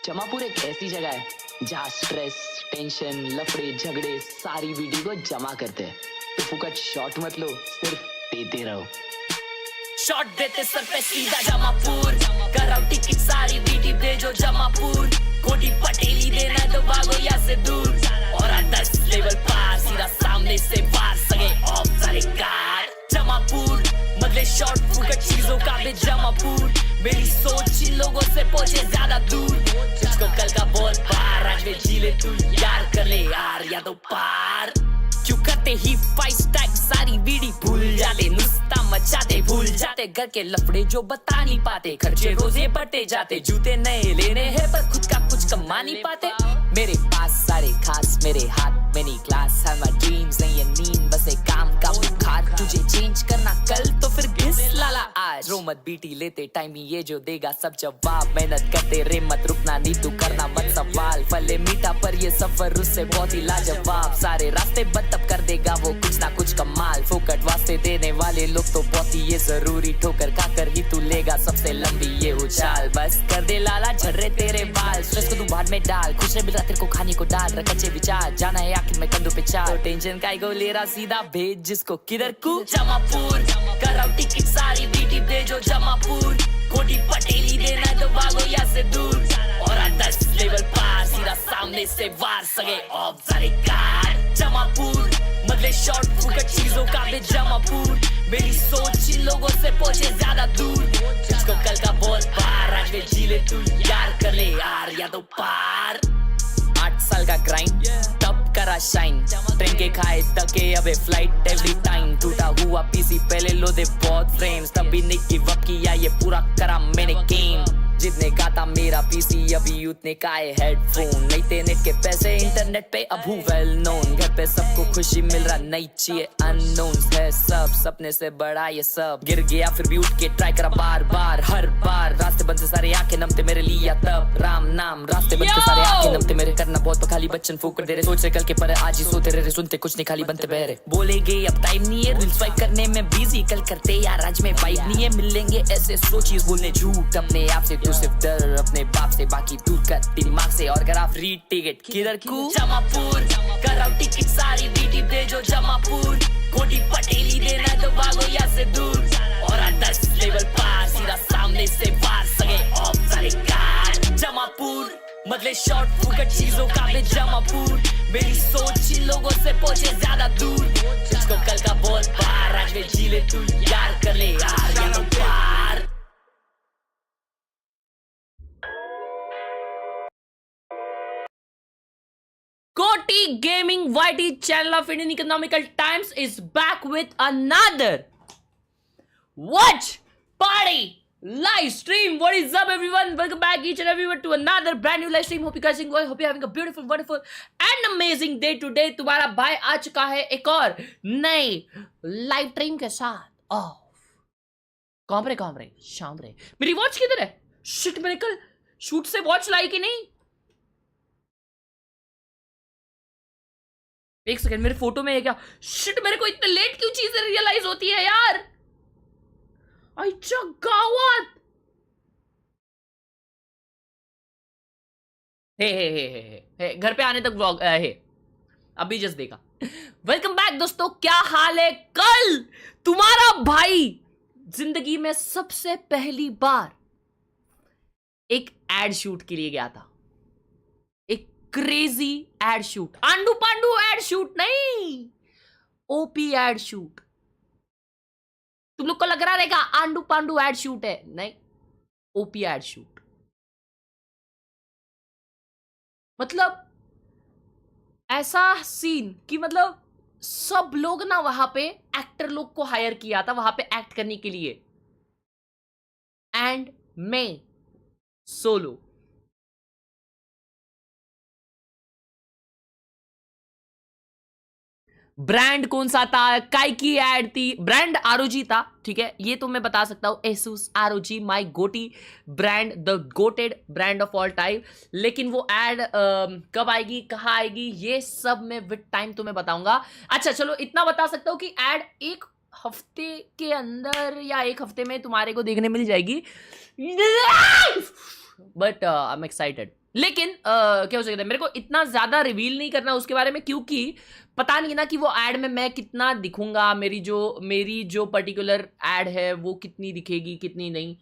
जमापुर एक ऐसी जगह है जहाँ स्ट्रेस, टेंशन, लफड़े, झगड़े सारी वीडियो को जमा करते हैं। तो फुकट शॉट मत लो, सिर्फ देते रहो। शॉट देते सर पे सीधा जमापुर, कराओ टिकट सारी वीडियो भेजो जमापुर। कोटी पटेली देना तो भागो यहाँ से दूर, और 10 लेवल पार सीधा सामने से वार सगे ऑफ सारे कार। जमापुर मगले शॉट फुकट चीजों का भी जमापुर। मेरी सोच इन लोगों से पहुंचे ज्यादा दूर, तुझको कल का बहुत पार आज में जी ले तू यार, कर ले यार या तो पार। क्यों करते ही 5 स्टैक सारी वीडी भूल जाते, नुस्ता मचाते भूल जाते, घर के लफड़े जो बता नहीं पाते, खर्चे रोजे बढ़ते जाते, जूते नए लेने हैं पर खुद का कुछ कमा नहीं पाते। मेरे पास सारे खास मेरे हाथ में नहीं क्लास, हर माय ड्रीम्स नहीं ये नींद बस एक काम का बुखार। तुझे चेंज करना कल तो फिर घिस लाला आज, रो मत बीटी लेते टाइम ही ये जो देगा सब जवाब। मेहनत करते रे मत रुकना नहीं तू करना मत सवाल, फले मीठा पर ये सफर उससे बहुत ही लाजवाब। सारे रास्ते बंद तब कर देगा वो कुछ ना कुछ कमाल, फोकट वास्ते देने वाले लोग तो बहुत ही ये जरूरी, ठोकर खाकर ही तू लेगा सबसे लंबी ये उछाल। बस कर दे लाला झर्रे तेरे बाल, स्ट्रेस को तू भाड़ में डाल, खुश रह मिल रहा तेरे को खाने को डाल, रख अच्छे विचार जाना है आखिर में कंधों पे चाल। तो टेंशन काय को ले रहा सीधा भेज जिसको किधर को जमापुर, कराओ टिकट सारी वीडियो भेजो जमापुर। कोटी पटेली देना तो भागो यहाँ से दूर, और 10 लेवल पार सीधा सामने से वार सगे ऑफ सारे कार। जमापुर मगले शॉट फुकट चीजों का भी जमापुर। मेरी सोच इन लोगों से पहुंचे ज्यादा दूर, तुझको कल का बहुत पार आज में जी ले तू यार, कर ले यार या तो पार। 8 साल का ग्राइंड तब करा शाइन, ट्रेन के खाए तके अबे फ्लाइट एवरी टाइम। टूटा हुआ पीसी पहले लो दे बहुत फ्रेम्स, तभी नहीं गिव अप किया ये पूरा करा मैंने गेम। जितने का था मेरा पीसी अभी उतने का है हेडफोन, नहीं थे नेट के पैसे इंटरनेट पे अब हूँ वेल नोन। घर पे सबको खुशी मिल रहा नहीं चाहिए अननोन है सब, सपने से बड़ा ये सब। गिर गया फिर भी उठ के ट्राई करा बार बार हर बार, रास्ते बंद से सारे आंखें नमते मेरे लिए तब राम नाम। रास्ते बंद से सारे आंखें नमते मेरे, करना बहुत तो खाली बच्चन फूक दे रहे, सोच रहे कल के पर आज ही सोते रहे, सुनते कुछ नहीं खाली बनते बहरे। बोले गए अब टाइम नहीं है रील स्वाइप करने में बिजी, कल करते यार आज में वाइब नहीं है, मिलेंगे ऐसे सोचिए बोलने झूठ अपने आप से। तू सिर्फ डर अपने बाप से बाकी दूर कर दिमाग से, और करा फ्री टिकट किधर को जमापुर, कराओ टिकट सारी वीडियो भेजो जमापुर। कोटी पटेली देना तो भागो यहाँ से दूर, और 10 लेवल पार सीधा सामने से वार सगे ऑफ सारे कार। जमापुर मगले शॉट फुकट चीजों का भी जमापुर। मेरी सोच इन लोगों से पहुंचे ज्यादा दूर, तुझको कल का बहुत पार आज में जी ले तू यार, कर ले यार या तो पार। Koti Gaming YT channel of Indian Economical Times is back with another watch party live stream. What is up everyone? Welcome back each and everyone to another brand new live stream. Hope you guys enjoy. Hope you're having a beautiful, wonderful and amazing day today. तुम्हारा भाई आ चुका है एक और नई live stream के साथ। कॉमरे शाम रे। मेरी वॉच किधर है? शिट, मैंने कल शूट से वॉच लाई कि नहीं? एक सेकंड, मेरे फोटो में है क्या? शिट, मेरे को इतने लेट क्यों चीजें रियलाइज होती है यार। गावत। हे घर पे आने तक व्लॉग है, अभी जस्ट देखा। वेलकम बैक दोस्तों, क्या हाल है? कल तुम्हारा भाई जिंदगी में सबसे पहली बार एक एड शूट के लिए गया था, एक क्रेजी एड शूट, आंडू पांडू एड शूट नहीं, ओपी एड शूट। तुम लोग को लग रहा रहेगा आंडू पांडू एड शूट है, नहीं, ओपी एड शूट। मतलब ऐसा सीन कि मतलब सब लोग ना वहां पे एक्टर लोग को हायर किया था वहां पे एक्ट करने के लिए, एंड मैं सोलो। ब्रांड कौन सा था? काय की एड थी? ब्रांड आरओजी था, ठीक है, ये तो मैं बता सकता हूं। एसूस आरओजी माय गोटी brand, the GOATed brand of all time. लेकिन वो एड कब आएगी, कहाँ आएगी, ये सब मैं विद टाइम तुम्हें बताऊंगा। अच्छा चलो, इतना बता सकता हूं कि एड एक हफ्ते के अंदर या एक हफ्ते में तुम्हारे को देखने मिल जाएगी। बट आई एम एक्साइटेड, लेकिन क्या हो सकता है, मेरे को इतना ज्यादा रिवील नहीं करना उसके बारे में, क्योंकि पता नहीं ना कि वो एड में मैं कितना दिखूंगा, मेरी जो पर्टिकुलर एड है वो कितनी दिखेगी कितनी नहीं,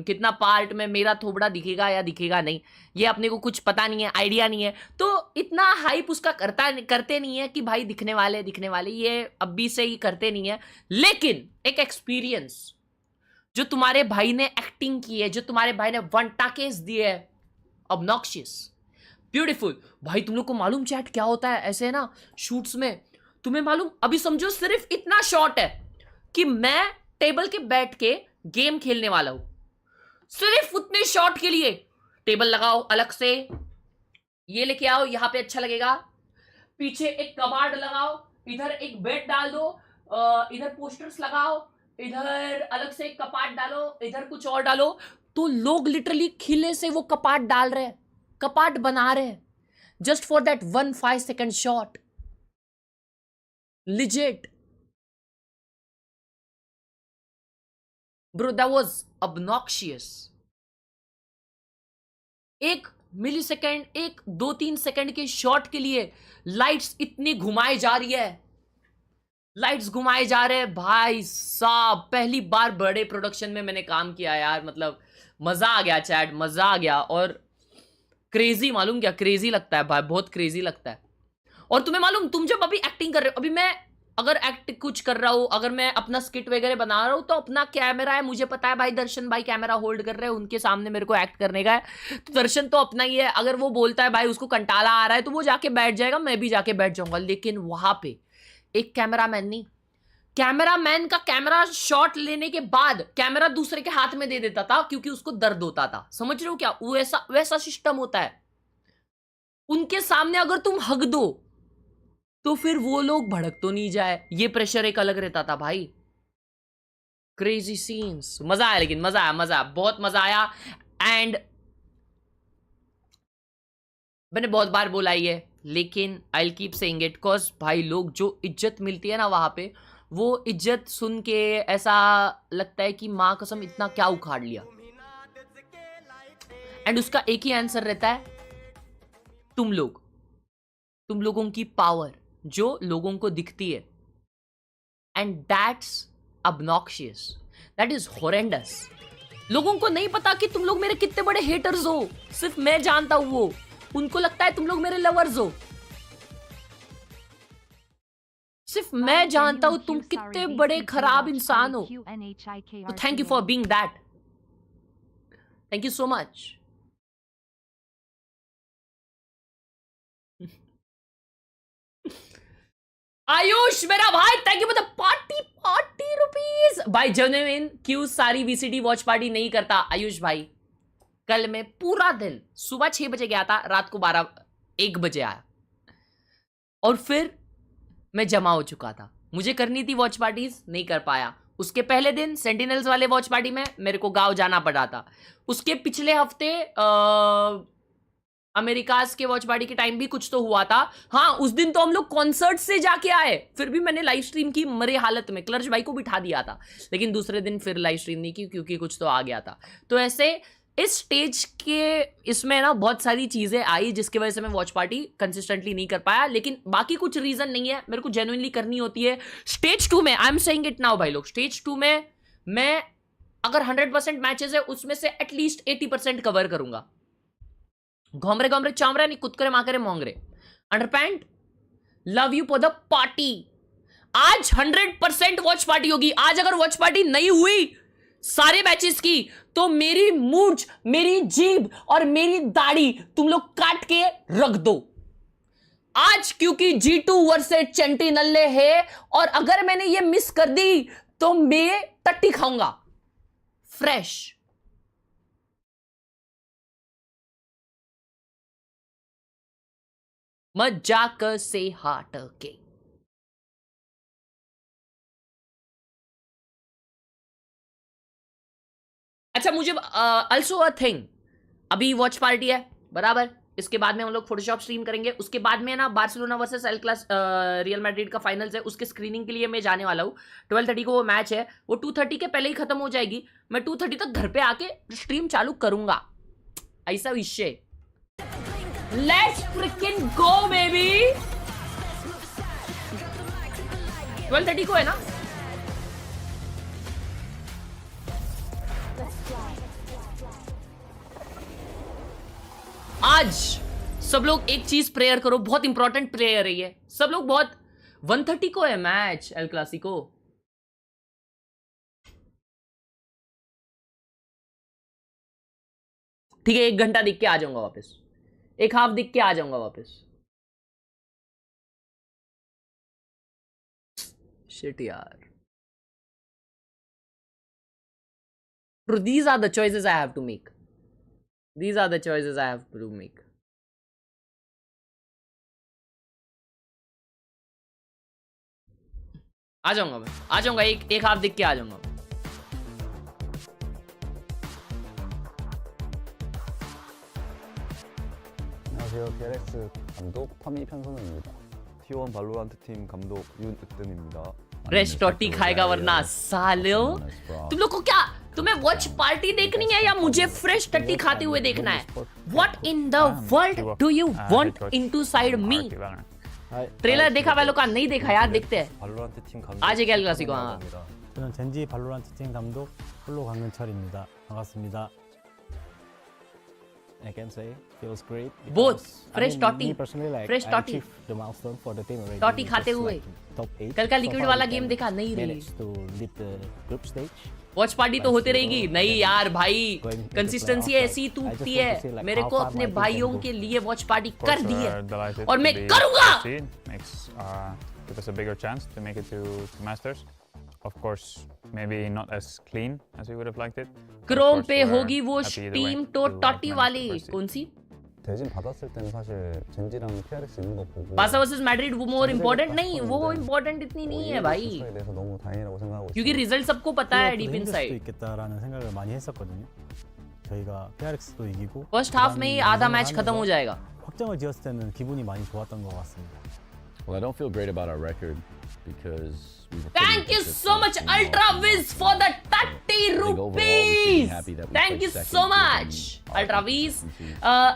कितना पार्ट में मेरा थोबड़ा दिखेगा या दिखेगा नहीं, ये अपने को कुछ पता नहीं है, आइडिया नहीं है। तो इतना हाइप उसका करते नहीं है कि भाई दिखने वाले, ये अभी से ही करते नहीं है। लेकिन एक एक्सपीरियंस जो तुम्हारे भाई ने एक्टिंग की है, जो तुम्हारे भाई ने वन टाकेस दिए है, ऑब्नॉक्शियस, ब्यूटीफुल। भाई तुम लोग को मालूम चैट क्या होता है ऐसे ना शूट्स में, तुम्हें मालूम, अभी समझो सिर्फ इतना शॉट है कि मैं टेबल के बैठ के गेम खेलने वाला हूं, सिर्फ उतने शॉट के लिए टेबल लगाओ अलग से, ये लेके आओ यहां पे अच्छा लगेगा, पीछे एक कबाड़ लगाओ, इधर एक बेड डाल दो, इधर पोस्टर्स लगाओ, इधर अलग से एक कपाट डालो, इधर कुछ और डालो, तो लोग लिटरली खिले से वो कपाट डाल रहे हैं, कपाट बना रहे हैं, just for that 1 5 second shot. Legit bro, that was obnoxious. 1 millisecond, 1 2 3 second के शॉट के लिए लाइट्स इतनी घुमाई जा रही है, लाइट्स घुमाए जा रहे हैं। भाई साहब पहली बार बड़े प्रोडक्शन में मैंने काम किया यार, मतलब मजा आ गया चैट, मजा आ गया। और क्रेजी, मालूम क्या क्रेजी लगता है भाई, बहुत क्रेजी लगता है। और तुम्हें मालूम, तुम जब अभी एक्टिंग कर रहे हो, अभी मैं अगर एक्ट कुछ कर रहा हूं, अगर मैं अपना स्किट वगैरह बना रहा हूं, तो अपना कैमरा है, मुझे पता है भाई दर्शन भाई कैमरा होल्ड कर रहे हैं, उनके सामने मेरे को एक्ट करने का है, तो दर्शन तो अपना ही है। अगर वो बोलता है भाई उसको कंटाला आ रहा है, तो वो जाके बैठ जाएगा, मैं भी जाके बैठ जाऊंगा। लेकिन वहां पे एक कैमरामैन नहीं, कैमरामैन का कैमरा शॉट लेने के बाद कैमरा दूसरे के हाथ में दे देता था, क्योंकि उसको दर्द होता था। समझ रहे हो क्या, वैसा सिस्टम होता है। उनके सामने अगर तुम हक दो तो फिर वो लोग भड़क तो नहीं जाए, ये प्रेशर एक अलग रहता था भाई। क्रेजी सीन्स, मजा आया, लेकिन मजा आया, बहुत मजा आया। एंड मैंने बहुत बार बोला ये, लेकिन I will keep saying it, because भाई लोग जो इज्जत मिलती है ना वहां पे, वो इज्जत सुन के ऐसा लगता है कि मां कसम इतना क्या उखाड़ लिया। एंड उसका एक ही आंसर रहता है, तुम लोगों की पावर जो लोगों को दिखती है। And that's obnoxious, that is horrendous. लोगों को नहीं पता कि तुम लोग मेरे कितने बड़े हेटर्स हो, सिर्फ मैं जानता हूं वो। उनको लगता है तुम लोग मेरे लवर्स हो, सिर्फ मैं जानता हूं तुम कितने बड़े खराब इंसान हो। तो thank you for being that, thank you so much. Ayush मेरा भाई, थैंक यू मतलब पार्टी रुपीज भाई। जेन्युइन क्यों सारी वीसीटी वॉच पार्टी नहीं करता आयुष भाई? कल मैं पूरा दिन सुबह 6 बजे गया था, रात को 1 बजे आया, और फिर मैं जमा हो चुका था। मुझे करनी थी वॉच पार्टीज, नहीं कर पाया। उसके पहले दिन सेंटिनल्स वाले वॉच पार्टी में मेरे को गांव जाना पड़ा था। उसके पिछले हफ्ते अमेरिकाज के वॉच पार्टी के टाइम भी कुछ तो हुआ था। हाँ, उस दिन तो हम लोग कॉन्सर्ट से जाके आए, फिर भी मैंने लाइव स्ट्रीम की मरे हालत में, क्लर्च भाई को बिठा दिया था, लेकिन दूसरे दिन फिर लाइव स्ट्रीम नहीं की क्योंकि कुछ तो आ गया था। तो ऐसे इस स्टेज के इसमें ना बहुत सारी चीजें आई जिसकी वजह से मैं वॉच पार्टी कंसिस्टेंटली नहीं कर पाया, लेकिन बाकी कुछ रीजन नहीं है, मेरे को जेन्युइनली करनी होती है। स्टेज 2 में I am saying it now भाई लोग, स्टेज 2 में मैं अगर 100% मैचेस है उसमें से एटलीस्ट 80% कवर करूंगा। घोमरे घोमरे चामरे नहीं, कुतकरे माकरे मोंगरे, underpant, love you for the party. आज 100% वॉच पार्टी होगी। आज अगर वॉच पार्टी नहीं हुई सारे मैचेस की, तो मेरी मूंछ, मेरी जीभ और मेरी दाढ़ी तुम लोग काट के रख दो आज, क्योंकि G2 वर्सेस चंटी नल्ले है। और अगर मैंने ये मिस कर दी तो मैं टट्टी खाऊंगा फ्रेश। मजाक से हट के। अच्छा, मुझे अल्सो अ थिंग, अभी वॉच पार्टी है बराबर, इसके बाद में हम लोग फोटोशॉप स्ट्रीम करेंगे। उसके बाद में ना Barcelona versus L class real Madrid का फाइनल्स है, उसके स्क्रीनिंग के लिए मैं जाने वाला हूँ। 12:30 को वो मैच है, वो 2:30 के पहले ही खत्म हो जाएगी। मैं 2:30 तक घर पे आके स्ट्रीम चालू करूंगा। ऐसा विषय। Let's fricking go baby. 12:30 को है ना? आज सब लोग एक चीज प्रेयर करो, बहुत इंपॉर्टेंट प्रेयर है ये। सब लोग बहुत 1:30 को है मैच एल क्लासिको। ठीक है, 1 घंटा दिख के आ जाऊंगा वापस, 1 हाफ दिख के आ जाऊंगा वापस। शिट यार। These are the choices I have to make. These are the choices I have to make. आ जाऊंगा मैं, आ जाऊंगा, एक हाफ दिख के आ जाऊंगा। 안녕하세요. DRX 감독 터미 편선우입니다. T1 발로란트 팀 감독 윤으뜸입니다. फ्रेश टॉटी खाएगा वरना सालो। तुम लोग को क्या, तुम्हें वॉच पार्टी देखनी है या मुझे फ्रेश टट्टी खाते हुए देखना है? What in the world do you want into side me? Trailer देखा वालों का? नहीं देखा यार, देखते हैं 발로란트 팀 감독 आज एक क्लासिको। हाँ 저는 젠지 발로란트 팀 감독 홀로 강근철입니다. 반갑습니다. I can say feels great. Both because, fresh I mean, toddy, me personally, like, fresh I toddy. achieved the milestone for the team already. टॉटी Just खाते हुए। like top 8. कल का So लिक्विड far वाला we game can देखा? नहीं रही। manage to lead the group stage. Watch party तो होती रहेगी। नहीं यार भाई, Going into कंसिस्टेंसी playoffs, ऐसी I just टूटती want to है। say, like, मेरे how को far अपने my team भाइयों can के go. लिए वॉच पार्टी Of कर course, दी we're है delighted और to मैं be करूंगा। give us a bigger chance to make it to Masters. Of course, maybe not as clean as we would have liked it. but of Chrome course, पे we're होगी वो happy either way team to तो टॉटी manage वाली the first seed. कौन सी? 대진 받았을 때는 사실 젠지랑 PRX 있는 거 보고 बासा versus Madrid वो more important नहीं, वो इम्पोर्टेंट इतनी नहीं है भाई, 수에 대해서 너무 다행이라고 생각하고 क्योंकि 있습니다. रिजल्ट सबको पता है 플레이오프도 deep 힘들 수도 inside. 있겠다라는 생각을 많이 했었거든요. 저희가 PRX도 이기고 first half में ही आधा मैच खत्म हो जाएगा। 확정을 지었을 때는 기분이 많이 좋았던 것 같습니다. Well, I don't feel great about our record because we were Thank you so much Ultra Viz for the 30 rupees. Thank you so much Ultra Viz.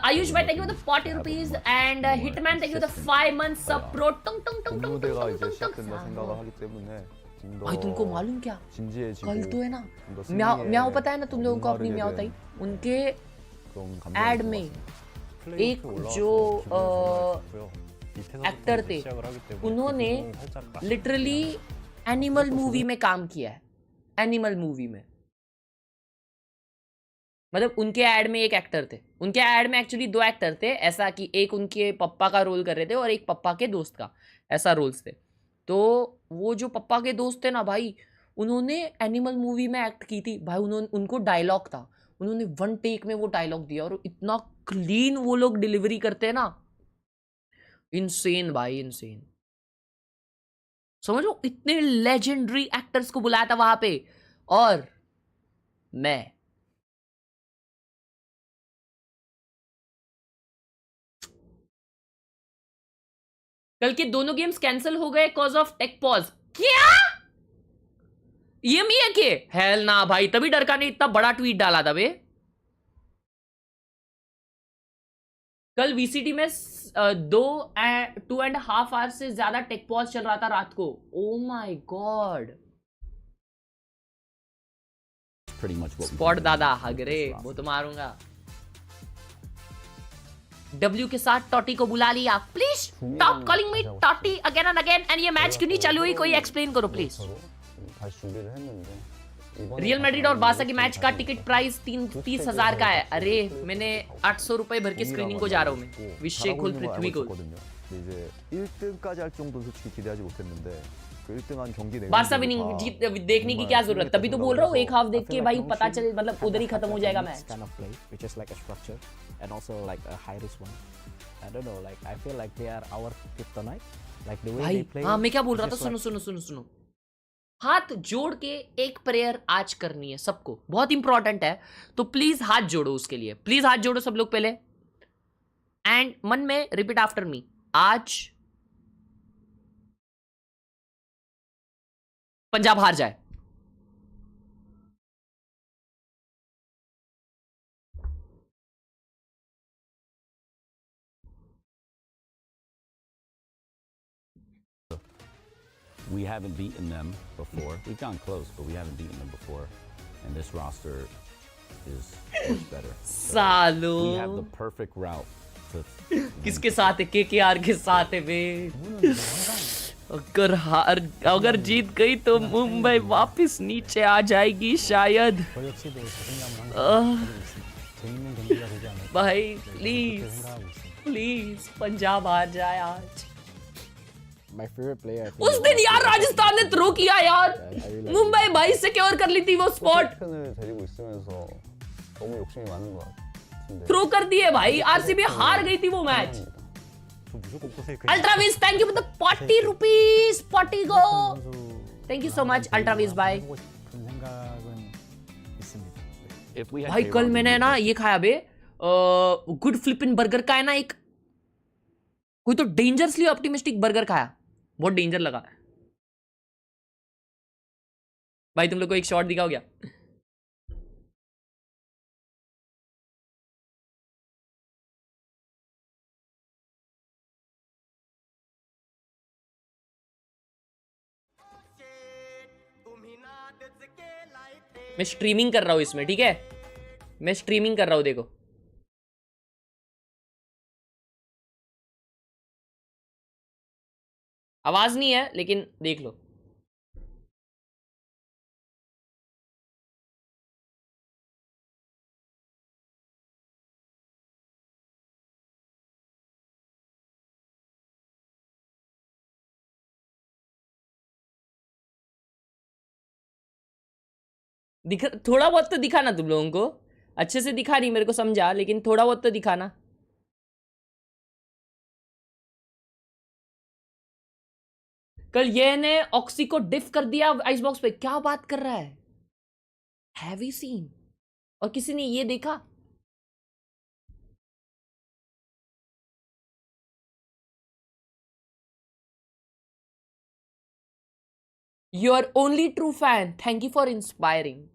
Ayush bhai, thank you for the 40 rupees and Hitman, thank you for the 5 months sub pro. tung tung tung tung 무대가 tung 이제 tung 시작된다 생각을 하기 때문에 좀 भाई तुमको 더 मालूम क्या, 진지해지고 कल तो है ना 좀 더 म्याओ 승리에 म्याओ पता है ना तुम लोगों को अपनी 목마르게 म्याओ 된 ताई, उनके 그런 감정이 एड 있는 것 में 같습니다. एक जो एक्टर थे उन्होंने लिटरली एनिमल मूवी में काम किया है। एनिमल मूवी में मतलब उनके ऐड में एक एक्टर थे, उनके ऐड में एक्चुअली 2 एक्टर थे, ऐसा कि एक उनके पप्पा का रोल कर रहे थे और एक पप्पा के दोस्त का, ऐसा रोल्स थे। तो वो जो पप्पा के दोस्त थे ना भाई, उन्होंने एनिमल मूवी में एक्ट की थी भाई। उन्होंने, उनको डायलॉग था, उन्होंने 1 टेक में वो डायलॉग दिया और इतना क्लीन वो लोग डिलीवरी करते हैं ना, इनसेन भाई, इनसेन। समझो इतने लेजेंडरी एक्टर्स को बुलाया था वहां पे, और मैं कल के दोनों गेम्स कैंसिल हो गए कॉज ऑफ टेक पॉज। क्या ये मी है के? हेल ना भाई, तभी डरका ने इतना बड़ा ट्वीट डाला था बे। कल वीसीटी में 2.5 आवर्स से ज्यादा टेक पॉज चल रहा था रात को। Oh my God. pretty much what we spot did दादा in the हगरे, first वो round. तो मारूंगा। डब्ल्यू के साथ टॉटी को बुला लिया। Please stop calling me Totty again and again. And ये मैच क्यों नहीं चालू हुई, कोई एक्सप्लेन करो प्लीज। 서로 다시 준비를 했는데 이번에 रियल मैड्रिड और बासा की मैच का टिकट प्राइस 30,000 का है। अरे मैंने 800 रुपए भर के स्क्रीनिंग को जा रहा हूँ मैं। विषय खोल पृथ्वी खोल। 이제 1등까지 할 정도는 솔직히 기대하지 못했는데 그 1등한 경기 내용 बारसा विनिंग जीत देखने की क्या जरूरत, तभी तो बोल रहा हूँ एक हाफ देख के भाई पता चले, मतलब उधर ही खत्म हो जाएगा match. kind of play, which is like a structure and also like a high risk one. I don't know, like I feel like they are our kryptonite. Like the way भाई they play. हाँ, मैं क्या बोल रहा था, just सुनो like- सुनो सुनो सुनो। हाथ जोड़ के एक प्रेयर आज करनी है सबको, बहुत इंपॉर्टेंट है। तो प्लीज हाथ जोड़ो उसके लिए, प्लीज हाथ जोड़ो सब लोग पहले। एंड मन में रिपीट आफ्टर मी, आज पंजाब हार जाए, we haven't beaten them before. We've gone close, but we haven't beaten them before. And this roster is much better. सालो We have the perfect route to. किसके साथ है? KKR के साथ है बे। अगर जीत गई तो मुंबई वापस नीचे आ जाएगी शायद। भाई प्लीज पंजाब आ जाए आज। My favorite player. उस दिन यार राजस्थान ने थ्रो किया यार, मुंबई भाई सिक्योर कर ली थी वो स्पॉट। 팬을 데리고 있으면서 너무 욕심이 많은 것 같은데. थ्रो कर दिए भाई, आरसीबी हार गई थी वो match. Ultraweez thank you for the 40 rupees 40 go, thank you so much Ultraweez भाई। भाई कल मैंने ना ये खाया बे, गुड फ्लिपिंग बर्गर का है ना एक, कोई तो डेंजरसली ऑप्टिमिस्टिक बर्गर खाया, बहुत डेंजर लगा भाई। तुम लोग को एक शॉट दिखा हो गया? मैं स्ट्रीमिंग कर रहा हूं इसमें, ठीक है? मैं स्ट्रीमिंग कर रहा हूं, देखो। आवाज नहीं है लेकिन देख लो। दिखा, थोड़ा बहुत तो दिखा ना तुम लोगों को, अच्छे से दिखा नहीं, मेरे को समझा, लेकिन थोड़ा बहुत तो दिखा ना। कल ये ने ऑक्सी को डिफ कर दिया आइसबॉक्स पे, क्या बात कर रहा है? हैवी सीन, और किसी ने ये देखा? Your only true fan, thank you for inspiring.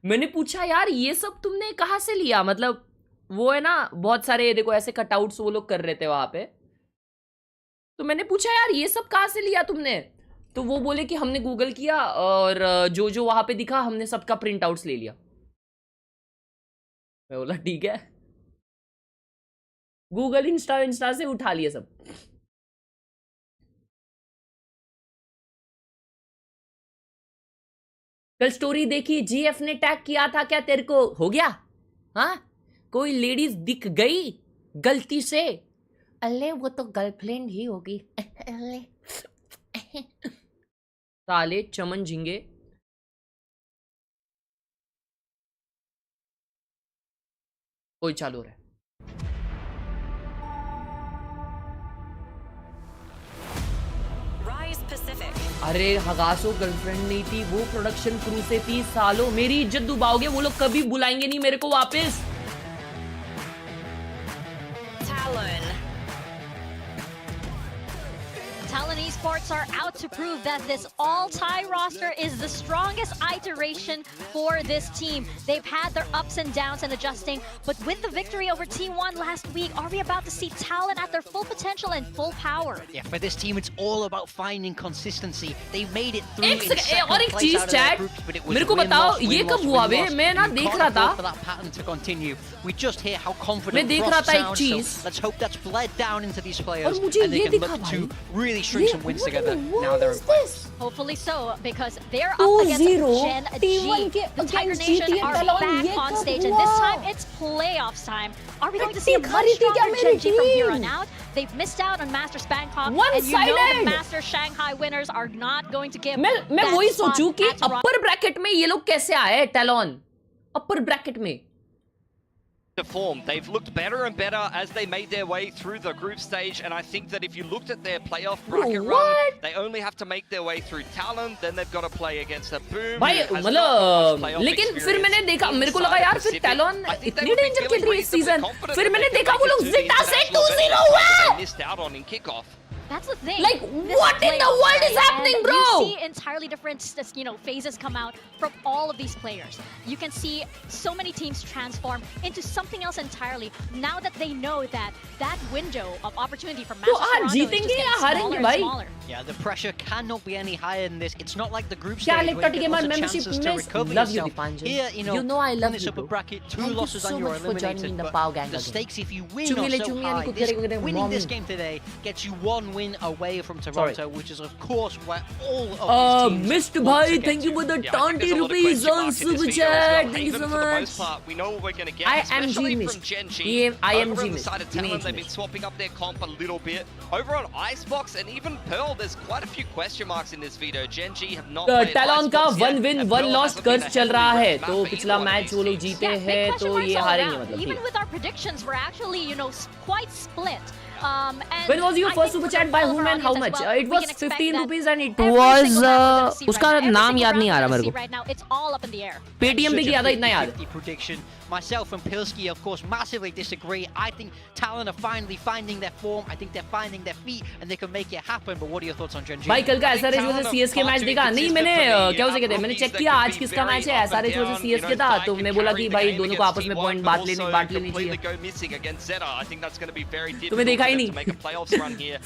मैंने पूछा यार ये सब तुमने कहां से लिया, मतलब वो है ना बहुत सारे देखो ऐसे कटआउट्स वो लोग कर रहे थे वहां पे, तो मैंने पूछा यार ये सब कहां से लिया तुमने, तो वो बोले कि हमने गूगल किया और जो जो वहां पे दिखा हमने सबका प्रिंट आउट्स ले लिया। मैं बोला ठीक है, गूगल इंस्टा से उठा लिए सब। कल स्टोरी देखी, जीएफ ने टैग किया था क्या तेरे को? हो गया? हाँ, कोई लेडीज दिख गई गलती से? अल्ले वो तो गर्लफ्रेंड ही होगी। साले चमन झिंगे। कोई चालू हो रहा है। अरे हगासो गर्लफ्रेंड नहीं थी, वो प्रोडक्शन क्रू से थी। सालों मेरी इज्जत डुबाओगे, वो लोग कभी बुलाएंगे नहीं मेरे को वापस। Talon Esports are out to prove that this all-tie roster is the strongest iteration for this team. They've had their ups and downs and adjusting, but with the victory over T1 last week, are we about to see Talon at their full potential and full power? Yeah, for this team, it's all about finding consistency. They made it through in second और एक place चीज out of their chat, groups, but it was मेरे को बताओ ये कब हुआ बे? मैं ना देख रहा था, for that pattern to continue. We just hear how confident मैं देख रहा था एक Frost चीज, sounds, so let's hope that's bled down into these players और मुझे and they ये can दिखा look भाई, to really string some wins together. Now they're in this? Hopefully so, because they're up against Gen.G. The Tiger Nation are back on stage, and this time it's playoffs time. Are we going to see a much stronger Gen.G from here on out? They've missed out on Masters Bangkok, and you know the Masters Shanghai winners are not going to give मैं वही सोचूं कि अपर bracket में ये लोग कैसे आए? Talon अपर bracket में form. They've looked better and better as they made their way through the group stage, and I think that if you looked at their playoff bracket run, they only have to make their way through Talon, then they've got to play against a Boom. भाई मतलब लेकिन फिर मैंने देखा, मेरे को लगा यार फिर टैलोन इतनी डेंजर खेल रही है इस सीजन, फिर मैंने देखा वो लोग जिटा से 2-0 हुए। Missed out on in kickoff. That's the thing. Like, what in the world is happening, bro? You see entirely different, phases come out from all of these players. You can see so many teams transform into something else entirely. Now that they know that window of opportunity for Masters Toronto is just getting smaller and smaller. Yeah, the pressure cannot be any higher than this. It's not like the group क्या stage where you get gamer lots of membership chances to miss? recover Love you, yourself. Dipanjan. Here, You know I love in this you, upper bro. bracket, two Thank you losses so and you're much for joining eliminated. in the But Pau gang the again. stakes, if you win, Chumi are le so chumi high. ani kutere kutere Winning this mommy. game today gets you one win away from Toronto, which is of course where all of these teams Missed want bhai, to get thank you to. for the Yeah, I think 20 there's a lot of rupees question on mark in this super video as well. chat. Thank you Haven, so for the much. most part, we know what we're going to get, IMG especially missed. from Gen.G. IMG Over on the missed. side of Talon, Image they've been missed. swapping up their comp a little bit. Over on Icebox and even Pearl, there's quite a few question marks in this video. Gen.G have not played Talon का Icebox yet, 1 win and 1 Pearl loss hasn't been कर्ज a चल रहा heavily है ranked तो map for पिछला either one of match these वो लोग teams. जीते Yeah, हैं big question तो marks ये all हारेंगे around. मतलब Even with our predictions, we're actually, quite split. And When was your I first think super for chat the by Pearl whom and how audience as much? well, It we was can expect 15 that rupees and it every was single round we're gonna see उसका right now, every नाम single याद round नहीं आ we're रहा gonna मेरे see को right now, it's all up in the air. Paytm पे Such a किया था इतना याद 50-50 prediction. Myself and Pilsky, of course, massively disagree. I think Talon are finally finding their form. I think they're finding their feet and they can make it happen. But what are your thoughts on Gen.G? भाई कल का SRH versus CSK match देखा नहीं मैंने क्या उसे कहते हैं मैंने चेक किया आज किसका मैच है एसआरएच वर्सेस सीएसके था तो मैंने बोला कि भाई दोनों को आपस में पॉइंट बांट लेनी चाहिए तुम्हें देखा ही नहीं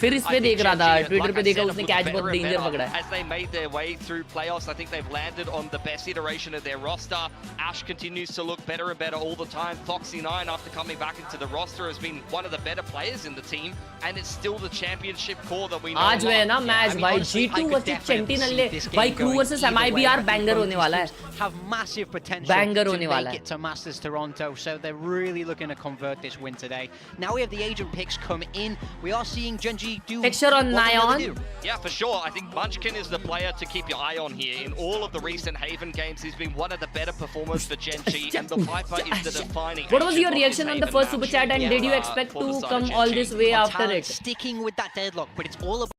फिर इस पे देख रहा था ट्विटर पे देखा उसने कैच बहुत डेंजर पकड़ा है As they made their way through playoffs, I think they've landed on the best iteration of their roster. Ash continues to look better and better all the time. Foxy9, after coming back into the roster, has been one of the better players in the team, and it's still the championship core that we know. आज में ना match भाई G2 versus sentinel ले भाई crew versus MIBR banger होने वाला है have massive potential Banger to होने वाला make है it to Masters Toronto, so they're really looking to convert this win today. Now we have the agent picks come in. We are seeing Gen.G do Picture on what they Nyan. do. Yeah, for sure. I think Munchkin is the player to keep your eye on here. In all of the recent Haven games, he's been one of the better performers for Gen.G, and the Viper is the defining. What was your agent of reaction this on the Haven first super match. chat and did you Yeah, expect for the to side of come all Gen.G. this way On after Talon, it? sticking with that deadlock, but it's all about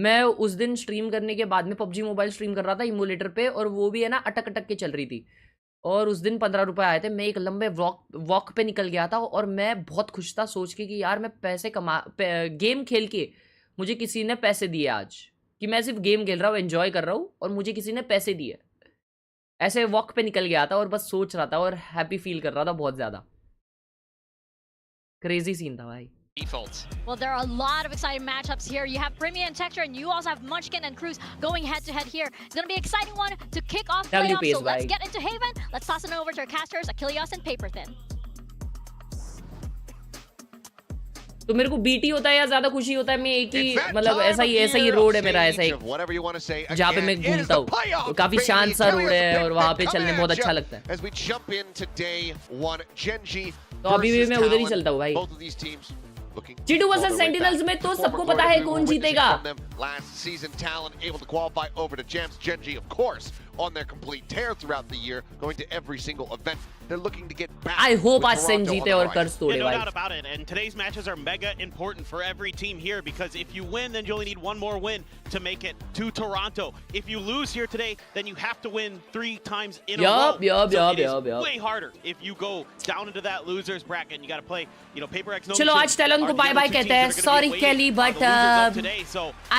मैं उस दिन stream करने के बाद में PUBG mobile stream कर रहा था इमोलेटर पे और वो भी है ना अटक अटक के चल रही थी और उस दिन 15 रुपए आए थे मैं एक लंबे वॉक पे निकल गया था और मैं बहुत खुश था सोच के कि यार मैं पैसे गेम खेल के मुझे किसी ने पैसे दिए आज कि मैं सिर्फ गेम खेल रहा हूँ एंजॉय कर रहा हूँ और मुझे किसी ने पैसे दिए ऐसे वॉक पे निकल गया था और बस सोच रहा था और हैप्पी फील कर रहा था बहुत ज्यादा क्रेजी सीन था भाई Defaults. Well, there are a lot of exciting matchups here. You have Premier and Texture, and you also have Munchkin and Cruz going head-to-head here. It's going to be an exciting one to kick off playoffs, so let's get into Haven. Let's toss it over to our casters, Achilles and Paperthin. तो मेरे को BT होता है या ज्यादा खुशी होता है मैं एक ही मतलब ऐसा ही रोड है मेरा ऐसा एक जहाँ पे मैं घूमता हूँ तो काफी शांत सा रोड है और वहाँ पे चलने बहुत अच्छा लगता है तो अभी भी मैं उधर ही चलता हूँ भाई G2 वर्सेस सेंटिनल्स में तो सबको पता है कौन जीतेगा Last season, Talon able to qualify over to Gems. Gen.G, of course, on their complete tear throughout the year, going to every single event. They're looking to get back. I hope आज सेन जीते और कर्ज तोड़े No भाई doubt about it. And today's matches are mega important for every team here because if you win, then you only need one more win to make it to Toronto. If you lose here today, then you have to win 3 times in a row. Yup. Way harder if you go down into that losers bracket and you got to play, Paper X. चलो आज Talon को bye bye कहते हैं. Sorry Kelly, but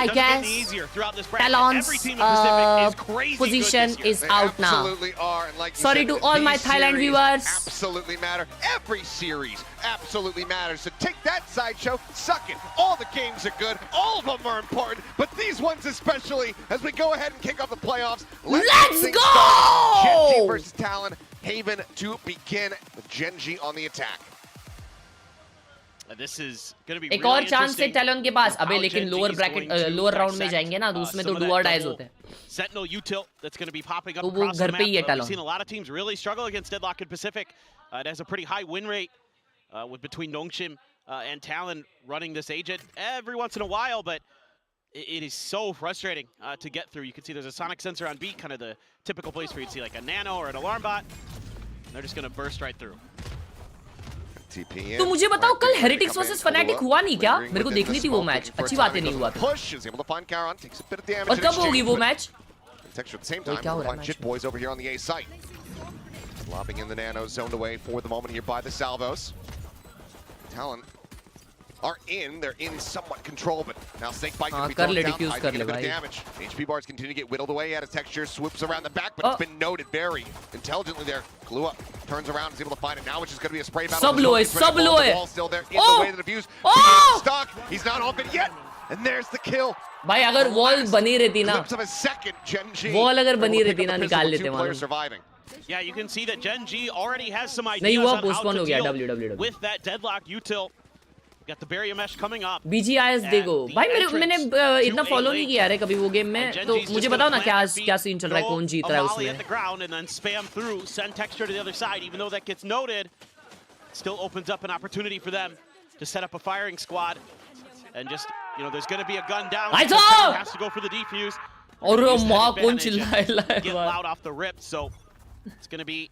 I guess Talon's position is out now. Sorry to all my Thailand viewers. Absolutely matter. Every series absolutely matters. So take that sideshow, suck it. All the games are good. All of them are important. But these ones especially, as we go ahead and kick off the playoffs. Let's go! Gen.G versus Talon. Haven to begin with Gen.G on the attack. This is going to be एक और chance है Talon के पास अबे लेकिन lower round में जाएंगे ना तो उसमें तो डू और डाइज होते हैं Sentinel util that's going to be popping up तो वो across the घर पे ही है map. We've Talon seen a lot of teams really struggle against Deadlock and Pacific. It has a pretty high win rate with between Nongshim and Talon running this agent every once in a while, but it is so frustrating to get through. You can see there's a sonic sensor on beat, kind of the typical place where you'd see like a nano or an alarm bot. They're just going to burst right through. तो मुझे बताओ कल heretics versus fanatic हुआ नहीं क्या मेरे को देखनी थी वो मैच अच्छी बात नहीं हुआ था और कब होगी वो मैच क्या हो रहा है Jit boys over here on the A site. Lobbing in the nano zoned away for the moment here by the salvos. Talon are in. They're in somewhat control, but now Snakebite can be कर thrown ले, down. diffuse I कर think a ले bit of भाई. damage. HP bars continue to get whittled away at his texture, swoops around the back, but it's been noted very intelligently there. Khelraay turns around and is able to find it now, which is going to be a spray battle. Sub low है, sub low है. The wall still there, in the way of the diffuse. He's stuck. He's not off it yet. And there's the kill. भाई अगर wall बनी रहती ना, Glimpse of a second, Gen.G. Wall अगर able बनी to pick रहती up ना, the pistol निकाल with लेते two players मालूम. surviving. Yeah, you can see that Gen.G already has some नहीं ideas हुआ, on how postpone to हो गया deal WWW. with that deadlock util. Got the barrier mesh coming up. BGIS देखो भाई, मैंने इतना फॉलो नहीं किया है कभी वो गेम में, तो मुझे बताओ ना क्या सीन चल रहा है, कौन जीत रहा है उसमें. At the ground and then spam through, send texture to the other side. Even though that gets noted, still opens up an opportunity for them to set up a firing squad. And just, you know, there's going to be a gun down. Talon has to go for the defuse. और माँ कौन चिल्लाए get loud off the rip, so it's going to be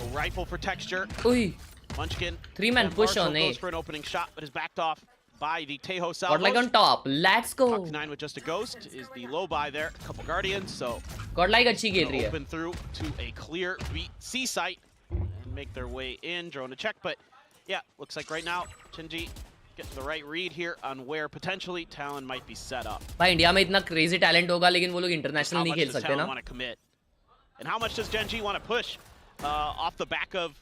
a rifle for texture. Ui. Munchkin. 3-man push on goes A. for an opening shot, but is backed off by the Tejo Salvos. Got like on top. Let's go. Nine with just a ghost is the low buy there. A couple guardians, so got like अच्छी खेल रही है. Open through to a clear C site and make their way in. Drone to check, but yeah, looks like right now Gen.G getting the right read here on where potentially Talon might be set up. भाई India में इतना crazy talent होगा, लेकिन वो लोग international नहीं खेल सकते ना. Want to commit, and how much does Gen.G want to push off the back of,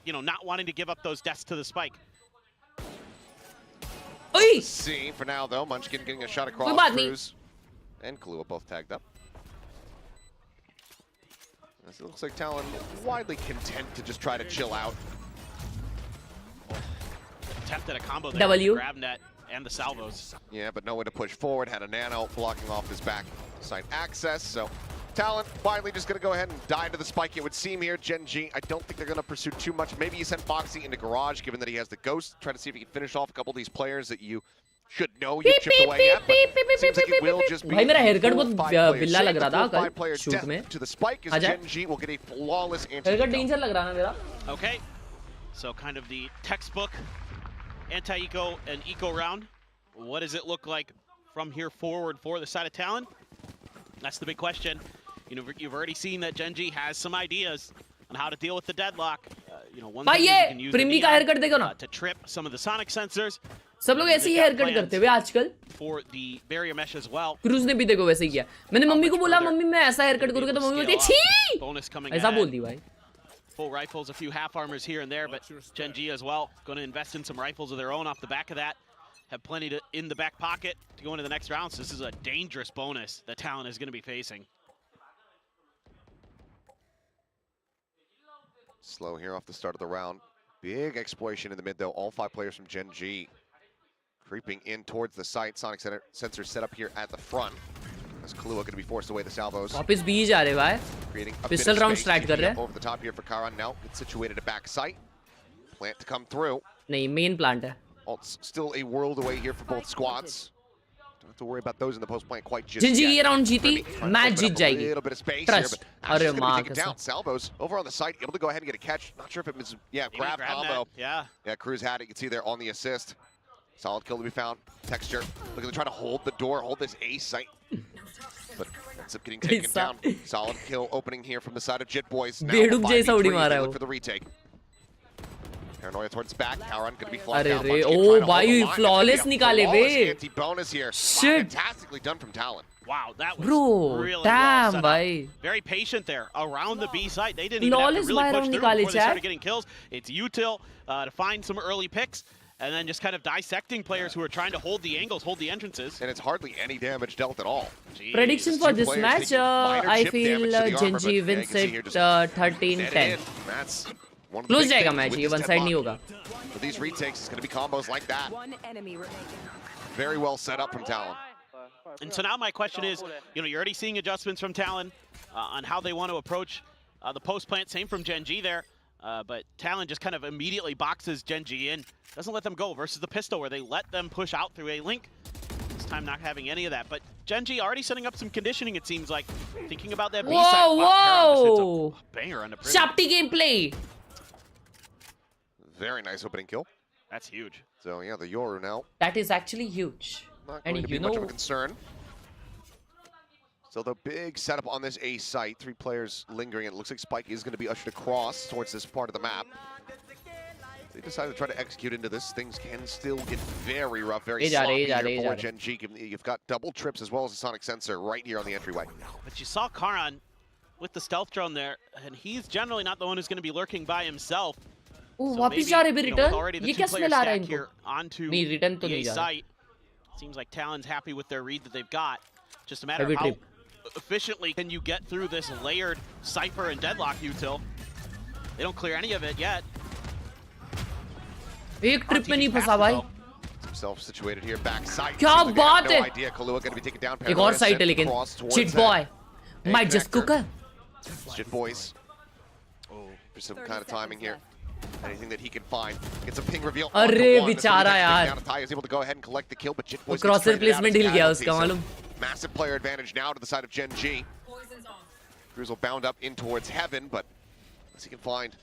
you know, not wanting to give up those deaths to the spike? Let's see for now though, Munchkin getting a shot across. Cruz and Khelraay both tagged up. It looks like Talon widely content to just try to chill out. Attempted a combo there with the grab net and the salvos. Yeah, but no way to push forward. Had a nano blocking off his back side access. So Talon finally just going to go ahead and die to the spike, it would seem here. Gen.G, I don't think they're going to pursue too much. Maybe you send Foxy into garage, given that he has the ghost. Try to see if he can finish off a couple of these players that you should know you chipped away at. But seems like it will just be भाई मेरा haircut बहुत बिल्ला लग रहा था कल player shoot में. to the spike as Gen.G will get a flawless answer. haircut danger लग रहा ना मेरा. Okay, so kind of the textbook anti-eco and eco round. What does it look like from here forward for the side of Talon? That's the big question. You know, you've already seen that Gen.G has some ideas on how to deal with the deadlock. You know, one thing you can use to trip some of the sonic sensors. सब लोग ऐसे ही haircut करते हुए आजकल. For the barrier mesh as well. Cruise ने भी देखो वैसे ही किया. मैंने मम्मी को बोला मम्मी मैं ऐसा haircut करूँगा तो मम्मी बोलती है छी. Bonus coming. ऐसा बोल दी भाई. Full rifles, a few half armors here and there, but Gen.G as well going to invest in some rifles of their own off the back of that. Have plenty in the back pocket to go into the next round. So this is a dangerous bonus that Talon is going to be facing. Slow here off the start of the round. Big exploration in the mid though. All 5 players from Gen.G creeping in towards the site. Sonic sensor set up here at the front. As Khelraay going to be forced away the salvos. वापस B जा रहे भाई. Creating a Pistol round strat कर रहे हैं. Over the top here for Khelraay. Now it's situated at back site. Plant to come through. नहीं main plant है. It's still a world away here for both squads. Don't have to worry about those in the post plant quite just Gen.G yet. ये round जीती, match जीत जाएगी. A little bit of space Trust. here, but Ash is अरे going माँ to be taken down. Salvos over on the site, able to go ahead and get a catch. Not sure if it was, grab combo. Yeah. Yeah, Cruz had it. You can see there on the assist. Solid kill to be found. Texture looking to try to hold the door, hold this A site. But ends up getting taken down. Solid kill opening here from the side of Jit Boys. Now look for the retake. Paranoia towards back. Khelraay going to be flying down. Oh, भाई flawless निकाले बे. Anti-bonus here. Shit. Fantastically done from Talon. Wow, that was damn really well set भाई. up. Very patient there around the B site. They didn't even have to Flawless really push through before they started chat. getting kills. It's util to find some early picks and then just kind of dissecting players who are trying to hold the angles, hold the entrances. And it's hardly any damage dealt at all. Jeez. Prediction for this match, I feel Gen.G wins it 13-10. That's one of the Close big जाएगा things match, with ये this one side नहीं deadlock. होगा. For these retakes, it's going to be combos like that. One enemy remaining. Very well set up from Talon. And so now my question is, you know, you're already seeing adjustments from Talon on how they want to approach the post plant. Same from Gen.G there. But Talon just kind of immediately boxes Gen.G in. Doesn't let them go versus the pistol where they let them push out through a link. This time not having any of that. But Gen.G already setting up some conditioning, it seems like. Thinking about that B-side. Whoa! Banger on the Shafty gameplay! Very nice opening kill. That's huge. So yeah, the Yoru now. That is actually huge. Not going to be much of a concern. So the big setup on this A site, 3 players lingering. It looks like Spike is going to be ushered across towards this part of the map. they decide to try to execute into this, things can still get very rough, very sloppy here for Gen.G. You've got double trips as well as a sonic sensor right here on the entryway. But you saw Khelraay with the stealth drone there, and he's generally not the one who's going to be lurking by himself. Oh, वापस जा रहे हैं return? ये क्या smell आ रहा है इनको? नहीं, रिटर्न तो नहीं जा रहा. Seems like Talon's happy with their read that they've got. Just a matter of how efficiently can you get through this layered Cypher and Deadlock util. They don't clear any of it yet. एक trip में नहीं फंसा भाई. Self situated here backside. क्या बात है? No idea Khelraay going to be taken down. एक और साइड है लेकिन. Shit boy. Might just cook her. Shit boys. For some kind of timing here. Anything that he can find. Gets a ping reveal. अरे बेचारा यार. Ty is able to go ahead and collect the kill, but Jit boys. Cross replacement हिल गया उसका मालूम. Massive player advantage now to the side of Gen.G. Cruz will bound up in towards heaven, but as he can find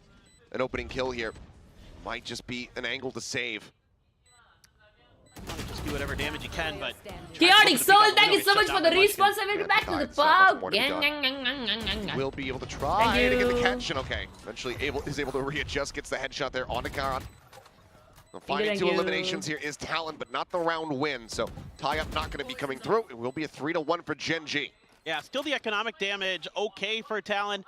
an opening kill here, might just be an angle to save. Just do whatever damage you can, but Chaotic Soul, thank you so much for the response. I will get back to the pub. Will be able to try to get the catch, and okay, eventually is able to readjust, gets the headshot there on the Khelraay. Finding two eliminations here is Talon, but not the round win, so tie-up not going to be coming through. It will be a 3-1 for Gen.G. Yeah, still the economic damage okay for Talon.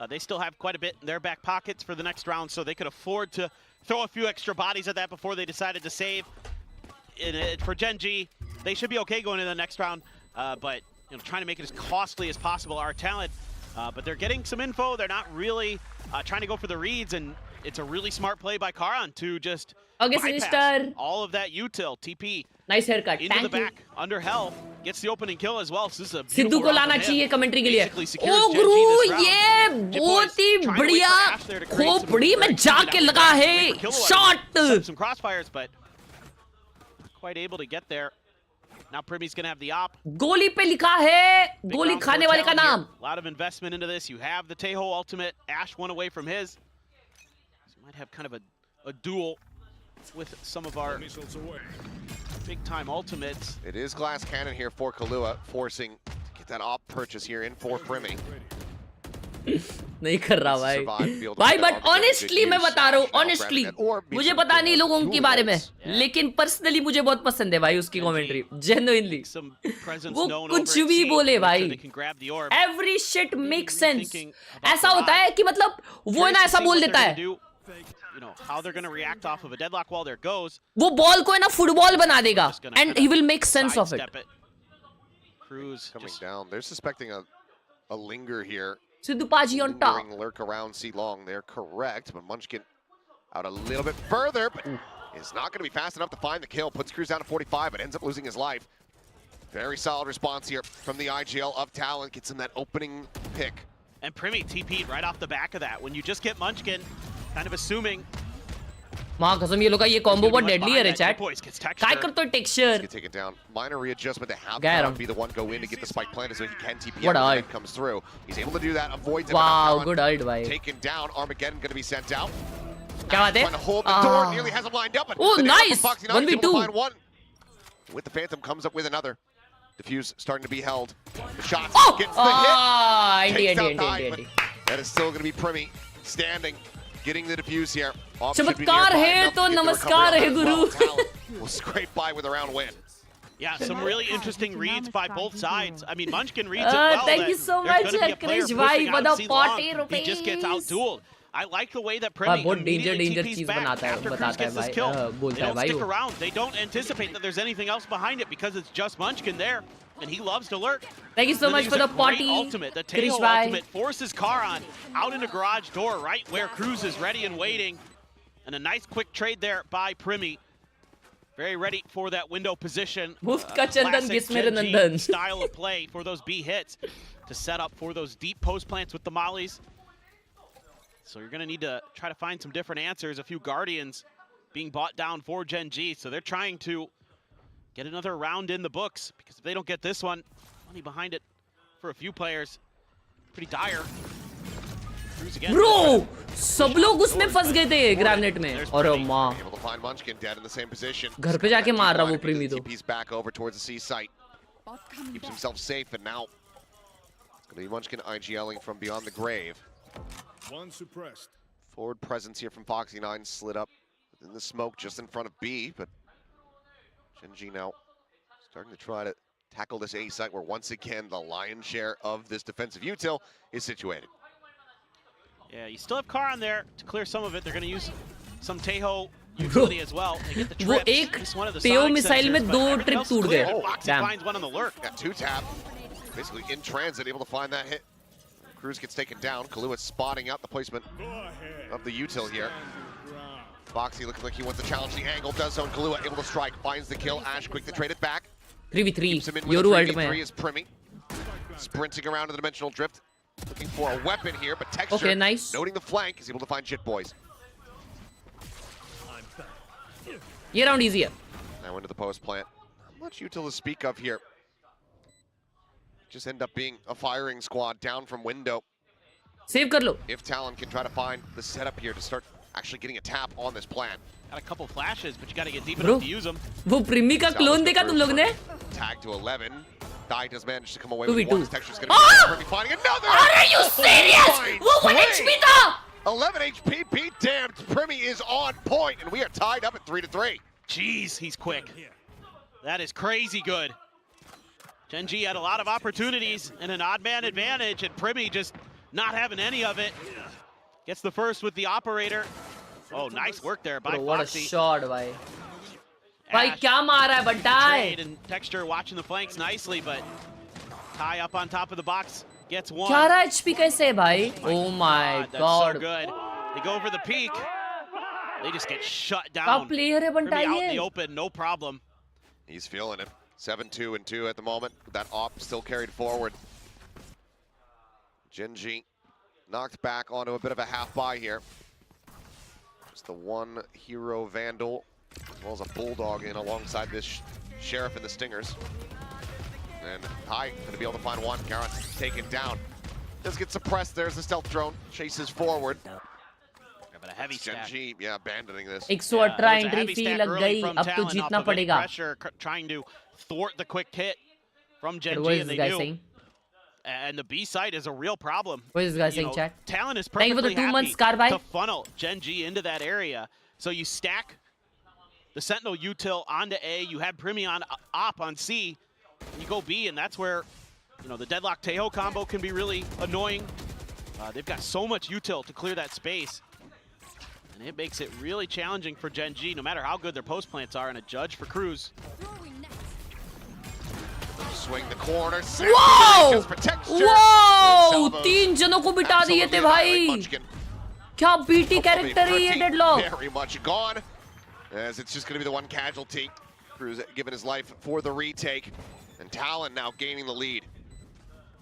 They still have quite a bit in their back pockets for the next round, so they could afford to throw a few extra bodies at that before they decided to save. For Gen.G, they should be okay going into the next round, but trying to make it as costly as possible are Talon. But they're getting some info. They're not really trying to go for the reads, and it's a really smart play by Khelraay to just bypass all of that util. TP. Nice haircut. Into the back, under health, gets the opening kill as well. So this is a beautiful Sidhu को लाना चाहिए commentary के लिए. ओ गुरु ये बहुत ही बढ़िया खोपड़ी में जाके लगा है shot. Some crossfires, but quite able to get there. Now Primmy's gonna have the op. गोली पे लिखा है गोली खाने वाले का नाम. A lot of investment into this. You have the Taeho ultimate. Ash one away from his. So you might have kind of a duel with some of our big time ultimates. It is glass cannon here for Khelraay, forcing to get that op purchase here in for Primmy. नहीं कर रहा भाई but honestly मैं बता रहा हूँ honestly मुझे पता नहीं लोगों के बारे में लेकिन पर्सनली मुझे बहुत पसंद है भाई उसकी कमेंट्री जेन्युइनली वो कुछ भी बोले भाई एवरी शिट मेक सेंस ऐसा होता है कि मतलब वो ना ऐसा बोल देता है वो बॉल को है ना फुटबॉल बना देगा and he will make sense of it coming down. They're suspecting a linger here. Sidhu Paji on top. Lurk around C long. They're correct, but Munchkin out a little bit further, but is not going to be fast enough to find the kill. Puts Cruz down to 45, but ends up losing his life. Very solid response here from the IGL of Talon. Gets him that opening pick. And Primmy TP'd right off the back of that. When you just get Munchkin, kind of assuming. माँ कसम ये लोग का ये combo बहुत deadly है रे chat. काय करतो texture. Get taken down. Minor readjustment to have to be the one go in to get the spike planted so he can TP what out when it comes through. He's able to do that. Avoids it. Wow, good ult भाई. Taken down. Armageddon going to be sent out. क्या बात है? Trying to hold the door. Nearly has him lined up. Oh, nice. 1v2. With the Phantom comes up with another. Diffuse starting to be held. The shots gets the hit. Indy. That is still going to be Primmy standing. Getting the diffuse here. चमत्कार है तो नमस्कार है गुरु. Will scrape by with a round win. Yeah, some really interesting reads by both sides. I mean, Munchkin reads it well. Thank you so much, Krish bhai, for the 40 rupees. He just gets out-dueled. I like the way that Primmy immediately TP's back after Cruz gets this kill. They don't stick around. They don't anticipate that there's anything else behind it because it's just Munchkin there. And he loves to lurk. Thank you so much for the potty. Ultimate. The Taeho ultimate forces Khelraay out in the garage door, right where Cruz is ready and waiting. And a nice quick trade there by Primmy. Very ready for that window position. Classic Gen.G style of play for those B hits to set up for those deep post plants with the mollies. So you're going to need to try to find some different answers. A few Guardians being bought down for Gen.G. So they're trying to get another round in the books, because if they don't get this one, money behind it for a few players, pretty dire. Bro, सब लोग उसमें फंस गए थे grenade में. और माँ. घर पे जाके मार रहा वो प्रीमी तो. He's back over towards the C site. Keeps himself safe, and now it's going to be Munchkin IGLing from beyond the grave. One suppressed. Forward presence here from Foxy9 slid up in the smoke just in front of B, but Gen.G now starting to try to tackle this A site where once again the lion's share of this defensive util is situated. Yeah, you still have car on there to clear some of it. They're going to use some Teho utility as well. They get the वो trips. एक Just one of the Teo sonic missile sensors, में but दो everything trip else is टूट clear. गए. Foxy Damn. finds one on the lurk. Got 2-tap, basically in transit, able to find that hit. Cruz gets taken down. Khelraay spotting out the placement of the util here. Foxy looking like he wants to challenge the angle, does so, and Khelraay able to strike, finds the kill. Ash quick to trade it back. 3v3 Yoru ult में is Primmy. Sprinting around the dimensional drift, looking for a weapon here, but Texture, okay, nice. noting the flank, is able to find Jit Boys. ये round easy है. Now into the post plant. Not much util to speak of here. Just end up being a firing squad down from window. Save कर लो. If Talon can try to find the setup here to start actually getting a tap on this plan. Got a couple flashes, but you got to get deep Bro, enough to use them. वो Primmy का clone देखा तुम लोग ने? Tag to 11. Dai does manage to come away 2v2. with one. Texture's going to be finding another. Are you serious? वो 1 HP था. 11 HP, be damned. Primmy is on point, and we are tied up at 3-3. Jeez, he's quick. That is crazy good. Gen.G had a lot of opportunities and an odd man advantage, and Primmy just not having any of it. Gets the first with the operator. Oh, nice work there by Bro, what Foxy. a shot, भाई. भाई क्या मारा है बंटाई? And Texture watching the flanks nicely, but Ty up on top of the box gets one. 11 HP कैसे है भाई? Oh my That's god. so good. They go over the peak. They just get shut down. Top player है Primmy Bantai out in ये. the open, no problem. He's feeling it. 7-2-2 at the moment. That op still carried forward. Gen.G knocked back onto a bit of a half buy here. Just the one hero Vandal, as well as a Bulldog in alongside this Sheriff and the Stingers. And High going to be able to find one. Khelraay taken down. Does get suppressed. There's the stealth drone. Chases forward. Yeah, but a heavy stack. Gen.G, yeah, abandoning this. 118 entry fee लग गई. अब तो जीतना पड़ेगा. Pressure, trying to thwart the quick hit from Gen.G, What is and this they guy do. saying? And the B side is a real problem. What is this guy saying, chat? Talon is Thank you for the perfectly 2 months, happy Khelraay. to funnel Gen.G into that area. So you stack the Sentinel util onto A, you have Primmy on op on C, and you go B, and that's where, you know, the Deadlock Teho combo can be really annoying. They've got so much util to clear that space, and it makes it really challenging for Gen.G, no matter how good their post plants are, and a judge for Cruz. Swing the corner. Wow! Wow! 3 जनों को beta दिए थे भाई. क्या BT character है ये Deadlock? Very much gone, as it's just going to be the one casualty. Cruz giving his life for the retake, and Talon now gaining the lead.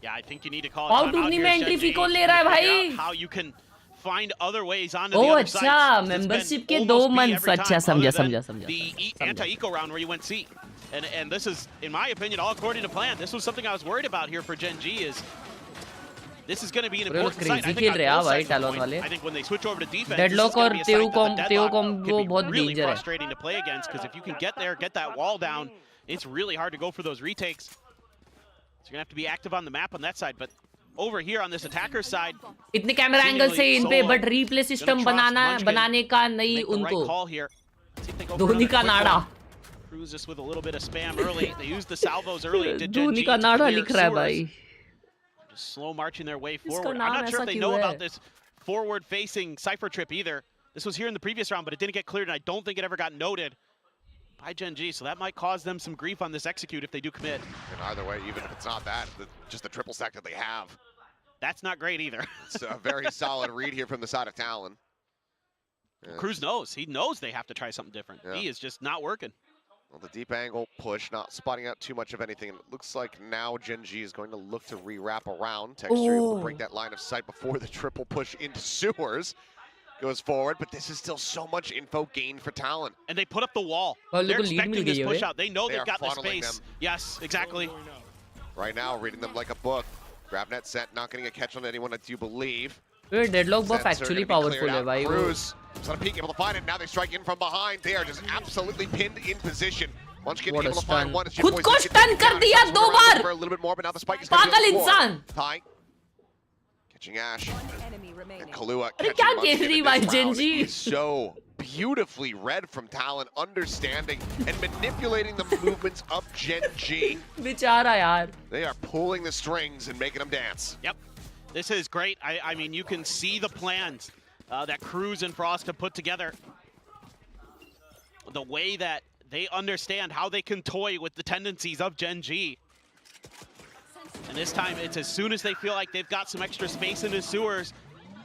Yeah, I think you need to call How it do timeout नहीं here, मैं entry Gen.G, fee कौन ले and रहा है figure भाई? out how you can find other ways onto Oh, the other अच्छा, sides. It's been membership के almost 2 B months. every अच्छा, time, other समझा, than समझा. The anti-eco round where you went C. And this is, in my opinion, all according to plan. This was something I was worried about here for Gen.G is this is going to be an important site. I think, on both sides of the point, I think when they switch over to defense, Deadlock this is और going to be a site that the Teo Deadlock combo can बहुत be really danger है. frustrating to play against, because if you can get there, get that wall down, it's really hard to go for those retakes. So you're going to have to be active on the map on that side. But over here on this attacker side, इतने camera angle से इन पे but replay system बनाने का नहीं उनको. धोनी का नाड़ा. Cruz just with a little bit of spam early. They used the salvos early. Did Dhoni Gen.G का to नाड़ा clear लिख रहा है भाई. sewers. Just slow marching their way इसका forward. I'm नाम not sure if ऐसा they क्यों know है? about this forward-facing Cypher trip either. This was here in the previous round, but it didn't get cleared, and I don't think it ever got noted by Gen.G, so that might cause them some grief on this execute if they do commit. And either way, even if it's not that, just the triple stack that they have. That's not great either. It's a very solid read here from the side of Talon. Cruz knows. He knows they have to try something different. Yeah. He is just not working. Well, the deep angle push, not spotting out too much of anything. And it looks like now Gen.G is going to look to re-wrap around. Texture able to break that line of sight before the triple push into sewers. Goes forward, but this is still so much info gained for Talon. And they put up the wall. Oh, They're look, lead expecting mill this गई push है. out. They know They they've are got the funneling space. them. Yes, exactly. Right now, reading them like a book. Grabnet set, not getting a catch on anyone that you believe. ये Deadlock buff Sensor actually gonna be powerful cleared है out. भाई. Cruz is on a peek, able to find it. Now they strike in from behind. They are just absolutely pinned in position. Once again, What a able to find stun. one. खुद को stun कर दिया 2 बार. For a little bit more, but now the spike is पागल coming इंसान. Ty catching Ash. And Khelraay अरे catching क्या Munchkin खेल रही in भाई this round Gen.G? is so beautifully read from Talon, understanding and manipulating the movements of Gen.G. बेचारा यार. They are pulling the strings and making them dance. Yep, this is great. I mean, you can see the plans that Cruz and Frost have put together. The way that they understand how they can toy with the tendencies of Gen.G. And this time, it's as soon as they feel like they've got some extra space in the sewers,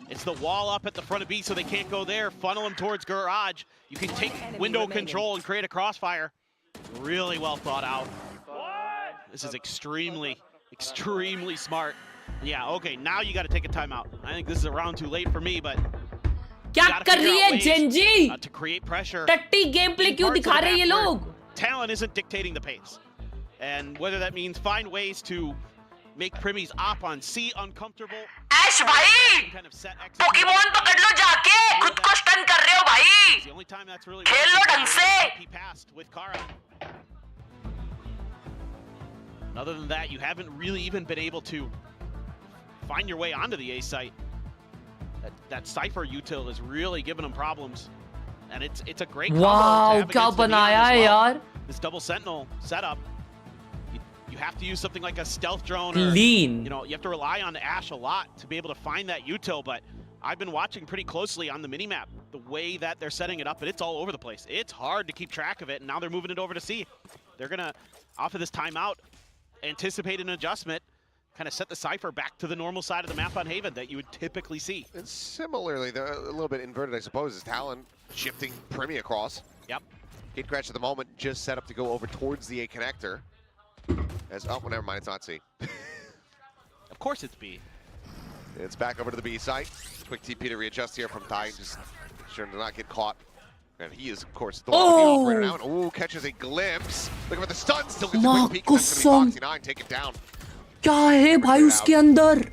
it's the wall up at the front of B so they can't go there, funnel them towards Garage. You can take window control and create a crossfire. Really well thought out. This is extremely, extremely smart. Yeah, okay, now you got to take a timeout. I think this is a round too late for me, but क्या कर रही है Gen.G? to create pressure. टट्टी game play क्यों दिखा रहे हैं ये लोग? Talon isn't dictating the pace. And whether that means find ways to make Primmy's op on C uncomfortable. Ash भाई, पोकेमोन पकड़ लो जाके, खुद को स्टन कर रहे हो भाई. The only time that's really खेल लो ढंग से. He passed with Khelraay. And other than that, you haven't really even been able to find your way onto the A site. That Cypher util is really giving them problems. And it's a great combo Wow, to have क्या against the बनाया Neon as है well. यार? This double sentinel setup. You have to use something like a stealth drone. Clean. Or, you know, you have to rely on Ash a lot to be able to find that util, but I've been watching pretty closely on the minimap the way that they're setting it up, and it's all over the place. It's hard to keep track of it, and now they're moving it over to C. They're gonna, off of this timeout, anticipate an adjustment, kind of set the Cypher back to the normal side of the map on Haven that you would typically see. And similarly, a little bit inverted, I suppose, is Talon shifting Primmy across. Yep. Kid Crash at the moment just set up to go over towards the A connector. As, oh, well, never mind, it's not C. Of course it's B. It's back over to the B site. Quick TP to readjust here from Ty, just sure to not get caught. And he is, of course, the operator now. And, ooh, catches a glimpse. Looking for the stun, still gets a quick peek. That's going to be Foxy9, take it down. क्या है भाई उसके अंदर?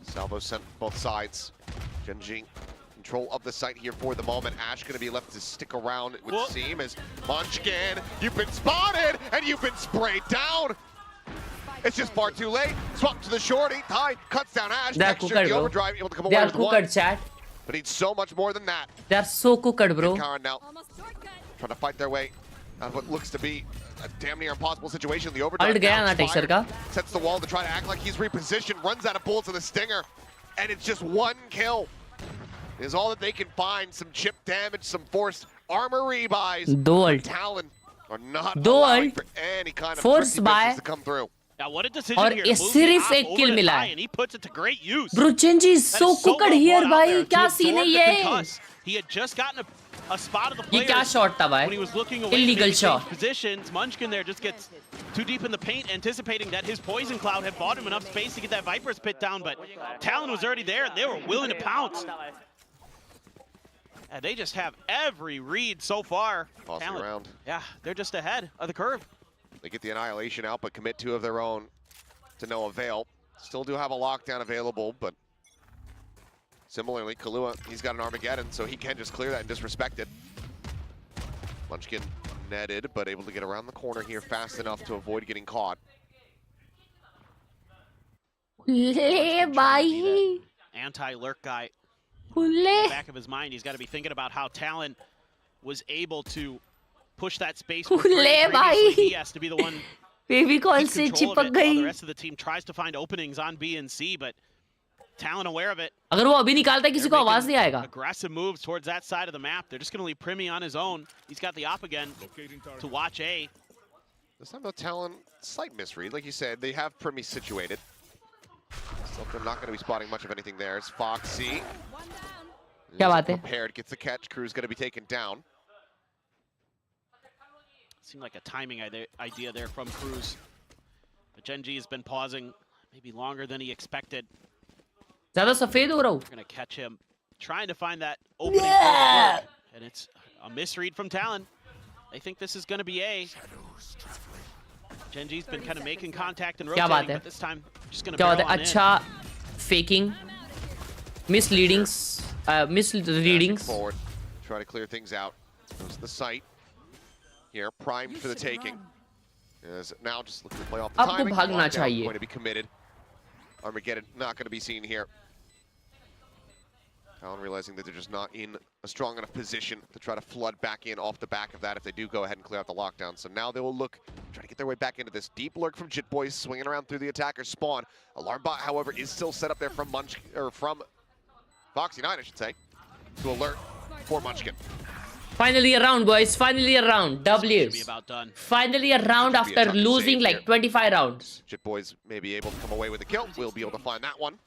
Salvo sent both sides. Gen.G control of the site here for the moment. Ash going to be left to stick around, it would seem, as Munchkin, you've been spotted and you've been sprayed down. It's just far too late. Swap to the shorty. Ty cuts down Ash. Texture, the overdrive, able to come away with one. Chat. But needs so much more than that. They are so cooked, bro. Khelraay now trying to fight their way out of what looks to be a damn near impossible situation. The overdrive now sets the wall to try to act like he's repositioned, runs out of bullets in the stinger, and it's just one kill. Is all that they can find. Some chip damage, some forced armor rebuys. Talon are not allowing for any kind of forced buy to come through. Now what a decision here. सिर्फ एक kill मिला है. And he puts it to great use. Bro, Gen.G is so cooked here, भाई. क्या scene है ये? He had just gotten a spot of the player. ये क्या shot था भाई? When he was looking away, illegal shot. Positions. Munchkin there just gets too deep in the paint, anticipating that his poison cloud had bought him enough space to get that Viper's pit down, but Talon was already there. They were willing to pounce. And they just have every read so far. Tossing around. Yeah, they're just ahead of the curve. They get the Annihilation out, but commit two of their own to no avail. Still do have a lockdown available, but similarly, Khelraay, he's got an Armageddon, so he can just clear that and disrespect it. Munchkin netted, but able to get around the corner here fast enough to avoid getting caught. Anti-lurk guy. In the back of his mind, he's got to be thinking about how Talon was able to push that space. He has to be the one. Baby कौन से चिपक गई? The rest of the team tries to find openings on B and C, but Talon aware of it. अगर वो अभी निकालता है किसी को आवाज नहीं आएगा. Aggressive moves towards that side of the map. They're just going to leave Primmy on his own. He's got the op again to watch A. This time, though, Talon, slight misread. Like you said, they have Primmy situated. So they're not going to be spotting much of anything there. It's Foxy. क्या बात है? Prepared, gets the catch. Crew's going to be taken down. Seemed like a timing idea there from Cruz. But Gen.G has been pausing maybe longer than he expected. ज़्यादा सफेद हो रहा हूँ. We're going to catch him trying to find that opening. Yeah! And it's a misread from Talon. They think this is going to be A. Gen.G's been kind of making contact and rotating, but this time just going to barrel on in. अच्छा faking, misleadings. Forward, try to clear things out. Goes to the site. Here, primed for the taking. Is now just looking to play off the timing. Going to be committed. Armageddon not going to be seen here. Talon realizing that they're just not in a strong enough position to try to flood back in off the back of that if they do go ahead and clear out the lockdown. So now they will look, try to get their way back into this. Deep lurk from Jit Boys, swinging around through the attacker's spawn. Alarm bot, however, is still set up there from from Foxy 9, I should say, to alert for Munchkin. Finally a round, boys. Finally a round. W's. Finally a round after losing like 25 rounds. Jit Boys may be able to come away with a kill. We'll be able to find that one.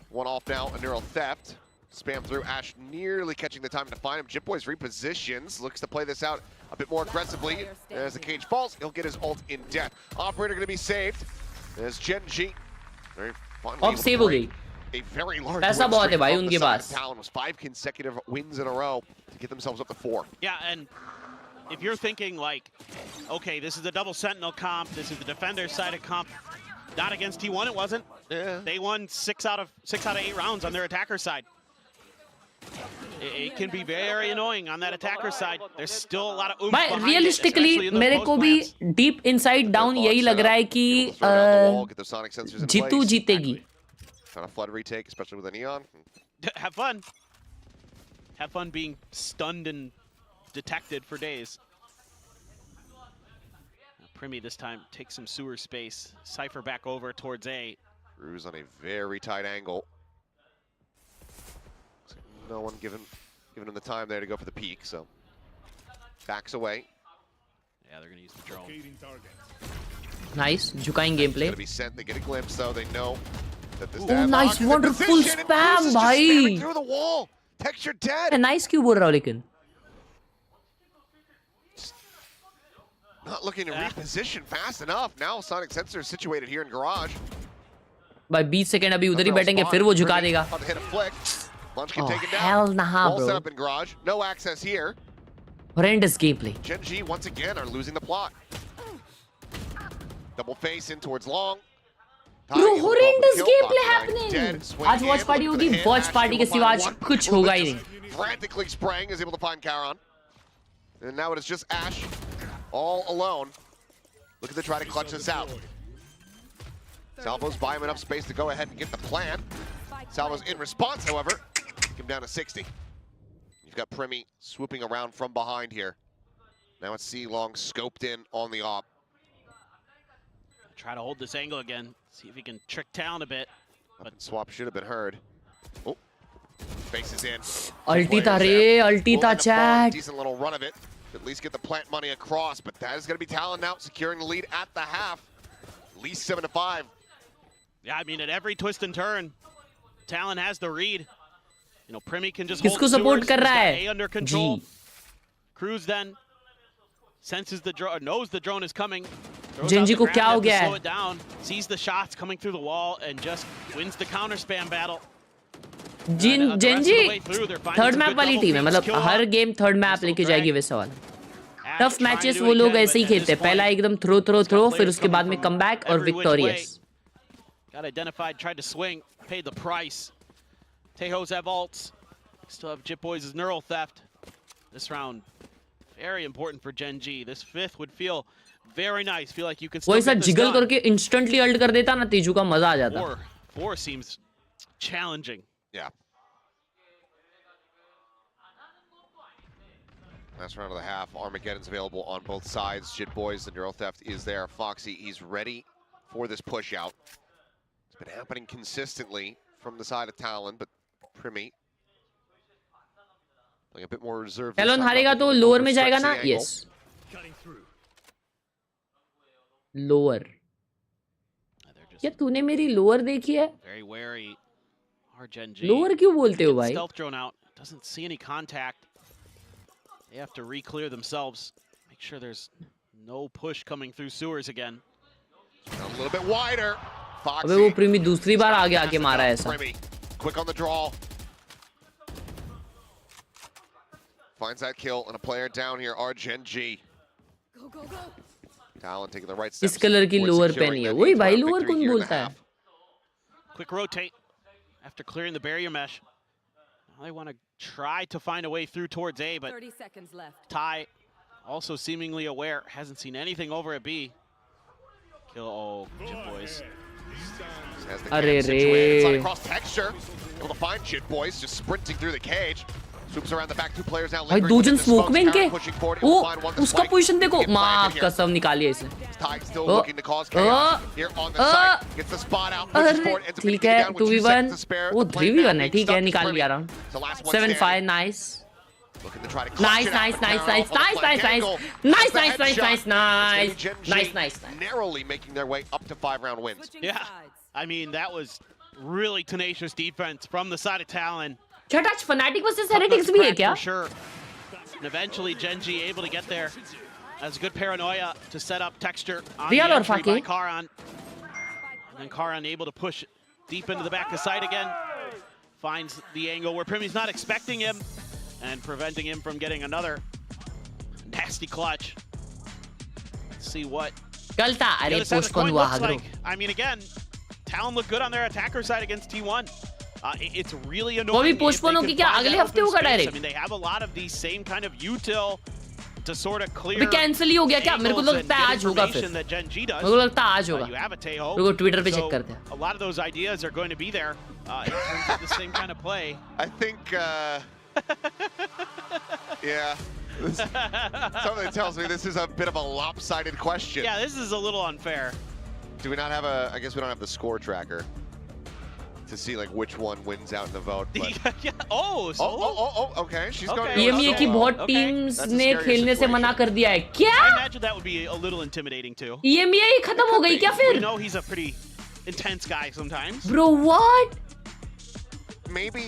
One off now, a neural theft. Spam through, Ash nearly catching the time to find him. Jit Boys repositions, looks to play this out a bit more aggressively. As the cage falls, he'll get his ult in death. Operator going to be saved. As Gen.G. Op save हो गई. A very large पैसा बहुत है भाई उनके पास. Talon was 5 consecutive wins in a row to get themselves up to 4. Yeah, and if you're thinking like, okay, this is a double Sentinel comp, this is the defender side of comp, not against T1 it wasn't. Yeah. They won 6 out of 8 rounds on their attacker side. It can be very annoying on that attacker side. There's still a lot of oomph behind realistically it, मेरे को भी deep inside down यही लग रहा है कि जीतू जीतेगी. Trying to flood retake, especially with a neon. Have fun. Have fun being stunned and detected for days. Primi this time takes some sewer space. Cypher back over towards A. Cruz on a very tight angle. No one giving him the time there to go for the peak, so backs away. Yeah, they're gonna use the drone. Nice, Jukaing gameplay. Gonna be sent. They get a glimpse though. They know that this. Oh, nice, wonderful spam, भाई. Through the wall. Texture dead. Nice क्यों बोल रहा हूँ लेकिन? Not looking to reposition fast enough. Now Sonic Sensor is situated here in garage. भाई 20 second अभी उधर ही बैठेंगे फिर वो झुका देगा. Munchkin Oh, taken down. hell nah, Wall bro. set up in garage. No access here. Horrendous gameplay. Gen.G once again are losing the plot. Double face in towards long. Bro, horrendous gameplay happening. आज watch party होगी. Watch party के सिवा आज कुछ होगा ही नहीं. Frantically spraying, is able to find Khelraay. And now it is just Ash all alone. Looking to try to clutch this out. Salvo's buy him enough space to go ahead and get the plan. Salvo's in response, however, take him down to 60. You've got Primi swooping around from behind here. Now it's C-Long scoped in on the op. Try to hold this angle again. See if he can trick Talon a bit. But swap should have been heard. Oh, faces in. Ulti tha re, ulti tha chat. Decent little run of it. At least get the plant money across, but that is going to be Talon now securing the lead at the half. At least 7-5. Yeah, I mean, at every twist and turn, Talon has the read. You know, Primi can just किसको hold support कर रहा A है? under control. G. Cruz then senses the drone, knows the drone is coming. Gen.G को क्या हो गया है? Slow it down, sees the shots coming through the wall, and just wins the counter spam battle. Gen.G third map वाली team है, मतलब हर game third map लेके जाएगी वैसा वाला. टफ मैचेस वो लोग ऐसे ही खेलते हैं, पहला एकदम थ्रो फिर उसके बाद में कमबैक और victorious. Got identified, tried to swing, paid the price. Tejo's have ults. Still have Jit Boys' neural theft. This round, very important for Gen.G. This 5th would feel very nice. Feel like you could still वो ऐसा get this jiggle done. करके instantly alt कर देता ना, तेजू का मजा आ जाता. 4 seems challenging. Yeah. Last round of the half. Armageddon's available on both sides. Jit Boys, the neural theft is there. Foxy, he's ready for this push out. It's been happening consistently from the side of Talon, but Primi playing a bit more reserved. Talon हारेगा तो lower में जाएगा ना? Yes. Lower. क्या तूने मेरी lower देखी है? Very wary. Our Gen.G. Lower क्यों बोलते हो भाई? Stealth drone out. Doesn't see any contact. They have to re-clear themselves. Make sure there's no push coming through sewers again. A little bit wider. अबे वो प्रीमी दूसरी बार आगे आके मारा है ऐसा. Quick on the draw. Finds that kill and a player down here. Our Gen.G. Talon taking the right steps. इस colour की लोअर पहनी है. वही भाई लोअर कौन बोलता है? Quick rotate after clearing the barrier mesh. Now they want to try to find a way through towards A, but 30 seconds left. Ty, also seemingly aware, hasn't seen anything over at B. Kill, oh, Jit Boys. Has the Arre cam situated re. inside across texture. Able to find Jit Boys just sprinting through the cage. Swoops around the back. Two players now भाई lingering दो within जन the smoke smokes. में इनके Talon pushing forward. ओ He'll find one to उसका spike. Position देखो Get माँ planted here. कसम निकाली है इसने Tide still Oh. looking to cause chaos here on the side. Gets the spot out. Pushes अरे forward. Ends up ठीक getting है down with 2 2v1 seconds to spare. वो The play 3v1 now है being ठीक है stuck निकाल to लिया Frimmy. Round It's the last one 7-5 standing. Nice Looking to try to clutch Nice, it out, nice, but nice, Khelraay nice, off on the nice, flank nice, angle. nice, Gets the nice, nice, headshot. nice, nice, It's gonna be Gen.G nice, nice, nice. narrowly making their way up to 5-round wins. Yeah, I mean, that was really tenacious defense from the side of Talon. छटाच Fnatic versus Heretics भी है क्या For sure. And eventually Gen.G able to get there. That's good paranoia to set up texture on Real the or entry by Faki? Khelraay. And then Khelraay able to push deep into the back of sight again. Finds the angle where Primmy's not expecting him and preventing him from getting another nasty clutch. Let's see what कल था the अरे other side of the postpone coin हुआ looks हागरो like. I mean, again, Talon looked good on their attacker side against T1. It's really वो annoying. भी if they postpone can होगी क्या find अगले that हफ्ते open होगा space. I direct mean, they have a lot of these same kind of util to sort of clear. अभी cancel ही हो गया क्या मेरे को angles लगता and है get आज होगा फिर information that Gen.G does. मेरे को लगता है आज You होगा have a Teho. रुको ट्विटर पे So, चेक करते हैं a lot of those ideas are going to be there in terms of the same kind of play. I think, yeah. Something tells me this is a bit of a lopsided question. Yeah, this is a little unfair. Do we not have I guess we don't have the score tracker to see like which one wins out in the vote. But... yeah. So okay. She's Okay. going to EMEA की बहुत teams ने खेलने से मना कर दिया है क्या I imagine that would be a little intimidating too. EMEA ही खत्म हो गई क्या We फिर know he's a pretty intense guy sometimes. Bro, what? Maybe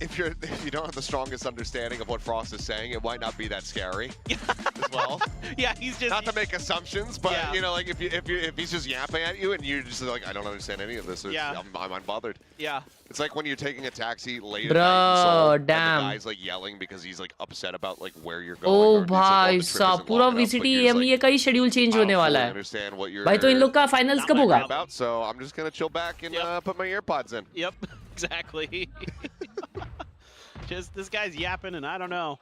if you don't have the strongest understanding of what Frost is saying, it might not be that scary as well. Yeah, he's just not to make assumptions, but Yeah. you know, like if he's just yapping at you and you're just like, I don't understand any of this. Or Yeah. I'm unbothered. Yeah. It's like when you're taking a taxi late Bro, at night in Seoul, and damn. the guy's like yelling because he's like upset about like where you're going. O or it's like, भाई the trip साहब isn't पूरा long enough, but VCT you're just EMEA का ही schedule change I होने don't वाला fully है understand what you're भाई तो इन लोग का फाइनल्स कब होगा about, so I'm just gonna chill back and put my earpods in. Yep, exactly. Just this guy's yapping, and I don't know.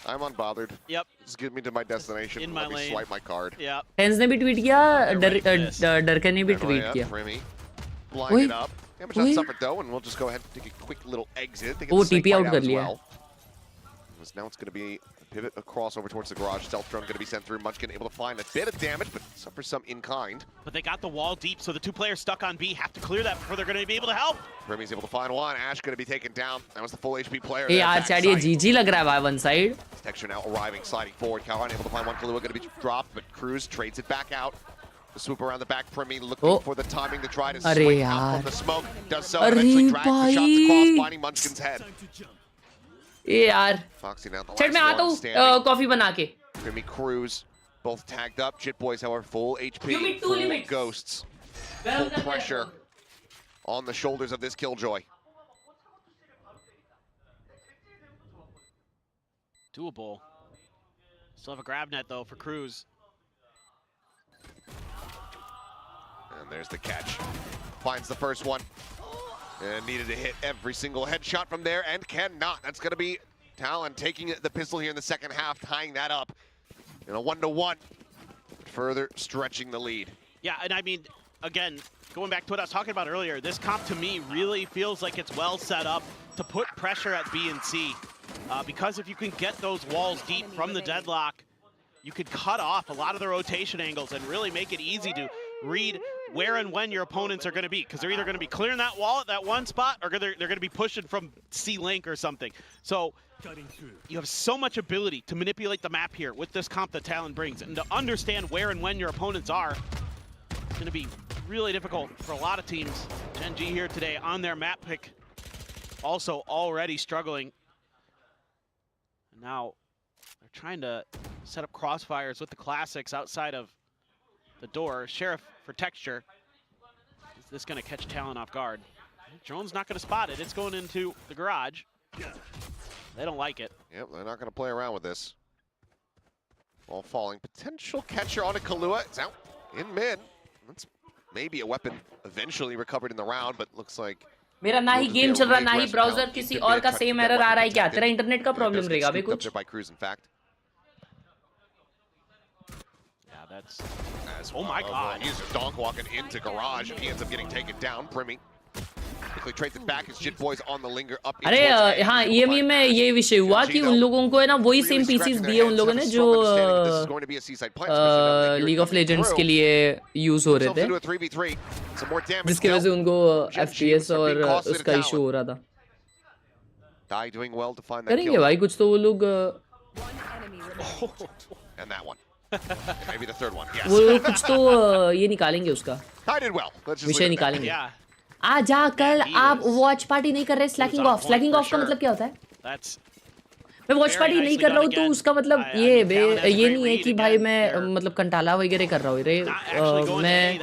I'm unbothered. Yep. Just get me to my destination. In my Let me lane. swipe my card. Yep. TenZ ने भी tweet किया Derke ने भी tweet Paranoia, किया Frimmy, Oi. blinded up. Damage not Oi. suffered though, and we'll just go ahead and take a quick little exit. They get Oh, the snake TP out bite कर as लिया well. Now it's going to be a pivot across over towards the garage. Stealth drone going to be sent through. Munchkin able to find a bit of damage, but suffers some in kind. But they got the wall deep, so the two players stuck on B have to clear that before they're going to be able to help. Frimmy's able to find one. Ash going to be taken down. That was the full HP player. A there, यार back chat ये side. जीजी लग रहा है भाई one side Texture now arriving, sliding forward. Khelraay able to find one. Khelraay going to be dropped, but Cruz trades it back out. The swoop around the back. Frimmy looking for the timing to try to अरे swing out यार from the smoke. Does so. अरे Eventually drags the shots across, भाई finding Munchkin's head. ए यार Foxy now the chat मैं last आता one हूँ standing. Coffee बना के Frimmy, Cruz, both tagged up. Jit Boys, however, full HP, You mean two full limits. ghosts, full pressure on the shoulders of this Killjoy. Doable. Still have a grab net though for Cruz. And there's the catch. Finds the first one. And needed to hit every single headshot from there and cannot. That's going to be Talon taking the pistol here in the second half, tying that up in a 1-to-1, further stretching the lead. Yeah, and I mean, again, going back to what I was talking about earlier, this comp to me really feels like it's well set up to put pressure at B and C. Because if you can get those walls deep from the deadlock, you could cut off a lot of the rotation angles and really make it easy to read where and when your opponents are going to be, because they're either going to be clearing that wall at that one spot or they're going to be pushing from C-Link or something. So you have so much ability to manipulate the map here with this comp that Talon brings, and to understand where and when your opponents are. It's going to be really difficult for a lot of teams. Gen.G here today on their map pick, also already struggling. And now they're trying to set up crossfires with the classics outside of the door. Sheriff for texture. Is this going to catch Talon off guard? Drone's not going to spot it. It's going into the garage. They don't like it. Yep, they're not going to play around with this. All falling. Potential catcher on a Khelraay. It's out in mid. That's maybe a weapon eventually recovered in the round, but looks like... मेरा ना ही game चल रहा ना ही browser किसी और का same error आ रहा है क्या तेरा इंटरनेट का प्रॉब्लम रहेगा बे कुछ That's... Oh my god. He's just donk walking into garage and he ends up getting taken down. Primmy quickly trades it back as Jit Boys on the linger up. अरे हाँ EME में ये विषय हुआ कि उन लोगों को है ना वही सेम पीसीस दिए उन लोगों ने जो लीग ऑफ लेजेंड्स के लिए यूज हो रहे थे जिसकी वजह से उनको FPS और उसका इशू हो रहा था करेंगे भाई कुछ तो वो लोग वो कुछ तो ये निकालेंगे उसका विषय निकालेंगे आज कल आप वॉच पार्टी नहीं कर रहे स्लैकिंग ऑफ का मतलब क्या होता है मैं वॉच पार्टी नहीं कर रहा हूँ तो उसका मतलब ये नहीं है कि भाई मैं मतलब कंटाला वगैरह कर रहा हूँ रे मैं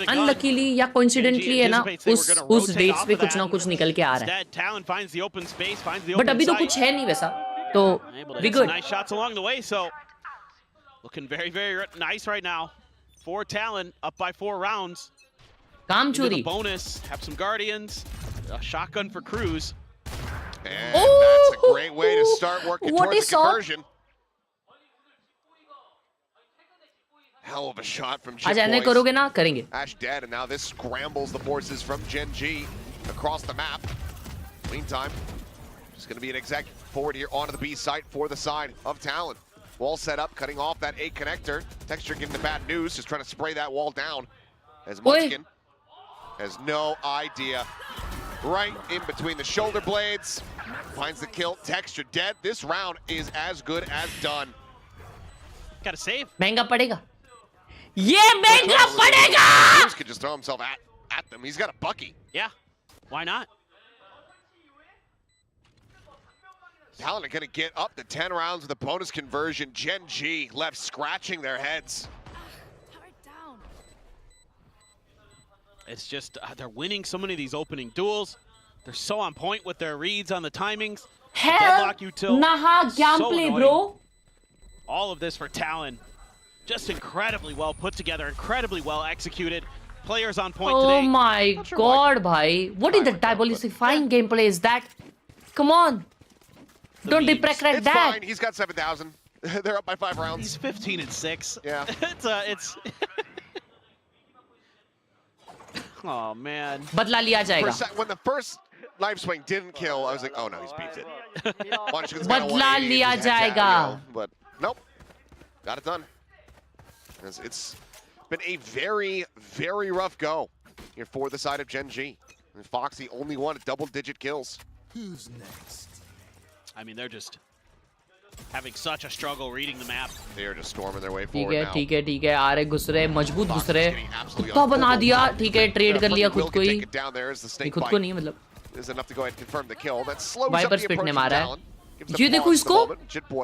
अनलकीली या कोइंसिडेंटली है ना उस डेट्स पे कुछ ना कुछ निकल के आ रहा है बट अभी तो कुछ है नहीं वैसा तो we good. Nice shots along the way, so looking very, very nice right now. For Talon, up by 4 rounds. Kam chori. Bonus, have some guardians, a shotgun for Cruz. And that's a great way to start working towards the conversion. Hell of a shot from Jit Boys. करोगे ना करेंगे. Ash dead, and now this scrambles the forces from Gen.G across the map. Meantime, it's going to be an exact forward here onto the B site for the side of Talon. Wall set up, cutting off that A connector. Texture giving the bad news, just trying to spray that wall down. As Munchkin has no idea. Right in between the shoulder blades. Finds the kill. Texture dead. This round is as good as done. Got to save. महंगा पड़ेगा. ये महंगा पड़ेगा. Cruz could just throw himself at them. He's got a Bucky. Yeah. Why not? Talon are going to get up to 10 rounds with a bonus conversion. Gen.G left scratching their heads. It's just, they're winning so many of these opening duels. They're so on point with their reads on the timings. Hell, Naha gameplay, bro. All of this for Talon. Just incredibly well put together, incredibly well executed. Players on point today. Oh my god, bhai. What is the diversifying gameplay is that? Come on. Don't depreciate it's that. Fine. He's got 7,000. They're up by 5 rounds. He's 15 and 6. Yeah. it's. Oh man. बदला लिया जाएगा. When the first knife swing didn't kill, I was like, oh no, he's beat it. बदला लिया जाएगा. But nope, got it done. It's been a very, very rough go here for the side of Gen.G. And Foxy only one at double-digit kills. Who's next? I mean, they're just having such a struggle reading the map. They are just storming their way forward now. ठीक है आ रहे घुस रहे मजबूत घुस रहे कुत्ता बना दिया ठीक है ट्रेड कर लिया खुद को ही खुद को नहीं मतलब is enough to go ahead and confirm the kill. That slows Viper up the spit ने approach मारा of Talon. है ये देखो इसको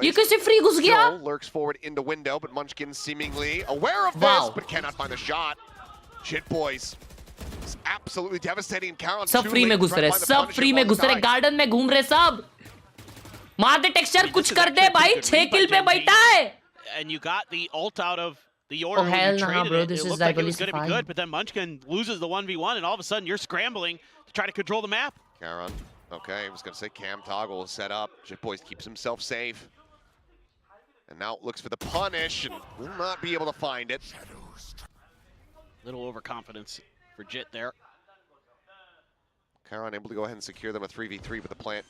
ये कैसे फ्री घुस गया lurks forward in the window, but Munchkin seemingly aware of this, but cannot find the shot. Jit Boys is absolutely devastating. Khelraay सब फ्री में घुस रहे सब फ्री में घुस रहे गार्डन में घूम रहे सब मार दे टेक्सचर कुछ कर दे भाई 6 किल पे बैठा है and you got the ult out of the order oh hell no bro it. This It is looked like it was going to be fine. good, but then Munchkin loses the 1v1 and all of a sudden you're scrambling to try to control the map. Khelraay, okay, I was going to say cam toggle is set up. Jit Boys keeps himself safe. And now looks for the punish and will not be able to find it. Little overconfidence for Jit there. Khelraay able to go ahead and secure them a 3v3, but the plant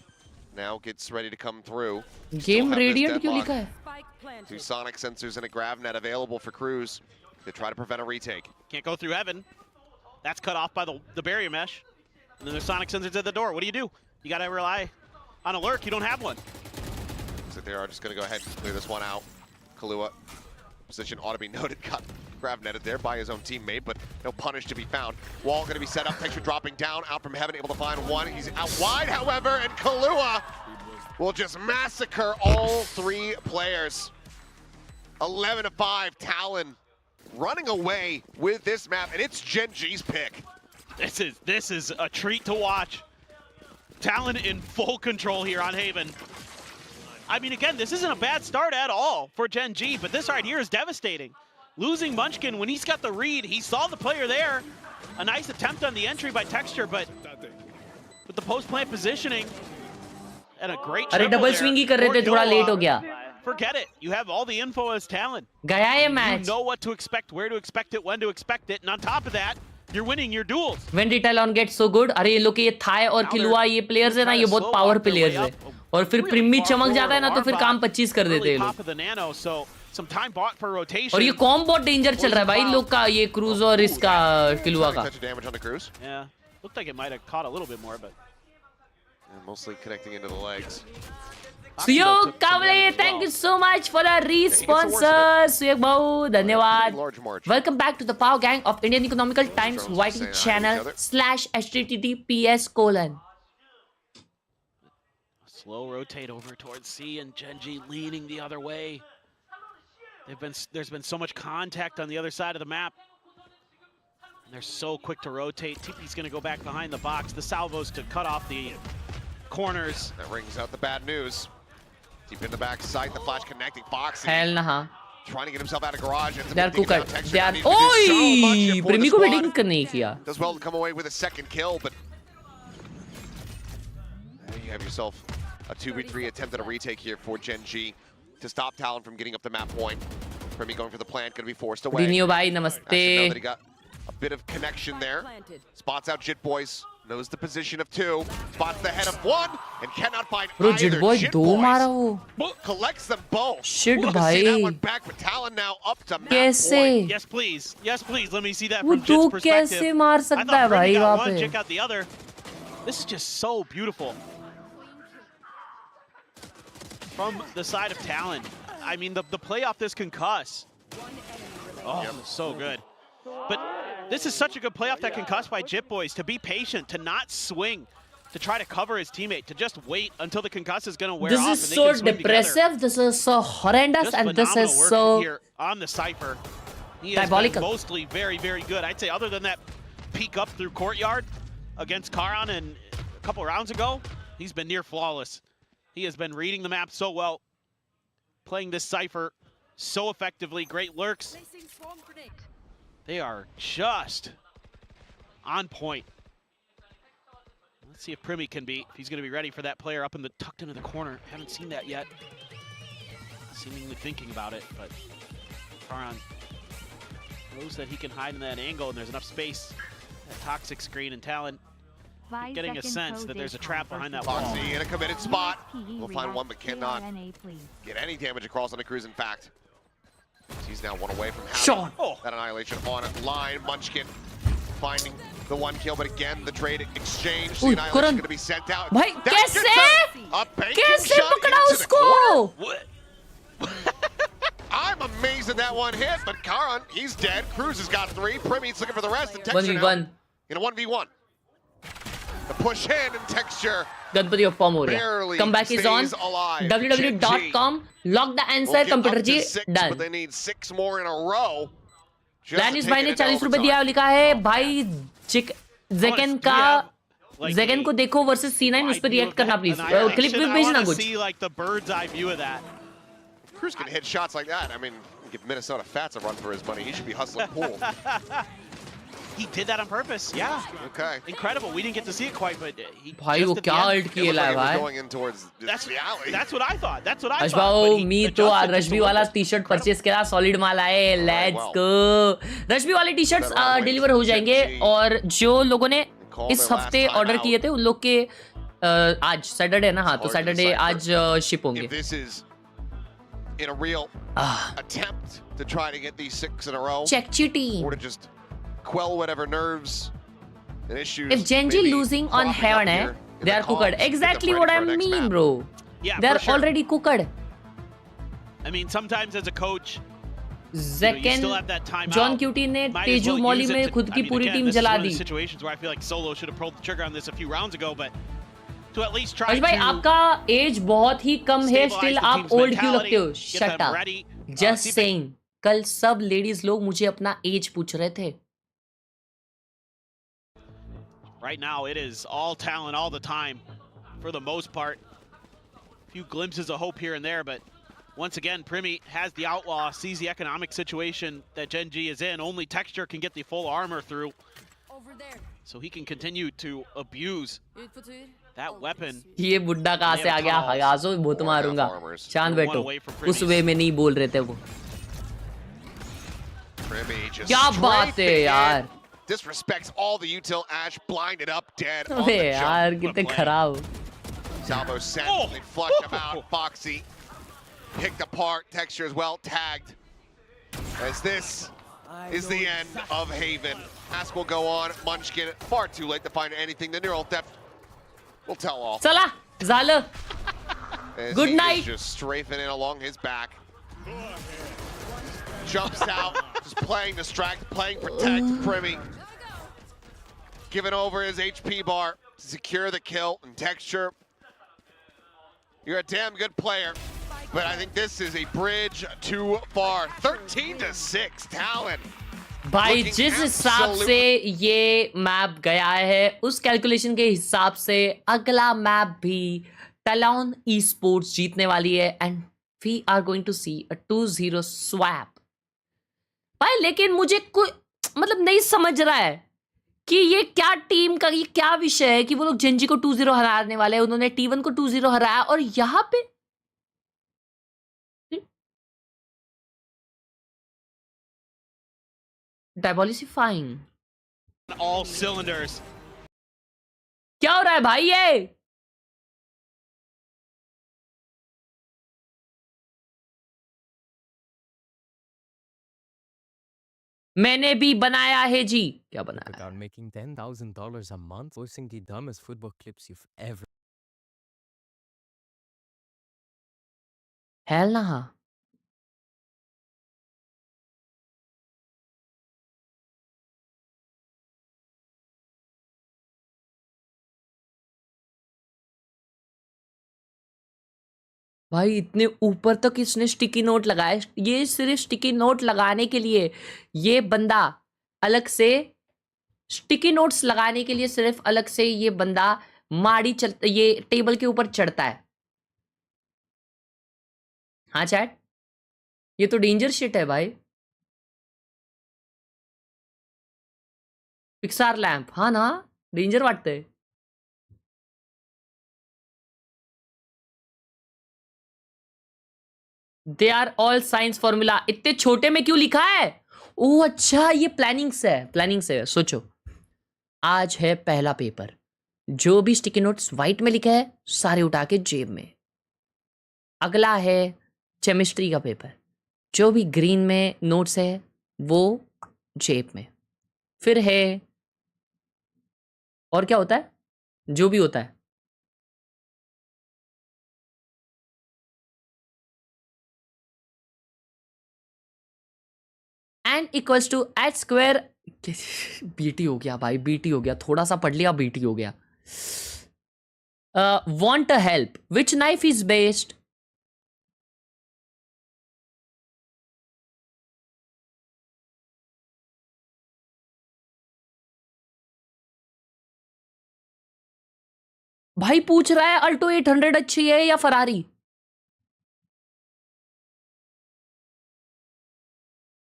now gets ready to come through. Game radiant क्यों लिखा है? VIEWSONIC sensors and a grav net available for Cruz to try to prevent a retake. Can't go through heaven. That's cut off by the barrier mesh. And then there's sonic sensors at the door. What do? You got to rely on a lurk. You don't have one. So they are just going to go ahead and clear this one out. Khelraay, position ought to be noted. Got grav netted there by his own teammate, but no punish to be found. Wall going to be set up. Texture dropping down out from heaven, able to find one. He's out wide, however, and Khelraay will just massacre all 3 players. 11-5, Talon running away with this map, and it's Gen.G's pick. This is a treat to watch. Talon in full control here on Haven. I mean, again, this isn't a bad start at all for Gen.G, but this right here is devastating. Losing Munchkin when he's got the read, he saw the player there. A nice attempt on the entry by Texture, but with the post-plant positioning and a great अरे double swing ही कर रहे थे थोड़ा late हो गया forget it. You have all the info as Talon. गया ये You match. know what to expect, where to expect it, when to expect it, and on top of that, you're winning your duels. When did Talon get so good? अरे ये लोग के ये Thai और किलुआ ये players है ना, ये बहुत पावर प्लेयर्स है. और फिर प्रिमी चमक जाता है ना तो फिर काम 25 कर देते हैं लोग. Some time bought for rotation. और ये कॉम बहुत डेंजर चल रहा है भाई इन लोग का, ये क्रूज और इसका किलुआ का. Yeah, looked like it might have caught a little bit more, but mostly connecting into the legs. Suyo Kavle, thank you so much for the re-sponsor. Suyek Bhau, धन्यवाद. Welcome back to the Power Gang of Indian Economical Times YT channel /https:/. slow rotate over towards C and Gen.G leaning the other way. There's been so much contact on the other side of the map. And they're so quick to rotate. TP's going to go back behind the box. The salvos to cut off the corners. That rings out the bad news. Deep in the back side, the flash connecting Foxy. Hell nah. Trying to get himself out of garage. They are cooked. They are. Oi! Premi को beating नहीं किया. Does well to come away with a second kill, but there you have yourself a 2v3 attempt at a retake here for Gen.G to stop Talon from getting up the map point. Premi going for the plant, going to be forced away. Dinio bhai, namaste. Know that he got a bit of connection there. Spots out Jit Boys. Knows the position of 2, spots the head of 1, and cannot find Bro, either. Jit Boy दो मारा वो. Collects them both. Shit We'll भाई. see that one back, but Talon now up to map कैसे? point. Yes, please. Yes, please. Let me see that वो from Jit's दो perspective. कैसे मार सकता है भाई वहाँ पे? Check out the other. This is just so beautiful. From the side of Talon. I mean, the play off this concuss. Oh, so good. But this is such a good playoff that concussed by Jit Boys to be patient, to not swing, to try to cover his teammate, to just wait until the concuss is going to wear off. This is so depressive. This is so horrendous, and this is so here on the Cypher. He has diabolical. been mostly very, very good. I'd say other than that peek up through courtyard against Khelraay and a couple rounds ago, he's been near flawless. He has been reading the map so well, playing this Cypher so effectively. Great lurks. They are just on point. Let's see if Primi can be, if he's going to be ready for that player up in the tucked into the corner. Haven't seen that yet. Seemingly thinking about it, but Khelraay knows that he can hide in that angle, and there's enough space. That toxic screen and Talon getting a sense that there's a trap behind that wall. Foxy in a committed spot. We'll find one, but cannot get any damage across on the cruise. In fact, he's now one away from having that annihilation on line. Munchkin finding the one kill, but again, the trade exchange. The annihilation going to be sent out. भाई कैसे पकड़ा उसको? I'm amazed that that one hit, but Khelraay, he's dead. Cruz has got 3. Primi's looking for the rest, and Texture now in a 1v1. The push in and Texture. Ganpati Appa Maurya. Comeback is on. www.com. Lock the answer. Computer ji done. But they need 6 more in a row. Danish भाई ने 40 रुपए दिया, लिखा है भाई जेकन का जेकन को देखो वर्सेस C9, उस पर रिएक्ट करना प्लीज. क्लिप भी भेजना कुछ. See like the bird's eye view of that. Cruz can hit shots like that. I mean, give Minnesota Fats a run for his money. He should be hustling pool. He did that on purpose. Yeah. Okay. Incredible. We didn't get to see it quite, but he. भाई वो क्या alt किया है भाई? Going in towards the alley. That's what I thought. That's what I thought. अशबाओ मी तो रश्मि वाला T-shirt purchase करा, solid माल आए. Let's go. रश्मि वाले टी-शर्ट्स डिलीवर हो जाएंगे, और जो लोगों ने इस हफ्ते ऑर्डर किए थे उन लोग के आज सैटरडे ना, हाँ तो सैटरडे आज शिप होंगे. In a real attempt to try to get these 6 in a row. Check cheating. Or to just quell whatever nerves and issues. If Gen.G losing on Heaven, they are cooked. Exactly what I mean, bro. Yeah, they are already cooked. I mean, sometimes as a coach, Second, John Cutie ने Tezu Molly में खुद की पूरी team जला दी. Situations where I feel like Solo should have pulled the trigger on this a few rounds ago, but to at least try to. भाई आपका as बहुत ही कम है, स्टिल आप ओल्ड क्यों लगते हो? Shut up. Just saying. कल सब लेडीज लोग मुझे अपना एज पूछ रहे थे. Right now, it is all Talon all the time, for the most part. A few glimpses of hope here and there, but once again, Primi has the outlaw, sees the economic situation that Gen.G is in. Only Texture can get the full armor through. So he can continue to abuse That weapon. ये बुड्ढा कहाँ से आ गया? हगासो बहुत मारूंगा। शांत बैठो। उस वे में नहीं बोल रहे थे वो। क्या बात है यार? Disrespects all the util. Ash blinded up, dead on अबे the यार jump. कितने खराब। Salvo sent, they flush him out. Foxy picked apart. Texture as well, tagged. As this is the end of Haven. Ask will go on. Munchkin, far too late to find anything. The neural depth will tell all. चला, झालं. As Good he night. is just strafing in along his back. Jumps out, just playing distract, playing protect. Primi giving over his HP bar to secure the kill. And Texture, you're a damn good player, but I think this is a bridge too far. 13-6, Talon. भाई जिस हिसाब से ये map गया है उस calculation के हिसाब से अगला मैप भी टैलोन ई स्पोर्ट्स जीतने वाली है and we are going to see a 2-0 swap. भाई लेकिन मुझे कोई मतलब नहीं समझ रहा है कि ये क्या टीम का ये क्या विषय है कि वो लोग जेनजी को 2-0 हराने वाले हैं। उन्होंने T1 को 2-0 हराया और यहाँ पे डायबॉलिसिफाइंग All cylinders. क्या हो रहा है भाई ये? मैंने भी बनाया है जी। क्या बनाया? Without making $10,000 a month, posting the dumbest football clips you've ever. Hell nah. भाई इतने ऊपर तक इसने स्टिकी नोट लगाए। ये सिर्फ स्टिकी नोट लगाने के लिए ये बंदा अलग से स्टिकी नोट्स लगाने के लिए सिर्फ अलग से ये बंदा माड़ी चलता ये टेबल के ऊपर चढ़ता है। हाँ चैट ये तो डेंजर शिट है भाई। पिक्सार लैंप हाँ ना डेंजर वाटते। They are all science formula. इतने छोटे में क्यों लिखा है? ओह अच्छा ये प्लानिंग से है। प्लानिंग से है। सोचो आज है पहला पेपर। जो भी स्टिकी नोट्स व्हाइट में लिखा है सारे उठा के जेब में। अगला है केमिस्ट्री का पेपर। जो भी ग्रीन में नोट्स है वो जेब में। फिर है और क्या होता है जो भी होता है N equals to H square. BT हो गया भाई बीटी हो गया। थोड़ा सा पढ़ लिया बीटी हो गया। Want a help which knife is based. भाई पूछ रहा है अल्टो 800 अच्छी है या Ferrari.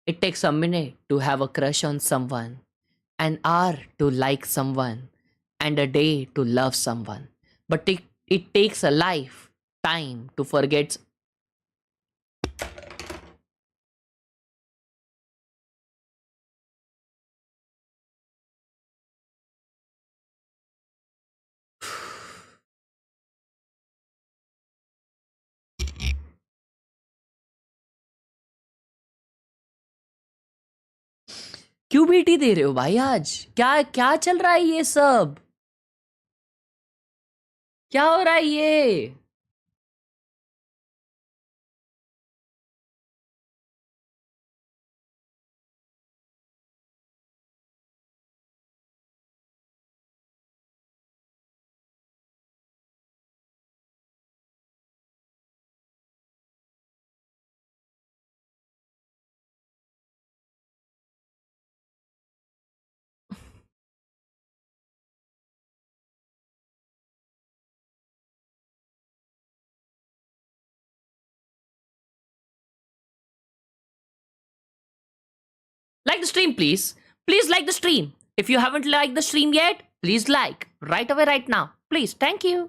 It takes a minute to have a crush on someone, an hour to like someone, and a day to love someone. But it takes a lifetime to forget. क्यों BT दे रहे हो भाई आज? क्या क्या चल रहा है ये सब? क्या हो रहा है ये? Like the stream, please. Please like the stream. If you haven't liked the stream yet, please like right away, right now. Please, thank you.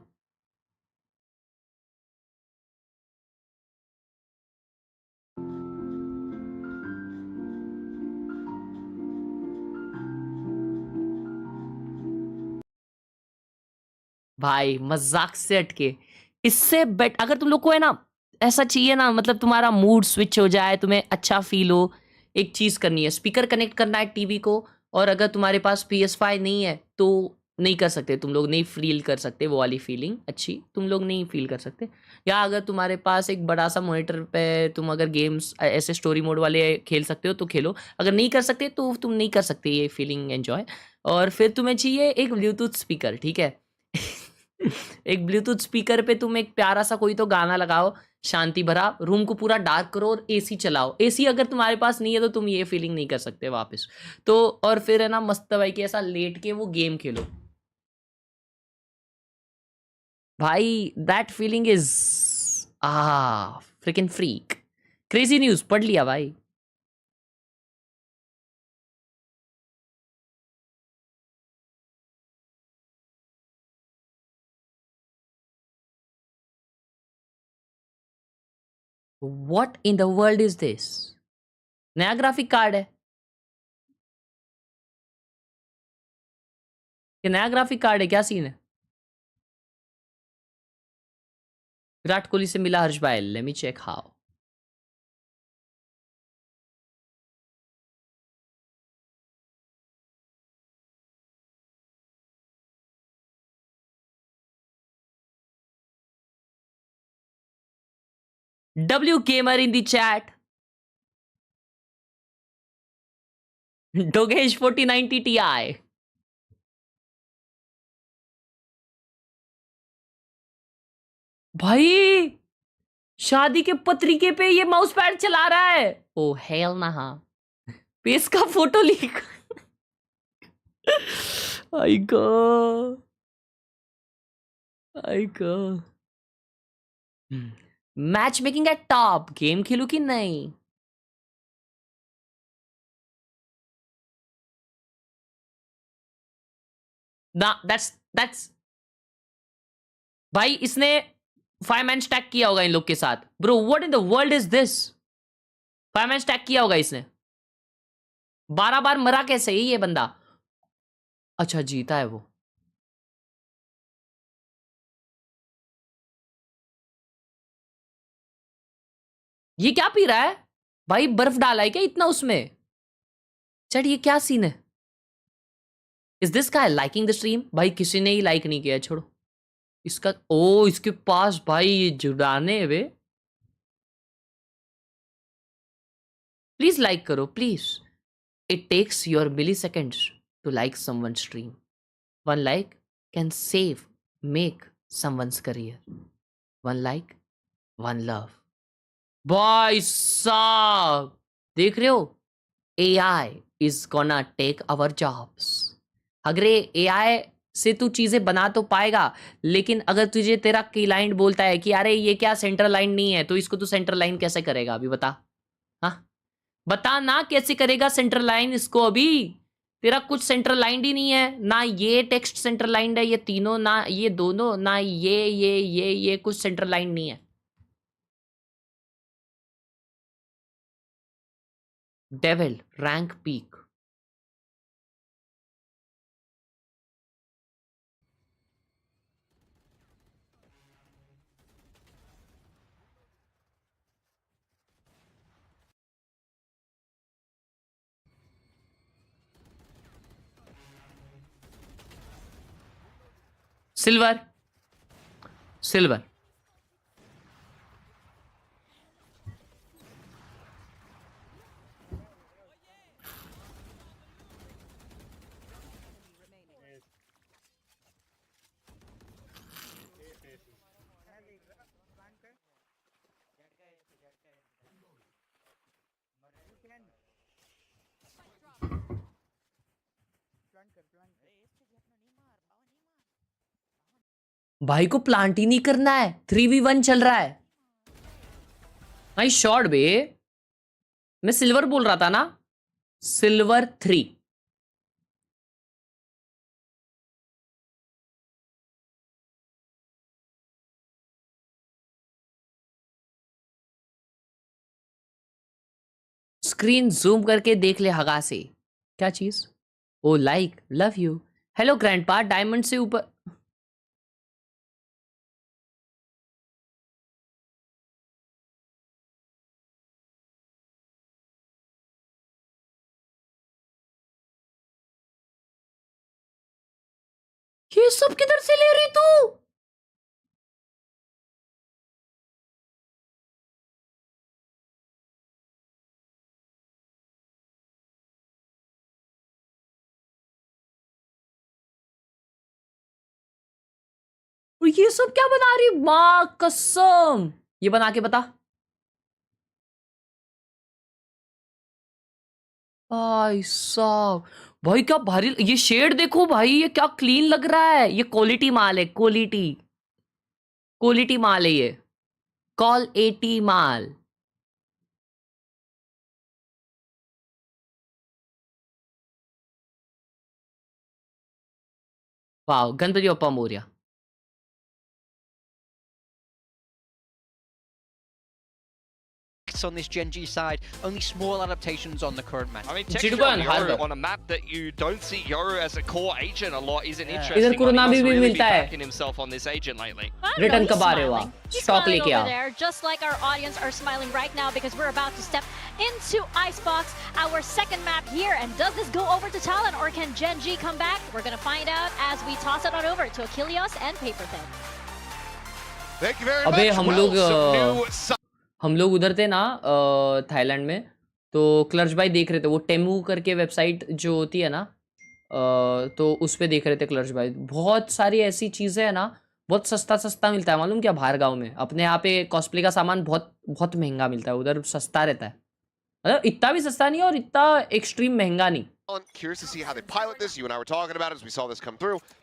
भाई मजाक से हटके, इससे बेट अगर तुम लोग को है ना ऐसा चाहिए ना, मतलब तुम्हारा मूड स्विच हो जाए, तुम्हें अच्छा फील हो, एक चीज करनी है, स्पीकर कनेक्ट करना है टीवी को, और अगर तुम्हारे पास PS5 नहीं है तो नहीं कर सकते तुम लोग, नहीं फील कर सकते वो वाली फीलिंग अच्छी, तुम लोग नहीं फील कर सकते। या अगर तुम्हारे पास एक बड़ा सा मॉनिटर पे तुम अगर गेम्स ऐसे स्टोरी मोड वाले खेल सकते हो तो खेलो, अगर नहीं कर सकते तो तुम नहीं कर सकते ये फीलिंग एंजॉय। और फिर तुम्हें चाहिए एक ब्लूटूथ स्पीकर, ठीक है। एक ब्लूटूथ स्पीकर पे तुम एक प्यारा सा कोई तो गाना लगाओ, शांति भरा, रूम को पूरा डार्क करो और एसी चलाओ। एसी अगर तुम्हारे पास नहीं है तो तुम ये फीलिंग नहीं कर सकते वापस तो। और फिर है ना मस्त भाई कि ऐसा लेट के वो गेम खेलो भाई, that feeling is freaking freak. Crazy news पढ़ लिया भाई। What in the world is this? नया ग्राफिक कार्ड है, ये नया ग्राफिक कार्ड है, क्या सीन है? विराट कोहली से मिला हर्ष भाई, let me check how. W gamer in the chat. Dogesh 4090 Ti. भाई शादी के पत्रिके पे ये माउस पैड चला रहा है। ओ हेल ना, हाँ पेस का फोटो लीक। आई गॉड, आई God. Match making eight top, game खेलू कि नहीं? ना दैट्स भाई इसने 5 मैन स्टैक किया होगा इन लोग के साथ। Bro what in the world is this? 5 man stack किया होगा इसने। 12 बार मरा कैसे ही ये बंदा? अच्छा जीता है वो। ये क्या पी रहा है भाई? बर्फ डाला है क्या इतना उसमें? चल ये क्या सीन है? Is this guy liking the stream? भाई किसी ने ही लाइक नहीं किया, छोड़ो इसका। ओ इसके पास भाई ये जुड़ाने वे, प्लीज लाइक करो please. It takes your milliseconds to like someone stream. 1 like can save make someone's career. 1 like 1 love. भाई साहब देख रहे हो, AI is gonna take our jobs। अगर AI से तू चीजें बना तो पाएगा, लेकिन अगर तुझे तेरा क्लाइंट बोलता है कि अरे ये क्या सेंटर लाइन नहीं है, तो इसको तू सेंटर लाइन कैसे करेगा अभी बता? हाँ बता ना कैसे करेगा सेंटर लाइन इसको? अभी तेरा कुछ सेंटर लाइन ही नहीं है ना, ये टेक्स्ट सेंटर लाइन है, ये तीनों ना, ये दोनों ना, ये कुछ सेंटर लाइन नहीं है। Devil rank peak. Silver silver भाई को प्लांट ही नहीं करना है, 3v1 चल रहा है भाई। शॉर्ट बे, मैं सिल्वर बोल रहा था ना, सिल्वर 3। स्क्रीन जूम करके देख ले हगा से। क्या चीज? Oh like love you. Hello grandpa, diamond से ऊपर ये सब किधर से ले रही तू? और ये सब क्या बना रही? माँ कसम, ये बना के बता। भाई साहब, भाई क्या भारी, ये शेड देखो भाई, ये क्या क्लीन लग रहा है। ये क्वालिटी माल है, क्वालिटी क्वालिटी माल है ये, कॉल 80 माल। वाह, Ganpati Bappa Morya. On this Gen.G side, only small adaptations on the current match. I mean, texture on Yoru on a map that you don't see Yoru as a core agent a lot isn't interesting. इधर कुरनामी भी मिलता है। Backing himself on this agent lately. Return कब आ रहे हो आप? Stock लेके आओ। Just like our audience are smiling right now because we're about to step into Icebox, our second map here. And does this go over to Talon or can Gen.G come back? We're gonna find out as we toss it on over to Achilles and Paper Thin. Thank you very much. अबे हम लोग उधर थे ना Thailand में, तो क्लर्च भाई देख रहे थे, वो टेमू करके वेबसाइट जो होती है ना, तो उस पे देख रहे थे क्लर्च भाई। बहुत सारी ऐसी चीज़ें है ना, बहुत सस्ता सस्ता मिलता है, मालूम क्या? बाहर गांव में अपने यहाँ पे कॉस्प्ले का सामान बहुत बहुत महंगा मिलता है, उधर सस्ता रहता है। मतलब इतना भी सस्ता नहीं और इतना एक्सट्रीम महंगा नहीं।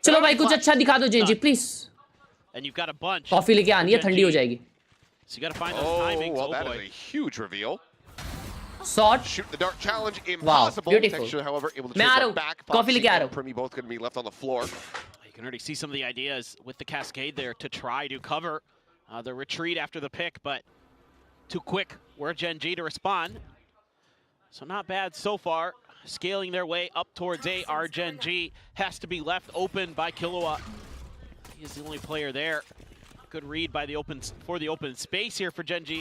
चलो भाई कुछ अच्छा दिखा दो Gen.G प्लीज। कॉफी लेके आनी है, ठंडी हो जाएगी। So you got to find those timings. Well, that is a huge reveal. Shot. Shoot the dark challenge. Wow, Impossible. beautiful. Texture, however, able to मैं आ chase रहा it हूँ, back. कॉफी लेके आ रहा हूँ। Primi both going to be left on the floor. You can already see some of the ideas with the cascade there to try to cover the retreat after the pick, but too quick for Gen.G to respond. So not bad so far. Scaling their way up towards A. Our Gen.G has to be left open by Khelraay. He is the only player there. Good read by the open space here for Gen.G.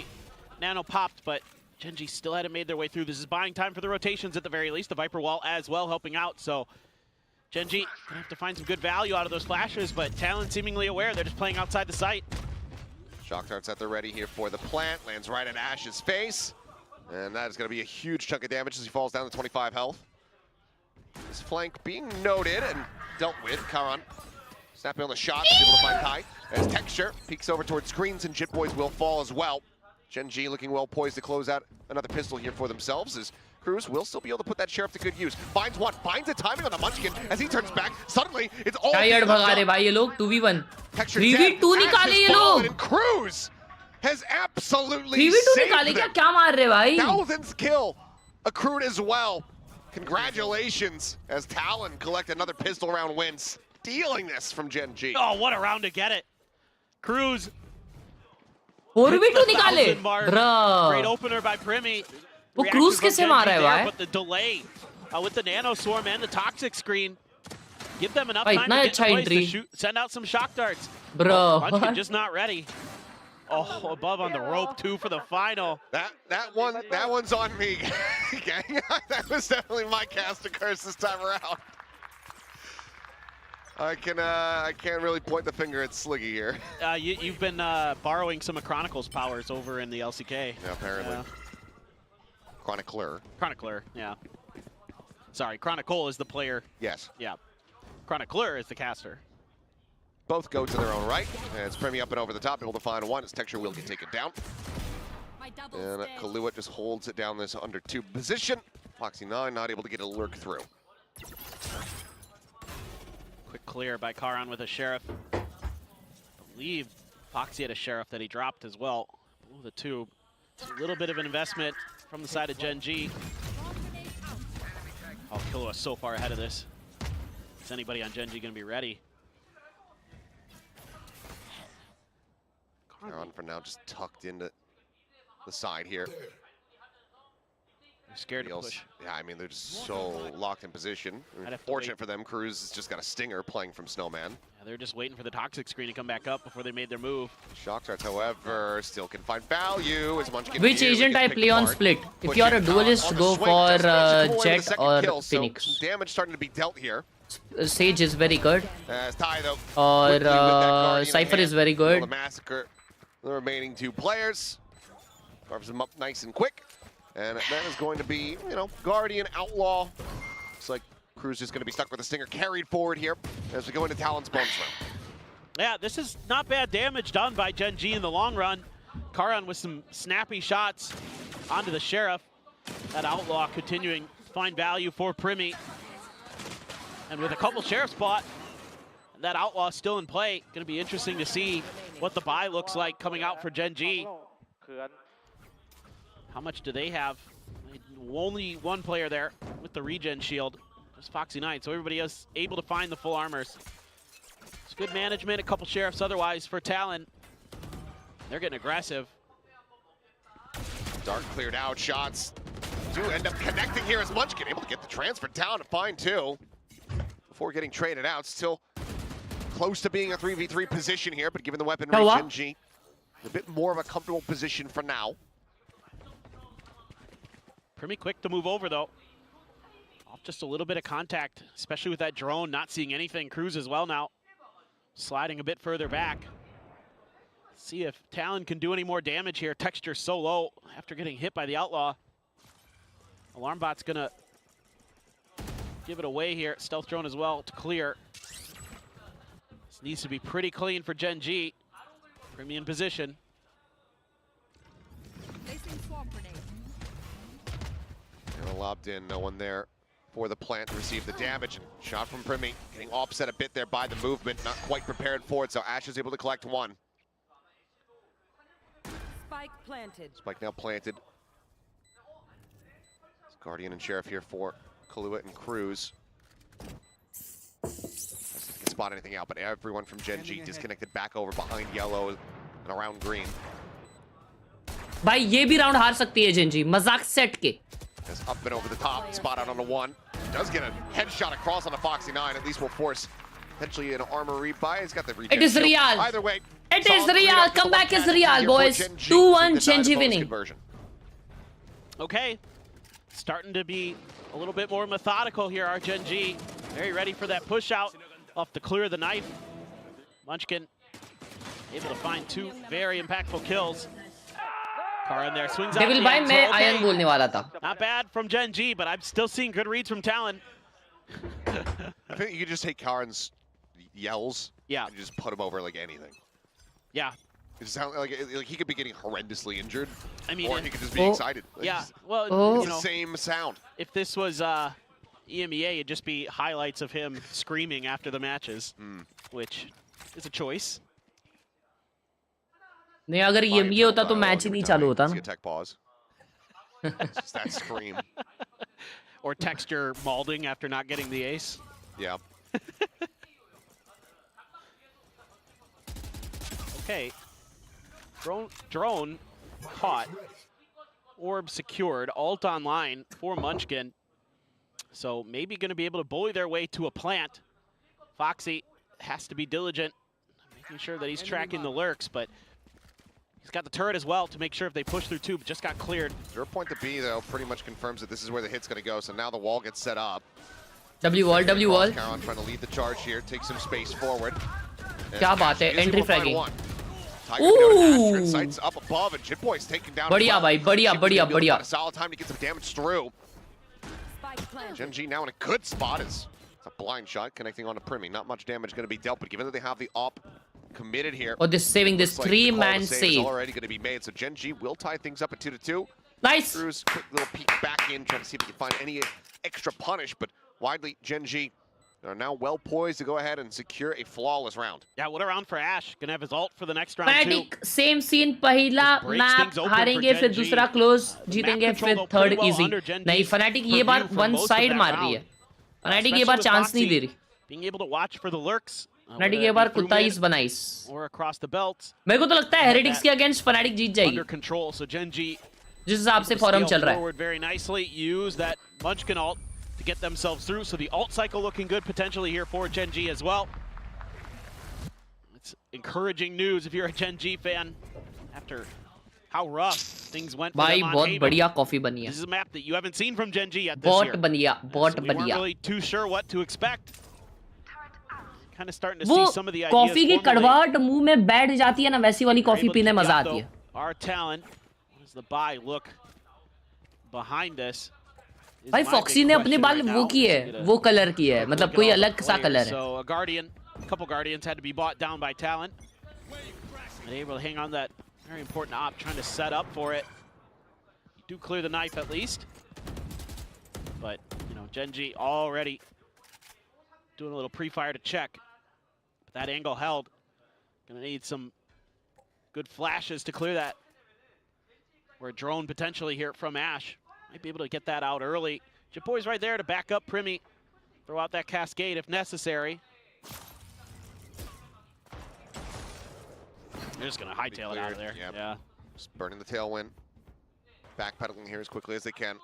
Nano popped, but Gen.G still hadn't made their way through. This is buying time for the rotations at the very least. The Viper wall as well helping out. So Gen.G gonna have to find some good value out of those flashes, but Talon seemingly aware they're just playing outside the site. Shock darts at the ready here for the plant. Lands right at Ash's face. And that is going to be a huge chunk of damage as he falls down to 25 health. This flank being noted and dealt with. Karan snapping on the shot, able to find Kai. As Texture peeks over towards screens and Jit Boys will fall as well. Gen.G looking well poised to close out another pistol here for themselves as Cruz will still be able to put that Sheriff to good use. Finds one, finds the timing on the Munchkin as he turns back. Suddenly, it's all tired भगा रहे भाई ये लोग 2v1 3v2 निकाले ये लोग। and Cruz has absolutely 3v2 saved निकाले क्या? them. क्या मार रहे भाई? Thousandth kill accrued as well. Congratulations as Talon collect another pistol round win, stealing this from Gen.G. Oh, what a round to get it. Cruz 4v2 निकाले Great opener by Primi. वो cruise कैसे मारा है भाई? But the delay with the nano swarm and the toxic screen give them enough भाई time इतना to अच्छा get in place entry to shoot, send out some shock darts. Bro, Munchkin just not ready. Oh, above on the rope too for the final. That one's on me, gang. That was definitely my caster curse this time around. I can't really point the finger at Sliggy here. You've been borrowing some of Chronicle's powers over in the LCK. Yeah, apparently. Chronicler. Chronicler, yeah. Sorry, Chronicle is the player. Yes. Yeah. Chronicler is the caster. Both go to their own right. And it's Primi up and over the top, able to find one as Texture will get taken down. And Khelraay just holds it down this under 2 position. Foxy 9 not able to get a lurk through. Quick clear by Karan with a Sheriff. I believe Foxy had a Sheriff that he dropped as well. Below the tube. It's a little bit of an investment from the side of Gen.G. Oh, Khelraay so far ahead of this. Is anybody on Gen.G going to be ready? Karan for now just tucked into the side here. Scared to push. Yeah, I mean, they're just so locked in position. Fortunate for them, Cruz has just got a stinger playing from Snowman. Yeah, they're just waiting for the toxic screen to come back up before they made their move. Shock starts, however, still can find value as Munchkin. Which agent I play on split? If you're a duelist, go for Jet or Phoenix. Some damage starting to be dealt here. Sage is very good. Ty, though, or Cypher is very good. The massacre the remaining two players. Carves them up nice and quick. And that is going to be, you know, Guardian, Outlaw. Looks like Cruz is going to be stuck with a stinger carried forward here as we go into Talon's bonus round. Yeah, this is not bad damage done by Gen.G in the long run. Khelraay with some snappy shots onto the Sheriff. That Outlaw continuing to find value for Primi. And with a couple Sheriff spot, that Outlaw still in play. Going to be interesting to see what the buy looks like coming out for Gen.G. How much do they have? Only one player there with the regen shield. Just Foxy 9, so everybody is able to find the full armors. It's good management, a couple Sheriffs otherwise for Talon. They're getting aggressive. Dark cleared out, shots do end up connecting here as Munchkin able to get the transfer down to find two. Before getting traded out, still close to being a 3v3 position here, but given the weaponry, Gen.G a bit more of a comfortable position for now. Pretty quick to move over, though. Off just a little bit of contact, especially with that drone, not seeing anything. Cruz as well now, sliding a bit further back. See if Talon can do any more damage here. Texture so low after getting hit by the Outlaw. Alarm bot's gonna give it away here. Stealth drone as well to clear. This needs to be pretty clean for Gen.G. Premium position. Lobbed in, no one there for the plant to receive the damage. And shot from Primi, getting offset a bit there by the movement, not quite prepared for it, so Ash is able to collect one. Spike planted. Spike now planted. It's Guardian and Sheriff here for Khelraay and Cruz. Doesn't can spot anything out, but everyone from Gen.G disconnected back over behind yellow and around green. भाई ये भी round हार सकती है Gen.G मजाक set के. Is up and over the top, spot out on the one. Does get a headshot across on the Foxy 9. At least will force potentially an armor rebuy. He's got the regen. It is real. Either way, it is real. Comeback is real, boys. 2-1 Gen.G winning. Okay, starting to be a little bit more methodical here. Our Gen.G very ready for that push out off to clear the knife. Munchkin able to find two very impactful kills. Khelraay in there swings out. Devil भाई मैं ion बोलने वाला था. Not bad from Gen.G, but I'm still seeing good reads from Talon. I think you could just take Khelraay's yells. Yeah. And just put him over like anything. Yeah. It sounds like he could be getting horrendously injured. I mean, or he could just be excited. Like yeah. Well, it's you know, the same sound. If this was EMEA, it'd just be highlights of him screaming after the matches, which is a choice. नहीं अगर ये होता तो match ही नहीं चालू होता ना. Tech pause. Just that scream. Or texture malding after not getting the ace. Yeah. Okay. Drone caught. Orb secured. Ult online for Munchkin. So maybe going to be able to bully their way to a plant. Foxy has to be diligent, making sure that he's tracking the lurks, but he's got the turret as well to make sure if they push through two, but just got cleared. 0 point to B, though, pretty much confirms that this is where the hit's going to go. So now the wall gets set up. W wall. Khelraay trying to lead the charge here, take some space forward. क्या बात है, entry fragging. Ooh! Sights up above, and Jitboy's taken down. बढ़िया भाई, बढ़िया. Solid time to get some damage through. Gen.G now in a good spot. It's a blind shot connecting on to Primi. Not much damage going to be dealt, but given that they have the op committed here. Oh, this saving this three-man save. Already going to be made, so Gen.G will tie things up at 2-2. Nice. Cruz, quick little peek back in, trying to see if he can find any extra punish, but widely Gen.G are now well poised to go ahead and secure a flawless round. Yeah, what a round for Ash. Gonna have his ult for the next round Fnatic, same scene. पहला map हारेंगे, फिर दूसरा close जीतेंगे, फिर third easy. नहीं, Fnatic ये बार one side मार रही है. Fnatic ये बार चांस नहीं दे रही. Being able to watch for the lurks. Fnatic ये बार कुत्ताईस बनाईस. Or across the belt. मेरे को तो लगता है Heretics के against Fnatic जीत जाएगी. Under control, so Gen.G जिस हिसाब से फॉरम चल रहा है। Forward very nicely, use that Munchkin ult to get themselves through. So the ult cycle looking good potentially here for Gen.G as well. It's encouraging news if you're a Gen.G fan after how rough things went for भाई them on बहुत Haven. बढ़िया coffee बनी है। This is a map that you haven't seen from Gen.G yet this year. बहुत बढ़िया, बहुत So we weren't बढ़िया। really too sure what to expect. Kind of starting to वो see some of the ideas coffee की formulate. कड़वाहट मुंह में बैठ जाती है ना, वैसी वाली कॉफी Able to पीने keep मजा out, आती है। though. Our Talon, what does the buy look behind us? is भाई my फॉक्सी big ने अपने question बाल right वो now. किए Let's है, get a वो कलर की है, मतलब look कोई at all the अलग सा players. कलर है। So a Guardian, a couple Guardians had to be bought down by Talon. And able to hang on that very important op, trying to set up for it. You do clear the knife at least. But, you know, Gen.G already doing a little pre-fire to check. But that angle held. Gonna need some good flashes to clear that. Or a drone potentially here from Ash. Might be able to get that out early. Japoy's right there to back up Primi. Throw out that cascade if necessary. They're just gonna hightail it out of there. Yep. Yeah. Just burning the tailwind. Backpedaling here as quickly as they can.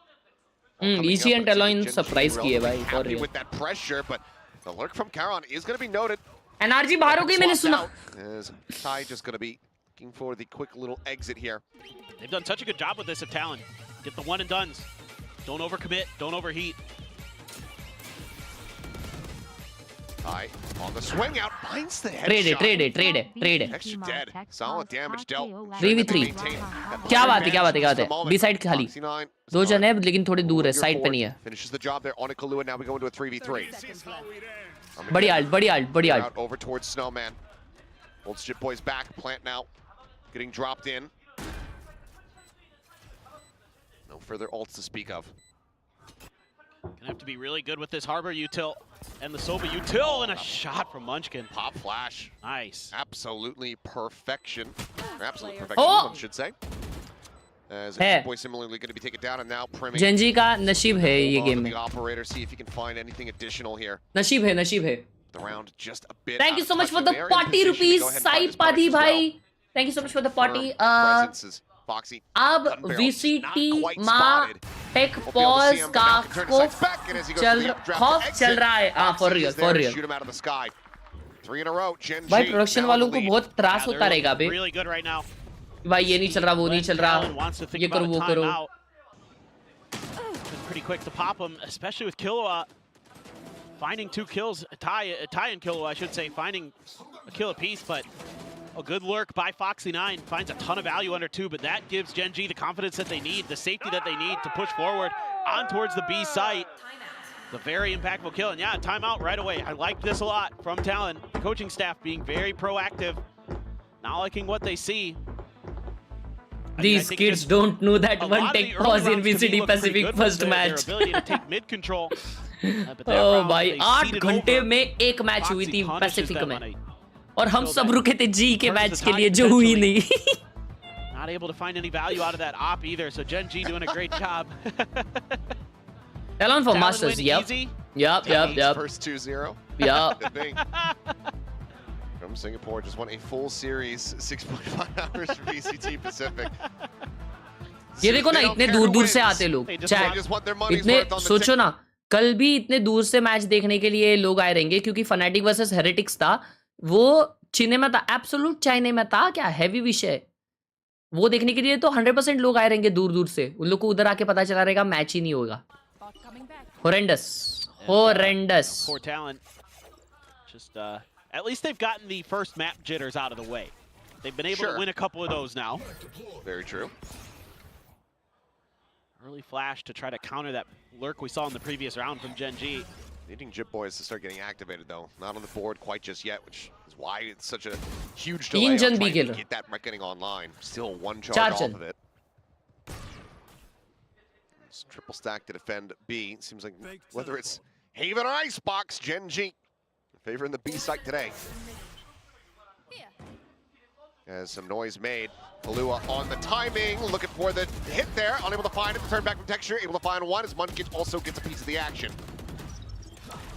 EC and Talon surprise किए भाई। Happy with that pressure, but the lurk from Khelraay is going to be noted. NRG बाहर हो गई, मैंने सुना। Is Ty just going to be looking for the quick little exit here? They've done such a good job with this at Talon. Get the one and dones. Don't overcommit. Don't overheat. Ty on the swing out, finds the headshot. Trade है। Extra dead. Solid damage dealt. 3v3 क्या बात है B side खाली, दो जन है लेकिन थोड़े दूर है, साइड पे नहीं है। Finishes the job there on a Khelraay. Now we go into a 3v3. बड़ी alt. Over towards Snowman. Holds Jit Boys back. Plant now. Getting dropped in. No further ults to speak of. Gonna have to be really good with this Harbor util and the Soba util, and a shot from Munchkin. Pop flash. Nice. Absolutely perfection. Or absolute perfection, one should say. As Jit Boy similarly going to be taken down, and now Primi. Gen.G का नसीब है ये game में। The operator, see if he can find anything additional here. नसीब है। The round just a bit. Thank you so much for the 40 rupees, Sai Padi bhai. Thank you so much for the 40. अब VCT में take pause का खौफ चल रहा है। हाँ, for real. भाई प्रोडक्शन वालों को बहुत त्रास होता रहेगा बे। भाई ये नहीं चल रहा, वो नहीं चल रहा, ये करो वो करो। Pretty quick to pop him, especially with Khelraay finding 2 kills. Ty and Khelraay, I should say, finding a kill apiece, but a good lurk by Foxy9 finds a ton of value under 2, but that gives Gen.G the confidence that they need, the safety that they need to push forward on towards the B site. The very impactful kill, and yeah, timeout right away. I like this a lot from Talon. The coaching staff being very proactive, not liking what they see. These kids don't know that one tech pause in VCT Pacific first match. Oh भाई 8 घंटे में एक match हुई थी Pacific में, और हम सब रुके थे जी के मैच के लिए जो हुई नहीं। Not able to find any value out of that op either, so Gen.G doing a great job. Talon for Masters, yep. First 2-0. Yeah. From Singapore, just won a full series, 6.5 hours for VCT Pacific. ये देखो ना, इतने दूर से आते लोग chat, इतने सोचो ना, कल भी इतने दूर से मैच देखने के लिए लोग आए रहेंगे, क्योंकि फनाटिक वर्सेस हेरेटिक्स था, वो चीने में था, एब्सोल्यूट चाइने में था, क्या हैवी विषय, वो देखने के लिए तो 100% लोग आए रहेंगे दूर से, उन लोग को उधर आके पता चला रहेगा मैच ही नहीं होगा। Horrendous. Poor Talon. Just at least they've gotten the first map jitters out of the way. They've been able to win a couple of those now. Very true. Early flash to try to counter that lurk we saw in the previous round from Gen.G. Needing Jit Boys to start getting activated though. Not on the board quite just yet, which is why it's such a huge delay on trying to get that getting online. Still one charge off of it. It's triple stack to defend B. Seems like whether it's Haven or Icebox, Gen.G favoring the B site today. As some noise made. Khelraay on the timing, looking for the hit there, unable to find it, turn back from texture, able to find one as Munchkin also gets a piece of the action.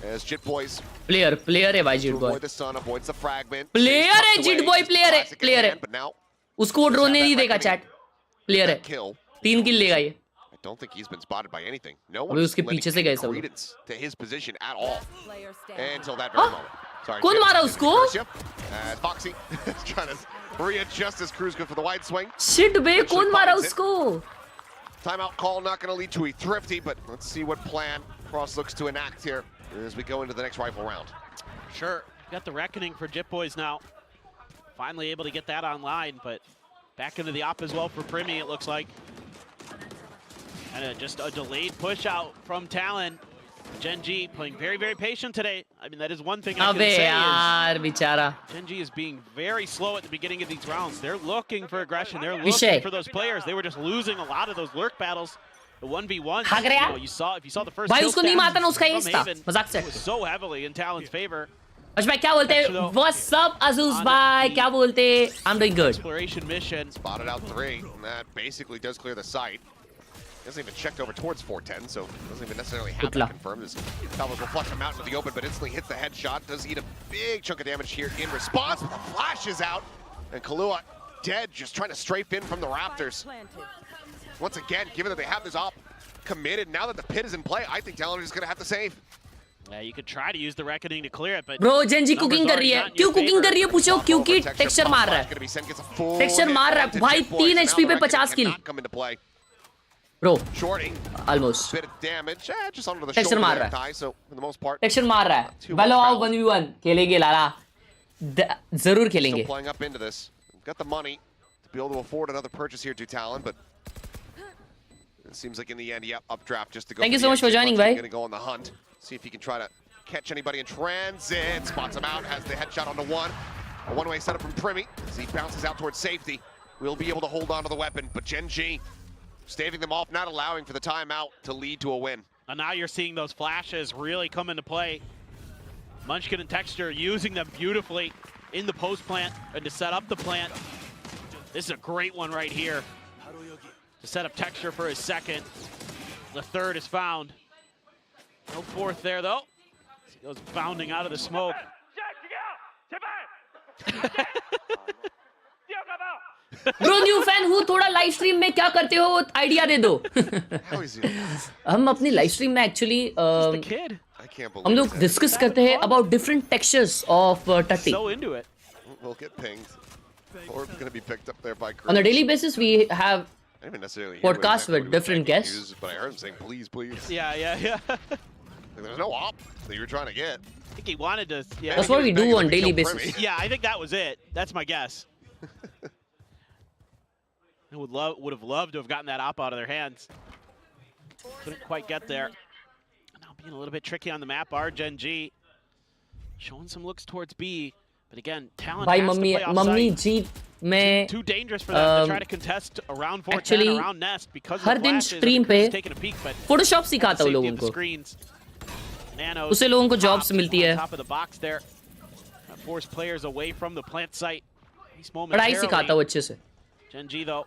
As Jit Boys. Player है भाई Jit Boy. Avoid the stun, avoids the fragment. Player है Jit Boy, player है. उसको drone ने नहीं देखा chat. Player है. 3 किल लेगा ये। I don't think he's been spotted by anything. No अभी one उसके पीछे से गए सब लोग। credence to his position at all until that very moment. Sorry, कौन Jim, मारा this is उसको? Curse, as Foxy is trying to readjust his Cruz good for the wide swing. Shit बे, Eventually कौन मारा finds it. उसको? Timeout call not going to lead to a thrifty, but let's see what plan Cross looks to enact here as we go into the next rifle round. Sure, got the reckoning for Jip Boys now. Finally able to get that online, but back into the op as well for Primi, it looks like. And just a delayed push out from Talon. Gen.G playing very, very patient today. I mean, that is one thing I can अबे say यार बेचारा। is Gen.G is being very slow at the beginning of these rounds. They're looking for aggression. They're विषय। looking for those players. They were just losing a lot of those lurk battles. The 1v1s, भाग रहा? if you saw the first भाई kill उसको नहीं stats मारता ना, उसका from as था, Haven, मजाक से। it was so heavily in Talon's favor. अर्श भाई क्या बोलते हैं? What's up अज़ूज़ भाई, क्या बोलते हैं? I'm doing good. Exploration mission. Spotted out 3, and that basically does clear the site. Hasn't even checked over towards 410, so doesn't even necessarily have that confirmed. As Talon will flush him out into the open, but instantly hits the headshot. Does eat a big chunk of damage here in response, but the flash is out. And Khelraay dead, just trying to strafe in from the Raptors. Once again, given that they have this op committed, now that the pit is in play, I think Talon is going to have to save. Yeah, you could try to use the reckoning to clear it, but Bro, Gen.G cooking कर रही है। क्यों cooking कर रही है पूछो? क्योंकि texture मार रहा है। टेक्सचर मार रहा है भाई, 3 HP पे 50 किल। Bro, almost. Bit of damage, just under the Texture shoulder मार there, रहा है। Ty, so for the most part. Texture मार रहा है। वेलो आओ 1v1 खेलेंगे लाला। जरूर खेलेंगे। Still playing up into this. Got the money to be able to afford another purchase here to Talon, but it seems like in the end, yep, updraft just to go. Thank you so much for joining, bhai. Going to go on the hunt, see if he can try to catch anybody in transit. Spots him out, has the headshot onto one. A one-way setup from Primi as he bounces out towards safety. We'll be able to hold on to the weapon, but Gen.G staving them off, not allowing for the timeout to lead to a win. And now you're seeing those flashes really come into play. Munchkin and Texture using them beautifully in the post plant and to set up the plant. This is a great one right here to set up Texture for his second. The third is found. No fourth there though. He goes bounding out of the smoke. Bro, new fan हूँ, थोड़ा live stream में क्या करते हो idea दे दो। हम अपनी live stream में एक्चुअली हम लोग डिस्कस करते हैं अबाउट डिफरेंट टेक्सचर्स ऑफ टट्टी। So into it. We'll get pinged. Or going to be picked up there by Cruz. On a daily basis, we have I didn't necessarily podcasts with different guests. But I heard him saying, please, please. Yeah. There's no op that you were trying to get. I think he wanted to. Yeah. That's what we do on daily basis. Yeah, I think that was it. That's my guess. I would have loved to have gotten that op out of their hands. Couldn't quite get there. Now being a little bit tricky on the map are Gen.G. Showing some looks towards B. But again, Talon भाई has to play mummy offside. जी मैं Too dangerous for them to try to contest around 410, actually around Nest because of her the दिन flashes. Stream पे Cruz is taking a peek, but Photoshop सिखाता हूँ लोगों को। Nanos उससे लोगों को जॉब्स मिलती है। top of the box there. Force players away from the plant site. पढ़ाई सिखाता हूँ अच्छे से। Gen.G though,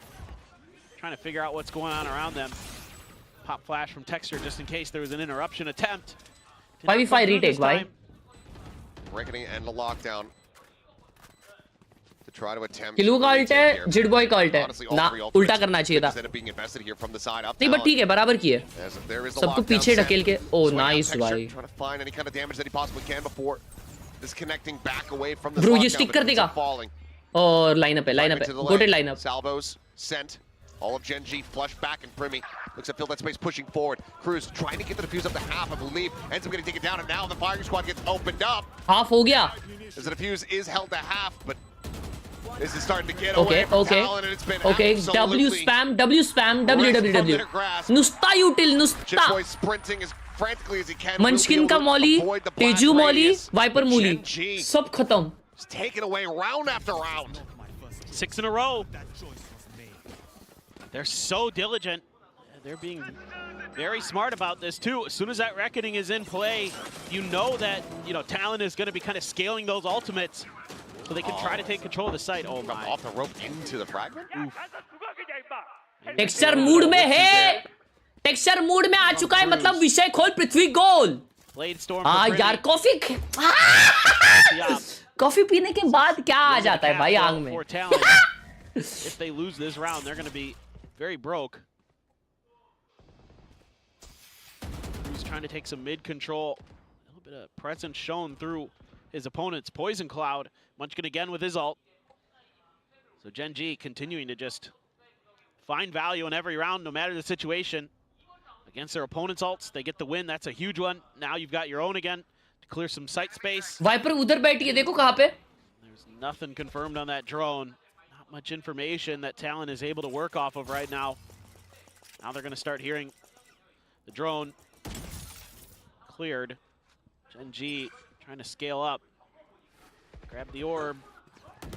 trying to figure out what's going on around them. Pop flash from Texture just in case there was an interruption attempt. 5v5 retake भाई। Reckoning and the lockdown. To try to attempt. Killu का alt है, जिड boy का alt है। ना उल्टा करना चाहिए था। नहीं बट ठीक है, बराबर की है। सबको पीछे ढकेल के। ओह नाइस भाई। ब्रो ये स्टिक कर देगा। और लाइनअप है, GOATed lineup. Salvos sent. All of Gen.G flush back and Primi looks at fill that space pushing forward. Cruz trying to get the defuse up to half, I believe. Ends up getting taken down, and now the firing squad gets opened up. Half हो गया। As the defuse is held to half, but this is starting to get away from Talon, and it's been W spam, WWW. नुस्ता यूटिल, नुस्ता। Jitboy sprinting as frantically as he can. मंचकिन का मौली, तेजू मौली, wiper मूली, सब खत्म। It's taken away round after round. 6 in a row. They're so diligent. They're being very smart about this too. As soon as that reckoning is in play, you know that Talon is going to be kind of scaling those ultimates, so they can try to take control of the site. Oh my! Off the rope into the fragment. Texture mood में है। Texture mood में आ चुका है, मतलब विषय खोल पृथ्वी गोल। हाँ यार कॉफी कॉफी पीने के बाद क्या आ जाता है भाई आंग में। If they lose this round, they're going to be very broke. trying to take some mid control. A little bit of presence shown through his opponent's Poison Cloud. Munchkin again with his ult. So Gen.G continuing to just find value in every round, no matter the situation. Against their opponent's ults, they get the win. That's a huge one. Now you've got your own again to clear some site space. Viper उधर बैठी है, देखो कहाँ पे? There's nothing confirmed on that drone. Not much information that Talon is able to work off of right now. Now they're going to start hearing the drone cleared. Gen.G trying to scale up. Grab the orb.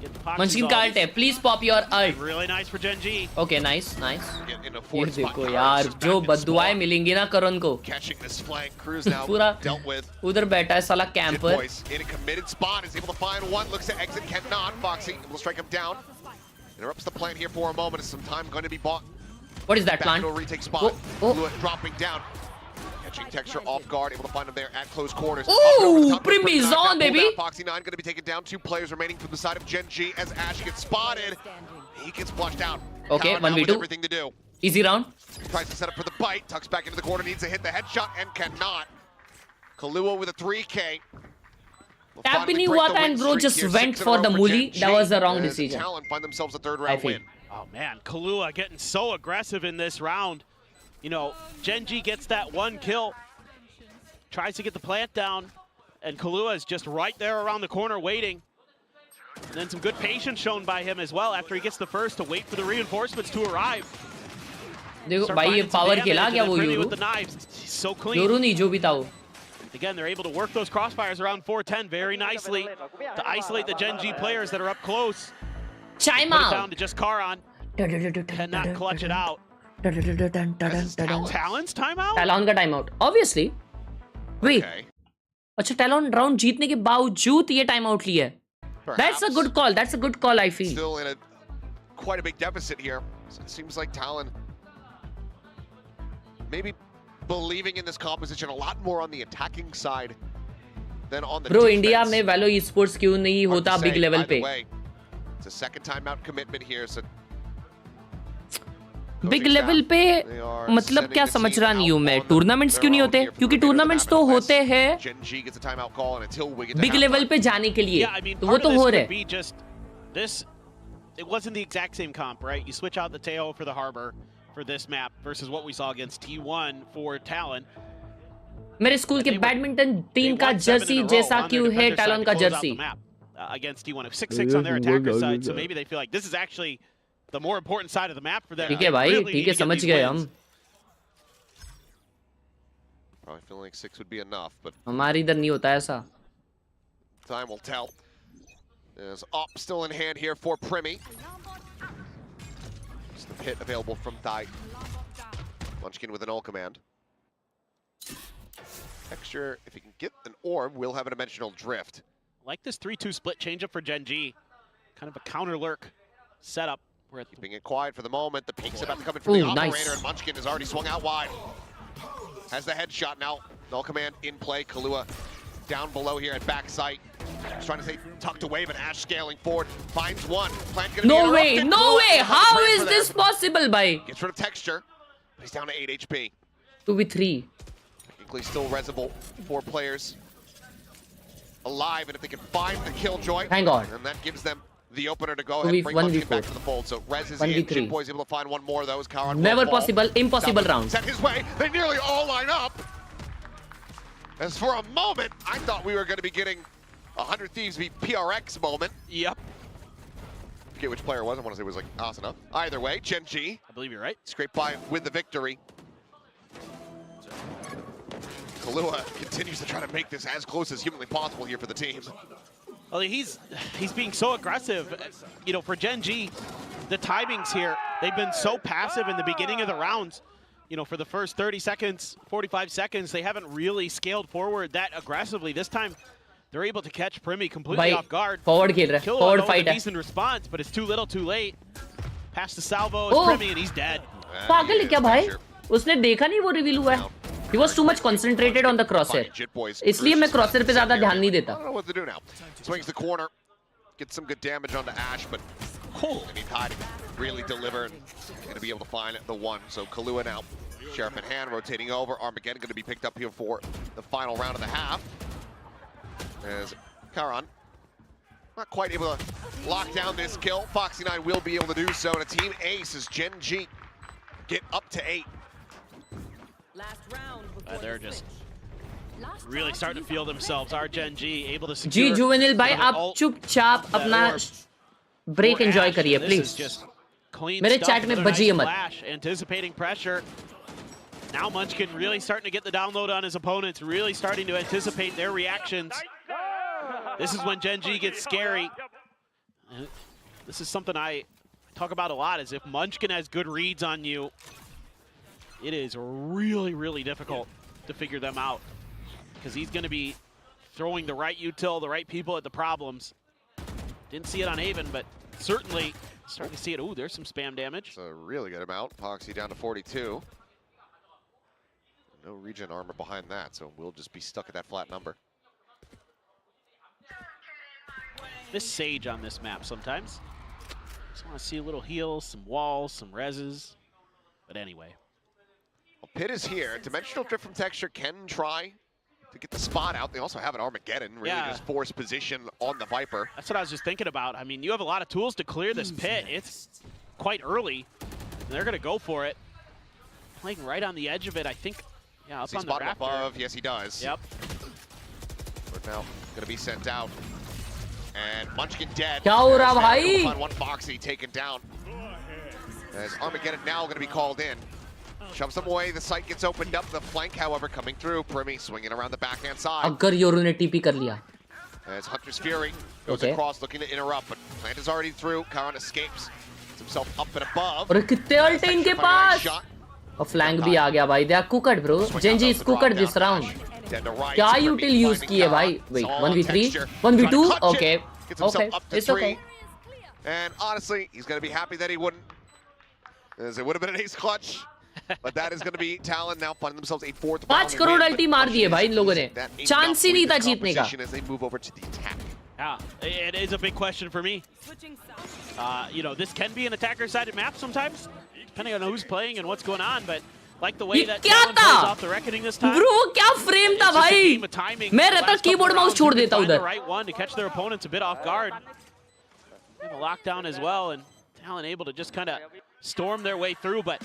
Get the Munchkin का ult है, please pop your ult. Really nice for Gen.G. Okay, nice, nice. ये देखो यार, जो बद्दुआएं मिलेंगी ना करण को, Catching this flank, Cruz now पूरा dealt with. उधर बैठा है साला camper. Boys in a committed spot, is able to find one, looks to exit, cannot. Foxy will strike him down. Interrupts the plan here for a moment, as some time going to be bought. What is that plan? Retake spot. Dropping down. Catching Texture off guard, able to find him there at close quarters. Ooh, Primmy's on, baby. Foxy 9 going to be taken down. 2 players remaining from the side of Gen.G as Ash gets spotted. He gets flushed out. Okay, Talon 1v2. everything to do. Easy round. Tries to set up for the bite. Tucks back into the corner, needs to hit the headshot and cannot. Khelraay with a 3K. Tap भी नहीं हुआ था and bro just went for the mully. That was the wrong decision. Talon find themselves a third round win. Oh man, Khelraay getting so aggressive in this round. You know, Gen.G gets that one kill, tries to get the plant down, and Khelraay is just right there around the corner waiting. And then some good patience shown by him as well after he gets the first to wait for the reinforcements to arrive. देखो भाई ये power खेला क्या वो with euro? the knives. He's so clean. Euro नहीं जो भी था वो. Again, they're able to work those crossfires around 410 very nicely to isolate the Gen.G players that are up close. Chime Put it out. down to just Karan. Cannot clutch it out. Talon's timeout? Talon का timeout. Obviously. Wait. अच्छा Talon round जीतने के बावजूद ये timeout लिया है. That's a good call. That's a good call, I feel. Still in quite a big deficit here. So it seems like Talon maybe believing in this composition a lot more on the attacking side than on the Bro, defense. India में Valo esports क्यों नहीं होता big level पे? It's a second timeout commitment here, so big level पे मतलब क्या समझ रहा नहीं हूँ मैं. टूर्नामेंट्स क्यों नहीं होते? क्योंकि टूर्नामेंट्स तो होते हैं बिग लेवल पे जाने के लिए. तो वो तो हो रहा है. This, it wasn't the exact same comp, right? You switch out the Teo for the Harbor for this map versus what we saw against T1 for Talon. मेरे स्कूल के बैडमिंटन टीम का जर्सी जैसा क्यों है Talon का Jersey? Against T1, 6-6 on their attacker side, so maybe they feel like this is actually the more important side of the map for them. ठीक है भाई, ठीक है समझ गए हम. Probably feeling like 6 would be enough, but हमारे इधर नहीं होता ऐसा. time will tell. There's up still in hand here for Primmy. Just the pit available from Thai. Munchkin with an ult command. Texture, if he can get an orb, will have a dimensional drift. I like this 3-2 split change up for Gen.G. Kind of a counter lurk setup. Keeping it quiet for the moment. The peek's about to come in from the operator, and Munchkin has already swung out wide. Has the headshot now. Null command in play. Khelraay down below here at back sight. He's trying to stay tucked away, but Ash scaling forward. Finds one. Plant gonna No be way, interrupted. no way. How is for this them. possible, bhai? Gets rid of Texture. But he's down to 8 HP. 2v3. Technically still resible. 4 players alive, and if they can find the killjoy, thank God, and that gives them the opener to go ahead and bring Munchkin back to the fold. So Rez is in. Jimboy's able to find one more of those. Karan Never possible, impossible round. Set his way. They nearly all line up. As for a moment, I thought we were going to be getting 100 Thieves v PRX moment. Yep. I forget which player it was. I want to say it was like Asuna. Either way, Gen.G. I believe you're right. Scraped by with the victory. Khelraay continues to try to make this as close as humanly possible here for the team. Well, he's being so aggressive. You know, for Gen.G, the timings here, they've been so passive in the beginning of the rounds. You know, for the first 30 seconds, 45 seconds, they haven't really scaled forward that aggressively. This time, they're able to catch Primmy completely off guard. Forward खेल रहा है. Forward fight a decent response, but it's too little, too late. Pass the salvo is Primmy, and he's dead. पागल है क्या भाई? उसने देखा नहीं वो रिवील हुआ है. He was too much concentrated on the crosshair. इसलिए मैं crosshair पे ज़्यादा ध्यान नहीं देता. I don't know what to do now. Swings the corner, gets some good damage onto Ash, but I mean, Tide really deliver and going to be able to find the one. So Khelraay now Sheriff in hand, rotating over. Armageddon going to be picked up here for the final round of the half. As Khelraay not quite able to lock down this kill. Foxy9 will be able to do so. And a team ace as Gen.G get up to 8. They're just really starting to feel themselves. Our Gen.G able to secure. जी जुवेनिल भाई आप चुपचाप अपना break enjoy करिए please. मेरे chat में बजिए मत. Anticipating pressure. Now Munchkin really starting to get the download on his opponents, really starting to anticipate their reactions. This is when Gen.G gets scary. This is something I talk about a lot, is if Munchkin has good reads on you, it is really, really difficult to figure them out. Because he's going to be throwing the right util, the right people at the problems. Didn't see it on Haven, but certainly starting to see it. Ooh, there's some spam damage. It's a really good amount. Foxy down to 42. No regen armor behind that, so we'll just be stuck at that flat number. This Sage on this map sometimes. Just want to see a little heals, some walls, some reses. But anyway. Well, Pit is here. Dimensional Drift from Texture can try to get the spot out. They also have an Armageddon, really just force position on the Viper. That's what I was just thinking about. I mean, you have a lot of tools to clear this pit. It's quite early. They're going to go for it. Playing right on the edge of it, I think. Yeah, up on the raptor. Above. Yes, he does. Yep. But now going to be sent out. And Munchkin dead. क्या हो रहा भाई? Find one Foxy taken down. As Armageddon now going to be called in. Shoves them away. The site gets opened up. The flank, however, coming through. Primi swinging around the backhand side. अगर Yoru ने TP कर लिया. As Hunter's Fury goes across, looking to interrupt, but Plant is already through. Khelraay escapes. Gets himself up and above. और कितने alt हैं इनके पास? और flank भी आ गया भाई. They are cooked bro. Gen.G is cooked this round. क्या util use की है भाई? Wait, 1v3, 1v2. Okay. Okay. It's okay. And honestly, he's going to be happy that he wouldn't, as it would have been an ace clutch. But that is going to be Talon now finding themselves a 4th. 5 crore अल्टी मार दिए भाई इन लोगों ने. Chance ही नहीं था जीतने का. As they move over to the attack. Yeah, it is a big question for me. You know, this can be an attacker-sided map sometimes, depending on who's playing and what's going on. But like the way that Talon plays off the reckoning this time. Bro, क्या frame था भाई? मैं रहता keyboard mouse छोड़ देता उधर. The right one to catch their opponents a bit off guard. A lockdown as well, and Talon able to just kind of storm their way through. But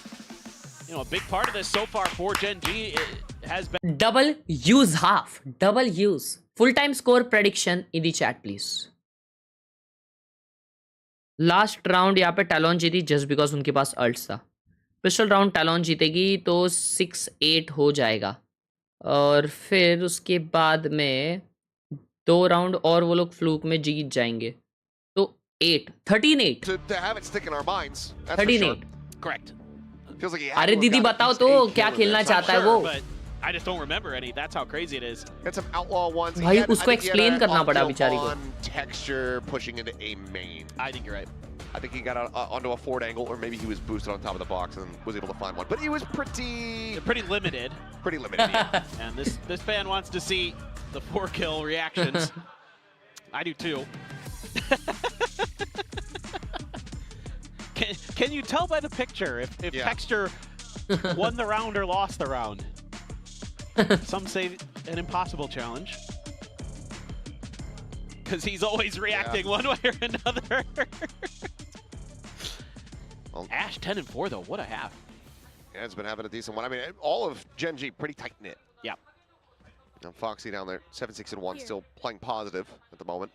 you know, a big part of this so far for Gen.G has been double use half. Double use. Full-time score prediction in the chat, please. Last round यहाँ पे Talon जीती just because उनके पास ults था. पिछले round Talon जीतेगी तो 6-8 हो जाएगा. और फिर उसके बाद में 2 राउंड और वो लोग फ्लूक में जीत जाएंगे. तो 13-8. To have it stick in our minds. 13-8. Correct. Feels like he अरे दीदी बताओ तो क्या खेलना चाहता है वो? I just don't remember any. That's how crazy it is. Got some outlaw ones. भाई उसको explain करना पड़ा बेचारी को. Texture pushing into a main. I think you're right. I think he got onto a forward angle, or maybe he was boosted on top of the box and was able to find one. But he was pretty limited. Pretty limited. Yeah. And this fan wants to see the 4-kill reactions. I do too. Can you tell by the picture if Texture won the round or lost the round? Some say an impossible challenge. Because he's always reacting one way or another. Well, Ash 10-4 though, what a half. Yeah, it's been having a decent one. I mean, all of Gen.G pretty tight-knit. Yeah. And Foxy down there, 7-6-1, still playing positive at the moment.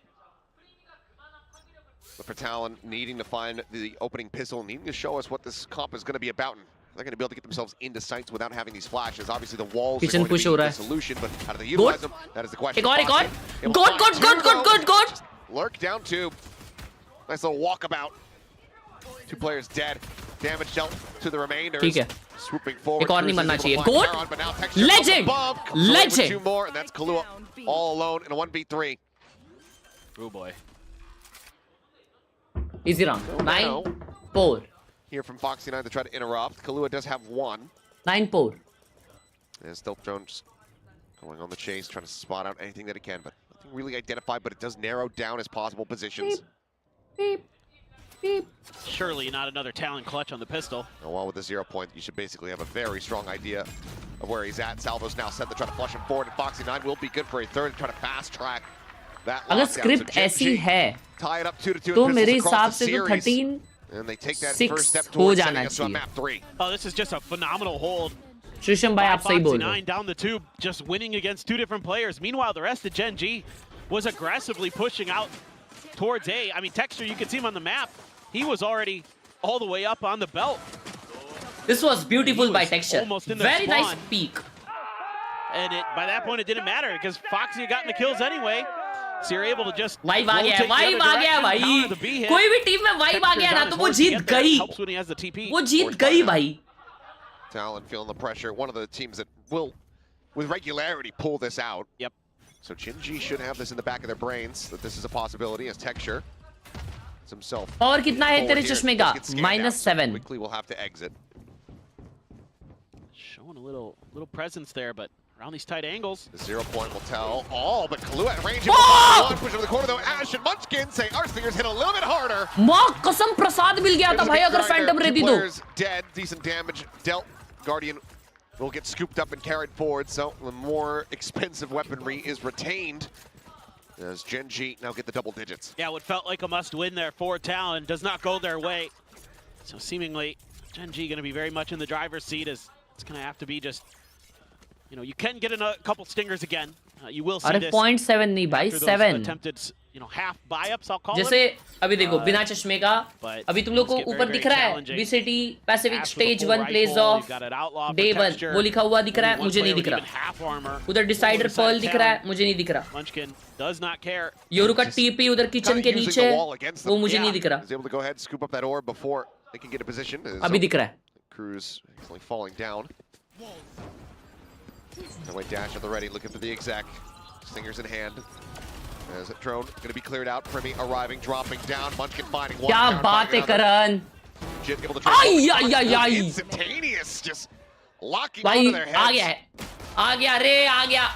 But for Talon, needing to find the opening pistol, needing to show us what this comp is going to be about. And they're going to be able to get themselves into sights without having these flashes. Obviously, the walls are going to be the solution, but how do they utilize them? That is the question. God. Lurk down 2. Nice little walkabout. 2 players dead. Damage dealt to the remainders. Swooping forward. Legend! 2 more, and that's Khelraay all alone in a 1v3. Oh boy. Easy round. 9-4. Here from Foxy9 to try to interrupt. Khelraay does have 1. 9-4. And Stealth Jones going on the chase, trying to spot out anything that he can, but nothing really identified, but it does narrow down his possible positions. Beep. Beep. Surely not another Talon clutch on the pistol. Well, with the 0 point, you should basically have a very strong idea of where he's at. Salvo's now set to try to flush him forward, and Foxy9 will be good for a third and try to fast track that अगर lockdown. Script So ऐसी है tie it up 2-2 तो in मेरे pistols हिसाब across the से तो series. 13 And they take that 6 first step हो towards जाना sending us to a चाहिए. map 3. Oh, this is just a phenomenal hold. सुषम भाई आप सही बोल रहे हो. Foxy9 down the tube, just winning against two different players. Meanwhile, the rest of Gen.G was aggressively pushing out towards A. I mean, Texture, you can see him on the map. He was already all the way up on the belt. This was beautiful by Texture. Very nice peek. And by that point, it didn't matter because Foxy had gotten the kills anyway. So you're able to just vibe आ गया, vibe आ गया भाई. कोई भी team में vibe आ गया ना तो वो जीत गई. वो जीत गई भाई. Talon feeling the pressure. One of the teams that will, with regularity, pull this out. Yep. So Gen.G should have this in the back of their brains that this is a possibility as Texture himself. और कितना है तेरे चश्मे का? -7. Quickly will have to exit. Showing a little presence there, but around these tight angles. The 0 point will tell all, but Khelraay at range. One push over the corner though. Ash and Munchkin say Arslingers hit a little bit harder. माँ कसम प्रसाद मिल गया था भाई अगर Phantom रहती तो. Players dead, decent damage dealt. Guardian will get scooped up and carried forward, so the more expensive weaponry is retained as Gen.G now get the double digits. Yeah, what felt like a must-win there for Talon does not go their way. So seemingly, Gen.G going to be very much in the driver's seat as it's going to have to be just, you know, you can get a couple stingers again. You will see अरे this. 0.7 नहीं भाई 7. Attempted, you know, half buy-ups, I'll call जैसे them. अभी देखो बिना चश्मे का अभी तुम लोग को ऊपर दिख रहा है VCT PACIFIC Stage 1 plays off Day 1 वो लिखा हुआ दिख रहा है मुझे नहीं दिख रहा. उधर डिसाइडर पर्ल दिख रहा है मुझे नहीं दिख रहा. Munchkin does not care. Yoru का TP उधर किचन के नीचे वो मुझे नहीं दिख रहा. He's able to go ahead and scoop up that orb before they can get a position. अभी दिख रहा है. Cruz actually falling down. Away dash at the ready, looking for the exec. Stingers in hand. As a drone going to be cleared out. Primi arriving, dropping down. Munchkin finding one. क्या बात है करण. Jit able to instantaneous, just locking onto their heads. आ गया है. आ गया रे आ गया.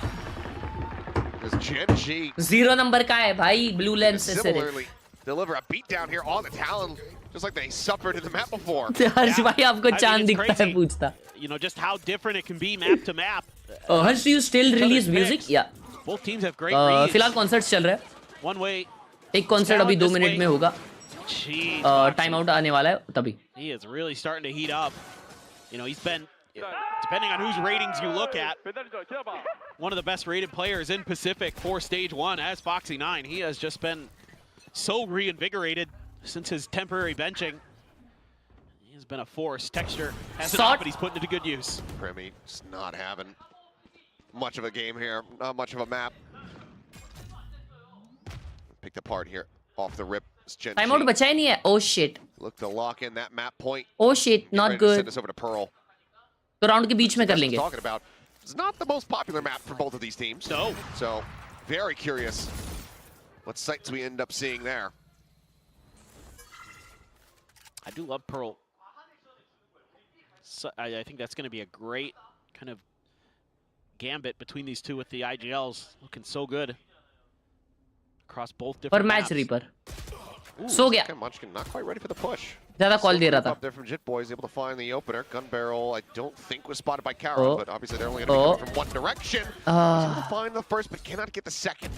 Gen.G 0 number का है भाई ब्लू लेंस से. Similarly, deliver a beat down here on the Talon, just like they suffered in the map before. हर्ष भाई आपको चांद दिखता है पूछता. You know just how different it can be map to map. Harsh, do you still release music? Yeah. Both teams have great reads. फिलहाल concerts चल रहा है. One way. एक कॉन्सर्ट अभी 2 मिनट में होगा. टाइम आउट आने वाला है तभी. He is really starting to heat up. You know, he's been, depending on whose ratings you look at, one of the best rated players in Pacific for Stage 1 as Foxy9. He has just been so reinvigorated since his temporary benching. He has been a force. Texture has it up, but he's putting it to good use. Primi just not having much of a game here, not much of a map. Picked apart here off the rip. Time out बचा ही नहीं है. Oh shit. Look to lock in that map point. Oh shit, not good. Send us over to Pearl. तो round के बीच में कर लेंगे. Talking about it's not the most popular map for both of these teams. No. So very curious what sights we end up seeing there. I do love Pearl. So I think that's going to be a great kind of gambit between these two with the IGLs looking so good across both different maps. Reaper. सो गया. Munchkin not quite ready for the push. ज़्यादा call दे रहा था. Up there from Jit Boys, able to find the opener. Gun barrel, I don't think was spotted by Khelraay, but obviously they're only going to be coming from one direction. He's able to find the first, but cannot get the second.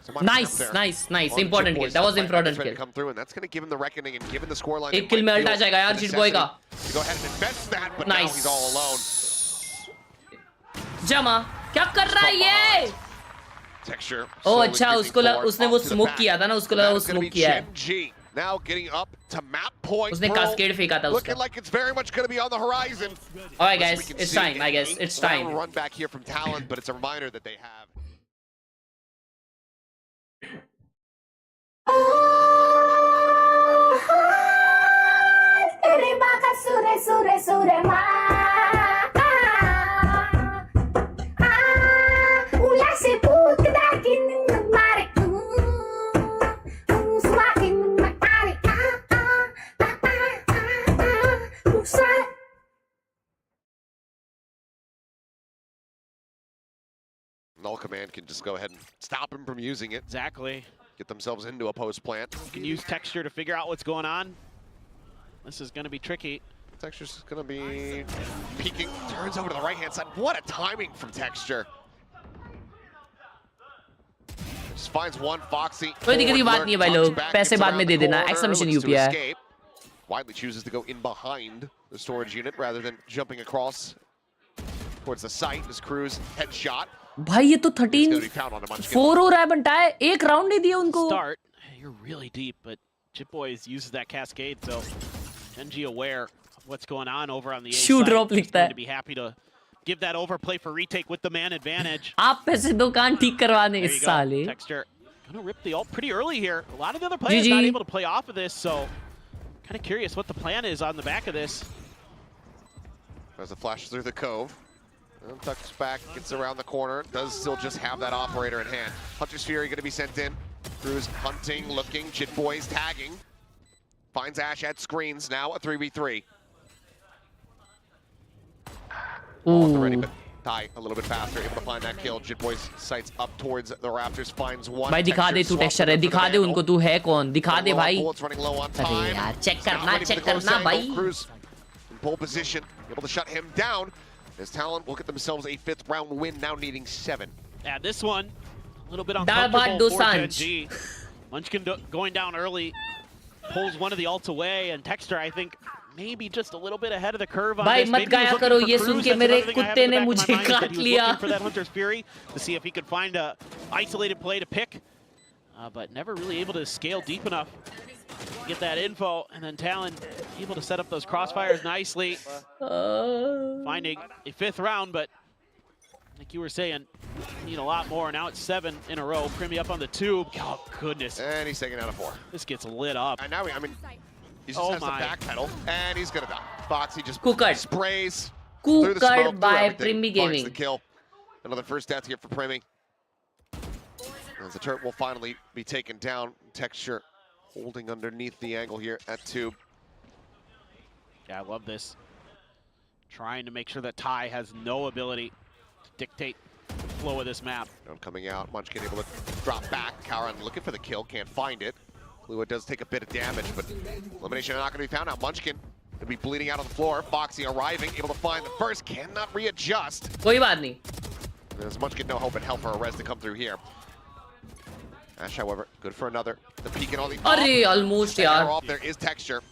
So nice. Important kill. That was important kill. Come through, and that's going to give him the reckoning and give him the scoreline. एक kill में alt आ जाएगा यार Jit Boy का. To go ahead and invest that, but now he's all alone. जमा क्या कर रहा है ये? Texture. Oh अच्छा उसने वो स्मोक किया था ना उसको लगा वो स्मोक किया है. Gen.G now getting up to map point. उसने कास्केड फेंका था उसका. Looking like it's very much going to be on the horizon. All right guys, it's time. I guess it's time. Run back here from Talon, but it's a reminder that they have. Null Command can just go ahead and stop him from using it. Exactly. Get themselves into a post plant. You can use Texture to figure out what's going on. This is going to be tricky. Texture's going to be peeking. Turns over to the right-hand side. What a timing from Texture. Just finds one Foxy. कोई दिक्कत की बात नहीं है भाई लोग, पैसे बाद में दे देना. Exclamation UPI. Widely chooses to go in behind the storage unit rather than jumping across towards the site. This Cruz headshot. भाई ये तो 13-4 हो रहा है बंटाए, एक राउंड नहीं दिया उनको. Start. You're really deep, but Chipboys uses that cascade, so Gen.G aware of what's going on over on the A side. Shoot drop लिखता है. To be happy to give that overplay for retake with the man advantage. आप पैसे दुकान ठीक करवाने इस साले. Texture gonna rip the ult pretty early here. A lot of the other players not able to play off of this, so kind of curious what the plan is on the back of this. As it flashes through the cove. And tucks back, gets around the corner. Does still just have that operator in hand. Hunter's Fury going to be sent in. Cruz hunting, looking. Chitboys tagging. Finds Ash at screens. Now a 3v3. Already, but Die a little bit faster. Able to find that kill. Chitboys sights up towards the Raptors. Finds one. भाई दिखा दे तू texture है. दिखा दे उनको तू है कौन. दिखा दे भाई. अरे यार चेक करना भाई. Cruz in pole position. Able to shut him down. As Talon will get themselves a 5th round win, now needing 7. Yeah, this one, a little bit uncomfortable for Gen.G. Munchkin going down early, pulls one of the ults away, and Texture, I think, maybe just a little bit ahead of the curve on भाई this. मत गाया करो, ये सुन के मेरे कुत्ते ने मुझे काट लिया. For that Hunter's Fury to see if he could find a isolated play to pick, but never really able to scale deep enough. Get that info, and then Talon able to set up those crossfires nicely. Finding a 5th round, but like you were saying, need a lot more. Now it's 7 in a row. Primy up on the tube. Oh, goodness. And he's taking out a 4. This gets lit up. And now, I mean, he just has to backpedal, and he's going to die. Foxy just sprays through the smoke, by Primy Gaming. The kill. Another first death here for Primy. As the turret will finally be taken down. Texture holding underneath the angle here at tube. Yeah, I love this. Trying to make sure that Ty has no ability to dictate the flow of this map. Coming out, Munchkin able to drop back. Khelraay looking for the kill, can't find it. Lua does take a bit of damage, but elimination not going to be found. Now Munchkin going to be bleeding out on the floor. Foxy arriving, able to find the first, cannot readjust. कोई बात नहीं. There's Munchkin no hope in hell for a res to come through here. Ash, however, good for another. The peak and all the अरे almost यार. Off there is Texture.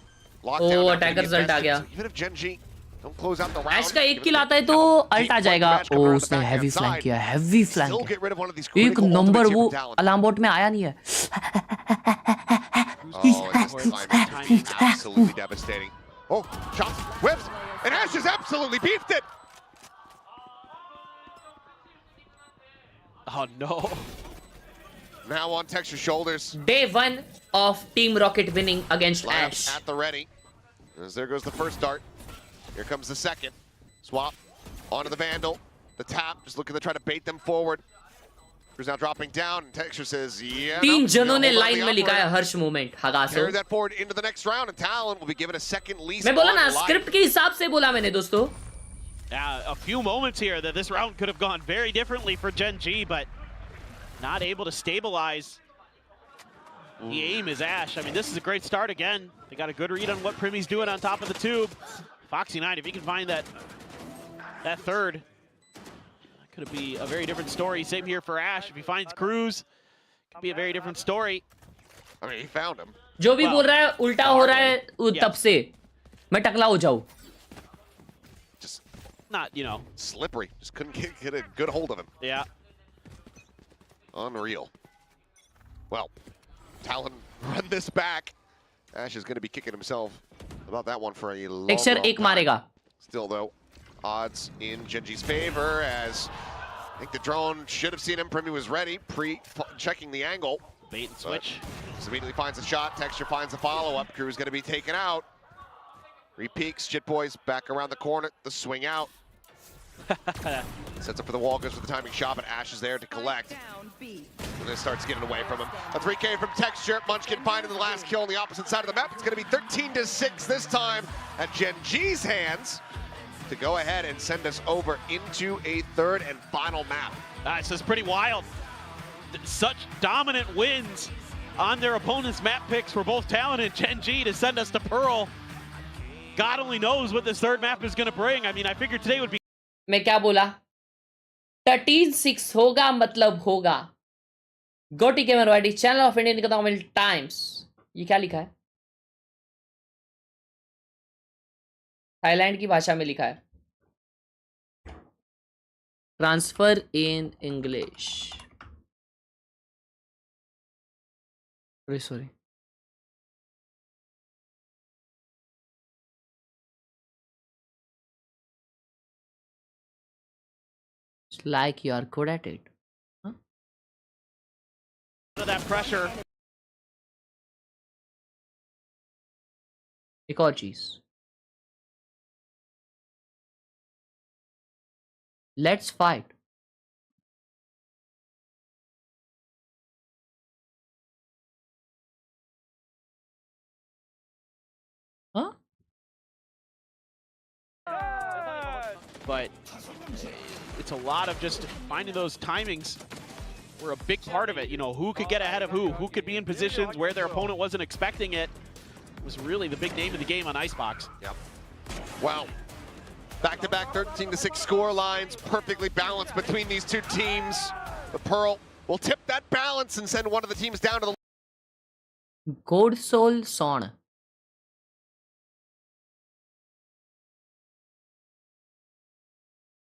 Oh, attacker result आ गया. Even if Gen.G don't close out the round. Ash का एक किल आता है तो alt आ जाएगा. Oh, उसने heavy flank किया. Heavy flank. एक नंबर वो अलार्म बोट में आया नहीं है. Oh, this time absolutely devastating. Oh, shots, whips, and Ash has absolutely beefed it. Oh no. Now on Texture's shoulders. Day 1 of Team Rocket winning against Ash. At the ready. As there goes the first dart. Here comes the second. Swap onto the Vandal. The tap, just looking to try to bait them forward. Cruz now dropping down, and Texture says, yeah. तीन जनों ने line में लिखा है हर्ष moment. हगासो. Carry that forward into the next round, and Talon will be given a second lease. मैं बोला ना script के हिसाब से बोला मैंने दोस्तों. A few moments here that this round could have gone very differently for Gen.G, but not able to stabilize. The aim is Ash. I mean, this is a great start again. They got a good read on what Primy's doing on top of the tube. Foxy9, if he can find that third, that could be a very different story. Same here for Ash. If he finds Cruz, could be a very different story. I mean, he found him. जो भी बोल रहा है उल्टा हो रहा है तब से मैं टकला हो जाऊं. Just not, you know, slippery. Just couldn't get a good hold of him. Yeah. Unreal. Well, Talon run this back. Ash is going to be kicking himself about that one for a long time. Still, though, odds in Gen.G's favor, as I think the drone should have seen him. Primy was ready, checking the angle. Bait and switch. Just immediately finds a shot. Texture finds the follow-up. Crew's going to be taken out. Re-peeks. Chitboys back around the corner. The swing out. Sets up for the wall, goes for the timing shot, but Ash is there to collect. And then starts getting away from him. A 3K from Texture. Munchkin finding the last kill on the opposite side of the map. It's going to be 13-6 this time at Gen.G's hands to go ahead and send us over into a third and final map. This is pretty wild. Such dominant wins on their opponent's map picks for both Talon and Gen.G to send us to Pearl. God only knows what this third map is going to bring. I mean, I figured today would be. मैं क्या बोला? 13-6 होगा मतलब होगा. गोटी के Marwari channel of Indian economic times. ये क्या लिखा है? थाईलैंड की भाषा में लिखा है. Transfer in English. Sorry. It's like you are good at it. Huh? That pressure. एक और चीज. Let's fight. Huh? But it's a lot of just finding those timings were a big part of it. You know, who could get ahead of who could be in positions where their opponent wasn't expecting it. It was really the big name of the game on Icebox. Yep. Wow. Back-to-back 13-6 score lines, perfectly balanced between these two teams. The Pearl will tip that balance and send one of the teams down to the... Gold Soul Son.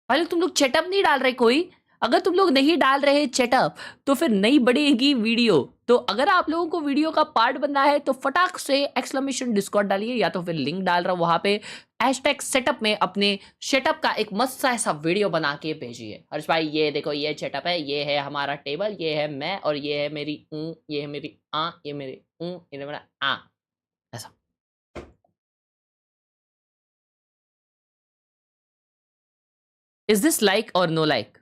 भाई तुम लोग चेटअप नहीं डाल रहे कोई? अगर तुम लोग नहीं डाल रहे चेटअप तो फिर नहीं बढ़ेगी वीडियो. तो अगर आप लोगों को वीडियो का पार्ट बनना है तो फटाक से एक्सक्लेमेशन डिस्कॉर्ड डालिए या तो फिर लिंक डाल रहा हूं वहां पे हैशटैग सेटअप में अपने सेटअप का एक मस्त सा ऐसा वीडियो बना के भेजिए. हर्ष भाई ये देखो ये सेटअप है, ये है हमारा टेबल, ये है मैं और ये है मेरी ये है मेरी ये मेरी ये मेरा ऐसा. Is this like or no like?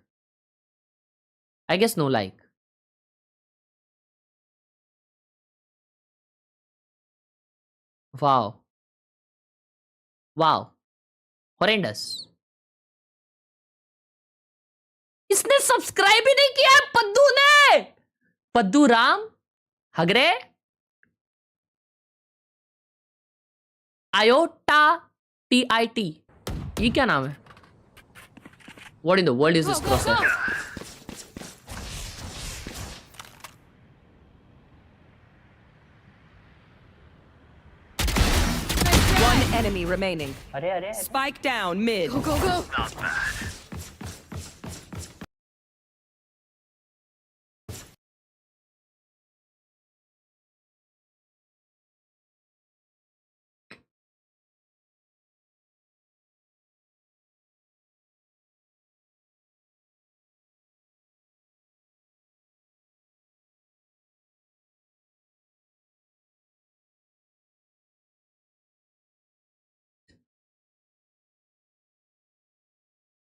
I guess no like. Wow. Wow. Horrendous. इसने सब्सक्राइब ही नहीं किया पद्दू ने. पद्दू राम हगरे आयोटा TIT. ये क्या नाम है? What in the world is this crosshair? One enemy remaining. Spike down mid. Go, go, go. Not bad.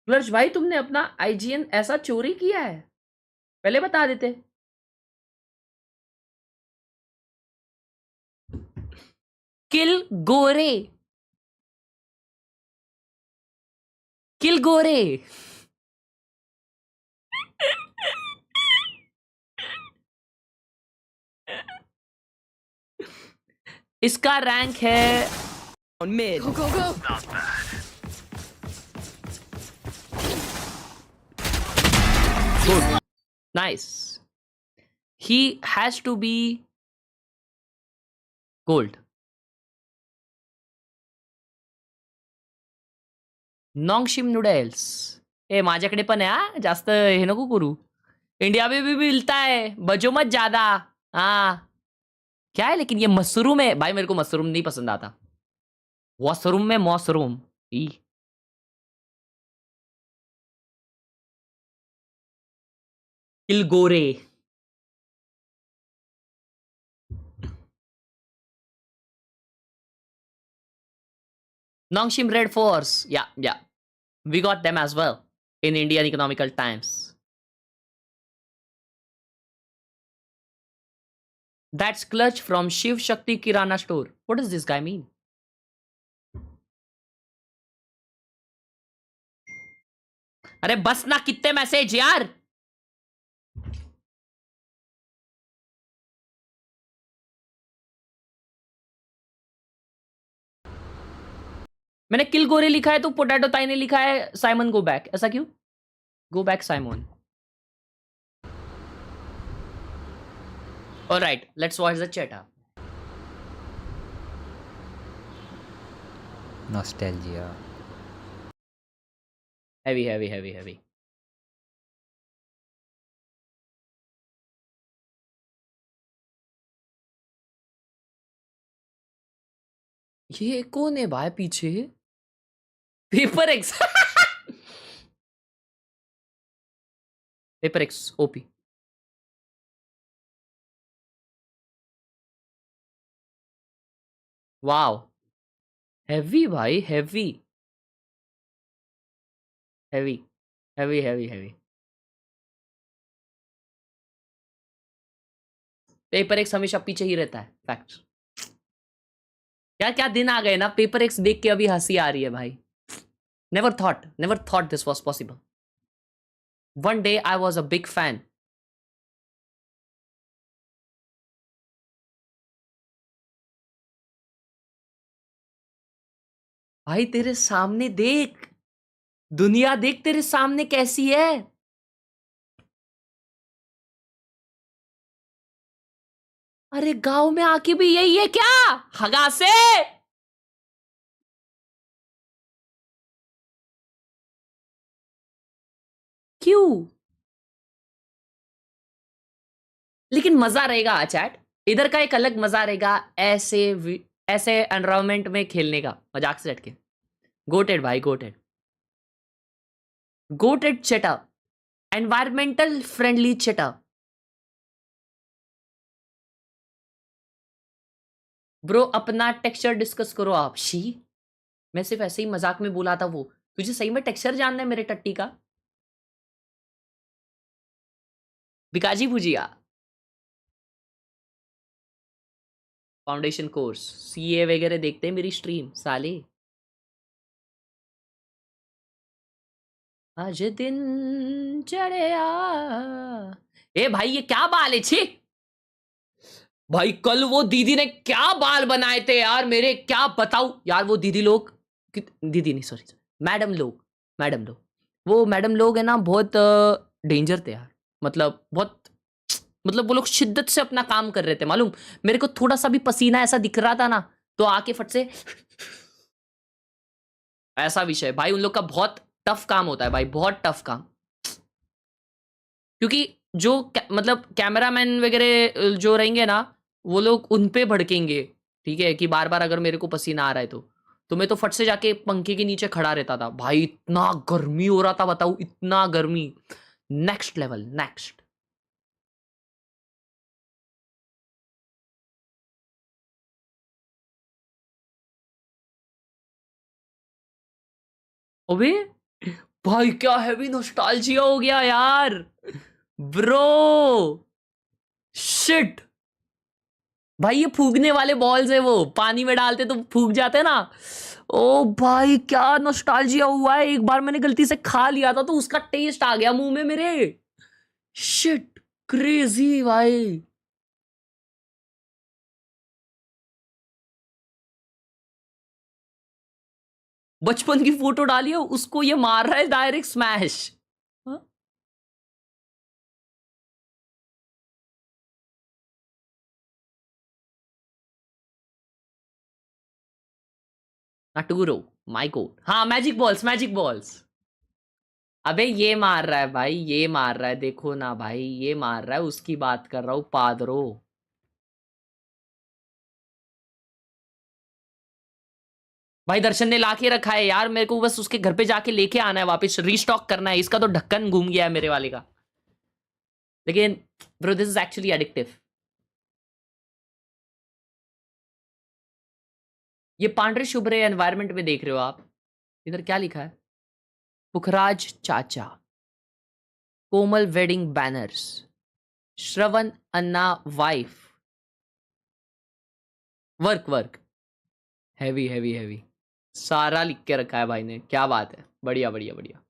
क्लर्च भाई तुमने अपना IGN ऐसा चोरी किया है? पहले बता देते. किल गोरे. किल गोरे. इसका रैंक है mid. Go, go, go. Not bad. Good. Nice. He has to be gold. Nongshim noodles. ए माझ्याकडे पण आहे हा. जास्त हे नको करू. इंडिया में भी मिलता है. बजो मत ज्यादा. हाँ क्या है लेकिन ये मशरूम है भाई. मेरे को मशरूम नहीं पसंद आता. वॉशरूम में mushroom. किलगोरे. Nongshim Red Force. Yeah. We got them as well in Indian Economical Times. That's clutch from Shiv Shakti Kirana store. What does this guy mean? अरे बस ना कितने मैसेज यार. मैंने किल गोरे लिखा है तो पोटैटो ताई ने लिखा है साइमन गो बैक, ऐसा क्यों? Go back Simon. Alright, let's watch the chat up. Nostalgia. Heavy, heavy, heavy, heavy. ये कौन है भाई पीछे? Paper X. Paper X OP. Wow, heavy भाई, heavy heavy heavy heavy heavy. Paper X हमेशा पीछे ही रहता है, फैक्ट। क्या क्या दिन आ गए ना, पेपर एक्स देख के अभी हंसी आ रही है भाई। Never thought this was possible. One day I was a big fan. भाई तेरे सामने देख, दुनिया देख तेरे सामने कैसी है। अरे गांव में आके भी यही है क्या? हगा से क्यों? लेकिन मजा रहेगा चैट, इधर का एक अलग मजा रहेगा ऐसे एनवायरमेंट में खेलने का, मजाक से हटके। गोटेड भाई, गोटेड चेटा, एनवायरमेंटल फ्रेंडली चेटा। ब्रो अपना टेक्सचर डिस्कस करो आप। शी, मैं सिर्फ ऐसे ही मजाक में बोला था वो। तुझे सही में टेक्सचर जानना है मेरे टट्टी का? बिकाजी भुजिया, फाउंडेशन कोर्स, सीए वगैरह देखते हैं मेरी स्ट्रीम साले। आज दिन चढ़िया। ए भाई ये क्या बाल है? छी भाई, कल वो दीदी ने क्या बाल बनाए थे यार मेरे, क्या बताऊं यार। वो दीदी लोग, दीदी नहीं सॉरी, मैडम लोग वो मैडम लोग है ना, बहुत डेंजर थे यार। मतलब बहुत, मतलब वो लोग शिद्दत से अपना काम कर रहे थे मालूम। मेरे को थोड़ा सा भी पसीना ऐसा दिख रहा था ना, तो आके फट से ऐसा विषय। भाई उन लोग का बहुत टफ काम होता है भाई, बहुत टफ काम। क्योंकि जो मतलब कैमरामैन वगैरह जो रहेंगे ना, वो लोग उन पे भड़केंगे, ठीक है, कि बार बार अगर मेरे को पसीना आ रहा है तो मैं तो फट से जाके पंखे के नीचे खड़ा रहता था भाई। इतना गर्मी हो रहा था बताऊं, इतना गर्मी, नेक्स्ट लेवल, नेक्स्ट। अबे भाई क्या हैवी नॉस्टैल्जिया हो गया यार ब्रो, शिट। भाई ये फूकने वाले बॉल्स है, वो पानी में डालते तो फूक जाते हैं ना। ओ भाई क्या नॉस्टैल्जिया हुआ है। एक बार मैंने गलती से खा लिया था तो उसका टेस्ट आ गया मुंह में मेरे। शिट, क्रेजी भाई। बचपन की फोटो डाली है, उसको ये मार रहा है डायरेक्ट स्मैश। नटुरो, माय गॉड। हाँ मैजिक बॉल्स, मैजिक बॉल्स। अबे ये मार रहा है भाई, ये मार रहा है, देखो ना भाई, ये मार रहा है, उसकी बात कर रहा हूं, पादरो। भाई दर्शन ने लाके रखा है यार, मेरे को बस उसके घर पे जाके लेके आना है वापस, रीस्टॉक करना है। इसका तो ढक्कन घूम गया है मेरे वाले का। लेकिन bro this is actually addictive. ये पांडरे शुभ्रे एनवायरनमेंट में देख रहे हो आप, इधर क्या लिखा है? पुखराज चाचा, Komal wedding banners, Shravan Anna wife, work, heavy heavy heavy, सारा लिख के रखा है भाई ने। क्या बात है, बढ़िया बढ़िया बढ़िया।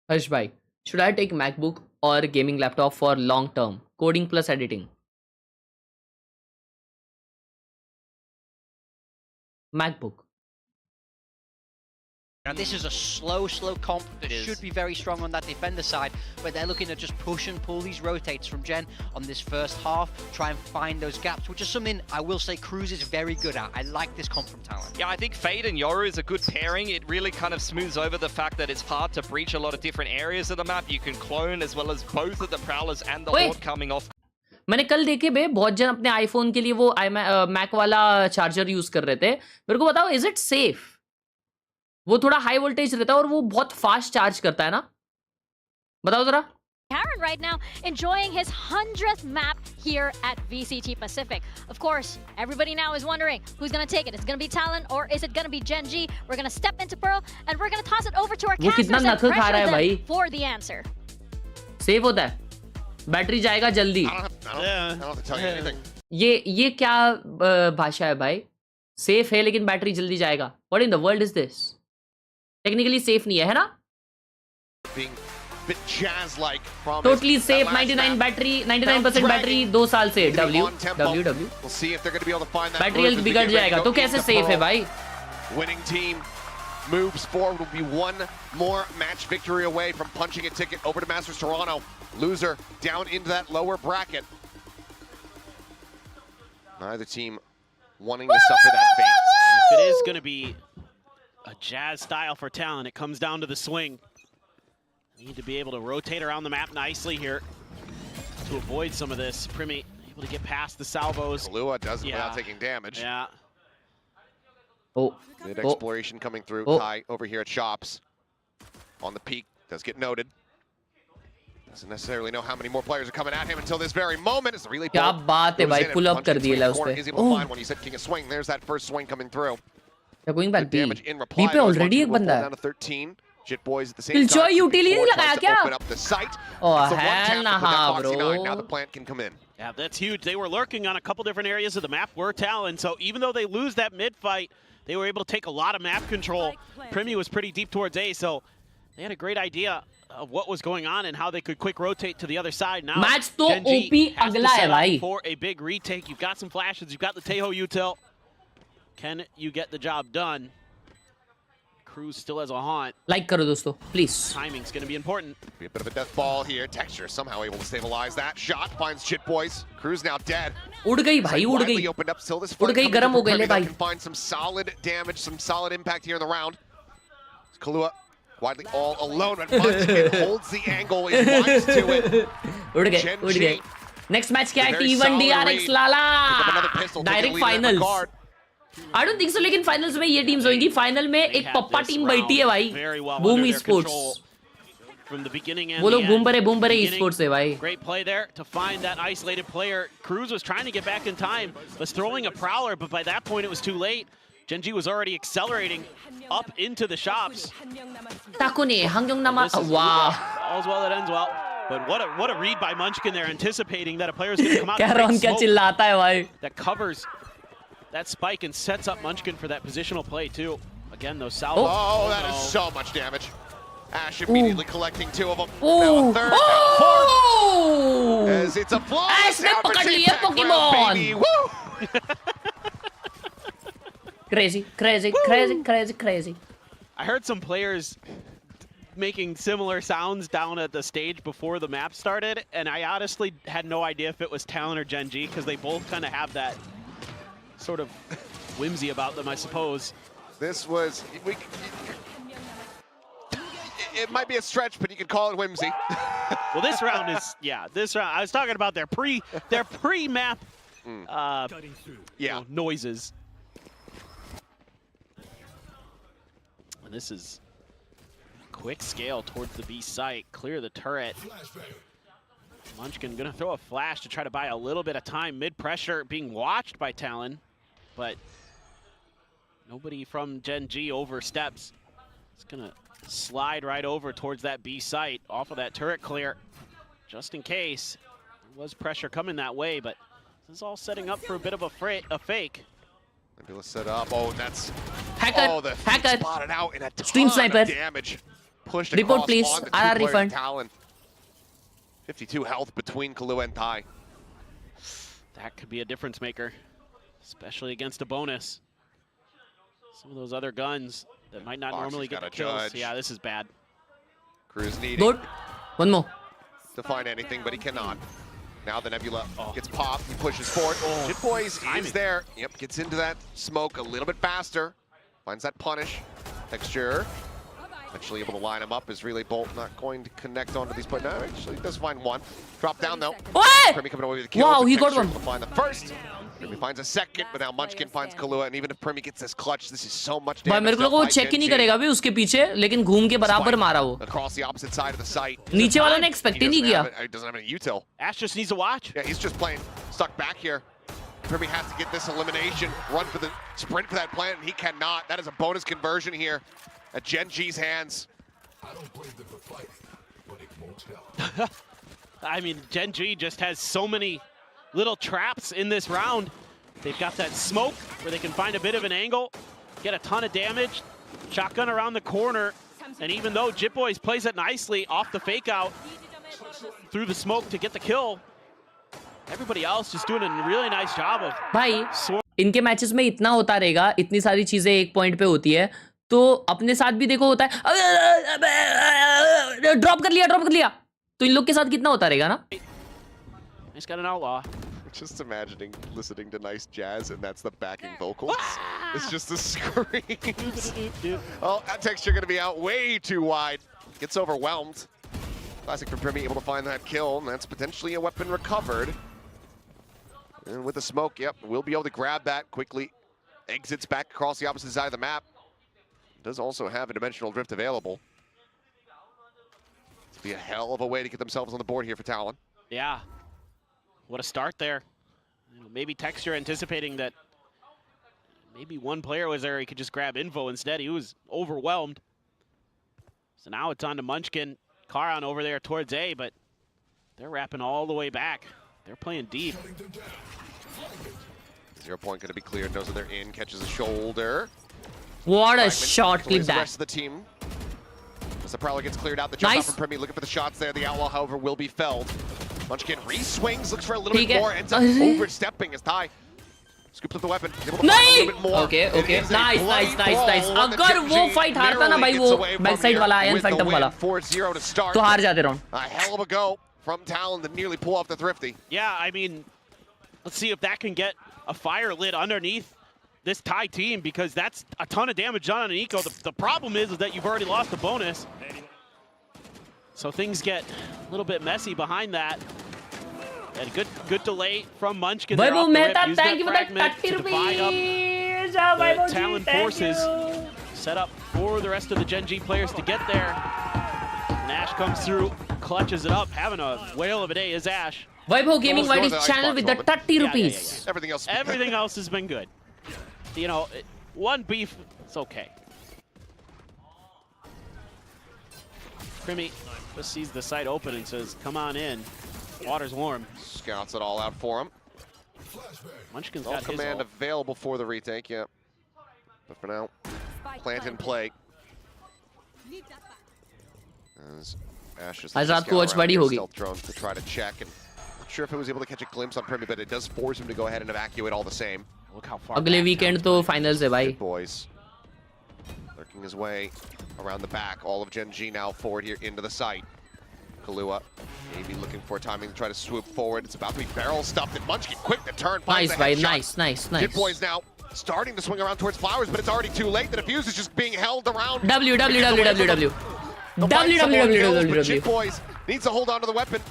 हर्ष भाई, शुड आई टेक मैकबुक और gaming laptop for long term, coding plus editing? MacBook. Now this is a slow comp that should be very strong on that defender side, but they're looking to just push and pull these rotates from Gen on this first half, try and find those gaps, which is something I will say Cruz is very good at. I like this comp from Talon. Yeah, I think Fade and Yoru is a good pairing. It really kind of smooths over the fact that it's hard to breach a lot of different areas of the map. You can clone as well as both of the Prowlers and the Lord coming off. मैंने कल देखे बे बहुत जन अपने iPhone के लिए वो Mac वाला चार्जर यूज कर रहे थे. मेरे को बताओ, इज इट सेफ? वो थोड़ा हाई वोल्टेज रहता है और वो बहुत फास्ट चार्ज करता है ना. बताओ जरा. Karen right now enjoying his 100th map here at VCT Pacific. Of course, everybody now is wondering who's going to take it. Is it going to be Talon or is it going to be Gen.G? We're going to step into Pearl and we're going to toss it over to our casters and pressure them for the answer. Safe होता है. Battery जाएगा जल्दी. ये क्या भाषा है भाई? Safe है लेकिन बैटरी जल्दी जाएगा. What in the world is this? Technically safe नहीं है ना? Totally safe. 99 बैटरी, 99% बैटरी 2 साल से. W. बैटरी हेल्थ बिगड़ जाएगा तो कैसे सेफ है भाई? Winning team moves forward, will be one more match victory away from punching a ticket over to Masters Toronto. Loser down into that lower bracket. Neither team wanting to suffer that fate. If it is going to be a jazz style for Talon, it comes down to the swing. Need to be able to rotate around the map nicely here to avoid some of this. Primi able to get past the salvos. Khelraay does it without taking damage. Yeah. Good exploration coming through. Kai over here at Shops. On the peak, does get noted. Doesn't necessarily know how many more players are coming at him until this very moment. As the relay क्या बात है भाई, pull up कर दिया है उसपे. Is able to find one. You said King of Swing. There's that first swing coming through. They're going back B. Damage in reply. B पे already एक बंदा है. Down to 13. Jit boys at the same Killjoy time. utility नहीं लगाया क्या? Open up the site. Oh It's the one hell tap nah, to put that Foxy bro. 9. Now the plant can come in. Yeah, that's huge. They were lurking on a couple different areas of the map. Were Talon, so even though they lose that mid fight, they were able to take a lot of map control. Primi was pretty deep towards A, so they had a great idea of what was going on and how they could quick rotate to the other side. Now Match तो Gen.G OP has to अगला है set up भाई. for a big retake. You've got some flashes. You've got the Teho util. Can you get the job done? Cruz still has a haunt. Like करो दोस्तों, please. Timing's going to be important. Be a bit of a death ball here. Texture somehow able to stabilize that shot. Finds Jit boys. Cruz now dead. उड़ गई भाई, उड़ गई. Opened up. Still this उड़ गई, गरम हो गई ले भाई. Can find some solid damage, some solid impact here in the round. Khelraay widely all alone, but Munchkin holds the angle, is wise to it. उड़ गए. Next match क्या है? T1 DRX Lala. Direct finals. I don't think so, लेकिन finals में ये teams होंगी. Final में एक पप्पा team बैठी है भाई. Boom Esports. From the beginning and वो लोग the end. बूम बरे esports है भाई. Great play there to find that isolated player. Cruz was trying to get back in time, was throwing a prowler, but by that point it was too late. Gen.G was already accelerating up into the shops. 타코니 항경남아. Wow. All's well that ends well. But what a read by Munchkin there, anticipating that a player is going to come out and Khelraay क्या चिल्लाता है भाई. that covers that spike and sets up Munchkin for that positional play too. Again, those salvos. Oh, that is so much damage. Ash immediately collecting 2 of them. Now a third, now a fourth. As it's a flawless ने पकड़ लिया Pokemon. baby. Woo! Crazy. I heard some players making similar sounds down at the stage before the map started, and I honestly had no idea if it was Talon or Gen.G, because they both kind of have that sort of whimsy about them, I suppose. This was... It might be a stretch, but you could call it whimsy. Well, this round is... Yeah, this round... I was talking about their pre-map noises. And this is quick scale towards the B site. Clear the turret. Munchkin gonna throw a flash to try to buy a little bit of time. Mid pressure being watched by Talon, but nobody from Gen.G oversteps. It's gonna slide right over towards that B site off of that turret clear, just in case. There was pressure coming that way, but this is all setting up for a bit of a fake. Maybe let's set up. Oh, that's... Hacker. Oh, the spotted out in a ton Stream sniper. of damage. Pushed Report across please. on the RR two-player refund. Talon. 52 health between Khelraay and Thai. That could be a difference maker, especially against a bonus. Some of those other guns that might not Fox normally has get the got a kills. judge. Yeah, this is bad. Cruz needing Good. One more. to find anything, but he cannot. Now the Nebula gets popped. He pushes forward. Jit Boys is there. Yep, gets into that smoke a little bit faster. Finds that punish. Texture. Actually able to line him up. Is Relay Bolt not going to connect onto these players? No, actually does find one. Drop down though. Premi coming away with the kill. Wow, he got Texture one. able to find the first. Premi finds a second, but now Munchkin finds Khelraay, and even if Premi gets this clutch, this is so much भाई damage. मेरे को लगा वो check ही नहीं करेगा भी उसके पीछे, लेकिन घूम के बराबर मारा वो. Across the opposite side of the site. नीचे वाला ने एक्सपेक्ट ही नहीं किया. He doesn't have any util. Ash just needs to watch. Yeah, he's just playing stuck back here. Premi has to get this elimination, run for the sprint for that plant, and he cannot. That is a bonus conversion here at Gen.G's hands. I mean, Gen.G just has so many little traps in this round. They've got that smoke where they can find a bit of an angle, get a ton of damage, shotgun around the corner, and even though Jit Boys plays it nicely off the fake out through the smoke to get the kill, everybody else just doing a really nice job of. भाई इनके matches में इतना होता रहेगा, इतनी सारी चीजें एक पॉइंट पे होती है, तो अपने साथ भी देखो होता है. ड्रॉप कर लिया, तो इन लोग के साथ कितना होता रहेगा ना. He's got an outlaw. Just imagining listening to nice jazz and that's the backing vocals. It's just the screams. Oh, that texture going to be out way too wide. Gets overwhelmed. Classic for Premi, able to find that kill, and that's potentially a weapon recovered. And with the smoke, yep, we'll be able to grab that quickly. Exits back across the opposite side of the map. Does also have a dimensional drift available. It'll be a hell of a way to get themselves on the board here for Talon. Yeah. What a start there. You know, maybe Texture anticipating that maybe one player was there, he could just grab info. Instead, he was overwhelmed. So now it's on to Munchkin. Khelraay over there towards A, but they're wrapping all the way back. They're playing deep. 0 point going to be cleared. Knows that they're in. Catches a shoulder. What a shot clip The that. rest of the team. As the Prowler gets cleared out, the jump out from Premi, looking for the shots there. The Outlaw, however, will be felled. Munchkin re-swings, looks for a little bit more, ends up overstepping as Ty scoops up the weapon. नहीं. Okay. Nice. अगर वो fight हारता ना भाई, वो backside वाला ion phantom वाला, 4-0 to start. तो हार जाते round. A hell of a go from Talon to nearly pull off the Thrifty. Yeah, I mean, let's see if that can get a fire lit underneath this Thai team, because that's a ton of damage done on an eco. The problem is that you've already lost the bonus. So things get a little bit messy behind that. And good delay from Munchkin. Vaibhav Mehta, thank you for that 30 rupees. The Talon forces set up for the rest of the Gen.G players to get there. Nash comes through, clutches it up, having a whale of a day is Ash. Vaibhav Gaming Whitey's channel with the 30 rupees. Everything else has been good. You know, one beef, it's okay. Premi just sees the site open and says, come on in. Water's warm. Scouts it all out for him. Munchkin's No got his command ult. available for the retake, yeah. But for now, plant and play. As Ash just आज रात को watchparty होगी. stealth drones to try to check, and not sure if it was able to catch a glimpse on Premi, but it does force him to go ahead and evacuate all the same. Look how far अगले weekend तो finals है भाई. Boys lurking his way around the back. All of Gen.G now forward here into the site. Khelraay maybe looking for a timing to try to swoop forward. It's about to be barrel stuffed, and Munchkin quick to turn. Nice, भाई, nice. Jit Boys now starting to swing around towards Flowers, but it's already too late. The defuse is just being held around. W. Jit Boys needs to hold on to the weapon.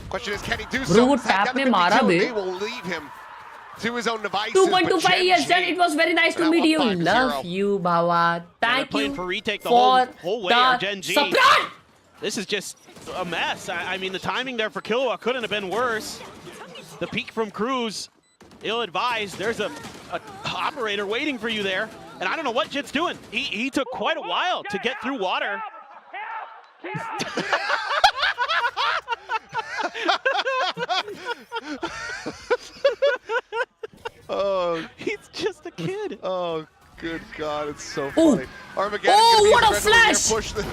Question is, can he do so? Bro, वो tap में मारा बे. They will leave him to his own devices. 2.25 years done. It was very nice to meet you. Love you, Bhawa. Thank you for retake the for whole way of the Gen.G. support. This is just a mess. I mean, the timing there for Khelraay couldn't have been worse. The peek from Cruz, ill-advised. There's a operator waiting for you there. And I don't know what Jit's doing. He took quite a while to get through water. Oh, he's just a kid. Oh, good God, it's so funny. Armageddon what a flash! Push them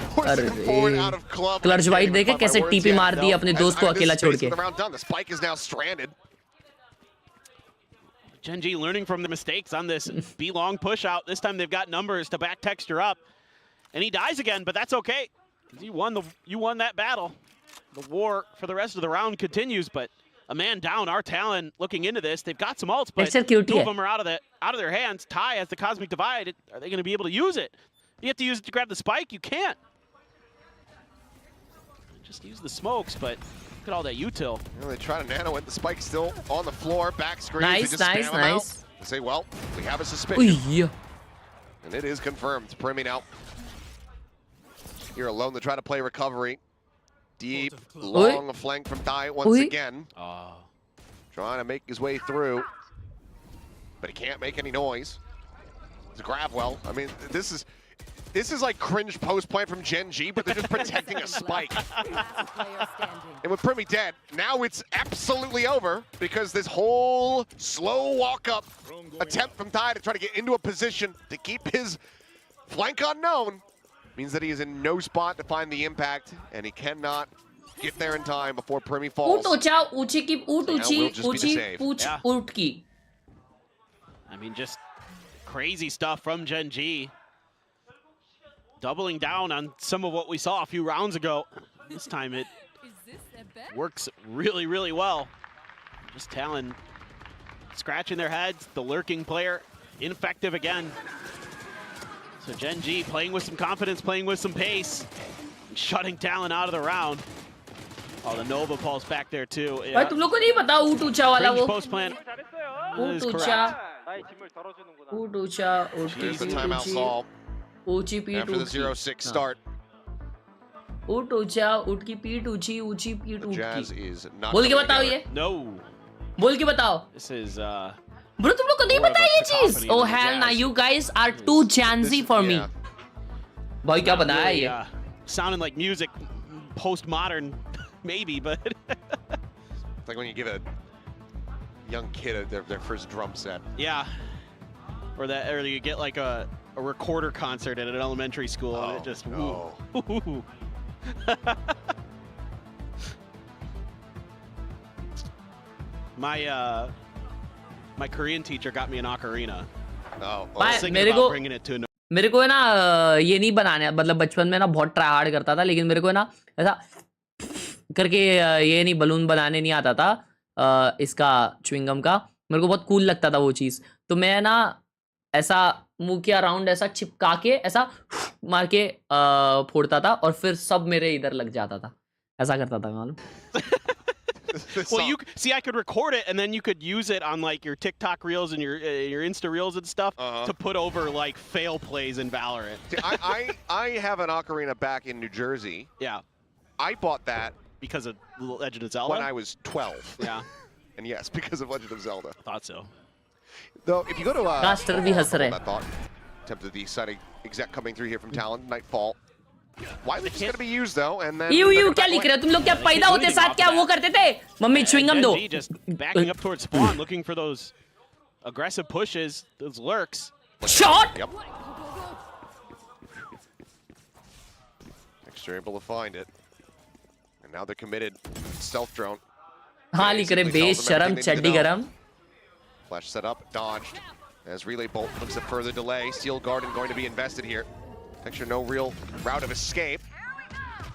forward out of club. Clutch White देखे कैसे TP मार दी अपने दोस्त को अकेला छोड़ के. The round done. The spike is now stranded. Gen.G learning from the mistakes on this B long push out. This time they've got numbers to back Texture up. And he dies again, but that's okay. You won that battle. The war for the rest of the round continues, but a man down. Our Talon looking into this. They've got some ults, but two of them are out of their hands. Ty has the Cosmic Divide. Are they going to be able to use it? You have to use it to grab the spike. You can't. Just use the smokes, but look at all that util. They try to nano it. The spike's still on the floor. Back screen. Nice. They say, well, we have a suspicion. And it is confirmed. Primi now. Here alone to try to play recovery. Deep, long flank from Ty once again. Trying to make his way through. But he can't make any noise. It's a grab well. I mean, this is like cringe post play from Gen.G, but they're just protecting a spike. And with Primi dead, now it's absolutely over because this whole slow walk-up attempt from Ty to try to get into a position to keep his flank unknown means that he is in no spot to find the impact, and he cannot get there in time before Primi falls. I mean, just crazy stuff from Gen.G. Doubling down on some of what we saw a few rounds ago. This time it works really, really well. Just Talon scratching their heads. The lurking player ineffective again. So Gen.G playing with some confidence, playing with some pace, and shutting Talon out of the round. Oh, the Nova pulse back there too. Yeah. तुम लोग को नहीं पता ऊट-ऊंचा वाला वो? Post plan. ऊट-ऊंचा, Here's the timeout call. ऊंची पीठ After the 0-6 start. ऊट-ऊंचा, ऊट की पीठ ऊंची, ऊंची पीठ ऊट Jazz की. is not बोल के बताओ ये. No. बोल के बताओ. This is Bro, तुम लोग को नहीं पता ये चीज? Oh hell nah, you guys are too Gen.Z for me. भाई क्या बनाया ये? Sounding like music, postmodern, maybe, but. It's like when you give a young kid their first drum set. Yeah. Or you get like a recorder concert at an elementary school, and it just woo. My Korean teacher got me an ocarina. मेरे को है ना ये नहीं बनाने, मतलब बचपन में ना बहुत ट्राई हार्ड करता था, लेकिन मेरे को है ना ऐसा करके ये नहीं बलून बनाने नहीं आता था इसका च्युइंगम का. मेरे को बहुत कूल लगता था वो चीज़, तो मैं ना ऐसा मुंह के अराउंड ऐसा चिपका के ऐसा मार के फोड़ता था और फिर सब मेरे इधर लग जाता था. ऐसा करता था मालूम. Well, you see, I could record it, and then you could use it on like your TikTok reels and your Insta reels and stuff to put over like fail plays in Valorant. See, I have an ocarina back in New Jersey. Yeah. I bought that because of Legend of Zelda. When I was 12. Yeah. And yes, because of Legend of Zelda. I thought so. Though, if you go to Caster भी हंस रहे. that thought, tempted the exciting exec coming through here from Talon, Nightfall. Why was going to be used though? And then you क्या लिख रहे हो तुम लोग? क्या पैदा होते साथ क्या वो करते थे? मम्मी chewing-gum दो. Just backing up towards spawn, looking for those aggressive pushes, those lurks. Shot. Yep. Extra able to find it, and now they're committed. Stealth drone. हाँ लिख रहे बेस शर्म चड्डी गरम. Flash set up, dodged. As Relay Bolt looks at further delay. Steel Garden going to be invested here. Texture no real route of escape.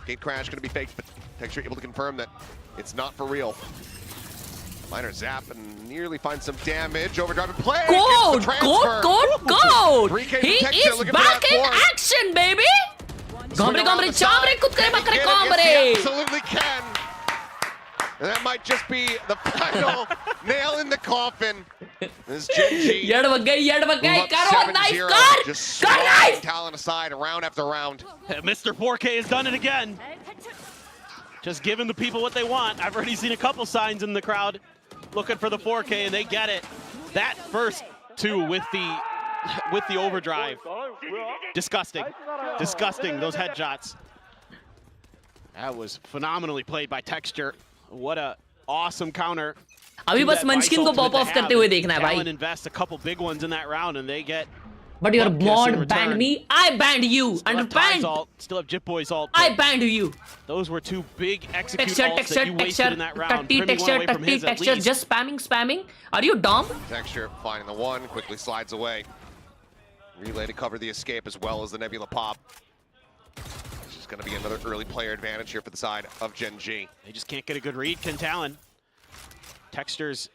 Gate crash going to be faked, but Texture able to confirm that it's not for real. Minor zap and nearly finds some damage. Overdrive and play. Goat! He is back in action, baby! Gombre, chambre, kutkare bakre combre! Absolutely can. And that might just be the final nail in the coffin. This Gen.G. Yard bag gayi, karo knife, just knife! Talon aside, round after round. Mr. 4K has done it again. Just giving the people what they want. I've already seen a couple signs in the crowd looking for the 4K, and they get it. That first two with the overdrive. Disgusting. Disgusting, those headshots. That was phenomenally played by Texture. What a awesome counter. अभी बस मंचकिन को pop of करते हुए देखना है भाई. Talon invest a couple big ones in that round and they get. But your mod banned me. I banned you. Understand? Still have Jip Boy's ult. I banned you. Those were two big execute ults that you wasted in that round. Texture, just spamming. Are you dumb? Texture finding the one, quickly slides away. Relay to cover the escape as well as the Nebula pop. Just going to be another early player advantage here for the side of Gen.G. They just can't get a good read, can Talon. Texter's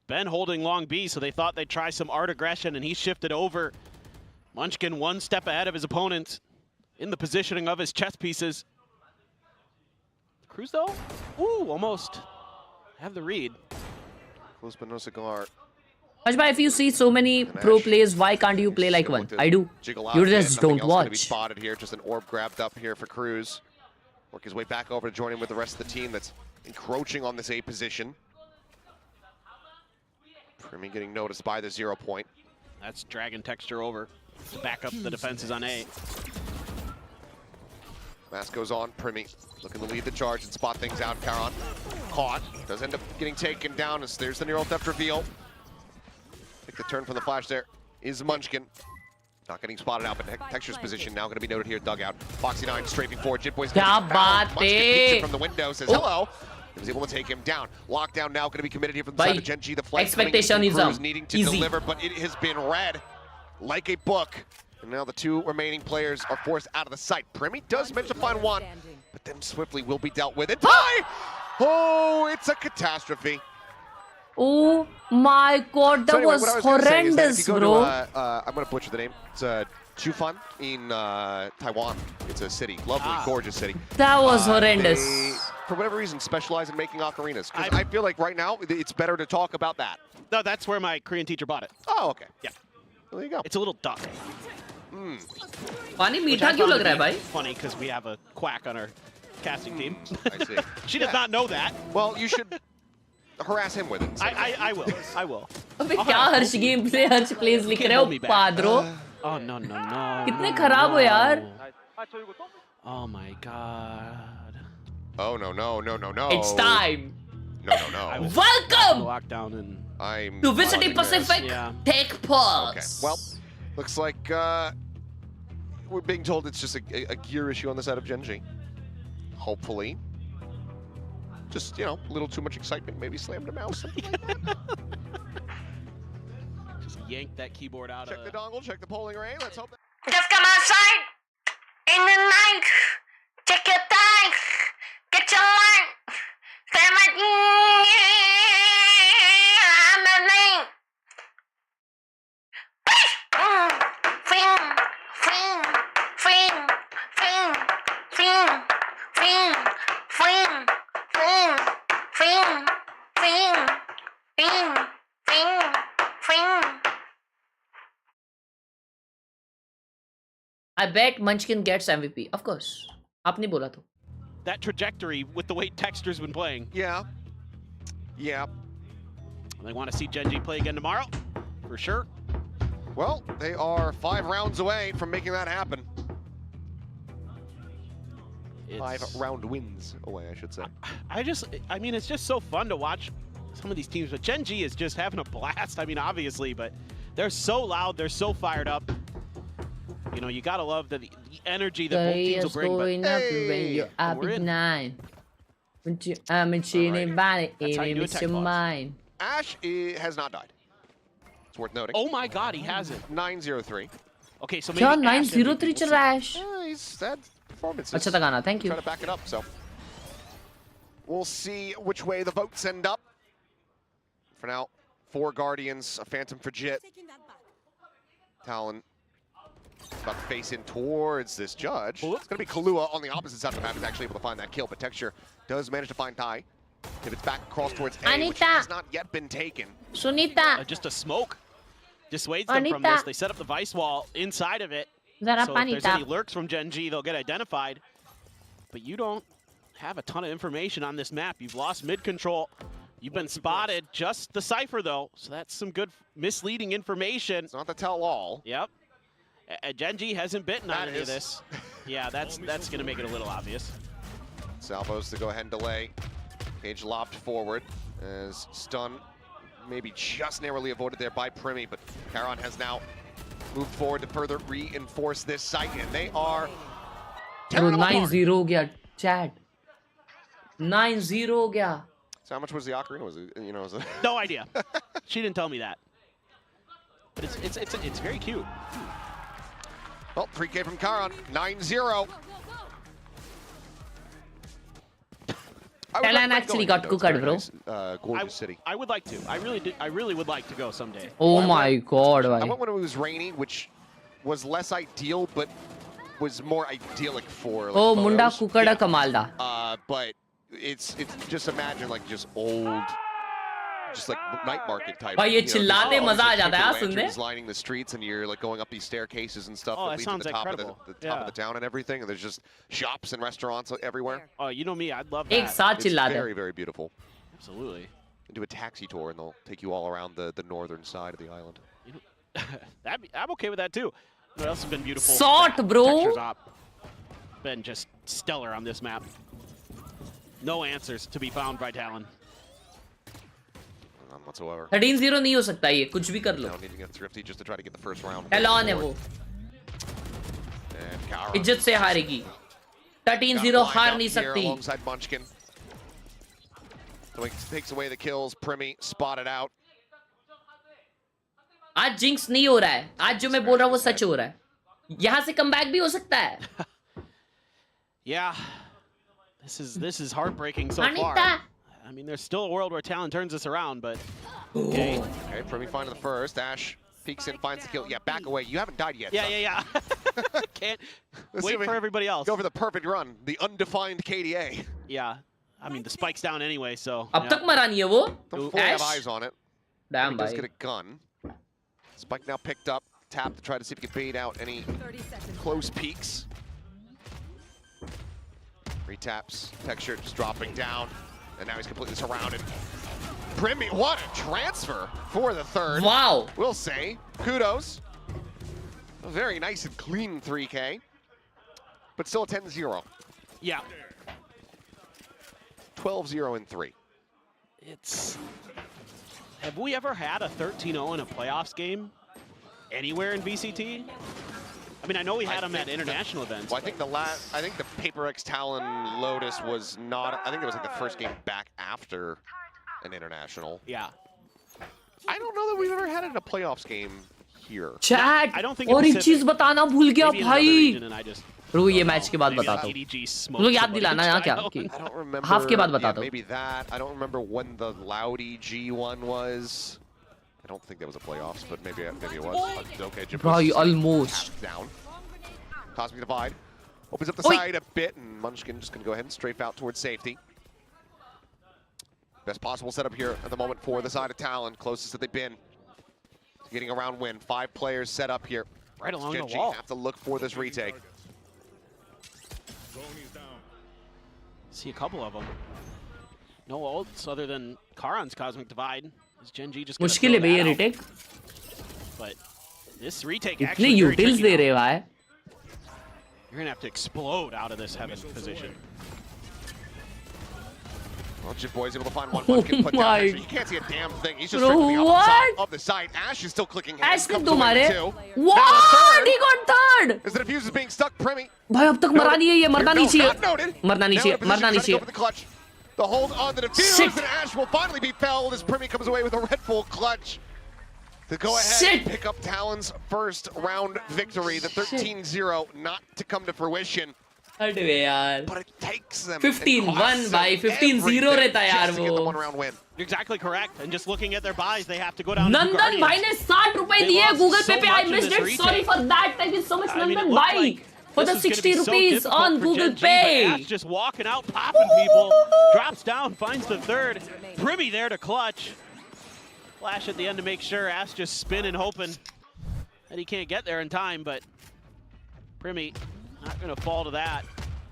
been holding long B, so they thought they'd try some art aggression, and he shifted over. Munchkin one step ahead of his opponent in the positioning of his chess pieces. Cruz, though? Ooh, almost have the read. Close but no cigar. Ajba, if you see so many pro players, why can't you play like one? I do. You just don't watch. Be spotted here. Just an orb grabbed up here for Cruz. Work his way back over to join him with the rest of the team that's encroaching on this A position. Primi getting noticed by the 0 point. That's dragging Texture over to back up the defenses on A. Mask goes on. Primi looking to lead the charge and spot things out. Khelraay caught. Does end up getting taken down as there's the neural theft reveal. I think the turn from the flash there is Munchkin. Not getting spotted out, but Texture's position now going to be noted here. Dugout. Foxy9 strafing forward. Jitboy's going to Munchkin peeks in from the window, says hello. He was able to take him down. Lockdown now going to be committed here from the side of Gen.G. The flank expectation is Cruz needing to deliver, but it has been read like a book. And now the 2 remaining players are forced out of the sight. Primi does manage to find one, but then swiftly will be dealt with. And tie! Oh, it's a catastrophe. Oh my god, that was horrendous, bro. I'm going to butcher the name. It's Chufan in Taiwan. It's a city, lovely, gorgeous city. That was horrendous. They, for whatever reason, specialize in making ocarinas. I feel like right now, it's better to talk about that. No, that's where my Korean teacher bought it. Oh, okay. Yeah. Well, there you go. It's a little duck. Funny मीठा क्यों लग रहा है भाई? Funny because we have a quack on our casting team. I see. She does not know that. Well, you should harass him with it. I will. I will. अबे क्या हर्ष game play हर्ष place लिख रहे हो पादरो? Oh no. कितने खराब हो यार? Oh my god. Oh no. It's time. No. Welcome Lockdown and to VCT PACIFIC Tech Pulse. Okay. Well, looks like we're being told it's just a gear issue on the side of Gen.G. Hopefully. Just, you know, a little too much excitement. Maybe slammed a mouse, something like that. Just yank that keyboard out Check of the dongle, check the polling array. Let's hope that... Just come outside in the night. Check your tank. Get your line. Stand like I'm the name. I bet Munchkin gets MVP. Of course. आपने बोला तो. That trajectory with the way Texter's been playing. Yeah. They want to see Gen.G play again tomorrow, for sure. Well, they are 5 rounds away from making that happen. 5 round wins away, I should say. I mean, it's just so fun to watch some of these teams, but Gen.G is just having a blast. I mean, obviously, but they're so loud, they're so fired up. You know, you gotta love the energy that both teams will bring. But when you're up at 9. I'm in mine. Ash has not died. It's worth noting. Oh my god, he hasn't. 903. Okay, so maybe 903 चल रहा है Ash. He's had performances. अच्छा था गाना, thank you. Try to back it up, so we'll see which way the votes end up. For now, 4 Guardians, a Phantom for Jit. Talon about to face in towards this judge. It's going to be Khelraay on the opposite side of the map. He's actually able to find that kill, but Texture does manage to find Ty. Pivots back across towards A, which has not yet been taken. Sunita. Just a smoke dissuades them from this. They set up the vice wall inside of it. So if there's any lurks from Gen.G, they'll get identified. But you don't have a ton of information on this map. You've lost mid-control. You've been spotted. Just the Cypher, though. So that's some good misleading information. It's not the tell-all. Yep. Gen.G hasn't bitten on any of this. Yeah, that's going to make it a little obvious. Salvos to go ahead and delay. Cage lobbed forward as stun maybe just narrowly avoided there by Primi, but Khelraay has now moved forward to further reinforce this site, and they are 9-0 हो गया chat. 9-0 हो गया. So how much was the ocarina? Was it, you know, No idea. She didn't tell me that. But it's very cute. Well, pre-K from Khelraay, 9-0. Talon actually got cooked, bro. Gorgeous city. I would like to. I really would like to go someday. Oh my god, I bhai. went when it was rainy, which was less ideal, but was more idyllic for. Like, Oh, munda photos. cooked kamal da. But it's just imagine like just old, just like night market type. भाई ये you know, चिल्लाते just, मजा आ जाता है lanterns सुनने. lining the streets, and you're like going up these staircases and stuff Oh, that that lead to sounds the top incredible. of the top of the town and everything. And there's just shops and restaurants everywhere. Oh, you know me, I'd love एक that. साथ It's चिल्ला दे. very, very beautiful. Absolutely. Do a taxi tour, and they'll take you all around the northern side of the island. I'm okay with that too. What else has been beautiful? Sort, bro. Textures op. Been just stellar on this map. No answers to be found by Talon. None whatsoever. 13-0 नहीं हो सकता ये, कुछ भी कर लो. Now needing to get thrifty just to try to get the first round. Talon है वो. And Khelraay. इज्जत से हारेगी. 13-0 हार नहीं Here सकती. alongside Munchkin. So he takes away the kills. Primi spotted out. आज जिंक्स नहीं हो रहा है. आज जो मैं बोल रहा हूँ वो सच हो रहा है. यहाँ से कमबैक भी हो सकता है. Yeah, this is heartbreaking so far. I mean, there's still a world where Talon turns this around, but okay. Okay, Primi finding the first. Ash peeks in, finds the kill. Yeah, back away. You haven't died yet. Yeah. Can't wait for everybody else. Go for the perfect run, the undefined KDA. Yeah, I mean the spike's down anyway, so. अब तक मरा नहीं है वो. Don't fully have eyes on it. Damn, he does bhai. get a gun. Spike now picked up. Tap to try to see if he can bait out any close peeks. Retaps. Texture just dropping down. And now he's completely surrounded. Primi, what a transfer for the third. Wow. We'll say. Kudos. A very nice and clean 3K. But still a 10-0. Yeah. 12-0 in 3. Have we ever had a 13-0 in a playoffs game anywhere in VCT? I mean, I know we had them at international events. Well, I think the Paper X Talon Lotus was not. I think it was like the first game back after an international. Yeah. I don't know that we've ever had it in a playoffs game here. Chat. I don't think और एक Pacific. चीज बताना भूल गया Maybe in another भाई. region and I just रुको ये match के बाद बताता हूँ. EDG लोग याद दिलाना यहाँ क्या? I don't remember. हाफ के बाद yeah, बताता हूँ. maybe that. I don't remember when the Loudy G1 was. I don't think that was a playoffs, but maybe it was. Okay, Jim Bro, was almost. half down. Cosmic Divide opens up the Oi. side a bit, and Munchkin just gonna go ahead and strafe out towards safety. Best possible setup here at the moment for the side of Talon, closest that they've been to getting a round win. 5 players set up here. Right along Gen.G the wall. have to look for this retake. See a couple of them. No ults other than Karan's Cosmic Divide. Is Gen.G just gonna मुश्किल है throw भाई that ये out? retake. But this retake इतने actually very utils tricky दे now. रहे भाई. You're gonna have to explode out of this heaven position. Well, Jib Boy's able to find one Munchkin put down. my- Actually, you can't see a damn thing. He's just Bro, straight to the what? opposite side of the site. Ash is still clicking hands. Ash ने Comes दो away मारे. with 2. What? He got third. As the diffuse is being stuck, Primi. भाई अब तक मरा नहीं है ये. मरना नहीं चाहिए. Not noted. मरना नहीं Now चाहिए. in a position मरना to नहीं try to go चाहिए. for the clutch. The hold on the diffuse, Shit. and Ash will finally be felled as Primi comes away with a Red Bull clutch to go ahead Shit. and pick up Talon's first round victory. The 13-0 not to come to fruition. हट बे यार. But it takes them. 15-1 भाई. 15-0 रहता है यार just to get the वो. one-round win. You're exactly correct. And just looking at their buys, they have to go down to Nandan Guardians. भाई ने 60 रुपए They दिए lost गूगल so पे I much in missed this it. Sorry retake. for that. Thank you so much, I mean, it Nandan looked bhai, like for the this was gonna 60 be so rupees difficult on for Google Gen.G, but Pay. Ash just walking out, popping people, drops down, finds the third. Primi there to clutch. Flash at the end to make sure. Ash just spinning, hoping that he can't get there in time, but Primi not gonna fall to that.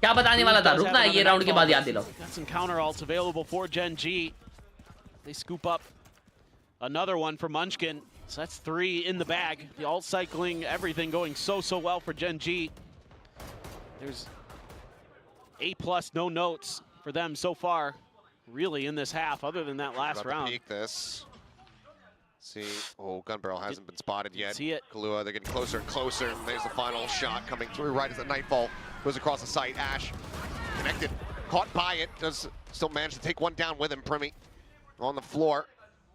क्या बताने वाला था? रुकना ये round के बाद याद दिलाओ. Got some counter ults available for Gen.G. They scoop up another one for Munchkin. So that's 3 in the bag. The ult cycling, everything going so well for Gen.G. There's A+, no notes for them so far, really, in this half, other than that last About to round. peek this. See, oh, gun barrel hasn't been spotted yet. See it. Khelraay, they're getting closer and closer. And there's the final shot coming through right as the nightfall goes across the site. Ash connected, caught by it, does still manage to take one down with him. Primi on the floor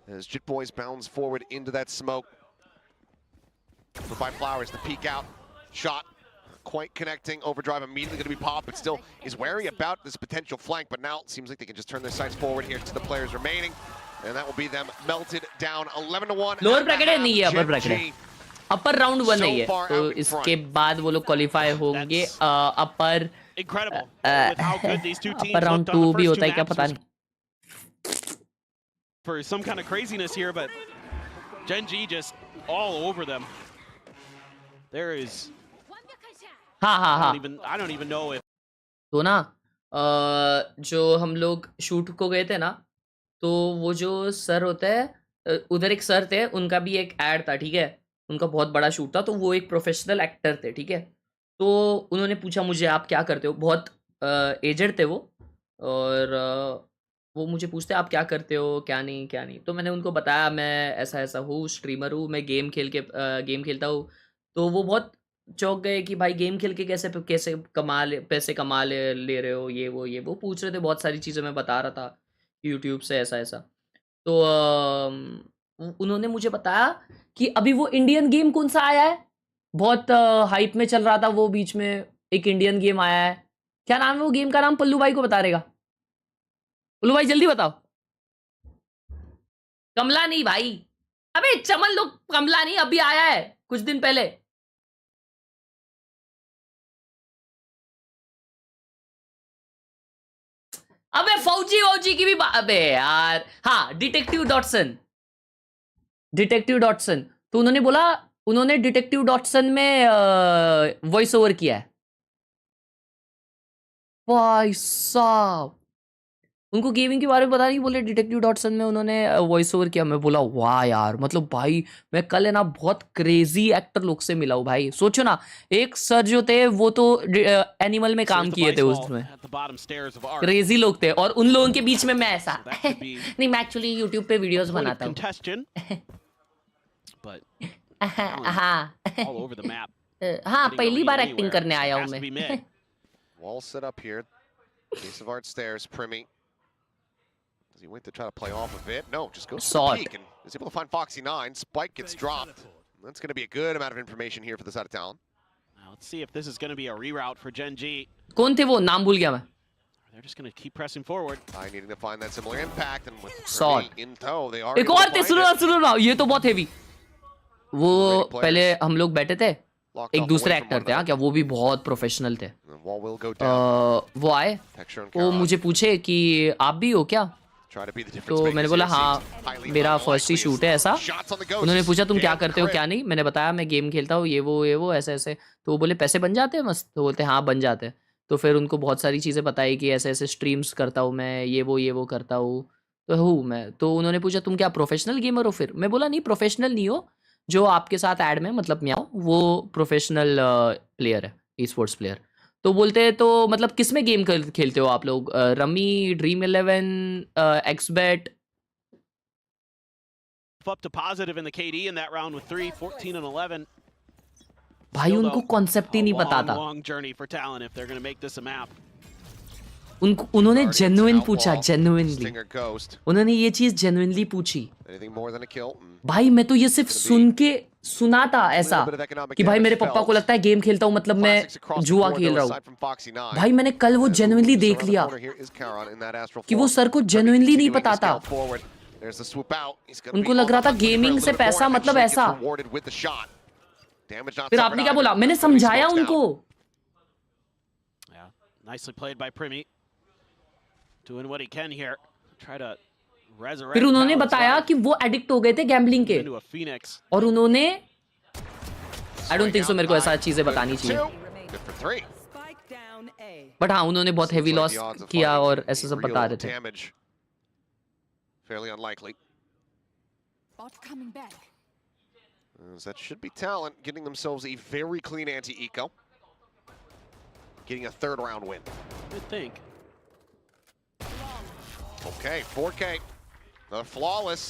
as Jit Boys bounds forward into that smoke. By Flowers to peek out, shot quite connecting. Overdrive immediately going to be popped, but still is wary about this potential flank. But now it seems like they can just turn their sights forward here to the players remaining. And that will be them melted down 11-1. Lower bracket है, नहीं है अपर bracket है, अपर round 1 नहीं है, तो इसके बाद वो लोग क्वालिफाई होंगे अपर अपर राउंड 2 भी होता है क्या पता नहीं. For some kind of craziness here, but Gen.G just all over them. There is. हाँ. I don't even know if. तो ना जो हम लोग शूट को गए थे ना, तो वो जो सर होता है उधर एक सर थे, उनका भी एक ऐड था, ठीक है, उनका बहुत बड़ा शूट था, तो वो एक प्रोफेशनल एक्टर थे, ठीक है. तो उन्होंने पूछा मुझे आप क्या करते हो, बहुत एजेड थे वो, और वो मुझे पूछते आप क्या करते हो, क्या नहीं. तो मैंने उनको बताया मैं ऐसा हूँ, स्ट्रीमर हूँ, मैं गेम खेलता हूँ. तो वो बहुत चौंक गए कि भाई गेम खेल के कैसे पैसे कमा ले रहे हो, ये वो पूछ रहे थे, बहुत सारी चीज़ें मैं बता रहा था यूट्यूब से ऐसा. तो उन्होंने मुझे बताया कि अभी वो इंडियन गेम कौन सा आया है, बहुत हाइप में चल रहा था वो, बीच में एक इंडियन गेम आया है, क्या नाम है वो गेम का नाम, पल्लू भाई को बता रहेगा. पल्लू भाई जल्दी बताओ. कमला नहीं भाई, अबे चमन लोग, कमला नहीं, अभी आया है कुछ दिन पहले. अबे फौजी की भी अबे यार, हाँ, डिटेक्टिव डॉटसन. तो उन्होंने बोला, उन्होंने डिटेक्टिव डॉटसन में वॉइस ओवर किया है. भाई साहब, उनको गेमिंग के बारे में पता नहीं, बोले डिटेक्टिव डॉटसन में उन्होंने वॉइस ओवर किया. मैं बोला वाह यार, मतलब भाई मैं कल है ना बहुत क्रेजी एक्टर लोग से मिला हूँ भाई. सोचो ना, एक सर जो थे वो तो एनिमल में काम किए थे उसमें, क्रेजी लोग थे, और उन लोगों के बीच में मैं ऐसा नहीं, मैं एक्चुअली यूट्यूब पे वीडियोस बनाता हूँ. हाँ, पहली बार एक्टिंग करने आया हूँ मैं. Wall set up here. Piece of art stairs, Primmy. Does he wait to try to play off of it? No, just goes to the peak and is able to find Foxy9. Spike gets dropped. That's going to be a good amount of information here for the side of Talon. Now let's see if this is going to be a reroute for Gen.G. कौन थे वो, नाम भूल गया मैं. They're just going to keep pressing forward. I needing to find that similar impact, and with Primmy in tow, they are. एक और थे, सुनो ना, ये तो बहुत हेवी. वो पहले हम लोग बैठे थे, एक दूसरे एक्टर थे, क्या वो भी बहुत प्रोफेशनल थे. वो आए, वो मुझे पूछे कि आप भी हो क्या, तो मैंने बोला हाँ, मेरा फर्स्ट ही शूट है ऐसा. उन्होंने पूछा तुम क्या करते हो क्या नहीं, मैंने बताया मैं गेम खेलता हूँ, ये वो ऐसे. तो वो बोले पैसे बन जाते हैं मस्त, तो बोलते हाँ बन जाते हैं. तो फिर उनको बहुत सारी चीज़ें बताई कि ऐसे स्ट्रीम्स करता हूँ मैं, ये वो करता हूँ, तो हूँ मैं. तो उन्होंने पूछा तुम क्या प्रोफेशनल गेमर हो, फिर मैं बोला नहीं, प्रोफेशनल नहीं हो, जो आपके साथ ऐड में मतलब म्याओ, वो प्रोफेशनल प्लेयर है, ई स्पोर्ट्स प्लेयर. तो बोलते हैं तो मतलब किस में गेम खेलते हो आप लोग, rummy, dream 11, xBet. Up to positive in the KD in that round with 3, 14 and 11. भाई उनको कॉन्सेप्ट ही नहीं पता था. Long journey for Talon if they're going to make this a map. उन्होंने जेन्युइन पूछा, जेन्युइनली उन्होंने ये चीज जेन्युइनली पूछी. भाई मैं तो ये सिर्फ सुना था ऐसा कि भाई मेरे पापा को लगता है गेम खेलता हूँ मतलब मैं जुआ खेल रहा हूँ. भाई मैंने कल वो जेन्युइनली देख लिया कि वो सर को जेन्युइनली नहीं पता था. उनको लग रहा था गेमिंग से पैसा मतलब ऐसा. फिर आपने क्या बोला, मैंने समझाया उनको. Nicely played by Primmy. Doing what he can here. Try to resurrect. फिर उन्होंने बताया कि वो एडिक्ट हो गए थे गैम्बलिंग के, और उन्होंने आई डोंट थिंक सो मेरे को ऐसा चीजें बतानी चाहिए, बट हाँ उन्होंने बहुत हेवी लॉस किया और ऐसे सब बता रहे थे. Fairly unlikely. That should be Talon getting themselves a very clean anti-eco. Getting a third round win. Good think. Okay, 4K. Flawless.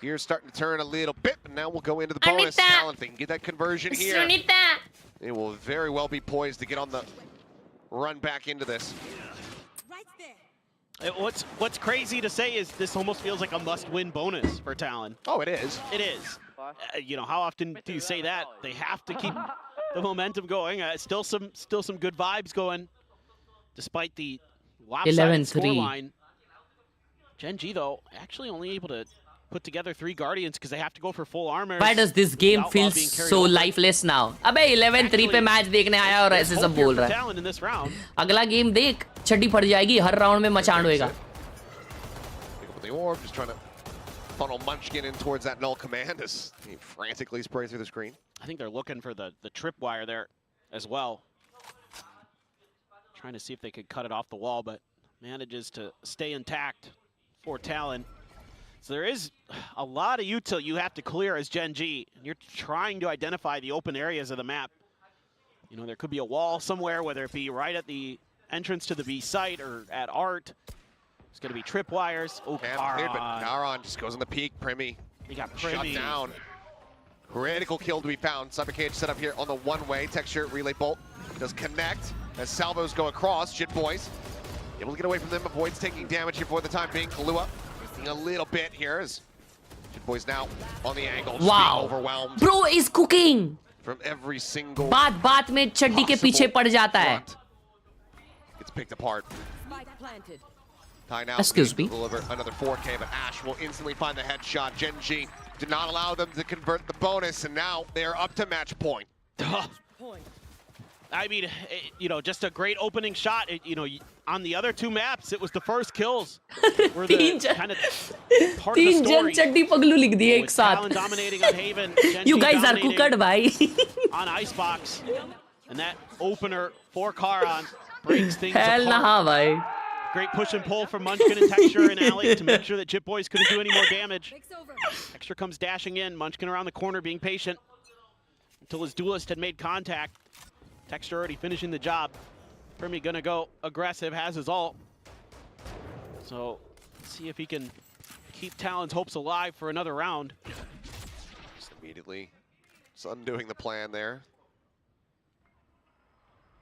Gears starting to turn a little bit, but now we'll go into the bonus. Talon, if they can get that conversion here, they will very well be poised to get on the run back into this. What's crazy to say is this almost feels like a must-win bonus for Talon. Oh, it is. It is. You know, how often do you say that? They have to keep the momentum going. Still some good vibes going, despite the lopsided scoreline. Gen.G though actually only able to put together 3 Guardians because they have to go for full armor. Why does this game feel so lifeless now? अबे 11-3 पे match देखने आया और ऐसे सब बोल रहा है. अगला गेम देख, छड्डी पड़ जाएगी, हर राउंड में मचान होएगा. The orb just trying to funnel Munchkin in towards that null command as he frantically sprays through the screen. I think they're looking for the tripwire there as well. Trying to see if they could cut it off the wall, but manages to stay intact for Talon. So there is a lot of util you have to clear as Gen.G. You're trying to identify the open areas of the map. You know, there could be a wall somewhere, whether it be right at the entrance to the B site or at Art. It's going to be tripwires. Oh, Khelraay just goes on the peak. Primi shut down. Critical kill to be found. Cyber Cage set up here on the one-way. Texture relay bolt does connect as salvos go across. Jit Boys able to get away from them. Avoids taking damage here for the time being. Khelraay a little bit here as Jit Boys now on the angle. Wow. Overwhelmed. Bro is cooking. From every single बात में चड्डी के पीछे पड़ जाता है. Gets picked apart. Ty now Excuse me. Deliver another 4K, but Ash will instantly find the headshot. Gen.G did not allow them to convert the bonus, and now they are up to match point. I mean, you know, just a great opening shot. You know, on the other 2 maps, it was the first kills. Were the kind of part of the story. चड्डी पगलू लिख दिए एक साथ. Talon dominating on Haven. You guys are cooked, भाई. On Icebox, and that opener for Khelraay breaks things Hell apart. nah, भाई. Great push and pull from Munchkin and Texture and Alley to make sure that Jit Boys couldn't do any more damage. Texture comes dashing in. Munchkin around the corner being patient until his duelist had made contact. Texture already finishing the job. Primi gonna go aggressive, has his ult. So let's see if he can keep Talon's hopes alive for another round. Just immediately, it's undoing the plan there.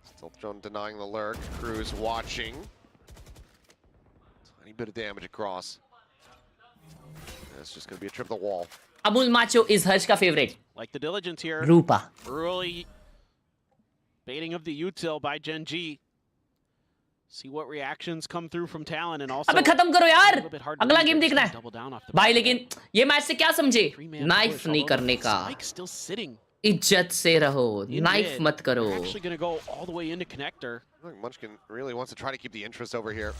Stealth drone denying the lurk. Cruz watching. Tiny bit of damage across. It's just gonna be a trip to the wall. Amul Macho is Harsh ka favorite. Like the diligence here. Rupa. Early baiting of the util by Gen.G. See what reactions come through from Talon and also. अबे खत्म करो यार. अगला game देखना है. भाई लेकिन ये मैच से क्या समझे? नाइफ नहीं करने का. Still sitting. इज्जत से रहो. नाइफ मत करो. Actually gonna go all the way into connector. I think Munchkin really wants to try to keep the interest over here.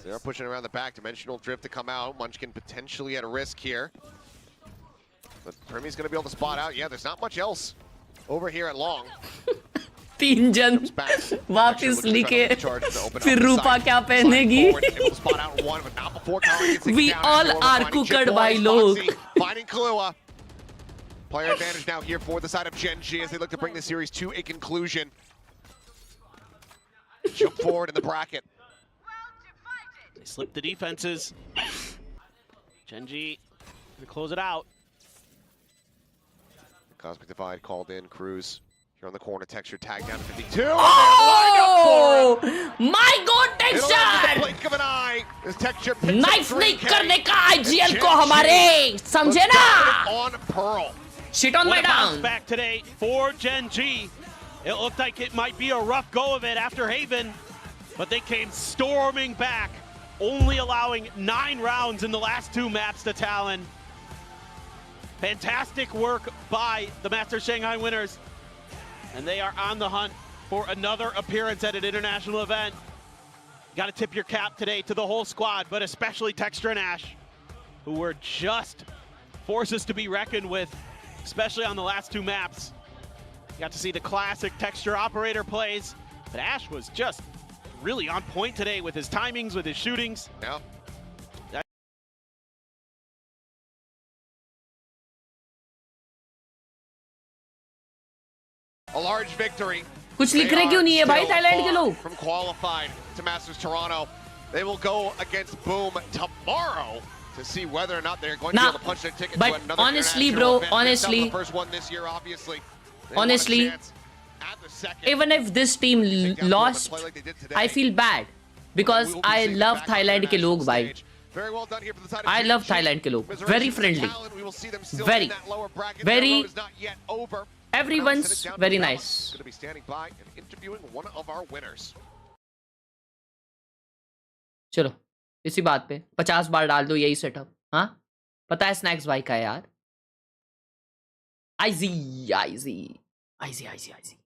They're pushing around the back. Dimensional drift to come out. Munchkin potentially at a risk here. But Primi's going to be able to spot out. Yeah, there's not much else over here at long. 3 जन वापस लिखे फिर रूपा क्या पहनेगी? We all are cooked भाई लोग. Finding Khelraay. Player advantage now here for the side of Gen.G as they look to bring the series to a conclusion. Jump forward in the bracket. They slip the defenses. Gen.G gonna close it out. Cosmic Divide called in. Cruz here on the corner. Texture tagged down to 52. Oh my God, Texture! Blink of an eye. This Texture knife नहीं करने का IGL को हमारे समझे ना? On Pearl. Shit on my down. Back today for Gen.G. It looked like it might be a rough go of it after Haven, but they came storming back, only allowing 9 rounds in the last 2 maps to Talon. Fantastic work by the Masters Shanghai winners, and they are on the hunt for another appearance at an international event. Got to tip your cap today to the whole squad, but especially Texture and Ash, who were just forces to be reckoned with, especially on the last 2 maps. Got to see the classic Texture operator plays, but Ash was just really on point today with his timings, with his shootings. Yeah. A large victory. कुछ लिख रहे क्यों नहीं है भाई Thailand के लोग? From qualified to Masters Toronto, they will go against Boom tomorrow to see whether or not they're going to be able to punch their ticket to another honestly, bro, event. honestly, The first one this year, obviously. Honestly, even if this team lost, I feel bad because I love Thailand के लोग भाई. I love Thailand के लोग. Very friendly. Very. Everyone's very nice. Going to be standing by and interviewing one of our winners. चलो इसी बात पे 50 बार डाल दो यही सेटअप। हाँ पता है स्नैक्स भाई का है यार। IG IG IG IG IG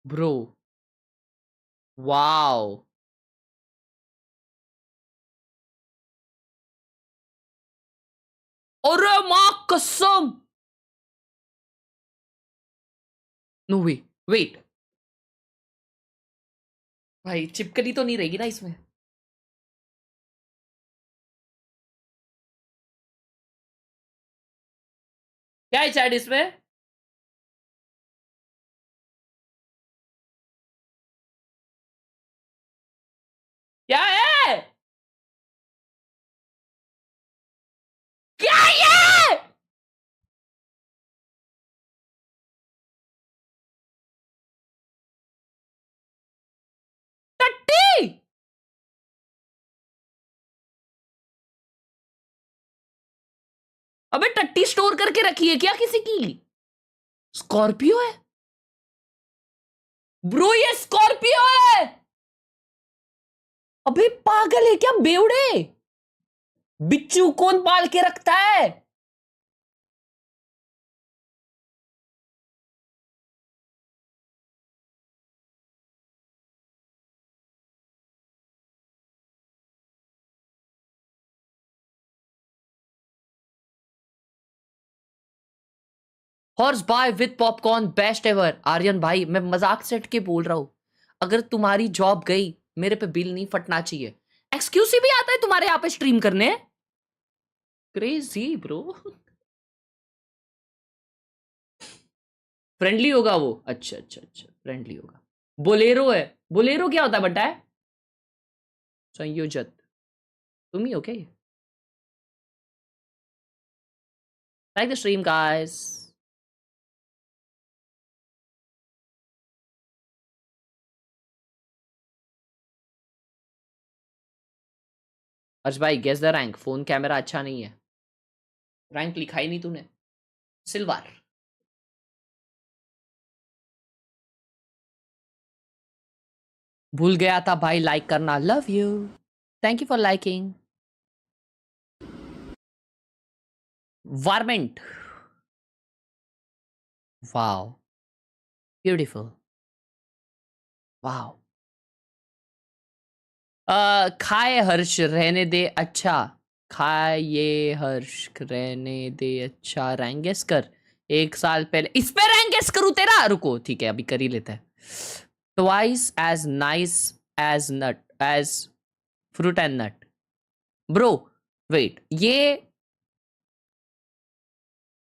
bro wow अरे मां कसम नो वे वेट भाई चिपकली तो नहीं रहेगी ना इसमें। क्या है चैट इसमें? क्या है? क्या है? टट्टी अबे टट्टी स्टोर करके रखी है क्या किसी की? स्कॉर्पियो है ब्रो, ये स्कॉर्पियो है। अबे पागल है क्या बेवड़े? बिच्छू कौन पाल के रखता है? Horse by with popcorn best ever. Aryan भाई मैं मजाक सेट के बोल रहा हूं, अगर तुम्हारी जॉब गई मेरे पे बिल नहीं फटना चाहिए। एक्सक्यूसी भी आता है तुम्हारे यहाँ पे स्ट्रीम करने? Crazy bro. फ्रेंडली होगा वो? अच्छा अच्छा अच्छा फ्रेंडली होगा। बोलेरो है। बोलेरो क्या होता है बट्टा है? संयोजक तुम ही हो क्या? Like the stream guys. Arsh भाई guess the rank. Phone camera अच्छा नहीं है। रैंक लिखा ही नहीं तूने। सिल्वर। भूल गया था भाई लाइक करना। Love you, thank you for liking. वारमेंट वाओ ब्यूटीफुल वाओ। खाए हर्ष रहने दे। अच्छा खाए हर्ष रहने दे। अच्छा रैंगेस कर। 1 साल पहले इस पे रैंगेस करूं तेरा? रुको ठीक है अभी कर ही लेते हैं। Twice as nice as nut as fruit and nut. Bro wait, ये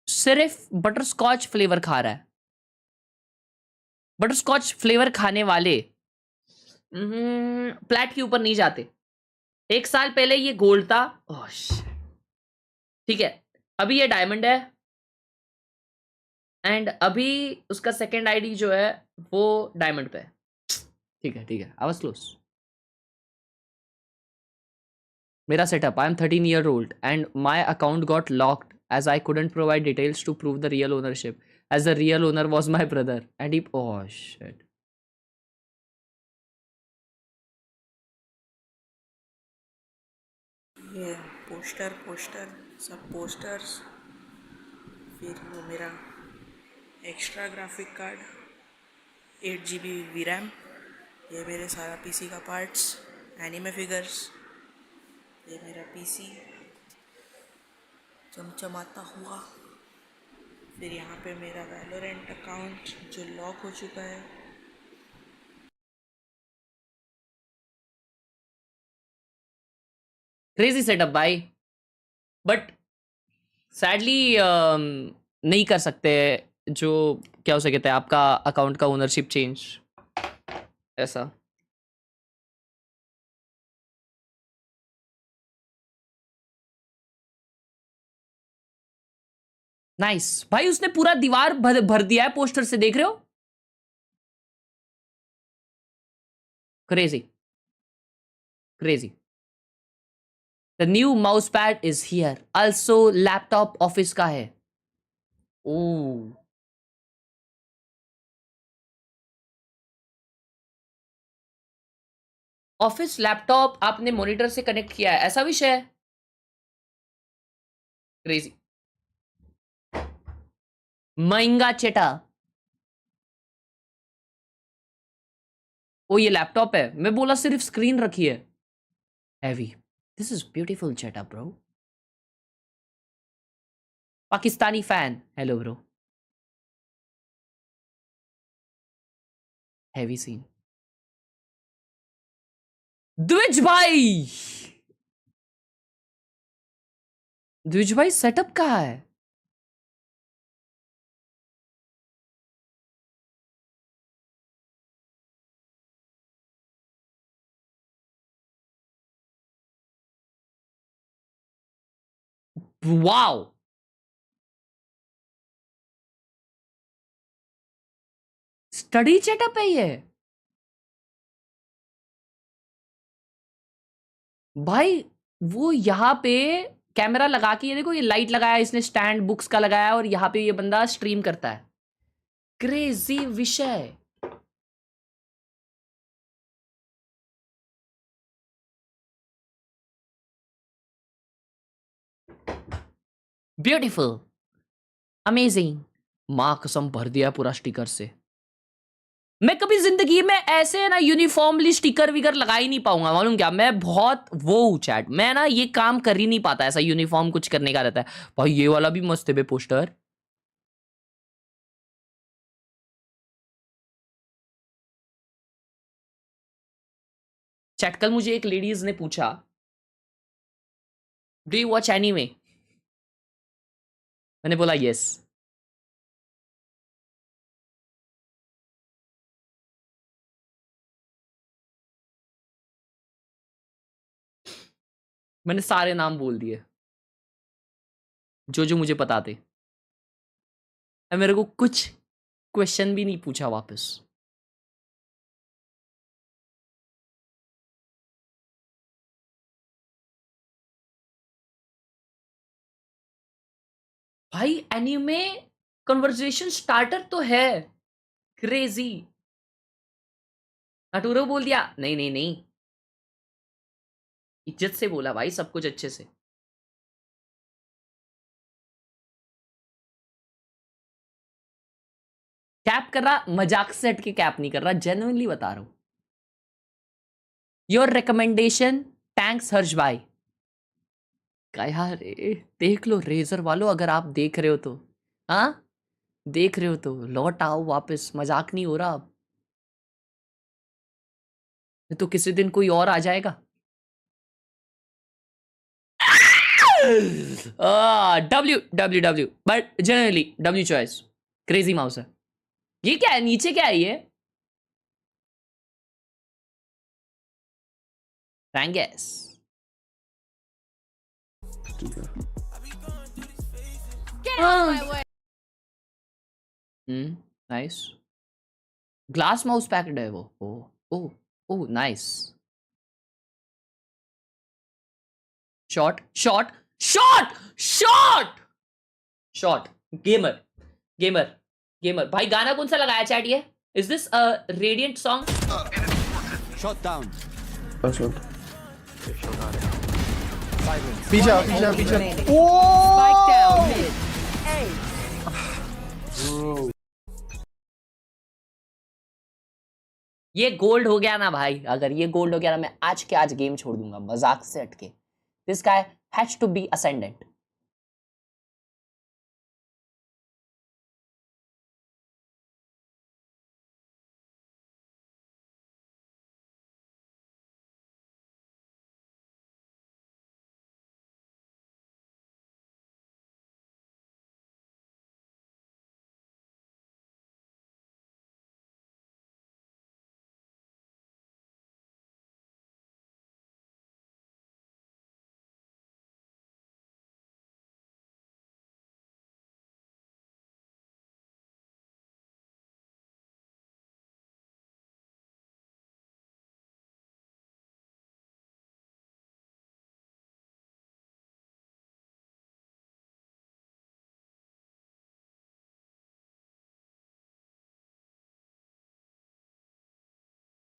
सिर्फ बटरस्कॉच फ्लेवर खा रहा है। बटरस्कॉच फ्लेवर खाने वाले प्लेट के ऊपर नहीं जाते। 1 साल पहले ये गोल्ड था। ओह ठीक है अभी ये डायमंड है। एंड अभी उसका सेकंड आईडी जो है वो डायमंड पे है। ठीक है आई वाज क्लोज। मेरा setup, I am 13 year old and my account got locked as I couldn't provide details to prove the real ownership, as the real owner was my brother and he oh shit। ये poster सब posters, फिर वो मेरा extra graphic card, 8 GB VRAM, ये मेरे सारा PC का parts, anime figures, ये मेरा पीसी चमचमाता हुआ। फिर यहाँ पे मेरा वैलोरेंट अकाउंट जो लॉक हो चुका है। क्रेजी सेटअप भाई, बट सैडली नहीं कर सकते जो क्या उसे कहते हैं आपका अकाउंट का ओनरशिप चेंज ऐसा। नाइस भाई, उसने पूरा दीवार भर दिया है पोस्टर से, देख रहे हो? Crazy crazy. The new mouse pad is here. Also laptop office का है. Oh. ऑफिस लैपटॉप आपने मॉनिटर से कनेक्ट किया है, ऐसा विषय है. क्रेजी. महंगा चेटा. ओ ये लैपटॉप है, मैं बोला सिर्फ स्क्रीन रखी है. Heavy. This is beautiful chetta bro. Pakistani fan. Hello bro. Heavy scene. Dwij भाई. द्विज भाई सेटअप कहाँ है? वाओ. स्टडी सेटअप है ये भाई. वो यहाँ पे कैमरा लगा के, ये देखो, ये लाइट लगाया इसने, स्टैंड बुक्स का लगाया, और यहाँ पे ये बंदा स्ट्रीम करता है. क्रेजी विषय. ब्यूटीफुल. अमेजिंग. माँ कसम भर दिया पूरा स्टिकर से. मैं कभी जिंदगी में ऐसे ना यूनिफॉर्मली स्टिकर विकर लगा ही नहीं पाऊंगा. मालूम क्या, मैं बहुत वो हूँ चैट. मैं ना ये काम कर ही नहीं पाता, ऐसा यूनिफॉर्म कुछ करने का रहता है. भाई ये वाला भी मस्त है बे पोस्टर. चैट कल मुझे एक लेडीज ने पूछा, डू यू वॉच एनीमे? मैंने बोला यस. मैंने सारे नाम बोल दिए जो जो मुझे पता थे. मेरे को कुछ क्वेश्चन भी नहीं पूछा वापस. भाई एनीमे कन्वर्सेशन स्टार्टर तो है. क्रेजी. नटूरो बोल दिया. नहीं नहीं नहीं, इज्जत से बोला भाई, सब कुछ अच्छे से. कैप कर रहा, मजाक से हट के कैप नहीं कर रहा, जेन्युइनली बता रहा हूं. Your recommendation. थैंक्स हर्ष भाई. क्या यार, देख लो रेजर वालों, अगर आप देख रहे हो तो. हाँ देख रहे हो तो लौट आओ वापस, मजाक नहीं हो रहा अब. तो किसी दिन कोई और आ जाएगा. W W W, but generally W choice. Crazy mouse है. ये क्या है नीचे, क्या है ये? Ranges. Get out of my way. Nice. Glass mouse packet है वो. Oh oh nice. Shot shot shot shot shot. Gamer gamer gamer. भाई गाना कौन सा लगाया चैट ये? Is this a radiant song? Shot down. पीछे पीछे पीछे. Spike down mid. ये गोल्ड हो गया ना भाई, अगर ये गोल्ड हो गया ना, मैं आज के आज गेम छोड़ दूंगा मजाक से हटके. This guy has to be ascendant.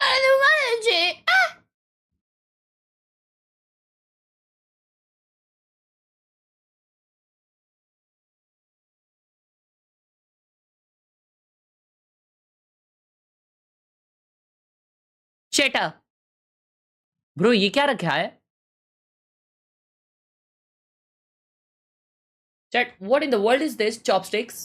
Hanuman ji chetta bro ये क्या रखा है chat what in the world is this chopsticks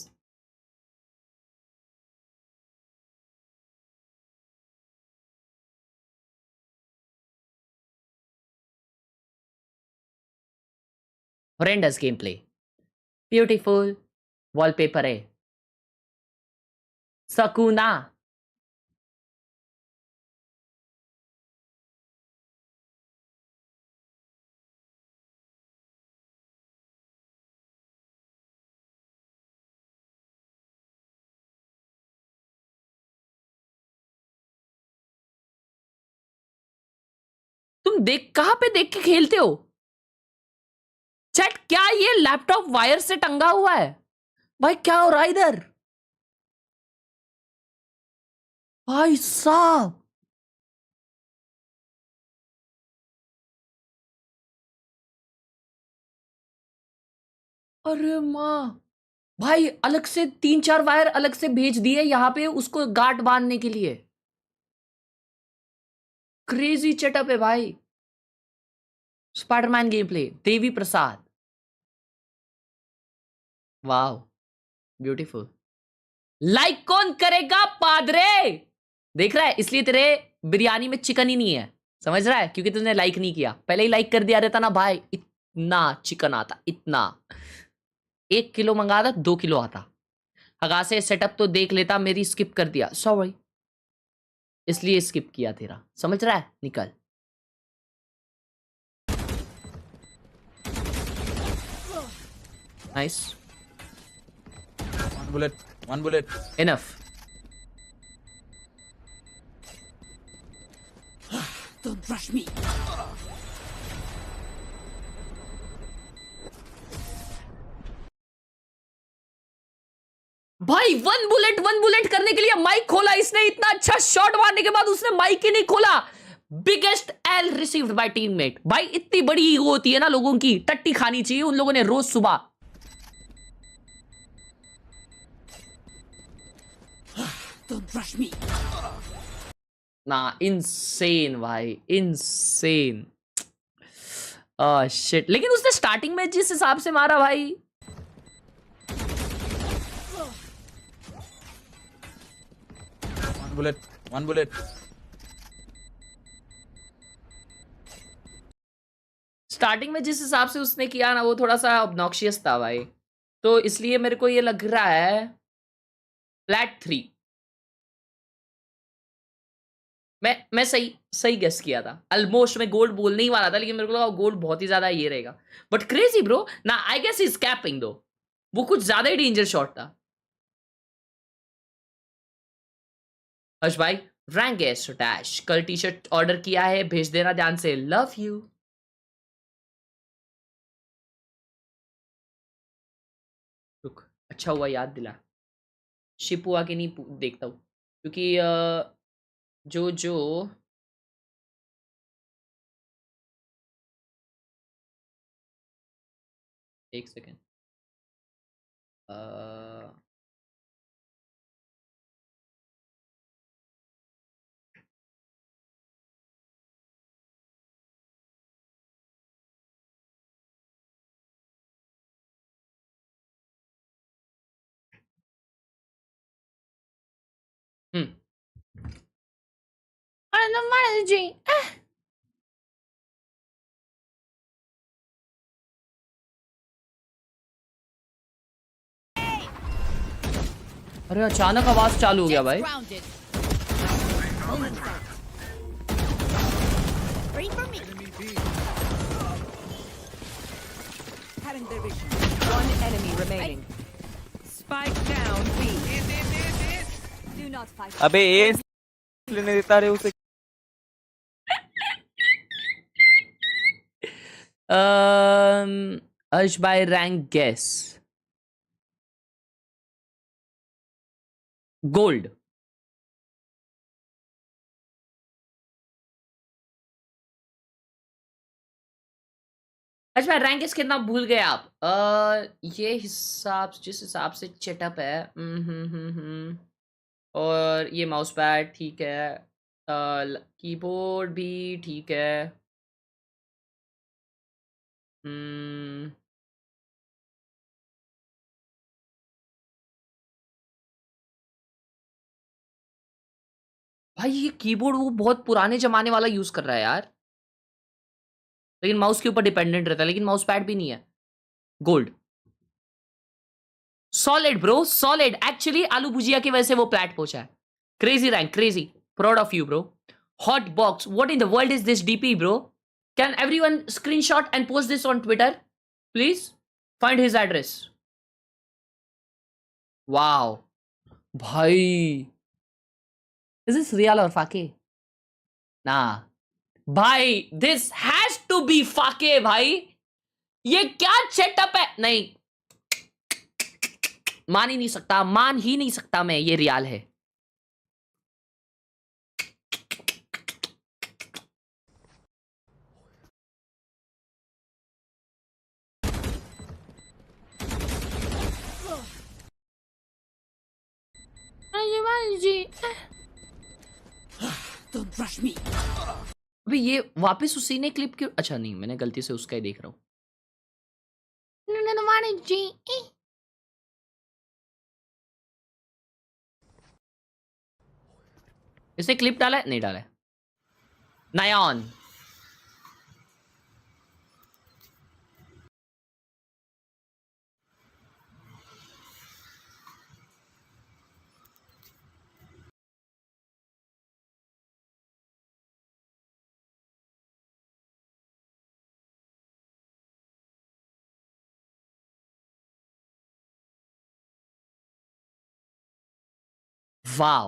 horrendous gameplay beautiful wallpaper है सकूना तुम देख कहां पे देख के खेलते हो चैट क्या ये लैपटॉप वायर से टंगा हुआ है भाई क्या हो रहा है इधर भाई साहब अरे माँ भाई अलग से 3-4 वायर अलग से भेज दिए यहां पे उसको गांठ बांधने के लिए क्रेजी चेटअप है भाई Spiderman game play Devi Prasad wow beautiful like कौन करेगा पादरे देख रहा है इसलिए तेरे बिरयानी में चिकन ही नहीं है समझ रहा है क्योंकि तुमने लाइक नहीं किया पहले ही लाइक कर दिया रहता ना भाई इतना चिकन आता इतना 1 किलो मंगा था 2 किलो आता हगा से सेटअप तो देख लेता मेरी स्किप कर दिया सॉरी इसलिए स्किप किया तेरा समझ रहा है निकल nice one bullet enough Don't rush me. भाई 1 बुलेट करने के लिए माइक खोला इसने इतना अच्छा शॉट मारने के बाद उसने माइक ही नहीं खोला biggest L received by teammate भाई इतनी बड़ी ईगो होती है ना लोगों की टट्टी खानी चाहिए उन लोगों ने रोज सुबह Don't rush me. ना इनसेन भाई इनसेन शिट लेकिन उसने स्टार्टिंग में जिस हिसाब से मारा भाई one bullet स्टार्टिंग में जिस हिसाब से उसने किया ना वो थोड़ा सा ऑब्नॉक्शियस था भाई तो इसलिए मेरे को ये लग रहा है फ्लैट 3 मैं सही गेस किया था ऑलमोस्ट मैं गोल्ड बोलने ही वाला था लेकिन मेरे को लगा गोल्ड बहुत ही ज्यादा ये रहेगा बट क्रेजी ब्रो ना आई गेस इज कैपिंग दो वो कुछ ज्यादा ही डेंजर शॉट था हर्ष भाई रैंक है डैश कल टी शर्ट ऑर्डर किया है भेज देना ध्यान से लव यू रुक अच्छा हुआ याद दिला शिप हुआ कि नहीं देखता हूँ क्योंकि जो एक सेकेंड जी अरे अचानक आवाज चालू हो गया भाई One enemy remaining. Spike down B. Do not fight. अबे ये लेने देता रे उसे Urge by rank guess. Gold. अच्छा रैंक इस कितना भूल गए आप? ये जिस हिसाब से सेटअप है, और ये माउस पैड ठीक है, कीबोर्ड भी ठीक है। भाई ये कीबोर्ड वो बहुत पुराने जमाने वाला यूज कर रहा है यार, लेकिन माउस के ऊपर डिपेंडेंट रहता है, लेकिन माउस पैड भी नहीं है। Gold solid bro, solid. Actually आलू भुजिया की वजह से वो प्लेट पहुंचा है। Crazy rank, crazy, proud of you bro. Hot box, what in the world is this DP bro? Can everyone screenshot and post this on Twitter please? Find his address. Wow भाई, is this real और फाके? ना भाई, this has to B फाके भाई। ये क्या setup है? नहीं, मान ही नहीं सकता, मान ही नहीं सकता मैं, ये रियल है। Don't rush me. अभी ये वापस उसी ने क्लिप क्यों? अच्छा नहीं, मैंने गलती से उसका ही देख रहा हूं। इसने क्लिप डाला है? नहीं डाला है। नयान wow,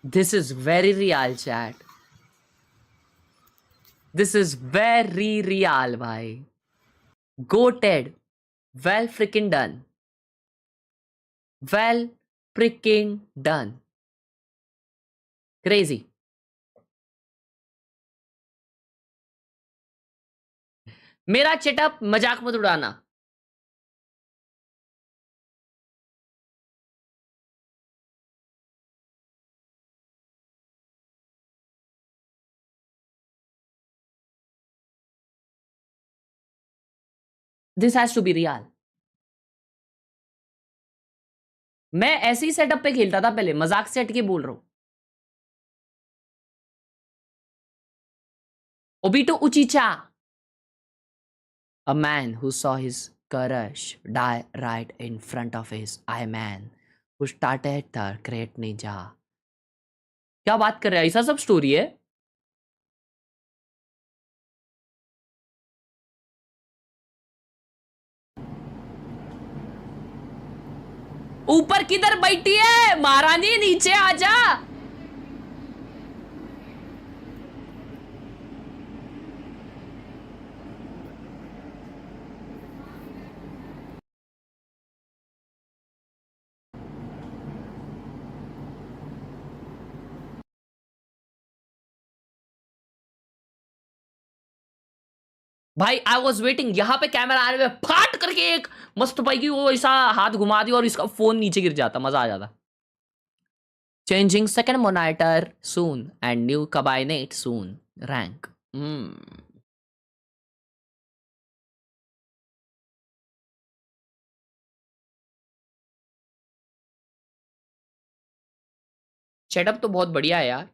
this is very real chat, this is very real bhai. Goated, well freaking done, well freaking done, crazy. मेरा सेटअप मजाक मत उड़ाना। This has to be real. मैं ऐसे ही सेटअप पे खेलता था पहले, मजाक से हटके बोल रहा हूं। Obito Uchiha, a man who saw his crush die right in front of his eye, man who started the great ninja. क्या बात कर रहा है? ऐसा सब स्टोरी है? ऊपर किधर बैठी है महारानी? नीचे आजा। भाई आई वॉज वेटिंग, यहां पे कैमरा आने में फाट करके एक मस्त भाई की वो ऐसा हाथ घुमा दिया और इसका फोन नीचे गिर जाता, मजा आ जाता। Changing second monitor soon and new cabinet soon, rank. Setup तो बहुत बढ़िया है यार,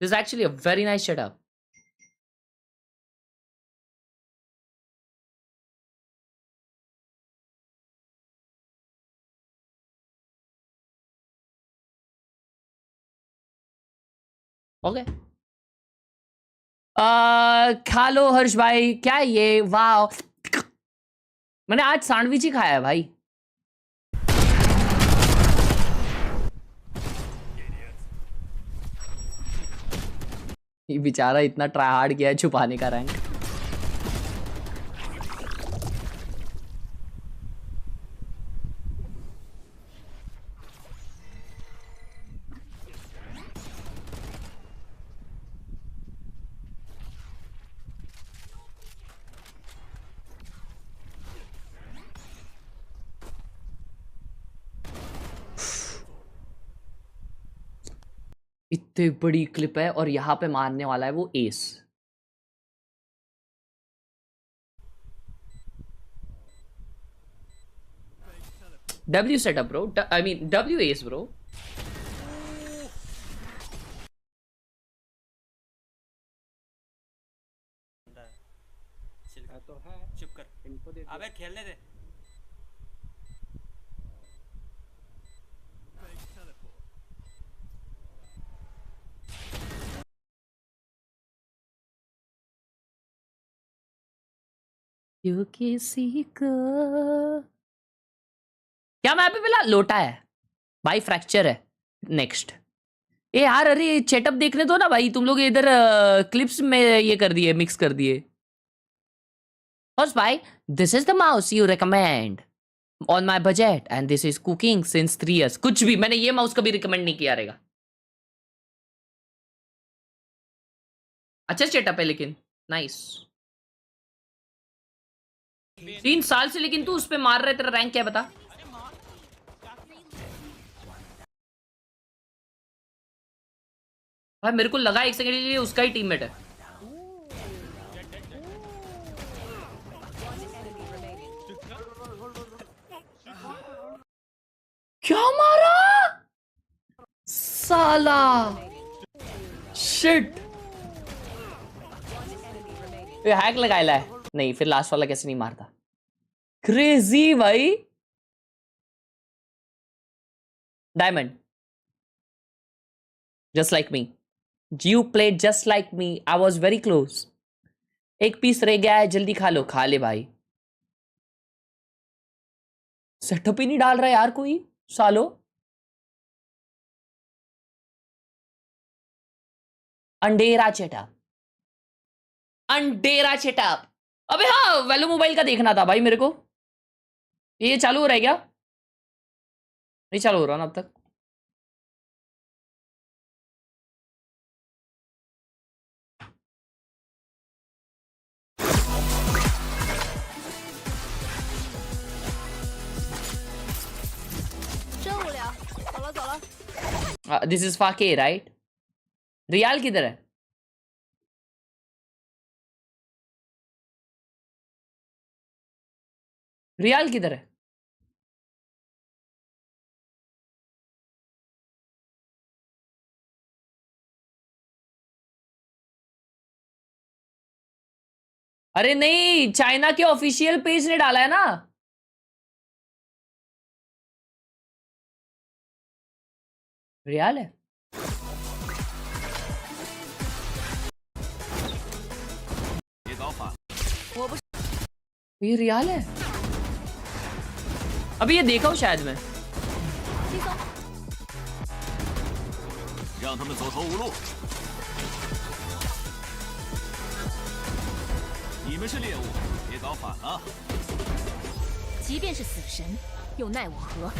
this is actually a very nice setup. Okay खा लो हर्ष भाई। क्या है ये? वाह, मैंने आज सैंडविच ही खाया है भाई। ये बेचारा इतना ट्राई हार्ड किया है छुपाने का रैंक। कितनी बड़ी क्लिप है और यहाँ पे मारने वाला है वो S. W setup bro, I mean W ace bro. तो है चुप कर, इनको दे। अबे खेलने दे। You किसी को क्या मैं पे मिला? लोटा है भाई, फ्रैक्चर है। नेक्स्ट ए यार, अरे चेटअप देखने दो ना भाई, तुम लोग इधर क्लिप्स में ये कर दिए, मिक्स कर दिए। First by, this is the mouse you recommend on my budget and this is cooking since 3 years. कुछ भी, मैंने ये माउस कभी रिकमेंड नहीं किया रहेगा। अच्छा सेटअप है लेकिन नाइस। 3 साल से लेकिन तू उस पे मार रहे, तेरा रैंक क्या बता? भाई मेरे को लगा 1 सेकंड के लिए उसका ही टीममेट है। क्या मारा साला, शिट। ये हैक लगाया है नहीं, फिर लास्ट वाला कैसे नहीं मारता? क्रेजी भाई। Diamond just like me, you played just like me, I was very close. एक पीस रह गया है, जल्दी खा लो। खा ले भाई। सेटअप ही नहीं डाल रहा यार कोई सालो। अंडेरा चेटअप, अंडेरा चेटअप। अबे हाँ, वैल्यू मोबाइल का देखना था भाई मेरे को। ये चालू हो रहा है क्या? नहीं चालू हो रहा ना अब तक। This is fake right? Real किधर है? रियाल किधर है? अरे नहीं, चाइना के ऑफिशियल पेज ने डाला है ना। रियाल है। ये रियाल है। अभी ये देखा हूं शायद मैं।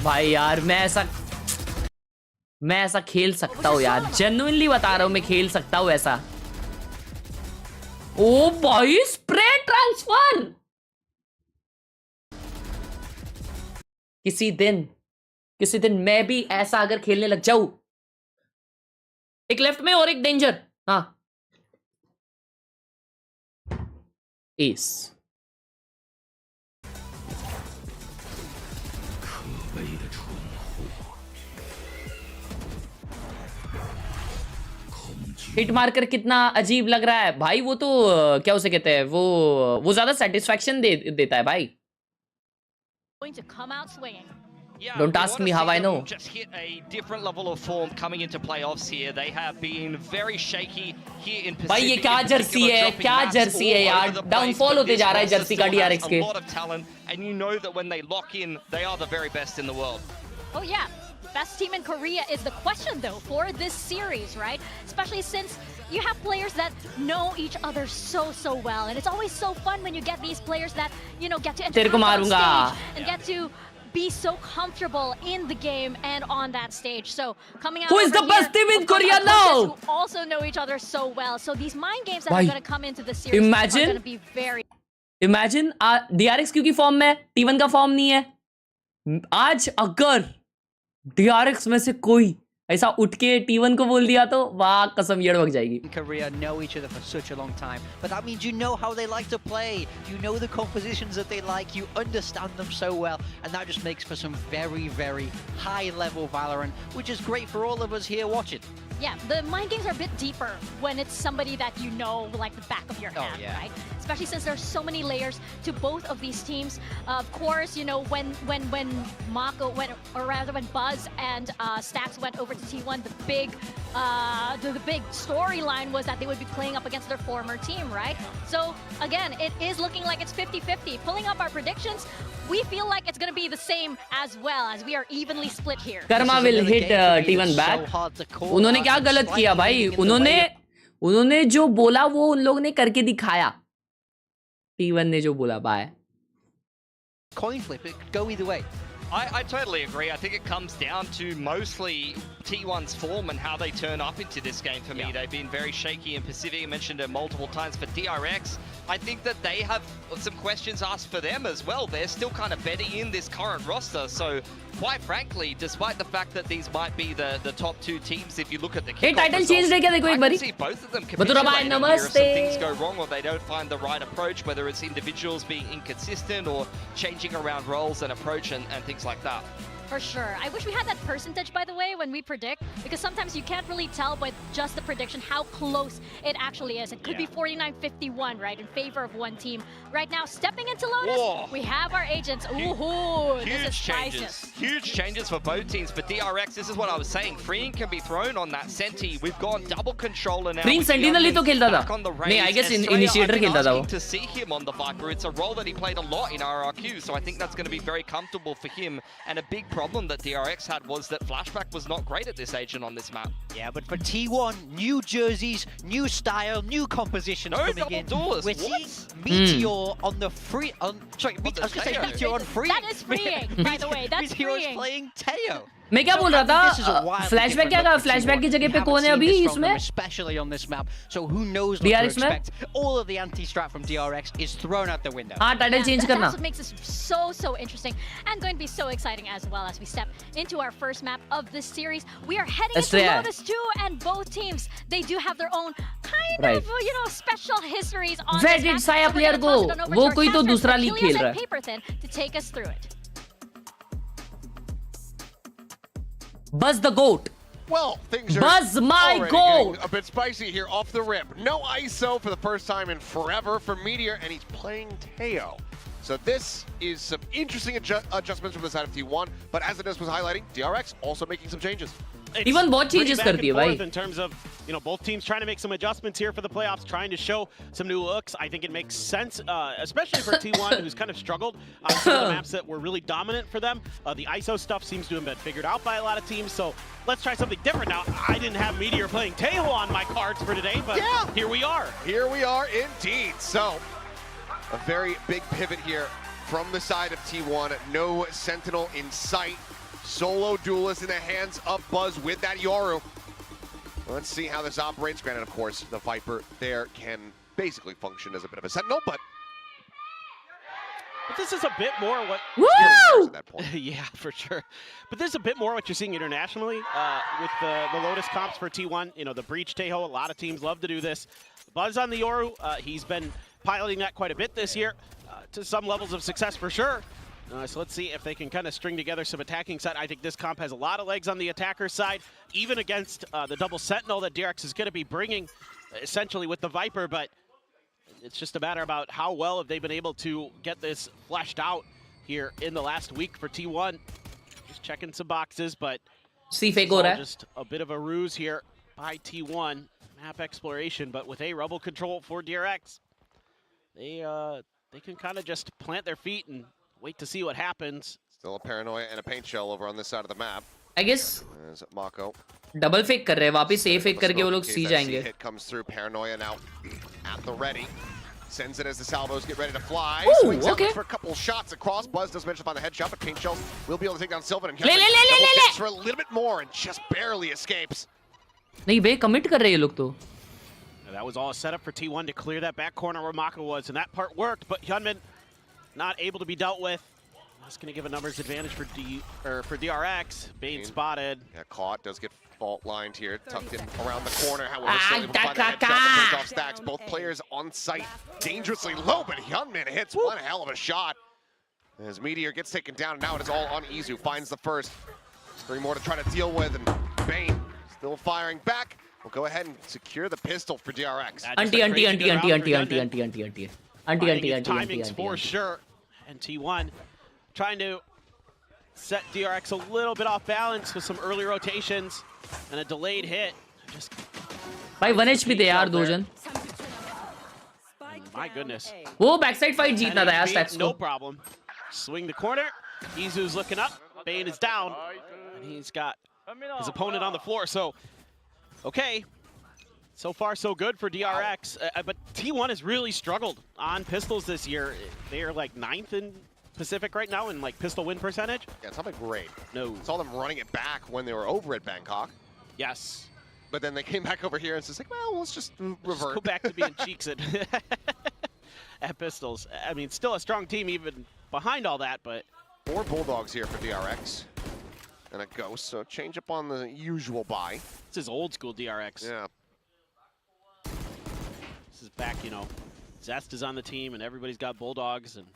भाई यार मैं ऐसा खेल सकता हूँ यार, जेन्युइनली बता रहा हूँ, मैं खेल सकता हूँ ऐसा। ओ भाई स्प्रे ट्रांसफर। किसी दिन मैं भी ऐसा अगर खेलने लग जाऊं। एक लेफ्ट में और एक डेंजर। हाँ एस। हिट मार्कर कितना अजीब लग रहा है भाई। वो तो क्या उसे कहते हैं, वो ज्यादा सेटिस्फैक्शन देता है भाई। Don't ask me how I know. Just hit a different level of form coming into playoffs here. They have been very shaky here in Pacific. भाई ये क्या जर्सी है, क्या जर्सी है यार। डाउनफॉल होते जा रहा है जर्सी का DRX के। A lot of talent, and you know that when they lock in, they are the very best in the world. Oh yeah. Best team in Korea is the question though for this series, right? Especially since you have players that know each other so well, and it's always so fun when you get these players that, you know, get to interact on stage and get to be so comfortable in the game and on that stage. So coming out, who is the best team in Korea now? Who also know each other so well. So these mind games that are going to come into the series are going to be very. Imagine DRX क्योंकि form में, T1 का form नहीं है। आज अगर DRX में से कोई ऐसा उठ के T1 को बोल दिया तो वाह कसम येड़ वग जाएगी. Korea know each other for such a long time, but that means you know how they like to play, you know the compositions that they like, you understand them so well, and that just makes for some very, very high level Valorant, which is great for all of us here watching. Yeah, the mind games are a bit deeper when it's somebody that you know like the back of your hand, right? Especially since there's so many layers to both of these teams. Of course, you know, when Mako went, or rather when Buzz and Stacks went over to T1, the big storyline was that they would be playing up against their former team, right? So again, it is looking like it's 50-50. Pulling up our predictions, we feel like it's going to be the same as well, as we are evenly split here. Karma will hit T1 back. उन्होंने क्या गलत किया भाई? उन्होंने जो बोला वो उन लोगों ने करके दिखाया. T1 ने जो बोला bye. Coin flip, it could go either way. I totally agree. I think it comes down to mostly T1's form and how they turn up into this game for me. They've been very shaky in Pacific. I mentioned it multiple times for DRX. I think that they have some questions asked for them as well. They're still kind of bedding in this current roster. So quite frankly, despite the fact that these might be the top two teams, if you look at the kickoff title change results, देखो एक I बारी. can see both of them capitulating here if some things go wrong or they don't find the right approach, whether it's individuals being inconsistent or changing around roles and approach and things like that. For sure. I wish we had that percentage, by the way, when we predict, because sometimes you can't really tell by just the prediction how close it actually is. It could be 49-51, right, in favor of one team. Right now, stepping into Lotus, we have our agents. Ooh, this is changes. Huge changes for both teams. For DRX, this is what I was saying. Freeing can be thrown on that Senti. We've gone double controller now. Freeing Sentinel ही तो खेलता था. नहीं, I guess Initiator खेलता था वो. To see him on the Viper, it's a role that he played a lot in RRQ, so I think that's going to be very comfortable for him. And a big problem that DRX had was that Flashback was not great at this agent on this map. Yeah, but for T1, new jerseys, new style, new compositions coming in. Doors. We're seeing Meteor on the free. Sorry, I was going to say Meteor on free. That is freeing, by the way. That's Meteor's freeing. playing Teo. मैं क्या बोल रहा था? Flashback क्या कहा? Flashback की जगह पे कौन है अभी इसमें? Especially on this map, so who knows what to expect? All of the anti-strat from DRX is thrown out the window. हाँ, title change करना. That's what makes this so interesting and going to be so exciting as well as we step into our first map of this series. We are heading into Lotus 2, and both teams, they do have their own kind of, you know, special histories on this map. Where did Saya player go? वो कोई तो दूसरा league खेल रहा है. Paperthin to take us through it. Buzz the goat. Well, things are Buzz my goat. A bit spicy here off the rip. No ISO for the first time in forever for Meteor, and he's playing Teo. So this is some interesting adjustments from the side of T1, but as it was highlighting, DRX also making some changes. Even बहुत changes करती है भाई. In terms of, you know, both teams trying to make some adjustments here for the playoffs, trying to show some new looks. I think it makes sense, especially for T1, who's kind of struggled on some of the maps that were really dominant for them. The ISO stuff seems to have been figured out by a lot of teams, so let's try something different now. I didn't have Meteor playing Teo on my cards for today, but here we are. Here we are indeed. So, a very big pivot here from the side of T1. No Sentinel in sight. Solo duelist in the hands of Buzz with that Yoru. Let's see how this operates. Granted, of course, the Viper there can basically function as a bit of a Sentinel, but this is a bit more what... Woo! At that point. Yeah, for sure. But this is a bit more what you're seeing internationally with the Lotus comps for T1. You know, the Breach Teho, a lot of teams love to do this. Buzz on the Yoru, he's been piloting that quite a bit this year to some levels of success for sure. So let's see if they can kind of string together some attacking side. I think this comp has a lot of legs on the attacker side, even against the double Sentinel that DRX is going to be bringing essentially with the Viper, but it's just a matter about how well have they been able to get this fleshed out here in the last week for T1. Just checking some boxes, but just a bit of a ruse here by T1. Map exploration, but with a rubble control for DRX. They can kind of just plant their feet and wait to see what happens. Still a paranoia and a paint shell over on this side of the map. I guess There's Mako. double fake कर रहे हैं, वापिस A fake करके वो लोग C जाएंगे. Hit comes through. Paranoia now at the ready. Sends it as the salvos get ready to fly. Ooh, Swings out okay. for a couple shots across. Buzz does manage to find the headshot, but paint shells will be able to take down Sylvan and ले for a little bit more and just barely escapes. नहीं बे commit कर रहे हैं ये लोग तो. That was all set up for T1 to clear that back corner where Mako was, and that part worked, but Hyunmin not able to be dealt with. That's going to give a numbers advantage for DRX. Bane spotted. Yeah, caught. Does get fault lined here. Tucked in around the corner. However, still able to find a headshot that burns off stacks. Both players on site. Dangerously low, but Hyunmin hits one hell of a shot. As Meteor gets taken down, and now it is all on Izu. Finds the first. 3 more to try to deal with, and Bane still firing back. We'll go ahead and secure the pistol for DRX. Timings for sure. And T1 trying to set DRX a little bit off balance with some early rotations and a delayed hit. Just भाई 1 HP थे यार 2 जन. My goodness. वो backside fight जीतना था यार stacks को. No problem. Swing the corner. Izu's looking up. Bane is down. And he's got his opponent on the floor. So, okay. So far, so good for DRX. But T1 has really struggled on pistols this year. They are like 9th in Pacific right now in like pistol win percentage. Yeah, it's not been great. No. Saw them running it back when they were over at Bangkok. Yes. But then they came back over here and it's just like, well, let's just revert. Just go back to being cheeks at pistols. I mean, still a strong team even behind all that, but 4 Bulldogs here for DRX. And a Ghost, so change up on the usual buy. This is old school DRX. Yeah. This is back, you know, Zest is on the team and everybody's got Bulldogs. And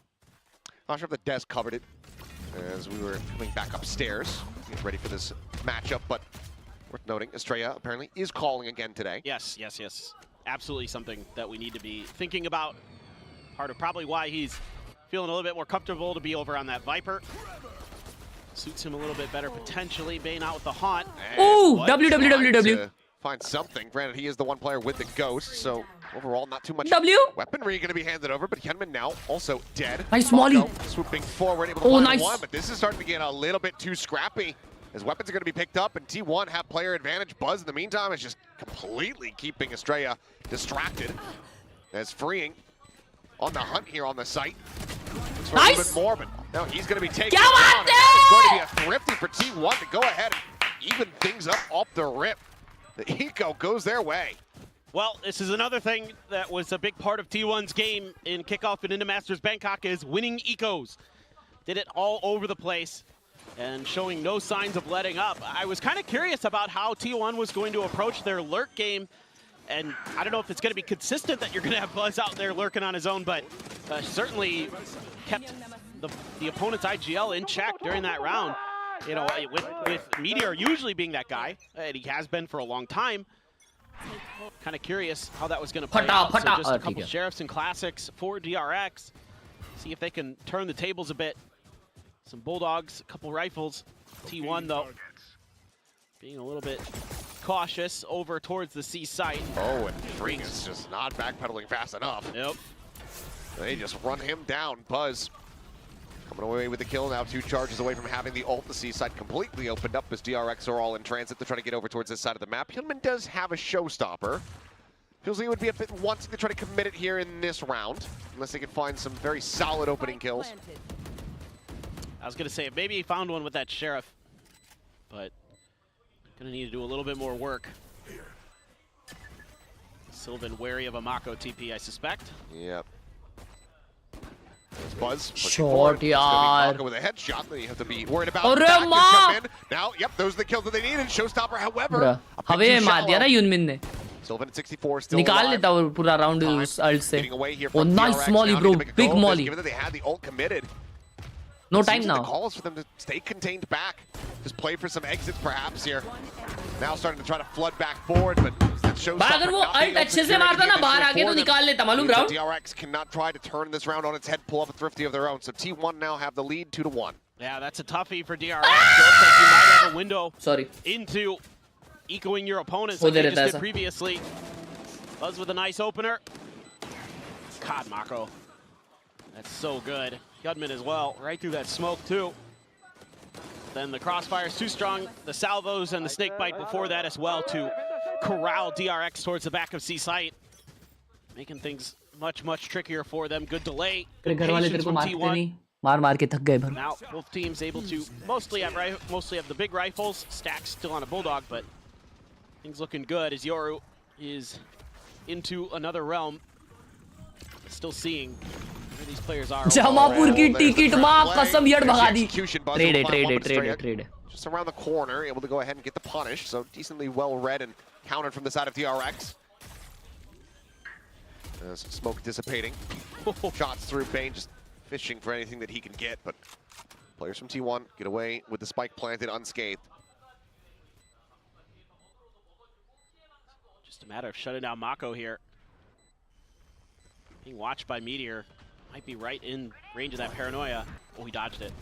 Not sure if the desk covered it as we were coming back upstairs, getting ready for this matchup, but worth noting, Estrella apparently is calling again today. Yes, yes, yes. Absolutely something that we need to be thinking about. Part of probably why he's feeling a little bit more comfortable to be over on that Viper. Suits him a little bit better potentially. Bane out with the haunt. Ooh, WWWW. Find something. Granted, he is the one player with the Ghost, so overall not too much W. weaponry going to be handed over, but Hyunmin now also dead. Nice Molly. Swooping forward, able to find nice. one, but this is starting to get a little bit too scrappy. As weapons are going to be picked up, and T1 have player advantage. Buzz, in the meantime, is just completely keeping Estrella distracted. As freeing on the hunt here on the site. Looks for a little bit more, but now he's going to be taken down. And that is going to be a thrifty for T1 to go ahead and even things up off the rip. The eco goes their way. Well, this is another thing that was a big part of T1's game in kickoff and into Masters Bangkok is winning ecos. Did it all over the place and showing no signs of letting up. I was kind of curious about how T1 was going to approach their lurk game. And I don't know if it's going to be consistent that you're going to have Buzz out there lurking on his own, but certainly kept the opponent's IGL in check during that round. You know, with Meteor usually being that guy, and he has been for a long time. Kind of curious how that was going to play out. So just a couple Sheriffs and Classics for DRX. See if they can turn the tables a bit. Some Bulldogs, a couple rifles. T1, though, being a little bit cautious over towards the C site. Oh, and Freak is just not backpedaling fast enough. Yep. They just run him down. Buzz coming away with the kill now, 2 charges away from having the ult. The C side completely opened up as DRX are all in transit to try to get over towards this side of the map. Hyunmin does have a showstopper. Feels like it would be a bit wanting to try to commit it here in this round, unless they can find some very solid opening kills. I was going to say, maybe he found one with that Sheriff, but gonna need to do a little bit more work. Still been wary of a Mako TP, I suspect. Yep. There's Buzz. Short, yaar. Mako with a headshot that you have to be worried about. Now, yep, those are the kills that they needed. Showstopper, however, हवे मार दिया ना यूनमिन ने. Sylvan at 64 still निकाल लेता वो पूरा round उस ult से. Oh, nice molly, bro. Big molly. Given that they had the ult committed. No time now. The calls for them to stay contained back. Just play for some exits perhaps here. Now starting to try to flood back forward, but that shows अगर वो ult अच्छे से मारता ना बाहर आके तो निकाल लेता मालूम round. DRX cannot try to turn this round on its head, pull up a thrifty of their own. So T1 now have the lead 2-1. Yeah, that's a toughie for DRX. Looks like you might have a window into ecoing your opponents like they just did previously. Buzz with a nice opener. God, Mako. That's so good. Hyunmin as well, right through that smoke too. Then the crossfire's too strong. The salvos and the snake bite before that as well to corral DRX towards the back of C site. Making things much, much trickier for them. Good delay. Good patience from T1. Now both teams able to mostly have the big rifles. Stacks still on a Bulldog, but things looking good as Yoru is into another realm. Still seeing These players are. Jamapur की ticket मां कसम यड़ भगा दी. Trade. Just around the corner, able to go ahead and get the punish. So decently well read and countered from the side of DRX. Some smoke dissipating. Shots through Bane, just fishing for anything that he can get. But players from T1 get away with the spike planted unscathed. Just a matter of shutting down Mako here. Being watched by Meteor. Might be right in range of that paranoia. Oh, he dodged it.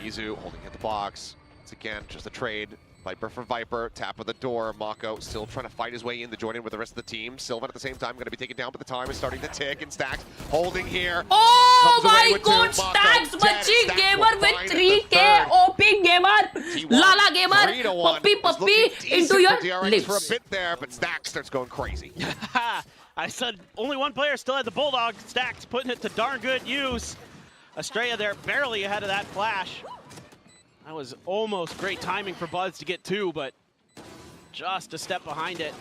Izu holding at the box. It's again just a trade. Viper for Viper. Tap of the door. Mako still trying to fight his way in to join in with the rest of the team. Sylvan at the same time going to be taken down, but the time is starting to tick. And Stacks holding here. Oh my god, Stacks Machi Gamer with 3K OP Gamer. Lala Gamer. Puppy into your lips. For a bit there, but Stacks starts going crazy. I said only one player still had the Bulldog. Stacks putting it to darn good use. Estrella there barely ahead of that flash. That was almost great timing for Buzz to get two, but just a step behind it.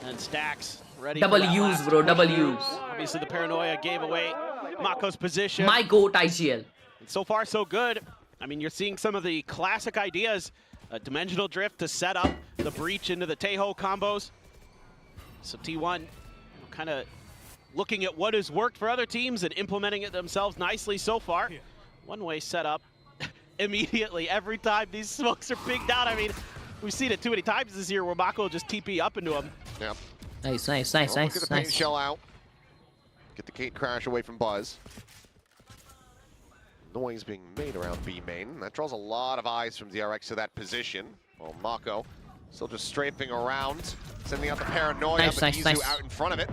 And Stacks ready. Double use, bro. Double use. Obviously, the paranoia gave away Mako's position. My goat IGL. And so far, so good. I mean, you're seeing some of the classic ideas. A dimensional drift to set up the breach into the Tejo combos. So T1 kind of looking at what has worked for other teams and implementing it themselves nicely so far. One-way setup immediately every time these smokes are pinged out. I mean, we've seen it too many times this year where Mako will just TP up into him. Yeah. Nice. Get the paint shell out. Get the Kate crash away from Buzz. Noise being made around B main. That draws a lot of eyes from DRX to that position. Well, Mako still just strafing around, sending out the paranoia, but Izu out in front of it.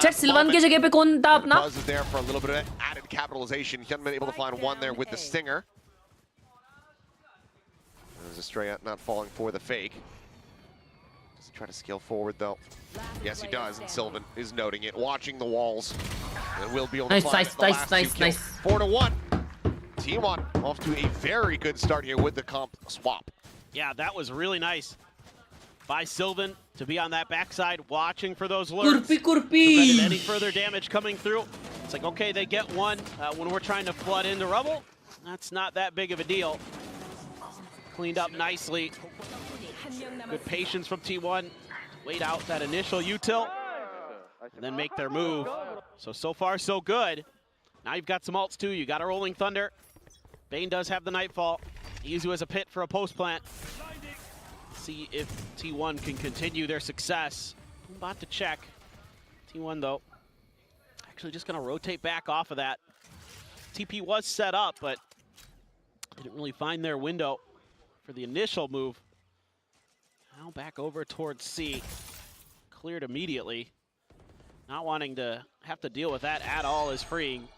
Chat Sylvan की जगह पे कौन था अपना? Buzz is there for a little bit of added capitalization. He hasn't been able to find one there with the stinger. There's Estrella not falling for the fake. Does he try to scale forward though? Yes, he does, and Sylvan is noting it, watching the walls. And will be able to find the last two kills. 4-1. T1 off to a very good start here with the comp swap. Yeah, that was really nice by Sylvan to be on that backside, watching for those lurks. Prevented any further damage coming through. It's like, okay, they get one when we're trying to flood into rubble. That's not that big of a deal. Cleaned up nicely. Good patience from T1. Wait out that initial util and then make their move. So far, so good. Now you've got some ults too. You got a Rolling Thunder. Bane does have the Nightfall. Izu has a pit for a post plant. See if T1 can continue their success. I'm about to check. T1 though, actually just gonna rotate back off of that. TP was set up, but didn't really find their window for the initial move. Now back over towards C. Cleared immediately. Not wanting to have to deal with that at all is freeing.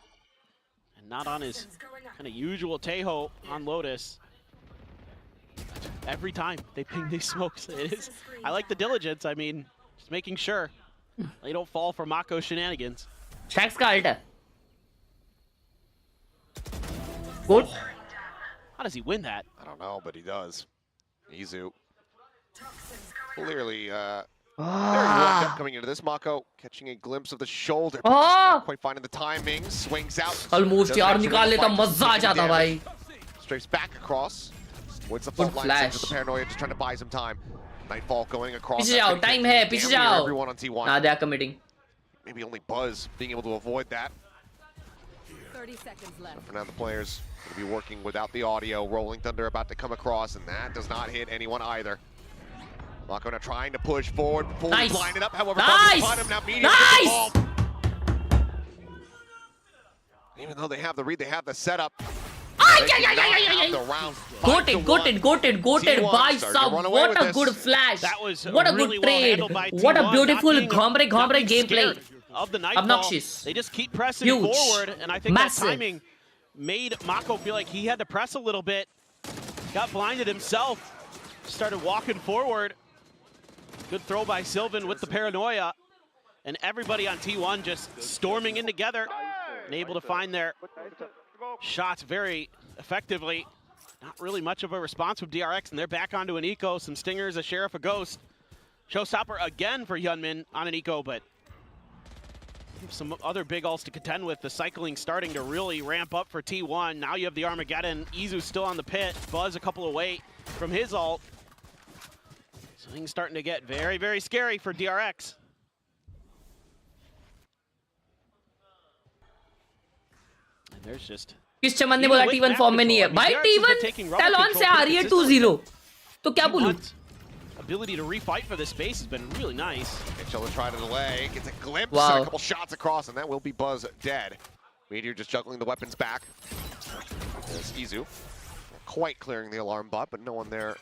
And not on his kind of usual Tejo on Lotus. Every time they ping these smokes, it is. I like the diligence. I mean, just making sure they don't fall for Mako shenanigans. Shax ka ult hai. Good. How does he win that? I don't know, but he does. Izu clearly very warmed up coming into this. Mako catching a glimpse of the shoulder. Not quite finding the timing. Swings out. Almost यार निकाल लेता मजा आ जाता भाई. Strafes back across. What's the fault line into the paranoia, just trying to buy some time. Nightfall going across. पीछे जाओ, time है, पीछे जाओ. Everyone on T1. Nah, they are committing. Maybe only Buzz being able to avoid that. 30 seconds left. So for now, the players will be working without the audio. Rolling Thunder about to come across, and that does not hit anyone either. Mako now trying to push forward, fully blinded up. However, Buzz is him now. Nice. Even though they have the read, they have the setup. Goated by some. What a good flash. That was what a really good trade. What a beautiful Khelraay gameplay. Of the Nightfall. Obnoxious. They just keep pressing forward, and I think that timing made Mako feel like he had to press a little bit. Got blinded himself. Started walking forward. Good throw by Sylvan with the paranoia. And everybody on T1 just storming in together and able to find their shots very effectively. Not really much of a response from DRX, and they're back onto an eco. Some stingers, a sheriff, a ghost. Showstopper again for Hyunmin on an eco, but some other big ults to contend with. The cycling starting to really ramp up for T1. Now you have the Armageddon. Izu's still on the pit. Buzz a couple away from his ult. So things starting to get very, very scary for DRX. And there's just... किस चमन ने बोला T1 form में नहीं है भाई? T1 Talon से आ रही है 2-0 तो क्या बोलूं? Ability to refight for this space has been really nice. Chilla trying to delay, gets a glimpse and a couple shots across, and that will be Buzz dead. Meteor just juggling the weapons back. There's Izu, quite clearing the alarm bot, but no one there.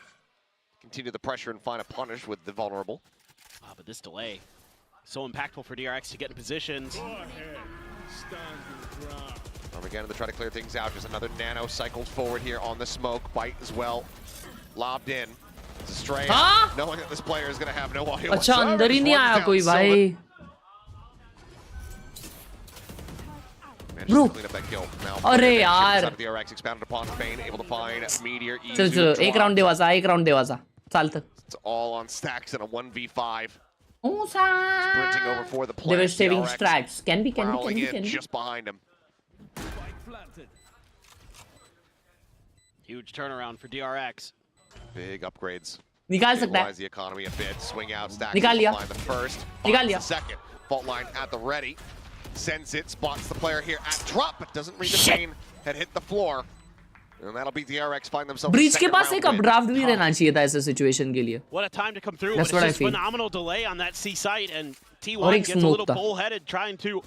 Continue the pressure and find a punish with the vulnerable. Oh, but this delay, so impactful for DRX to get in positions. Armageddon to try to clear things out. Just another nano cycled forward here on the smoke. Bite as well. Lobbed in. It's a stray. Knowing that this player is going to have no audio. अच्छा अंदर ही नहीं आया कोई भाई. Bro. अरे यार. चल चलो एक राउंड देवासा चालतं. It's all on stacks in a 1v5. Osa. Sprinting over for the play. They were saving strats. Can be. Just behind him. Huge turnaround for DRX. Big upgrades. निकाल सकता है. The economy a bit. Swing out. Stack. निकाल लिया. The first. निकाल लिया. The second. Fault line at the ready. Sends it. Spots the player here at drop, but doesn't read the chain. Had hit the floor. And that'll be DRX find themselves. Breach के पास एक updraft भी रहना चाहिए था ऐसे situation के लिए. What a time to come through. That's what I feel. Phenomenal delay on that C site, and T1 gets a little bullheaded trying to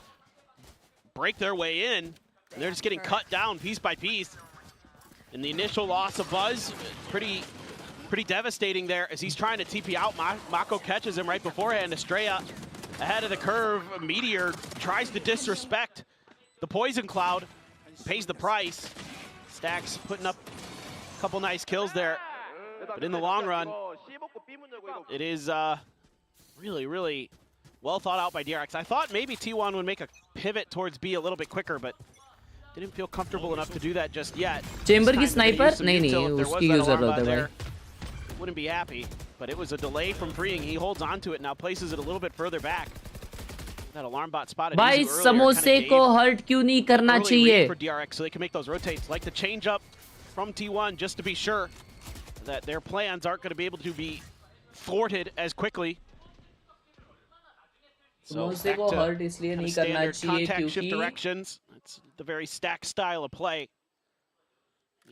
break their way in. They're just getting cut down piece by piece. And the initial loss of Buzz, pretty devastating there as he's trying to TP out. Mako catches him right beforehand. Estrella ahead of the curve. Meteor tries to disrespect the poison cloud, pays the price. Stacks putting up a couple nice kills there. But in the long run, it is really, really well thought out by DRX. I thought maybe T1 would make a pivot towards B a little bit quicker, but didn't feel comfortable enough to do that just yet. Chamber की sniper नहीं उसकी use जरूरत है भाई. Wouldn't be happy, but it was a delay from freeing. He holds on to it now, places it a little bit further back. That alarm bot spotted. भाई समोसे को hurt क्यों नहीं करना चाहिए? For DRX, so they can make those rotates. Like the change up from T1, just to be sure that their plans aren't going to be able to be thwarted as quickly. So back to kind of standard contact shift directions. It's the very stack style of play.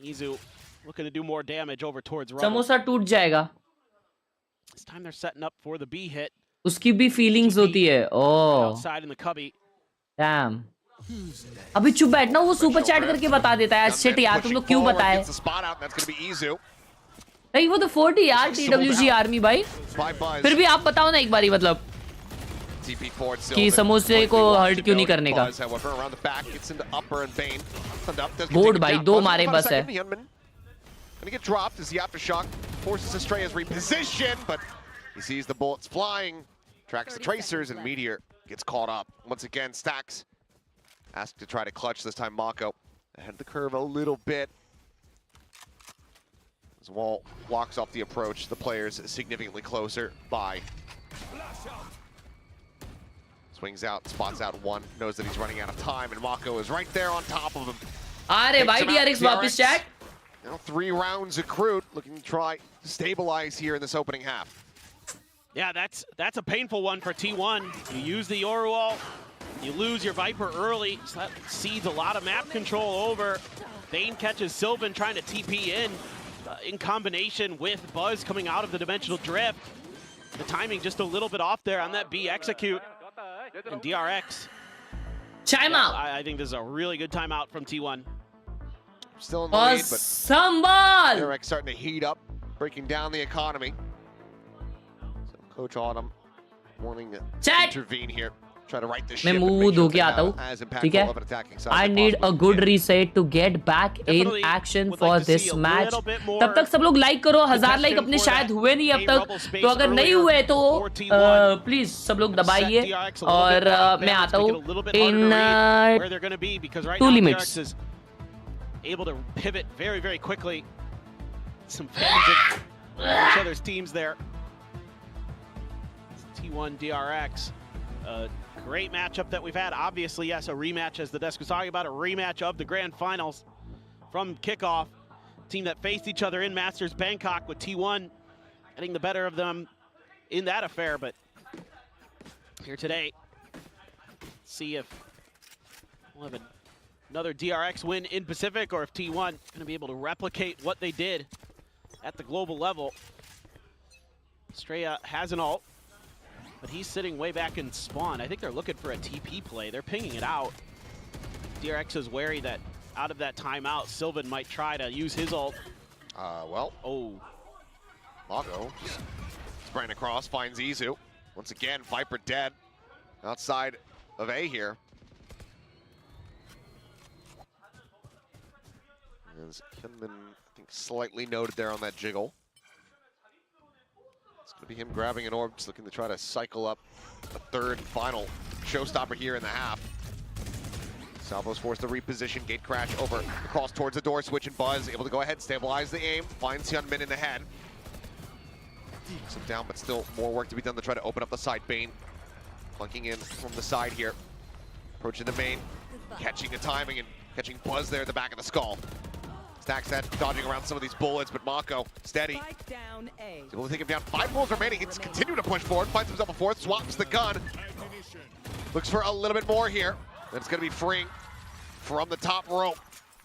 Izu looking to do more damage over towards Rubble. Samosa टूट जाएगा. This time they're setting up for the B hit. उसकी भी feelings होती है. Oh. Outside in the cubby. Damn. अभी चुप बैठना, वो सुपर चैट करके बता देता है. शिट यार तुम लोग क्यों बताए? नहीं वो तो 40 यार TWG आर्मी भाई. फिर भी आप बताओ ना एक बारी मतलब. कि समोसे को हर्ट क्यों नहीं करने का. बोर्ड भाई 2 मारे बस है. Gonna get dropped as the aftershock forces Estrella's reposition, but he sees the bullets flying, tracks the tracers, and Meteor gets caught up. Once again, Stacks asked to try to clutch this time. Mako ahead of the curve a little bit. As Wall blocks off the approach, the players significantly closer by. Swings out, spots out one, knows that he's running out of time, and Mako is right there on top of him. अरे भाई DRX वापस chat. Now 3 rounds accrued, looking to try to stabilize here in this opening half. Yeah, that's a painful one for T1. You use the Yoru ult, you lose your Viper early, so that cedes a lot of map control over. Bane catches Sylvan trying to TP in combination with Buzz coming out of the dimensional drift. The timing just a little bit off there on that B execute. And DRX. Timeout. I think this is a really good timeout from T1. Still in the lead, but DRX starting to heat up, breaking down the economy. So Coach Autumn wanting to intervene here, try to right the ship. मैं move धो के आता हूँ, ठीक है? I need a good reset to get back in action for this match. तब तक सब लोग लाइक करो, 1000 लाइक अपने शायद हुए नहीं अब तक, तो अगर नहीं हुए तो प्लीज सब लोग दबाइए और मैं आता हूँ in 2 limits. Able to pivot very, very quickly. Some fans of each other's teams there. T1 DRX Great matchup that we've had. Obviously, yes, a rematch, as the desk was talking about, a rematch of the grand finals from kickoff. Team that faced each other in Masters Bangkok, with T1 getting the better of them in that affair. But here today, see if we'll have another DRX win in Pacific, or if T1 going to be able to replicate what they did at the global level. Estrella has an ult, but he's sitting way back in spawn. I think they're looking for a TP play. They're pinging it out. DRX is wary that out of that timeout, Sylvan might try to use his ult. Mako spraying across, finds Izu. Once again, Viper dead outside of A here. As Hyunmin, I think, slightly noted there on that jiggle. It's going to be him grabbing an orb, just looking to try to cycle up a third and final showstopper here in the half. Salvo's forced to reposition, gate crash over across towards the door, switch and Buzz, able to go ahead, stabilize the aim, finds Hyunmin in the head. Takes him down, but still more work to be done to try to open up the side. Bane plunking in from the side here, approaching the main, catching the timing and catching Buzz there at the back of the skull. Stacks that, dodging around some of these bullets, but Mako steady. He's able to take him down. 5 bullets remaining. He's continuing to push forward, finds himself a fourth, swaps the gun. Looks for a little bit more here. And it's going to be freeing from the top rope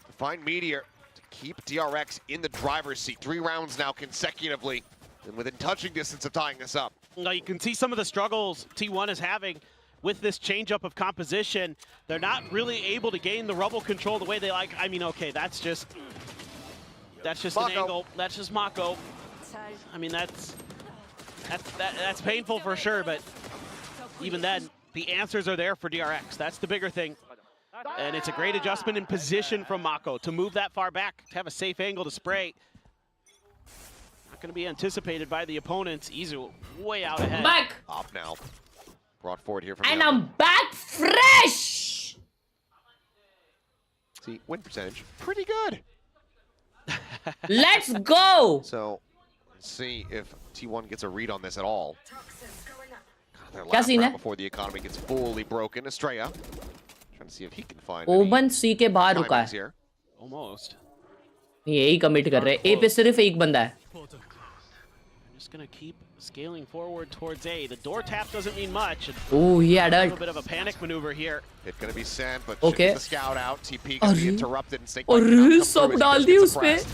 to find Meteor to keep DRX in the driver's seat. 3 rounds now consecutively, and within touching distance of tying this up. Now you can see some of the struggles T1 is having with this change-up of composition. They're not really able to gain the rubble control the way they like. I mean, okay, that's just an angle. That's just Mako. I mean, that's painful for sure, but even then, the answers are there for DRX. That's the bigger thing. And it's a great adjustment in position from Mako to move that far back, to have a safe angle to spray. Not going to be anticipated by the opponents. Izu way out ahead. Back. Off now. Brought forward here from And I'm back fresh. See, win percentage, pretty good. Let's go. So, let's see if T1 gets a read on this at all. Their क्या last scene round है? before the economy gets fully broken. Estrella trying to see if he can find ओबन सी के बाहर रुका है. here. Almost. यही commit कर रहे हैं. ए पे सिर्फ एक बंदा है. Just gonna keep scaling forward towards A. The door tap doesn't mean much. Oh, he had a a little bit of a panic maneuver here. It's gonna be sent, but Okay. the scout out. TP gonna be interrupted and Snake सब डाल दी उस पे.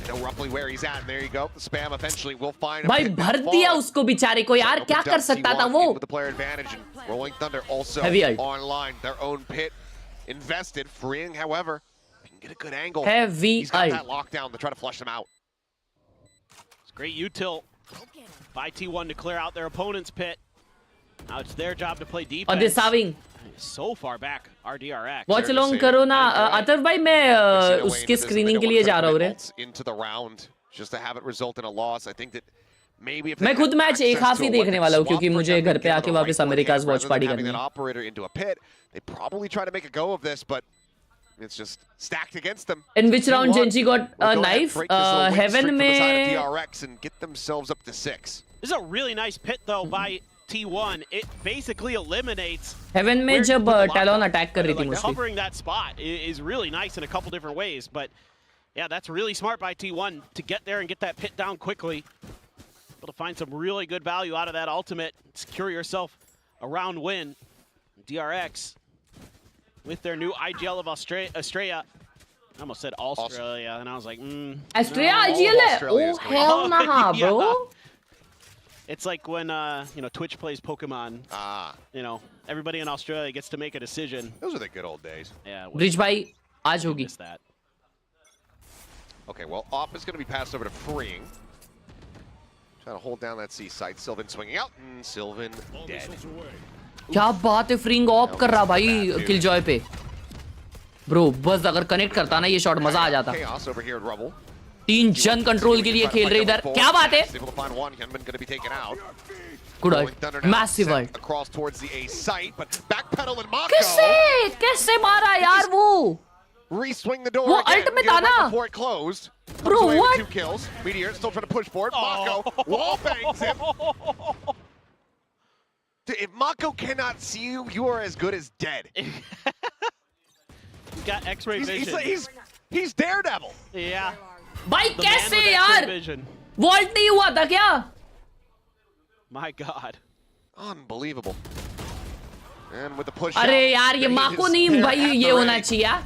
Know roughly where he's at, and there you go. The spam eventually will find him. भाई भर दिया उसको बेचारे को यार. क्या कर सकता था वो? With the player advantage, and Rolling Thunder also Heavy ult. online. Their own pit invested, freeing, however, if you can get a good angle. Heavy He's got ult. that lockdown to try to flush them out. It's great util by T1 to clear out their opponent's pit. Now it's their job to play defense. और they're serving. So far back, our DRX. Watch along करो ना. अतर भाई मैं उसके screening के लिए जा रहा हूँ रे. Into the round, just to have it result in a loss. I think that maybe if मैं खुद मैच एक हाफ ही देखने वाला हूँ क्योंकि मुझे घर पे आके वापस अमेरिका's watch party करनी है. Operator into a pit, they probably try to make a go of this, but it's just stacked against them. In which round Gen.G got a knife? Heaven में. DRX and get themselves up to 6. This is a really nice pit though by T1. It basically eliminates. Heaven में जब Talon attack कर रही थी mostly. Covering that spot is really nice in a couple different ways, but yeah, that's really smart by T1 to get there and get that pit down quickly. Able to find some really good value out of that ultimate. Secure yourself a round win. DRX with their new IGL of Estrella. I almost said Australia, and I was like, Estrella IGL? Oh hell nah, bro. Yeah. It's like when you know, Twitch plays Pokemon. You know, everybody in Australia gets to make a decision. Those are the good old days. Yeah. Bridge भाई आज होगी. Okay, well, off is going to be passed over to Freeing. Trying to hold down that C site. Sylvan swinging out, and Sylvan dead. क्या बात है. Freeing of कर रहा भाई Killjoy पे. Bro, बस अगर कनेक्ट करता ना ये शॉट मजा आ जाता. Chaos over here at Rubble. 3 जन कंट्रोल के लिए खेल रहे इधर. क्या बात है? Good ult. Massive ult. Across towards the A site, but backpedal and Mako. कैसे मारा यार वो? Re-swing the door वो again. ult में था ना? Before it closed. Bro, what? 2 kills. Meteor still trying to push forward. Mako wall bangs him. if Mako cannot see you, you are as good as dead. He's got X-ray vision. He's Daredevil. Yeah. भाई कैसे यार? Vault नहीं हुआ था क्या? My God. Unbelievable. And with the push. अरे यार ये Mako नहीं भाई ये होना चाहिए.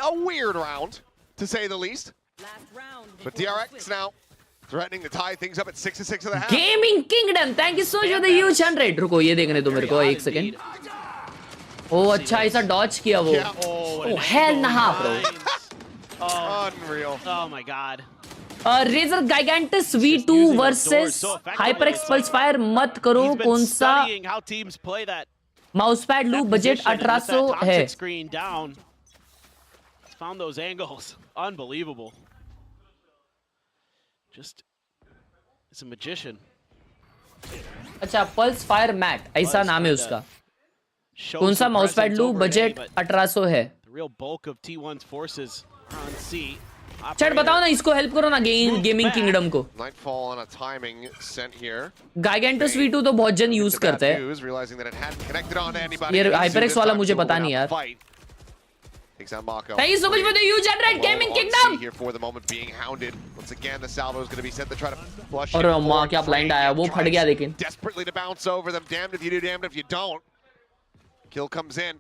A weird round, to say the least. But DRX now threatening to tie things up at 6-6 of the half. Gaming Kingdom, thank you so much for the huge 100. रुको ये देखने दो मेरे को एक सेकंड. ओह अच्छा ऐसा डॉज किया वो. Oh hell nah bro. Unreal. Oh my God. Razer Gigantus V2 versus HyperX Pulse Fire मत करो कौन सा माउसपैड लू बजट 1800 है. Found those angles. Unbelievable. Just, it's a magician. अच्छा Pulse Fire Matte ऐसा नाम है उसका. कौन सा माउसपैड लू बजट 1800 है. The real bulk of T1's forces are on C. Chat बताओ ना इसको हेल्प करो ना गेमिंग किंगडम को. Nightfall on a timing sent here. Gigantus V2 तो बहुत जन यूज करते हैं. ये HyperX वाला मुझे पता नहीं यार. Takes out Mako. Thank you so much for the huge 100 Gaming Kingdom. Here for the moment being hounded. Once again, the salvo is going to be sent to try to flush. और माँ क्या blind आया वो फट गया लेकिन. Desperately to bounce over them. Damned if you do, damned if you don't. Kill comes in.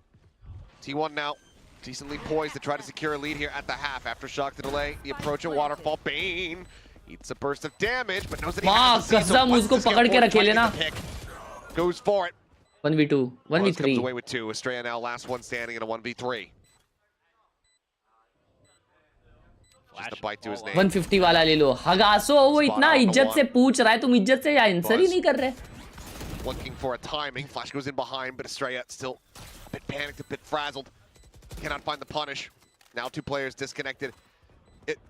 T1 now decently poised to try to secure a lead here at the half after shock to delay. The approach of Waterfall. Bane eats a burst of damage, but knows that he has to see. So उसको पकड़ के रखे लेना. Goes for it. 1v2, 1v3. Comes away with 2. Estrella now last one standing in a 1v3. 150 वाला ले लो. हगासो वो इतना इज्जत से पूछ रहा है तुम इज्जत से आंसर ही नहीं कर रहे. Looking for a timing. Flash goes in behind, but Estrella still a bit panicked, a bit frazzled. Cannot find the punish. Now 2 players disconnected.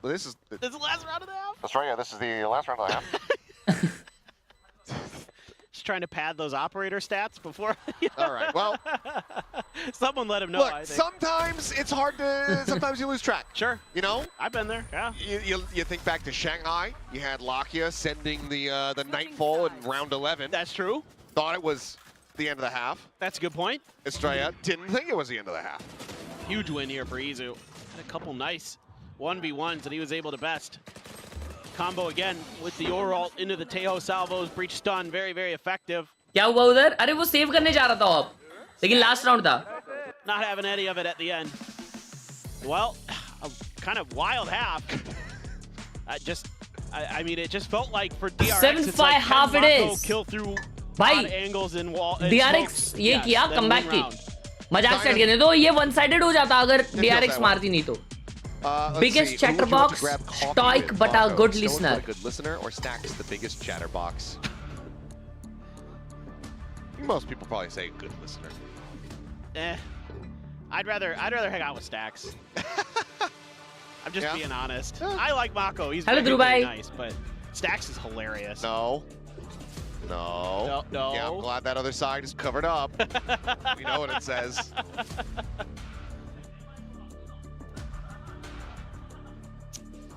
This is the last round of the half. Estrella, this is the last round of the half. Just trying to pad those operator stats before. All right, well. Someone let him know. Look, sometimes it's hard to, sometimes you lose track. Sure. You know? I've been there, yeah. You think back to Shanghai. You had Lakia sending the Nightfall in round 11. That's true. Thought it was the end of the half. That's a good point. Estrella didn't think it was the end of the half. Huge win here for Izu. Had a couple nice 1v1s that he was able to best. Combo again with the Oral into the Tejo salvos, breach stun, very, very effective. क्या हुआ उधर? अरे वो save करने जा रहा था आप. लेकिन लास्ट राउंड था. Not having any of it at the end. Well, a kind of wild half. I mean, it just felt like for DRX, 7-5 it's like half it is. Kill through भाई angles and wall. DRX ये किया comeback की. मजाक set करने दो ये one sided हो जाता अगर DRX मारती नहीं तो. Biggest chatterbox, stoic but a good listener. Good listener or Stacks the biggest chatterbox? Most people probably say good listener. I'd rather hang out with Stacks. I'm just being honest. I like Mako. He's very nice, but Stacks is hilarious. No. Yeah, I'm glad that other side is covered up. We know what it says.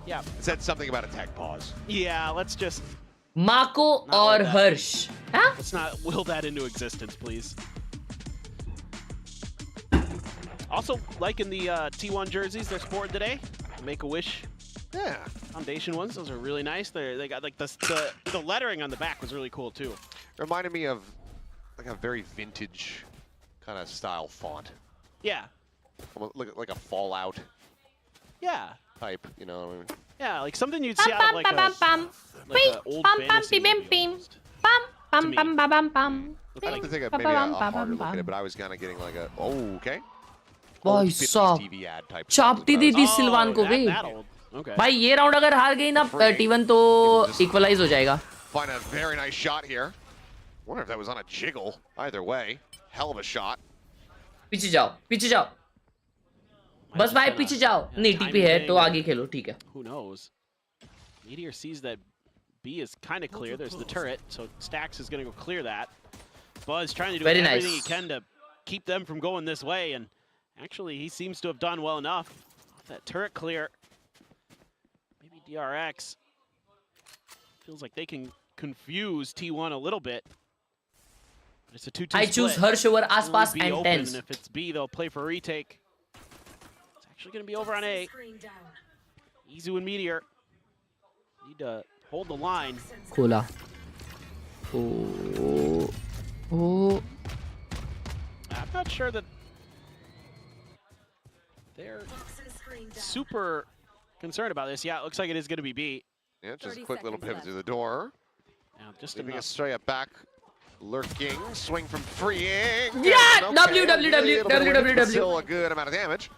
Yeah. It said something about a tech pause. Yeah, let's just... Mako or Hirsch. Huh? Let's not will that into existence, please. Also, liking the T1 jerseys they're sporting today. Make-A-Wish. Yeah. Foundation ones. Those are really nice. They got like the lettering on the back was really cool too. Reminded me of like a very vintage kind of style font. Yeah. Almost like a Fallout. Yeah. Type, you know what I mean? Yeah, like something you'd see out of like a old fantasy movie I have to think of maybe a harder look at it, but I was kind of getting like a okay. भाई साहब चापती दी थी Salwan को भी. भाई ये round अगर हार गई ना T1 तो इक्वलाइज हो जाएगा. Find a very nice shot here. Wonder if that was on a jiggle. Either way, hell of a shot. पीछे जाओ. बस भाई पीछे जाओ. नहीं टीपी है तो आगे खेलो ठीक है. Who knows? Meteor sees that B is kind of clear. There's the turret, so Stacks is going to go clear that. Buzz trying to do everything he can to keep them from going this way, and actually he seems to have done well enough. That turret clear. Maybe DRX feels like they can confuse T1 a little bit. It's a 2-2 I choose Harsh over Aspas and open, Tens. and if it's B, they'll play for retake. It's actually going to be over on A. Izu and Meteor need to hold the line. Cola. Oh. Oh. I'm not sure that they're super concerned about this. Yeah, it looks like it is going to be B. Yeah, just a quick little pivot through the door. Yeah, just Giving enough. a straight up back. Lurking, swing from freeing. Yeah, Okay, WWW. Still a good amount of damage.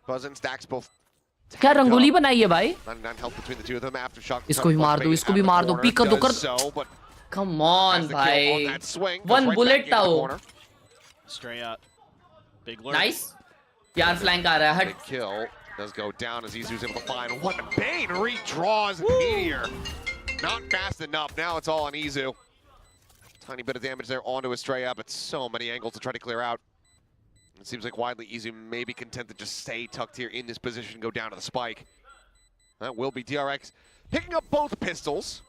Buzzin stacks both. क्या रंगोली बनाई है भाई? 99 health between the two of them. Aftershock. इसको भी मार दो, इसको भी मार दो, पीक कर दो, कर. Come on, भाई. One bullet था वो. Straight up. Big lurk. Nice. यार flank आ रहा है. Big kill does go down as Izu's able to find one. Bane redraws Meteor. Not fast enough. Now it's all on Izu. Tiny bit of damage there onto Estrella, but so many angles to try to clear out. It seems like widely Izu may be content to just stay tucked here in this position, go down to the spike. That will be DRX picking up both pistols.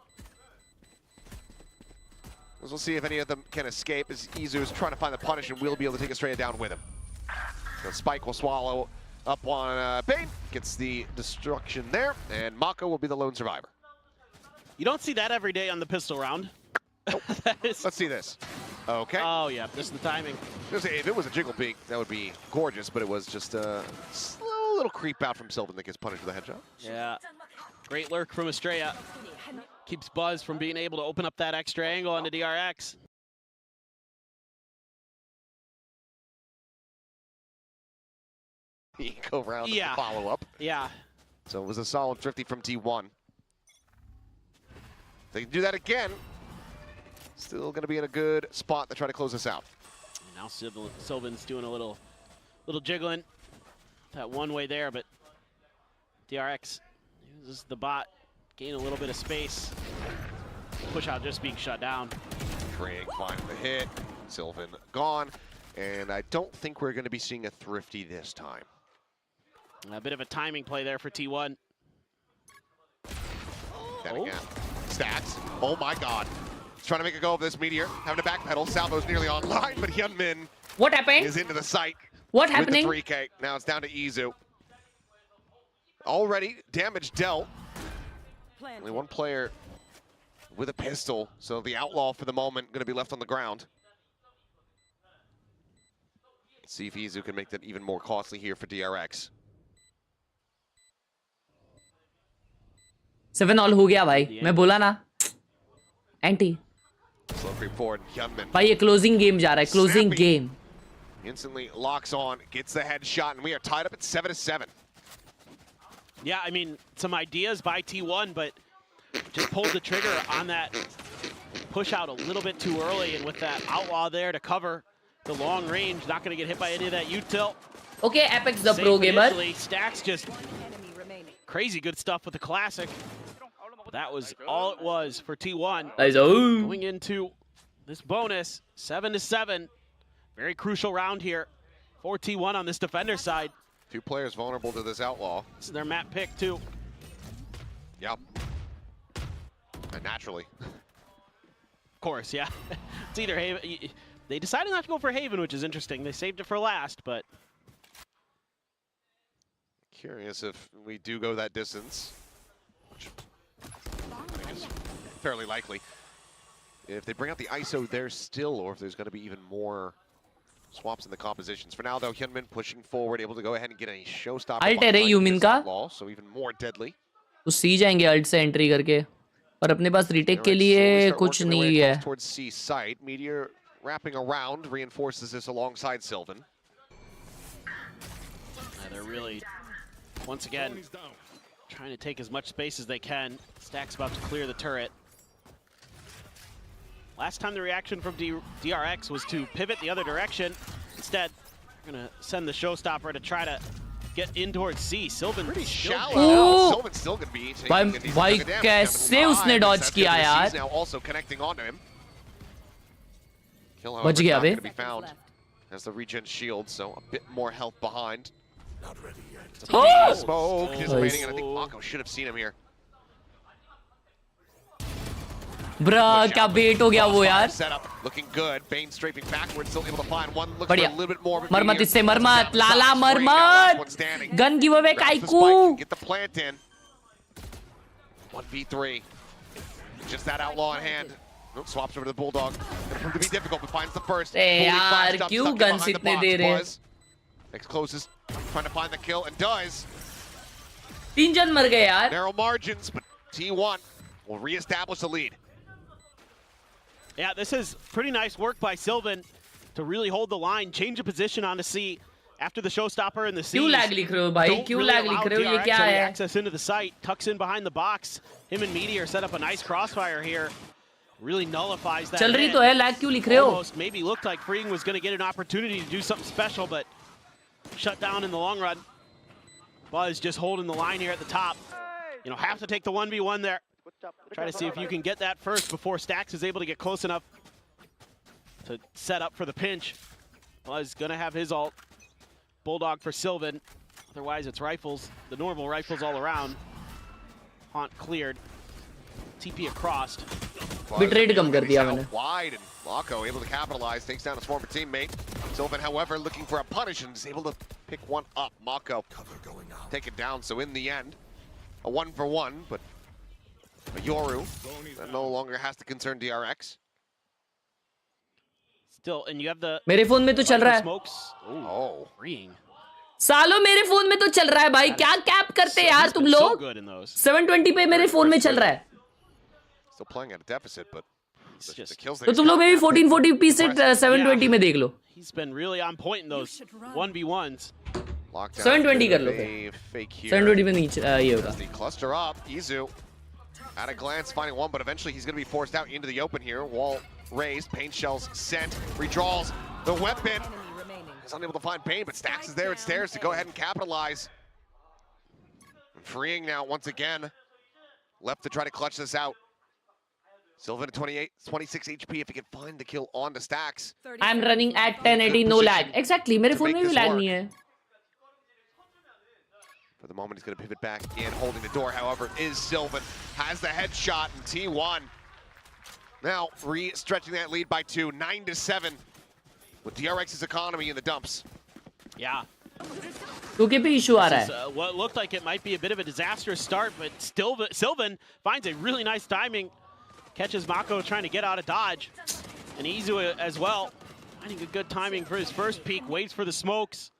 As we'll see if any of them can escape, as Izu is trying to find the punish and will be able to take Estrella down with him. So Spike will swallow up on Bane, gets the destruction there, and Mako will be the lone survivor. You don't see that every day on the pistol round. Let's see this. Okay. Oh, yeah, just the timing. If it was a jiggle peek, that would be gorgeous, but it was just a slow little creep out from Sylvan that gets punished with a headshot. Yeah. Great lurk from Estrella. Keeps Buzz from being able to open up that extra angle onto DRX. He go around the follow-up. Yeah. So it was a solid 50 from T1. They can do that again. Still going to be in a good spot to try to close this out. Now Sylvan's doing a little jiggling. That one way there, but DRX uses the bot, gain a little bit of space. Push out just being shut down. Craig finding the hit. Sylvan gone. And I don't think we're going to be seeing a Thrifty this time. A bit of a timing play there for T1. Then again. Stacks. Oh my god. He's trying to make a go of this Meteor. Having to backpedal. Salvo's nearly online, but Hyunmin What happened? is into the site. What with happening? The 3K. Now it's down to Izu. Already damage dealt. Only one player with a pistol, so the outlaw for the moment going to be left on the ground. Let's see if Izu can make that even more costly here for DRX. 7 all हो गया भाई. मैं बोला ना. Anti. Slow creep forward, Hyunmin. भाई ये closing game जा रहा है. Closing game. Instantly locks on, gets the headshot, and we are tied up at 7-7. Yeah, I mean, some ideas by T1, but just pulled the trigger on that push out a little bit too early, and with that outlaw there to cover the long range, not going to get hit by any of that U-tilt. Okay, Apex the Safe pro gamer. initially. Stacks just crazy good stuff with the classic. That was all it was for T1. Nice. Going into this bonus, 7-7. Very crucial round here for T1 on this defender side. Two players vulnerable to this outlaw. This is their map pick too. Yep. And naturally. Of course, yeah. It's either Haven. They decided not to go for Haven, which is interesting. They saved it for last, but. Curious if we do go that distance, which I think is fairly likely. If they bring out the ISO there still, or if there's going to be even more swaps in the compositions. For now, though, Hyunmin pushing forward, able to go ahead and get a showstopper. Alt है रे यूमिन का. So even more deadly. तो सी जाएंगे alt से entry करके. और अपने पास retake के लिए कुछ नहीं है. Towards C site, Meteor wrapping around reinforces this alongside Sylvan. Yeah, they're really, once again, trying to take as much space as they can. Stack's about to clear the turret. Last time the reaction from DRX was to pivot the other direction. Instead, they're going to send the showstopper to try to get in towards C. Sylvan pretty shallow. Sylvan's still going to be taking भाई कैसे उसने dodge किया यार? Now also connecting onto him. Kill, बच however, गया not bay. going to be found as the regen shield, so a bit more health behind. Not ready yet. Oh! Smoke is waiting, and I think Mako should have seen him here. Bruh, क्या बेट हो गया वो यार. Looking good. Bane strafing backwards, still able to find one. Looks बढ़िया. for a little bit more. मर मत इससे, मर मत. लाला मर मत. Gun giveaway Kaiku. Get the plant in. 1v3. Just that outlaw in hand. Nope, swaps over to the Bulldog. Gonna prove to be difficult, but finds the first. यार क्यों guns इतने दे रहे हैं? Next closest, trying to find the kill and does. 3 जन मर गए यार. Narrow margins, but T1 will reestablish the lead. Yeah, this is pretty nice work by Sylvan to really hold the line, change the position on the C after the showstopper in the C. क्यों lag लिख रहे हो भाई? क्यों lag लिख रहे हो? ये क्या है? Access into the site, tucks in behind the box. Him and Meteor set up a nice crossfire here. Really nullifies that. चल रही तो है, lag क्यों लिख रहे हो? Almost maybe looked like Freeing was going to get an opportunity to do something special, but shut down in the long run. Buzz just holding the line here at the top. You know, have to take the 1v1 there. Try to see if you can get that first before Stax is able to get close enough to set up for the pinch. Buzz gonna have his ult. Bulldog for Sylvan. Otherwise, it's rifles. The normal rifles all around. Haunt cleared. TP across. Bitrate कम कर दिया मैंने. Wide and Mako able to capitalize, takes down his former teammate. Sylvan, however, looking for a punish and is able to pick one up. Mako take it down. So in the end, a 1-for-1, but a Yoru that no longer has to concern DRX. Still, and you have the. मेरे phone में तो चल रहा है. Smokes. Oh, freeing. सालों मेरे phone में तो चल रहा है भाई. क्या कैप करते यार तुम लोग? 720 पे मेरे फोन में चल रहा है. Still playing at a deficit, but the kills. तो तुम लोग भी 1440p से 720 में देख लो. He's been really on point in those 1v1s. 720 कर लो फिर. 720 में नीचे ये होगा. The cluster up, Izu. At a glance, finding one, but eventually he's going to be forced out into the open here. Wall raised, paint shells sent, redraws the weapon. He's unable to find Bane, but Stax is there at stairs to go ahead and capitalize. Freeing now once again. Left to try to clutch this out. Sylvan at 26 HP if he can find the kill on the Stax. I'm running at 1080, no lag. Exactly, मेरे phone में भी lag नहीं है. For the moment, he's going to pivot back in, holding the door, however, is Sylvan. Has the headshot, and T1 now re-stretching that lead by 2, 9-7, with DRX's economy in the dumps. Yeah. Okay, पे issue आ रहा है. What looked like it might be a bit of a disastrous start, but still, Sylvan finds a really nice timing. Catches Mako trying to get out of dodge. And Izu as well. Finding a good timing for his first peek, waits for the smokes.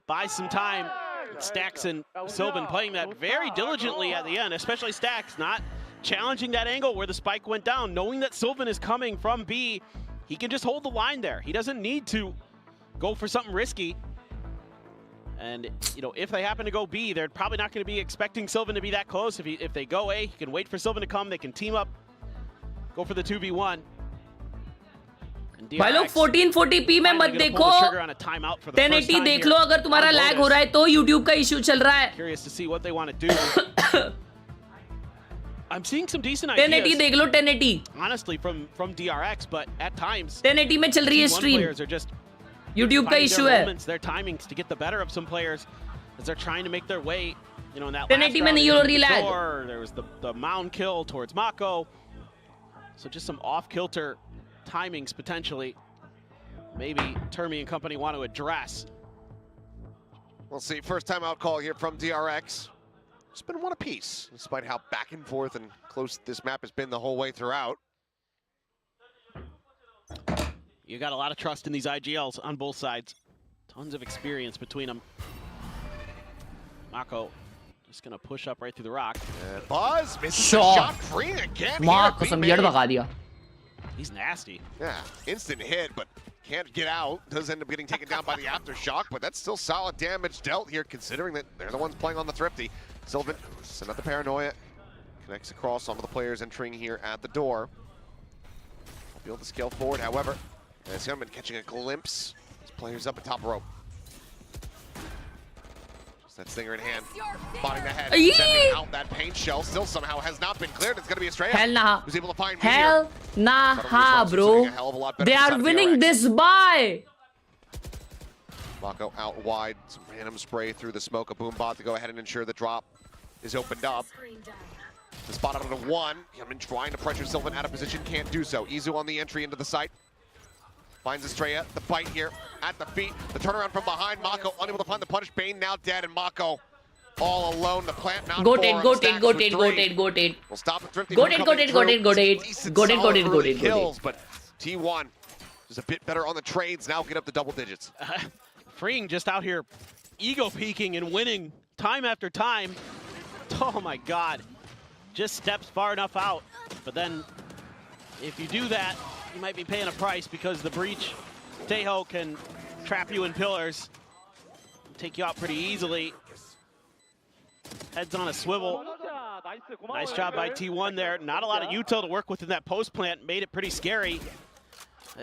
Buys some time. Stax and Sylvan playing that very diligently at the end, especially Stax, not challenging that angle where the spike went down, knowing that Sylvan is coming from B. He can just hold the line there. He doesn't need to go for something risky. And, you know, if they happen to go B, they're probably not going to be expecting Sylvan to be that close. If they go A, he can wait for Sylvan to come. They can team up, go for the 2v1. भाई लोग 1440p में मत देखो. 1080 देख लो अगर तुम्हारा lag हो रहा है तो YouTube का इशू चल रहा है. Curious to see what they want to do. I'm seeing some decent ideas. 1080 देख लो 1080. Honestly, from DRX, but at times 1080 में चल रही है stream. YouTube का इशू है. Their timings to get the better of some players as they're trying to make their way. You know, in that 1080 में नहीं हो रही lag. There was the mound kill towards Mako. So just some off-kilter timings potentially. Maybe Termi and company want to address. We'll see. First time out call here from DRX. It's been one apiece, despite how back and forth and close this map has been the whole way throughout. You got a lot of trust in these IGLs on both sides. Tons of experience between them. Mako just gonna push up right through the rock. And Buzz misses the shot, freeing again. He's nasty. Yeah, instant hit, but can't get out. Does end up getting taken down by the aftershock, but that's still solid damage dealt here, considering that they're the ones playing on the Thrifty. Sylvan, send out the paranoia. Connects across some of the players entering here at the door. Will be able to scale forward, however. As Gunman catching a glimpse. His players up at top rope. That stinger in hand, spotting the head, sending out that paint shell. Still somehow has not been cleared. It's going to be a stray. Hell nah. Who's able to find Hell nah, bro. They are winning this by. Mako out wide. Some random spray through the smoke. A boom bot to go ahead and ensure the drop is opened up. The spot out of one. Hyunmin trying to pressure Sylvan out of position, can't do so. Izu on the entry into the site. Finds Estrella, the bite here at the feet. The turnaround from behind. Mako unable to find the punish. Bane now dead, and Mako all alone. The plant not Goat it. We'll stop the Thrifty. Goat it. Kills, but T1 is a bit better on the trades. Now get up to double digits. Freeing just out here ego peaking and winning time after time. Oh my God. Just steps far enough out. But then if you do that, you might be paying a price because the breach, Teho can trap you in pillars, take you out pretty easily. Heads on a swivel. Nice job by T1 there. Not a lot of util to work with in that post plant. Made it pretty scary.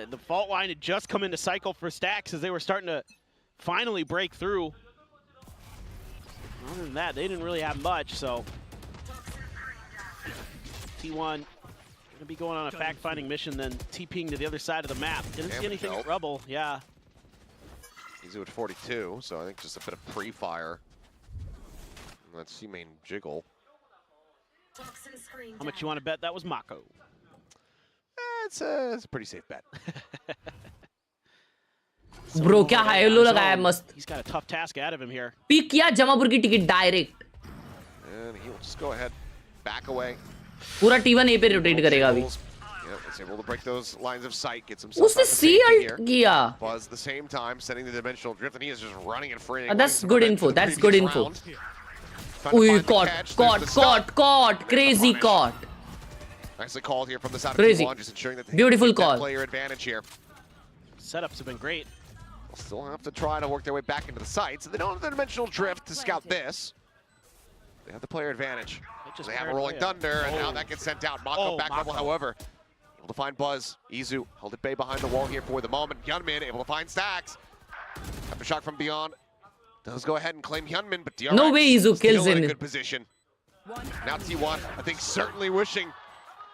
The fault line had just come into cycle for Stacks as they were starting to finally break through. Other than that, they didn't really have much, so T1 gonna be going on a fact-finding mission, then TPing to the other side of the map. Didn't see anything at Rubble, yeah. Izu at 42, so I think just a bit of pre-fire. Let's see main jiggle. How much you want to bet that was Mako? It's a pretty safe bet. Bro, क्या high low लगाया मस्त. He's got a tough task out of him here. Pick किया जमापुर की ticket direct. And he'll just go ahead, back away. पूरा T1 A पे rotate करेगा अभी. Yep, it's able to break those lines of sight, get some. उसने C alt किया. Buzz the same time, setting the dimensional drift, and he is just running and freeing. That's good info. That's good info. Ooh, caught, crazy caught. Nicely called here from the side Crazy. of T1, just ensuring that they Beautiful get that call. player advantage here. Setups have been great. They'll still have to try to work their way back into the site, so they don't have the dimensional drift to scout this. They have the player advantage. They have a rolling thunder, and now that gets sent out. Mako back level, however. Able to find Buzz. Izu held at bay behind the wall here for the moment. Hyunmin able to find Stacks. Aftershock from beyond. Does go ahead and claim Hyunmin, but DRX no way Izu kills still in him. a good position. Now T1, I think, certainly wishing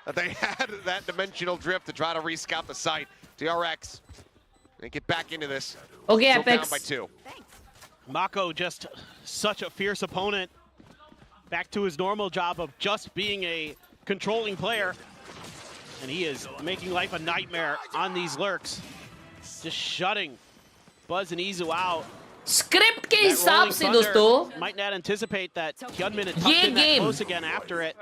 that they had that dimensional drift to try to rescout the site. DRX, they get back into this. Okay, Still Apex. down by 2. Mako just such a fierce opponent. Back to his normal job of just being a controlling player. And he is making life a nightmare on these lurks. Just shutting Buzz and Izu out. Script के हिसाब से दोस्तों might not anticipate that Hyunmin had tucked in that close again after it.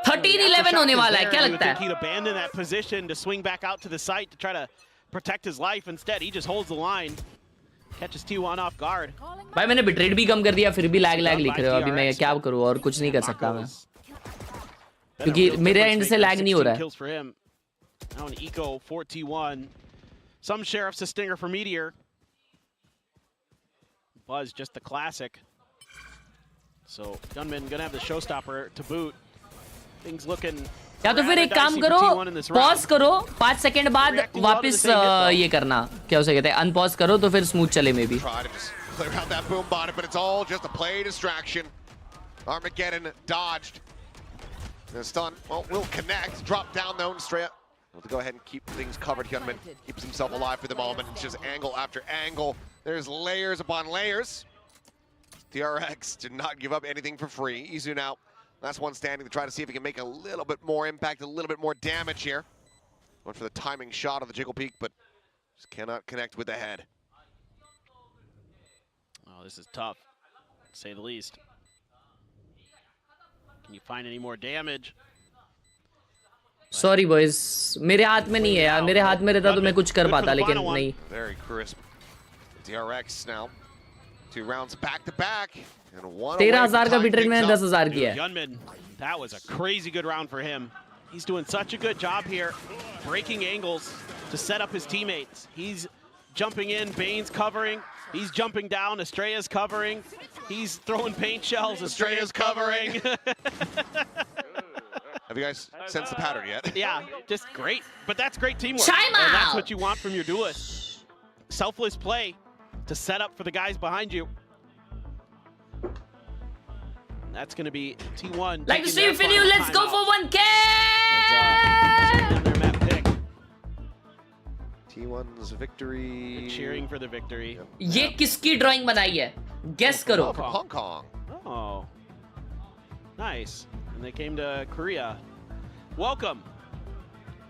13-11 होने वाला है, क्या लगता है? He'd abandon that position to swing back out to the site to try to protect his life. Instead, he just holds the line, catches T1 off guard. भाई मैंने bitrate भी कम कर दिया, फिर भी लैग लिख रहे हो. अभी मैं क्या करूँ और कुछ नहीं कर सकता मैं, क्योंकि मेरे एंड से लैग नहीं हो रहा है. Now an eco for T1. Some sheriff's a stinger for Meteor. Buzz just the classic. So Gunman gonna have the showstopper to boot. Things looking. या तो फिर एक काम करो, पॉज करो, 5 सेकंड बाद वापस ये करना, क्या हो सकता है, अनपॉज करो तो फिर स्मूथ चले may be. Clear out that boom bottom, but it's all just a play distraction. Armageddon dodged. The stun, well, will connect. Drop down though, and straight up. Well, to go ahead and keep things covered, Hyunmin keeps himself alive for the moment. It's just angle after angle. There's layers upon layers. DRX did not give up anything for free. Izu now, last one standing to try to see if he can make a little bit more impact, a little bit more damage here. Went for the timing shot of the Jiggle Peak, but just cannot connect with the head. Oh, this is tough, to say the least. Can you find any more damage? Sorry boys, मेरे हाथ में नहीं है यार. मेरे हाथ में रहता तो मैं कुछ कर पाता, लेकिन नहीं. Very crisp. DRX now. 2 rounds back to back. 13,000 का बिटरेट मैंने 10,000 किया है. Hyunmin, that was a crazy good round for him. He's doing such a good job here, breaking angles to set up his teammates. He's jumping in, Bane's covering. He's jumping down, Estrella's covering. He's throwing paint shells, Estrella's covering. Have you guys sensed the pattern yet? Yeah, just great. But that's great teamwork. Time and that's out. what you want from your duelist. Selfless play to set up for the guys behind you. That's going to be T1. Like the stream video, let's go for 1K! T1's victory. They're cheering for the victory. ये किसकी drawing बनाई है? Guess करो. From Hong Kong. Oh. Nice. and they came to Korea. Welcome.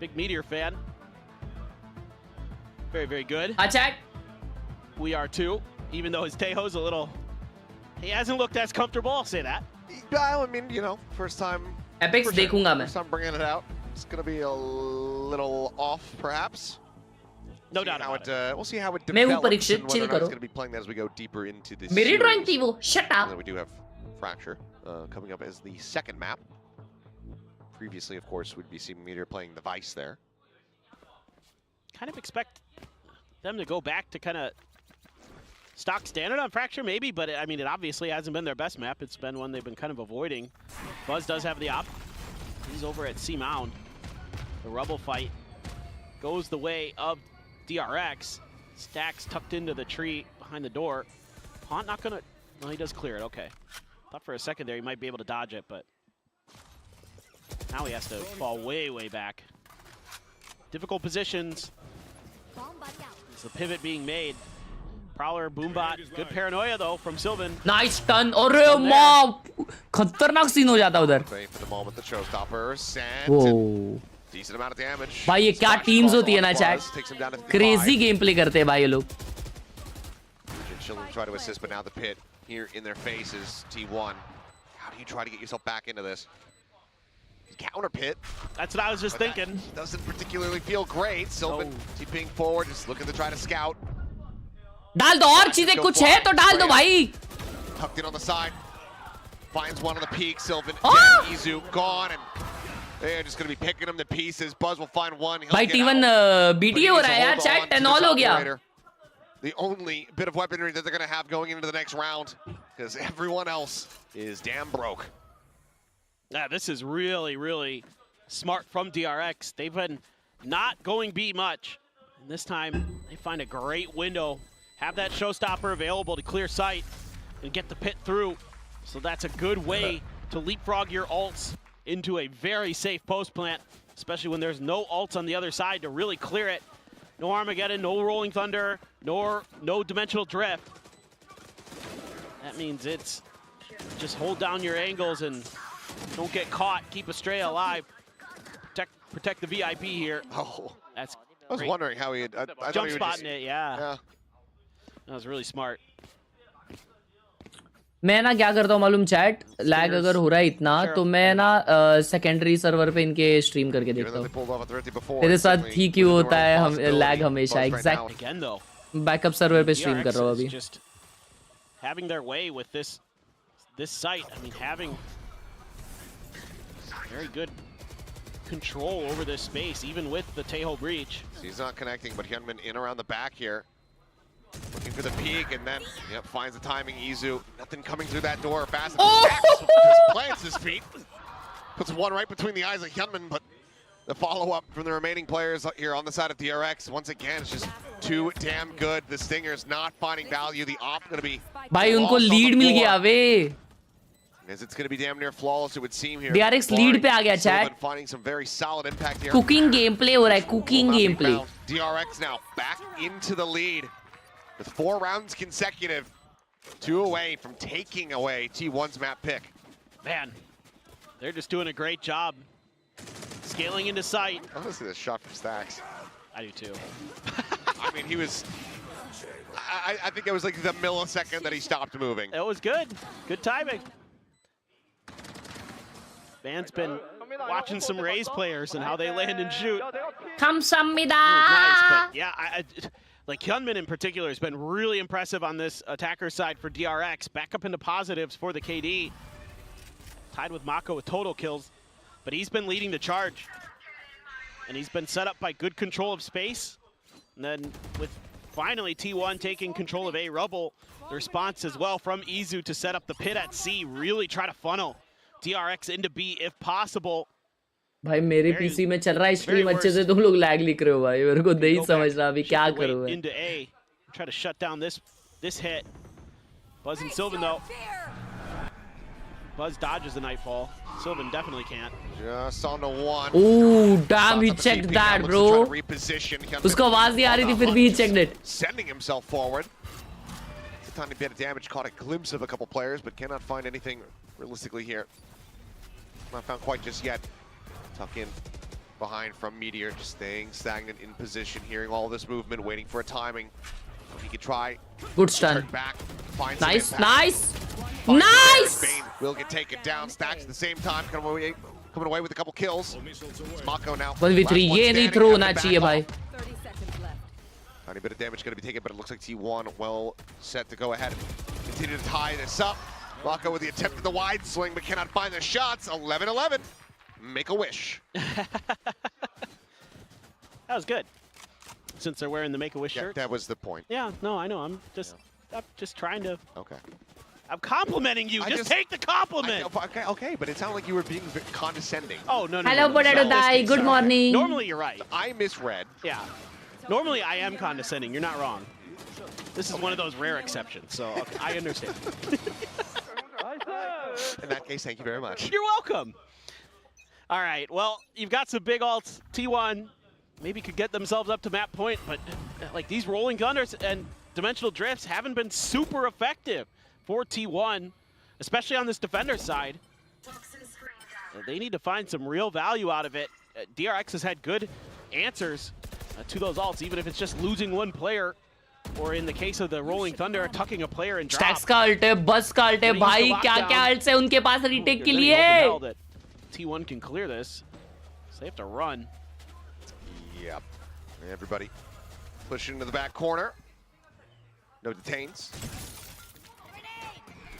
Big Meteor fan. Very, very good. Hi, chat. We are too, even though his Taeho's a little... He hasn't looked as comfortable, I'll say that. I mean, you know, first time... Apex देखूंगा मैं. First time bringing it out. It's going to be a little off, perhaps. No doubt about it. We'll see how it मैं हूँ develops Parikshit, and whether or chill not it's करो. going to be playing that as we go deeper into this मेरी series. drawing थी वो. Shut up. And then we do have Fracture coming up as the second map. Previously, of course, we'd be seeing Meteor playing the Vice there. Kind of expect them to go back to kind of stock standard on Fracture, maybe, but I mean, it obviously hasn't been their best map. It's been one they've been kind of avoiding. Buzz does have the op. He's over at C Mound. The Rubble fight goes the way of DRX. Stacks tucked into the tree behind the door. Haunt not gonna, well, he does clear it, okay. Thought for a second there he might be able to dodge it, but now he has to fall way, way back. Difficult positions. It's a pivot being made. Prowler, Boombot, good paranoia though from Sylvan. Nice stun. अरे माँ, खतरनाक scene हो जाता उधर. For the moment, the showstopper sent. Whoa. Decent amount of damage. भाई ये क्या teams होती है ना chat? Takes him down to 55. Crazy gameplay करते हैं भाई ये लोग. Children try to assist, but now the pit here in their faces. T1. How do you try to get yourself back into this? Counter pit. That's what I was just thinking. Doesn't particularly feel great. Sylvan TPing forward, just looking to try to scout. डाल दो और चीजें कुछ है तो डाल दो भाई. Tucked in on the side. Finds one on the peak. Sylvan, Jen, Izu gone, and they're just going to be picking them to pieces. Buzz will find one. भाई T1 BTA हो रहा है यार chat 10 all हो गया. The only bit of weaponry that they're going to have going into the next round, because everyone else is damn broke. Yeah, this is really, really smart from DRX. They've been not going B much. And this time, they find a great window. Have that showstopper available to clear sight and get the pit through. So that's a good way to leapfrog your ults into a very safe post plant, especially when there's no ults on the other side to really clear it. No Armageddon, no Rolling Thunder, nor no Dimensional Drift. That means it's just hold down your angles and don't get caught. Keep Astrea alive. Protect the VIP here. Oh, that's. I was wondering how he had jump spotting it. Yeah. Yeah. That was really smart. मैं ना क्या करता हूँ मालूम chat lag अगर हो रहा है इतना तो मैं ना सेकेंडरी सर्वर पे इनके स्ट्रीम करके देखता हूँ. तेरे साथ ठीक ही होता है हम लैग हमेशा एग्जैक्ट बैकअप सर्वर पे स्ट्रीम कर रहा हूँ अभी. Having their way with this site. I mean, having very good control over this space, even with the Taeho breach. He's not connecting, but Hyunmin in around the back here. Looking for the peak, and then finds the timing. Izu, nothing coming through that door fast. Just plants his feet. Puts one right between the eyes of Hyunmin, but the follow-up from the remaining players here on the side of DRX, once again, it's just too damn good. The Stinger's not finding value. The op going to be भाई उनको lead मिल गया वे. As it's going to be damn near flawless, it would seem here. DRX lead पे आ गया chat. Finding some very solid impact here. Cooking gameplay हो रहा है, cooking gameplay. DRX now back into the lead with 4 rounds consecutive, 2 away from taking away T1's map pick. Man, they're just doing a great job scaling into sight. I want to see this shot from Stacks. I do too. I mean, he was. I think it was like the millisecond that he stopped moving. It was good. Good timing. Van's been watching some Rays players and how they land and shoot. 감사합니다. Nice, but yeah, like Hyunmin in particular has been really impressive on this attacker side for DRX. Back up into positives for the KD. Tied with Mako with total kills, but he's been leading the charge. And he's been set up by good control of space. And then with finally T1 taking control of A Rubble, the response as well from Izu to set up the pit at C, really try to funnel DRX into B if possible. भाई मेरे PC में चल रहा है stream अच्छे से, तुम लोग लैग लिख रहे हो भाई, मेरे को नहीं समझ रहा अभी क्या करूं मैं. Into A, try to shut down this hit. Buzz and Sylvan though. Buzz dodges the Nightfall. Sylvan definitely can't. Just on the one. Ooh, damn, he checked that, bro. उसको आवाज नहीं आ रही थी फिर भी he checked it. Sending himself forward. It's a tiny bit of damage. Caught a glimpse of a couple players, but cannot find anything realistically here. Not found quite just yet. Tuck in behind from Meteor, just staying stagnant in position, hearing all this movement, waiting for a timing. He could try. Good stun. Back, nice, nice, nice. Bane will get taken down. Stacks at the same time, coming away with a couple kills. It's Mako now. 1v3 ये नहीं throw होना चाहिए भाई. Tiny bit of damage going to be taken, but it looks like T1 well set to go ahead and continue to tie this up. Mako with the attempt at the wide swing, but cannot find the shots. 11-11. Make a wish. That was good. Since they're wearing the Make-A-Wish shirt. That was the point. Yeah, no, I know. I'm just trying to. Okay. I'm complimenting you. Just take the compliment. Okay, but it sounded like you were being condescending. Oh, no. Hello, Potato Dai. Good morning. Normally, you're right. I misread. Yeah. Normally, I am condescending. You're not wrong. This is one of those rare exceptions, so okay, I understand. In that case, thank you very much. You're welcome. All right, well, you've got some big ults. T1 maybe could get themselves up to map point, but like these rolling thunders and dimensional drifts haven't been super effective for T1, especially on this defender side. They need to find some real value out of it. DRX has had good answers to those ults, even if it's just losing one player, or in the case of the rolling thunder, tucking a player and drop. Stacks का ult है, bus का ult है, भाई क्या-क्या ults है उनके पास retake के लिए. T1 can clear this, so they have to run. Yep. Everybody pushing into the back corner. No detains.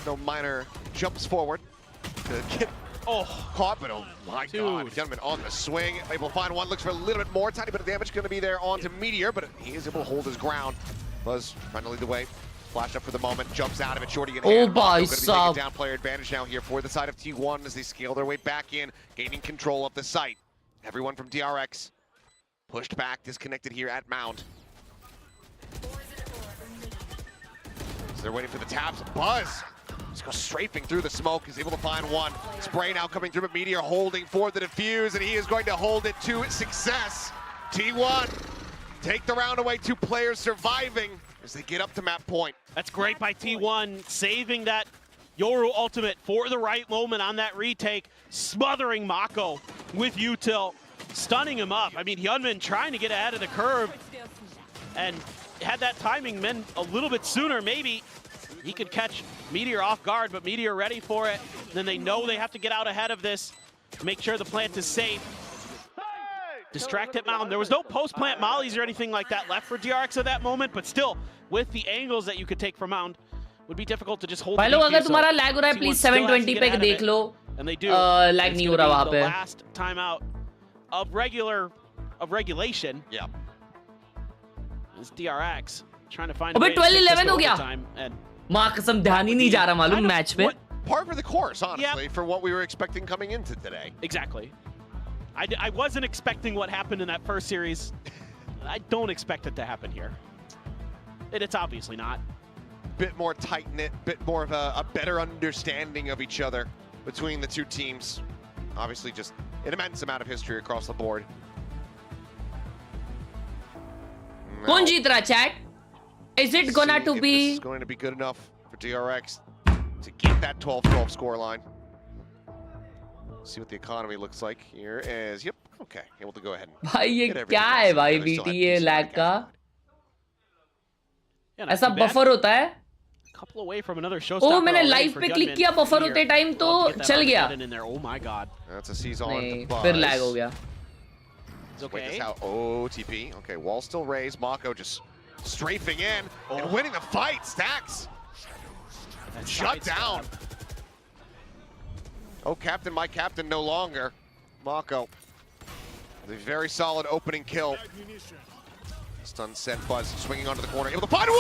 No minor jumps forward to get caught, but oh my god, gentlemen on the swing. Able to find one, looks for a little bit more. Tiny bit of damage going to be there onto Meteor, but he is able to hold his ground. Buzz trying to lead the way. Flash up for the moment, jumps out of it. Shorty in hand. Going to be taking down player advantage now here for the side of T1 as they scale their way back in, gaining control of the site. Everyone from DRX pushed back, disconnected here at Mound. So they're waiting for the taps. Buzz just goes strafing through the smoke. He's able to find one. Spray now coming through, but Meteor holding for the defuse, and he is going to hold it to success. T1 take the round away. 2 players surviving as they get up to map point. That's great by T1, saving that Yoru ultimate for the right moment on that retake, smothering Mako with util, stunning him up. I mean, Hyunmin trying to get ahead of the curve, and had that timing been a little bit sooner, maybe he could catch Meteor off guard, but Meteor ready for it. Then they know they have to get out ahead of this, make sure the plant is safe. Distracted Mound. There was no post-plant mollies or anything like that left for DRX at that moment, but still, with the angles that you could take from Mound, would be difficult to just hold. भाई लोग अगर तुम्हारा lag हो रहा है, please 720 पे देख लो. And they do. Lag नहीं हो रहा वहाँ पे. The last timeout of regulation. Yeah. Is DRX trying to find. अबे 12-11 हो गया. माँ कसम ध्यान ही नहीं जा रहा मालूम मैच पे. Par for the course, honestly, for what we were expecting coming into today. Exactly. I wasn't expecting what happened in that first series. I don't expect it to happen here. It's obviously not. Bit more tight-knit, bit more of a better understanding of each other between the two teams. Obviously just an immense amount of history across the board. कौन जीत रहा chat? Is it gonna to be? This is going to be good enough for DRX to get that 12-12 scoreline. See what the economy looks like here is, yep, okay, able to go ahead and भाई ये क्या है भाई BTA lag का? ऐसा buffer होता है? Couple away from another show. Oh, मैंने live पे click किया buffer होते टाइम तो चल गया. Oh my god. That's a seize on. नहीं, फिर lag हो गया. Wait this out. Oh, TP. Okay, wall still raised. Mako just strafing in and winning the fight. Stacks. Shut down. Oh, captain, my captain no longer. Mako. The very solid opening kill. Stun sent Buzz swinging onto the corner. Able to find 1-3!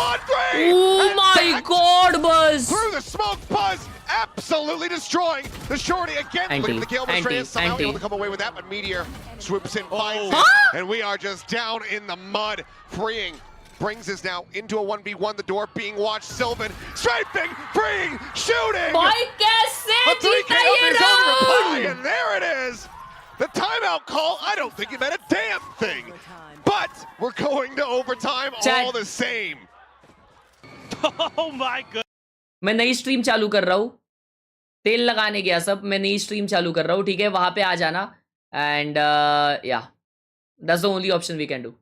Oh my god, Buzz! Through the smoke, Buzz absolutely destroying the shorty again. Look at the kill. Somehow able to come away with that, but Meteor swoops in, finds it, and we are just down in the mud. Freeing brings us now into a 1v1. The door being watched. Sylvan strafing, freeing, shooting. Boy, कैसे जीता ये round? And there it is. The timeout call. I don't think it meant a damn thing. But we're going to overtime all the same. Oh my god. मैं नई stream चालू कर रहा हूँ. तेल लगाने गया सब, मैं नई स्ट्रीम चालू कर रहा हूँ, ठीक है, वहां पे आ जाना, एंड या that's the only option we can do.